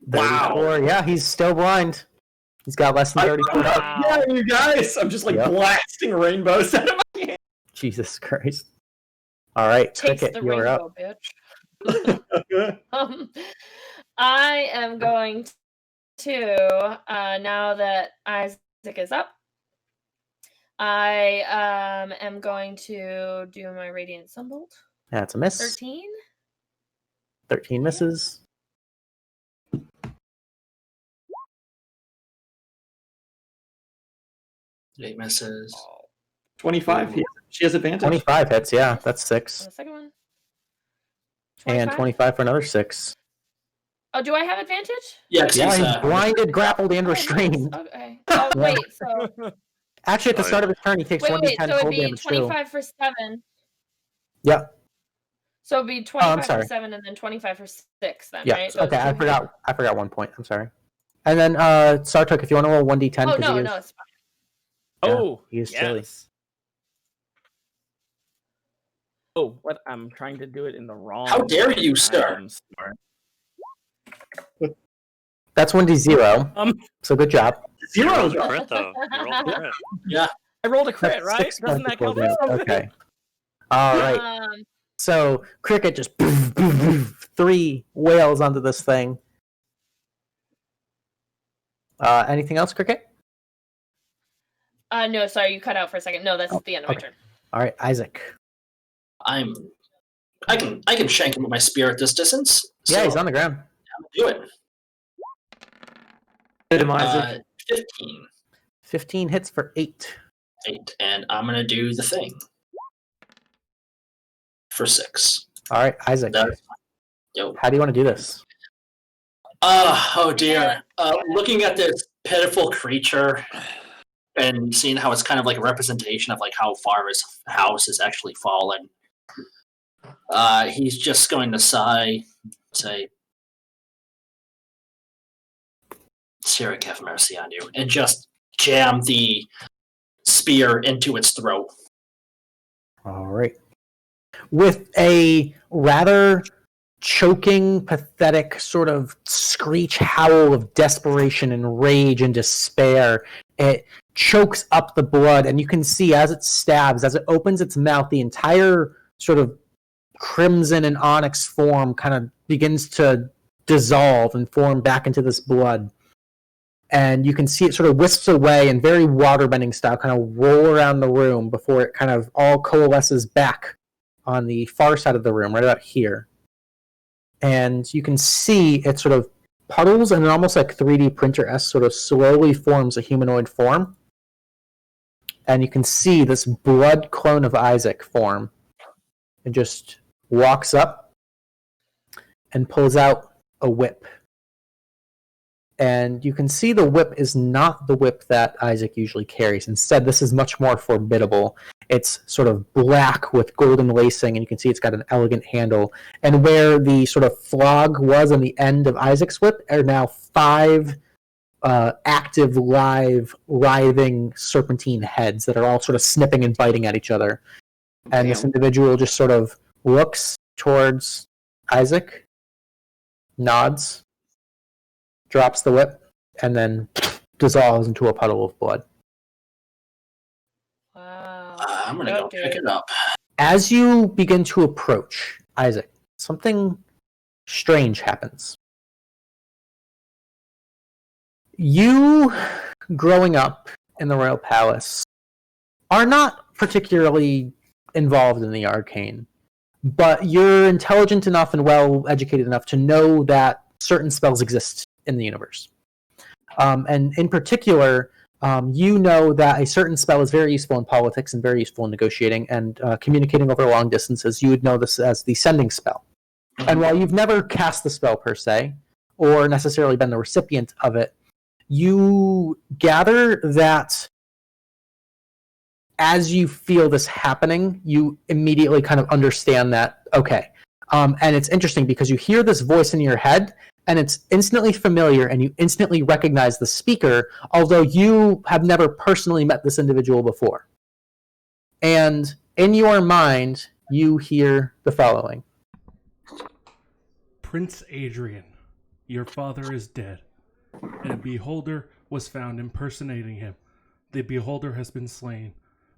Speaker 4: Wow.
Speaker 1: Yeah, he's still blind. He's got less than 34.
Speaker 4: Yeah, you guys. I'm just blasting rainbows out of my hand.
Speaker 1: Jesus Christ. All right, Krikit, you're up.
Speaker 7: Bitch. I am going to, now that Isaac is up, I am going to do my Radiant Sunbolt.
Speaker 1: That's a miss.
Speaker 7: 13.
Speaker 1: 13 misses.
Speaker 2: Eight misses.
Speaker 4: 25. She has advantage.
Speaker 1: 25 hits, yeah. That's 6.
Speaker 7: The second one.
Speaker 1: And 25 for another 6.
Speaker 7: Oh, do I have advantage?
Speaker 2: Yeah,
Speaker 1: he's blinded, grappled, and restrained.
Speaker 7: Okay. Oh, wait, so...
Speaker 1: Actually, at the start of his turn, he takes 1d10
Speaker 7: so it'd
Speaker 1: cold
Speaker 7: be
Speaker 1: damage
Speaker 7: 25
Speaker 1: too.
Speaker 7: for 7.
Speaker 1: Yeah.
Speaker 7: So it'd be 25 for 7 and then 25 for 6 then,
Speaker 1: Yeah.
Speaker 7: right? So
Speaker 1: Okay, I forgot 1 point. I'm sorry. And then Sartuk, if you want to roll 1d10.
Speaker 7: Oh, no, it's fine.
Speaker 6: Oh,
Speaker 1: he is chilly.
Speaker 6: Oh, what? I'm trying to do it in the wrong.
Speaker 2: How dare you, sir?
Speaker 1: That's 1d0. So good job.
Speaker 5: You rolled a crit, though. You rolled a crit.
Speaker 2: Yeah.
Speaker 6: I rolled a crit,
Speaker 1: That's
Speaker 6: right?
Speaker 1: 6
Speaker 6: Doesn't that
Speaker 1: points
Speaker 6: count
Speaker 1: of
Speaker 6: for
Speaker 1: damage.
Speaker 6: something?
Speaker 1: Okay. All right. So Krikit just 3 whales onto this thing. Anything else, Krikit?
Speaker 7: No, sorry, you cut out for a second. No, that's the end of my turn.
Speaker 1: All right, Isaac.
Speaker 2: I can shank him with my spear at this distance.
Speaker 1: Yeah, he's on the ground.
Speaker 2: Do it.
Speaker 4: Hit him, Isaac.
Speaker 2: 15.
Speaker 1: 15 hits for 8.
Speaker 2: 8, and I'm gonna do the thing for 6.
Speaker 1: All right, Isaac.
Speaker 2: Yo.
Speaker 1: How do you want to do this?
Speaker 2: Oh dear. Looking at this pitiful creature and seeing how it's kind of like a representation of like how far his house has actually fallen. He's just going to sigh, say, Sartuk, have mercy on you, and just jam the spear into its throat.
Speaker 1: All right. With a rather choking, pathetic sort of screech howl of desperation and rage and despair, it chokes up the blood, and you can see as it stabs, as it opens its mouth, the entire sort of crimson and onyx form kind of begins to dissolve and form back into this blood. And you can see it sort of wisps away and very waterbending style kind of roll around the room before it kind of all coalesces back on the far side of the room, right about here. And you can see it sort of puddles and almost like 3D printer-esque sort of slowly forms a humanoid form. And you can see this blood clone of Isaac form and just walks up and pulls out a whip. And you can see the whip is not the whip that Isaac usually carries. Instead, this is much more formidable. It's sort of black with golden lacing, and you can see it's got an elegant handle. And where the sort of flog was on the end of Isaac's whip are now 5 active, live, writhing serpentine heads that are all sort of snipping and biting at each other. And this individual just sort of looks towards Isaac, nods, drops the whip, and then dissolves into a puddle of blood.
Speaker 7: Wow.
Speaker 2: I'm going to go pick it up.
Speaker 1: As you begin to approach Isaac, something strange happens. You, growing up in the Royal Palace, are not particularly involved in the arcane, but you're intelligent enough and well-educated enough to know that certain spells exist in the universe. And in particular, you know that a certain spell is very useful in politics and very useful in negotiating and communicating over long distances. You would know this as the sending spell. And while you've never cast the spell per se, or necessarily been the recipient of it, you gather that as you feel this happening, you immediately kind of understand that, okay. And it's interesting because you hear this voice in your head, and it's instantly familiar, and you instantly recognize the speaker, although you have never personally met this individual before. And in your mind, you hear the following.
Speaker 11: Prince Adrian, your father is dead, and a beholder was found impersonating him. The beholder has been slain.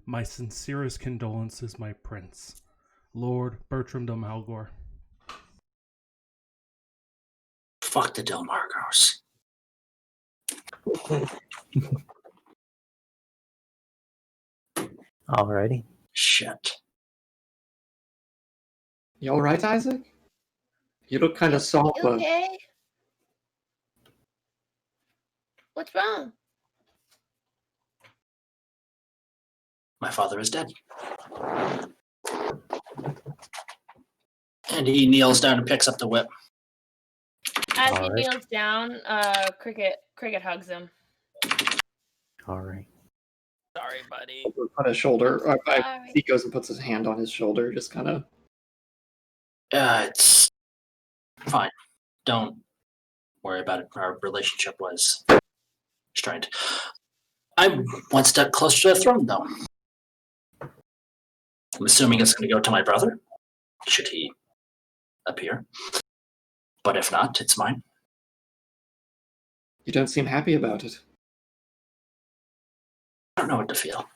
Speaker 11: My sincerest condolences, my prince. Lord Bertram de Malgor.
Speaker 2: Fuck the Delmargos.
Speaker 1: Alrighty.
Speaker 2: Shit.
Speaker 4: You alright, Isaac? You look kind of soft.
Speaker 7: You okay? What's wrong?
Speaker 2: My father is dead. And he kneels down and picks up the whip.
Speaker 7: As he kneels down, Krikit hugs him.
Speaker 1: All right.
Speaker 6: Sorry, buddy.
Speaker 4: On his shoulder. Or he goes and puts his hand on his shoulder, just kind of.
Speaker 2: It's fine. Don't worry about it. Our relationship was strained. I'm one step closer to the throne, though. I'm assuming it's going to go to my brother, should he appear. But if not, it's mine.
Speaker 4: You don't seem happy about it.
Speaker 2: I don't know what to feel.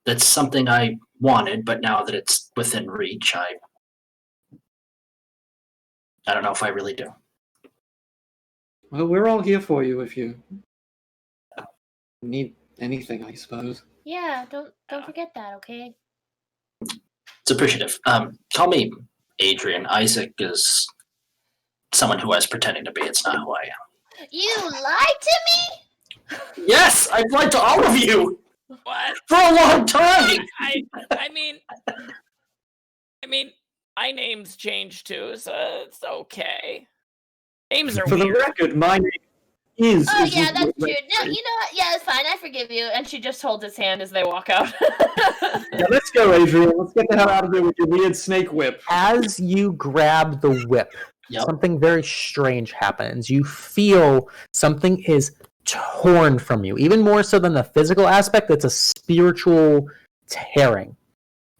Speaker 2: That's something I wanted, but now that it's within reach, I don't know if I really do.
Speaker 4: Well, we're all here for you if you need anything, I suppose.
Speaker 7: Yeah, don't forget that, okay?
Speaker 2: It's appreciative. Call me Adrian. Isaac is someone who I was pretending to be. It's not who I am.
Speaker 7: You lied to me?
Speaker 2: Yes, I've lied to all of you.
Speaker 6: What?
Speaker 2: For a long time.
Speaker 6: I mean, my name's changed too, so it's okay. Names are
Speaker 4: For
Speaker 6: weird.
Speaker 4: the record, my name is.
Speaker 7: Oh yeah, that's true. No, you know what? Yeah, it's fine. I forgive you. And she just holds his hand as they walk out.
Speaker 4: Yeah, let's go, Adrian. Let's get the hell out of here with your weird snake whip.
Speaker 1: As you grab the whip, something very strange happens. You feel something is torn from you. Even more so than the physical aspect, it's a spiritual tearing.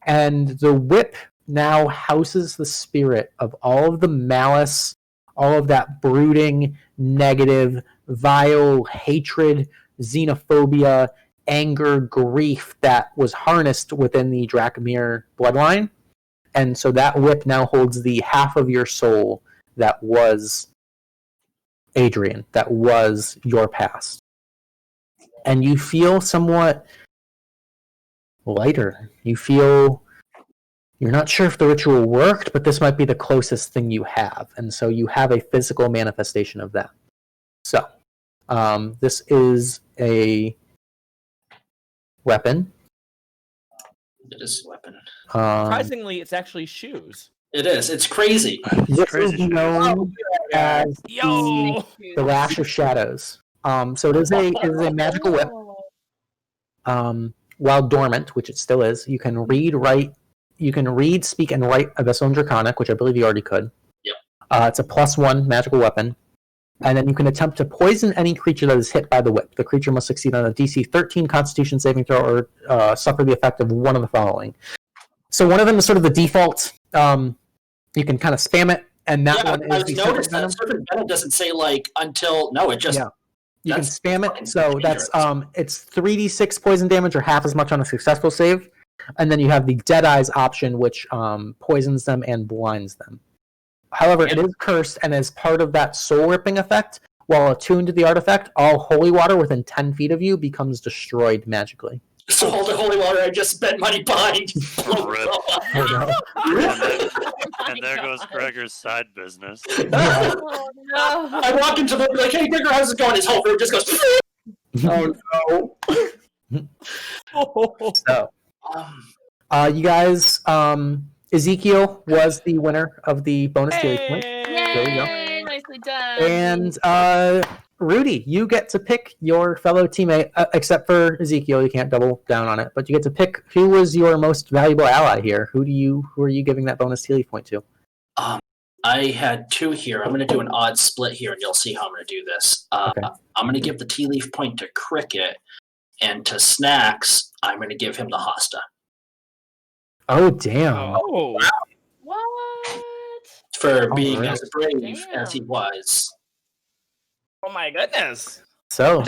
Speaker 1: And the whip now houses the spirit of all of the malice, all of that brooding, negative, vile hatred, xenophobia, anger, grief that was harnessed within the Dracomir bloodline. And so that whip now holds the half of your soul that was Adrian, that was your past. And you feel somewhat lighter. You feel you're not sure if the ritual worked, but this might be the closest thing you have. And so you have a physical manifestation of that. So, this is a weapon.
Speaker 2: It is a weapon.
Speaker 6: Surprisingly, it's actually shoes.
Speaker 2: It is. It's crazy.
Speaker 1: This is known as
Speaker 6: Yo!
Speaker 1: the Lash of Shadows. So it is a magical whip. While dormant, which it still is, you can read, speak, and write Abyssal and Draconic, which I believe you already could.
Speaker 2: Yep.
Speaker 1: It's a +1 magical weapon. And then you can attempt to poison any creature that is hit by the whip. The creature must succeed on a DC 13 Constitution saving throw or suffer the effect of one of the following. So one of them is sort of the default. You can kind of spam it, and that one is the
Speaker 2: noticed that Serpent Venom doesn't say until it just.
Speaker 1: Yeah. You can spam it, so that's it's 3d6 poison damage or half as much on a successful save, and then you have the Dead Eyes option, which poisons them and blinds them. However, it is cursed, and as part of that soul ripping effect, while attuned to the artifact, all holy water within 10 feet of you becomes destroyed magically.
Speaker 2: So all the holy water I just spent money buying.
Speaker 5: And there goes Gregor's side business.
Speaker 2: Oh no! I walk into the like, hey Gregor, how's it going? His whole room just goes.
Speaker 1: Oh no! So, you guys, Ezekiel was the winner of the bonus Tealeaf point. There you go.
Speaker 7: Nicely done.
Speaker 1: And Rudy, you get to pick your fellow teammate, except for Ezekiel. You can't double down on it, but you get to pick who was your most valuable ally here. Who are you giving that bonus Tealeaf point to?
Speaker 2: I had two here. I'm going to do an odd split here, and you'll see how I'm going to do this.
Speaker 1: Okay.
Speaker 2: I'm going to give the Tealeaf point to Krikit, and to Snaxx, I'm going to give him the Hosta.
Speaker 1: Oh, damn.
Speaker 6: Oh.
Speaker 2: Wow.
Speaker 7: What?
Speaker 2: For being as brave as he was.
Speaker 6: Oh my goodness.
Speaker 1: So,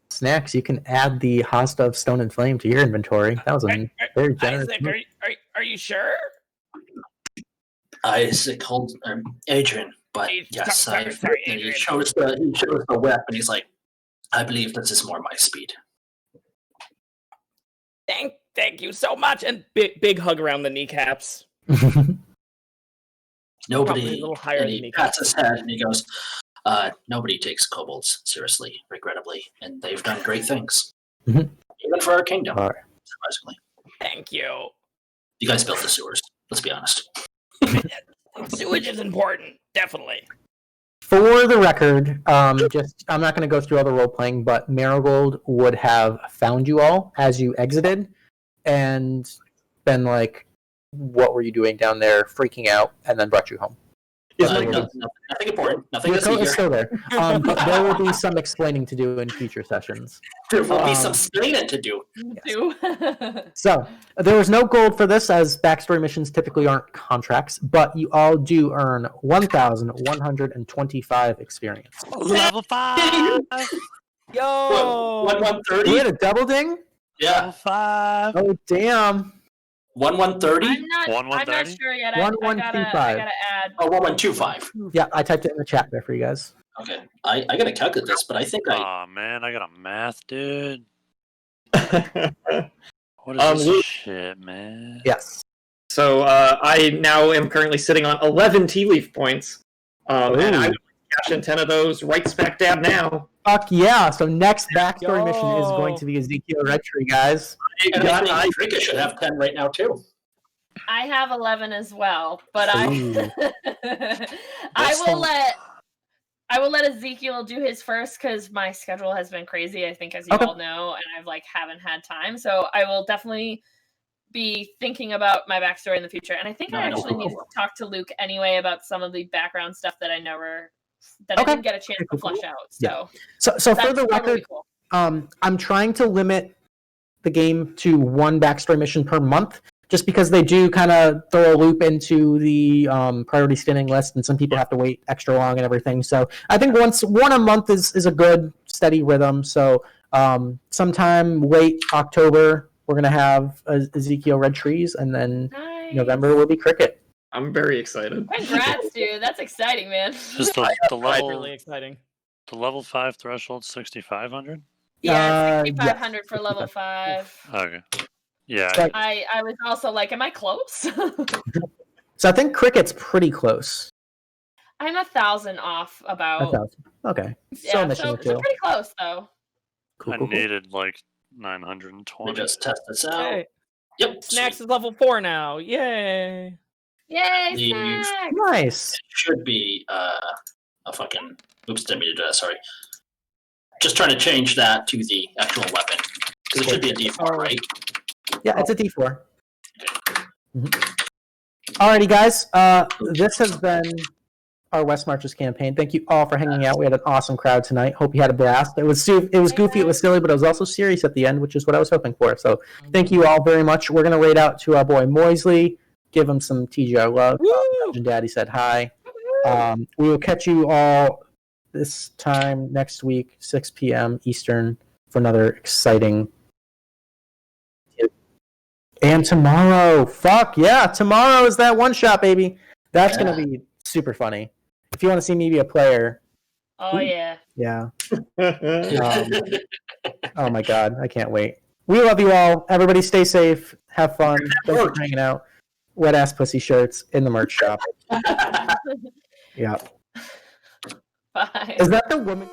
Speaker 1: Snaxx, you can add the Hosta of Stone and Flame to your inventory. That was a very generous.
Speaker 6: Isaac, are you sure?
Speaker 2: Isaac holds Adrian, but yes,
Speaker 6: sorry,
Speaker 2: he shows the whip, and he's like, I believe this is more my speed.
Speaker 6: Thank you so much, and big hug around the kneecaps.
Speaker 2: Nobody,
Speaker 6: a little higher
Speaker 2: and
Speaker 6: than
Speaker 2: he
Speaker 6: kneecaps.
Speaker 2: pats his head and he goes, nobody takes kobolds seriously, regrettably, and they've done great things.
Speaker 1: Mhm.
Speaker 2: Even for our kingdom,
Speaker 1: All right.
Speaker 2: surprisingly.
Speaker 6: Thank you.
Speaker 2: You guys built the sewers, let's be honest.
Speaker 6: Sewage is important, definitely.
Speaker 1: For the record, I'm not going to go through all the role playing, but Marigold would have found you all as you exited, and been like, "What were you doing down there?" Freaking out, and then brought you home.
Speaker 2: Nothing important. Nothing
Speaker 1: Your
Speaker 2: to see
Speaker 1: coat is
Speaker 2: here.
Speaker 1: still there, but there will be some explaining to do in future sessions.
Speaker 2: There will be some explaining to do.
Speaker 1: So, there was no gold for this, as backstory missions typically aren't contracts, but you all do earn 1,125 experience.
Speaker 5: Level 5!
Speaker 6: Yo!
Speaker 2: 1,130?
Speaker 1: You had a double ding?
Speaker 2: Yeah.
Speaker 5: Level 5!
Speaker 1: Oh, damn.
Speaker 2: 1,130?
Speaker 7: I'm not sure yet. I
Speaker 1: 1,125.
Speaker 7: gotta add.
Speaker 2: Oh, 1,125.
Speaker 1: Yeah, I typed it in the chat there for you guys.
Speaker 2: Okay. I gotta calculate this, but I think
Speaker 5: Aw, man, I got a math, dude. What is this shit, man?
Speaker 1: Yes.
Speaker 4: So I now am currently sitting on 11 Tealeaf points, and I will cash in 10 of those right smack dab now.
Speaker 1: Fuck yeah! So next backstory mission is going to be Ezekiel Redtree, guys.
Speaker 2: And I think Krikit should have 10 right now, too.
Speaker 7: I have 11 as well, but
Speaker 1: Ooh.
Speaker 7: I will let Ezekiel do his first because my schedule has been crazy. I think, as you all know, and I've haven't had time. So I will definitely be thinking about my backstory in the future. And I think I actually need to talk to Luke anyway about some of the background stuff that I didn't get a chance to flesh out. So,
Speaker 1: So for the record,
Speaker 7: cool.
Speaker 1: I'm trying to limit the game to one backstory mission per month, just because they do kind of throw a loop into the priority spinning list, and some people have to wait extra long and everything. So I think one a month is a good steady rhythm. So sometime late October, we're gonna have Ezekiel Redtrees, and then November will be Krikit.
Speaker 4: I'm very excited.
Speaker 7: Congrats, dude. That's exciting, man.
Speaker 5: Just the level,
Speaker 6: really exciting.
Speaker 5: The level 5 threshold 6,500?
Speaker 7: Yeah, 6,500 for level 5.
Speaker 5: Okay. Yeah.
Speaker 7: I was also like, am I close?
Speaker 1: So I think Krikit's pretty close.
Speaker 7: I'm 1,000 off about.
Speaker 1: 1,000. Okay.
Speaker 7: Yeah, so pretty close though.
Speaker 5: I needed like 920.
Speaker 2: We just test this out.
Speaker 6: Hey.
Speaker 2: Yep.
Speaker 6: Snaxx is level 4 now. Yay.
Speaker 7: Yay,
Speaker 2: The-
Speaker 7: Snaxx!
Speaker 1: Nice.
Speaker 2: It should be a fucking. Oops, didn't mean to do that. Sorry. Just trying to change that to the actual weapon because it should be a D4, right?
Speaker 1: Yeah, it's a D4. Alrighty, guys. This has been our West Marches campaign. Thank you all for hanging out. We had an awesome crowd tonight. Hope you had a blast. It was goofy, it was silly, but it was also serious at the end, which is what I was hoping for. So thank you all very much. We're gonna raid out to our boy Moisley, give him some TGR love. Dungeon Daddy said hi. We will catch you all this time next week, 6 p.m. Eastern, for another exciting. And tomorrow, fuck yeah, tomorrow is that one shot, baby. That's gonna be super funny. If you want to see me be a player,
Speaker 7: Oh yeah.
Speaker 1: yeah. Oh my god, I can't wait. We love you all. Everybody, stay safe. Have fun. Thanks for hanging out. Wet ass pussy shirts in the merch shop. Yeah.
Speaker 7: Bye.
Speaker 1: Is that the woman?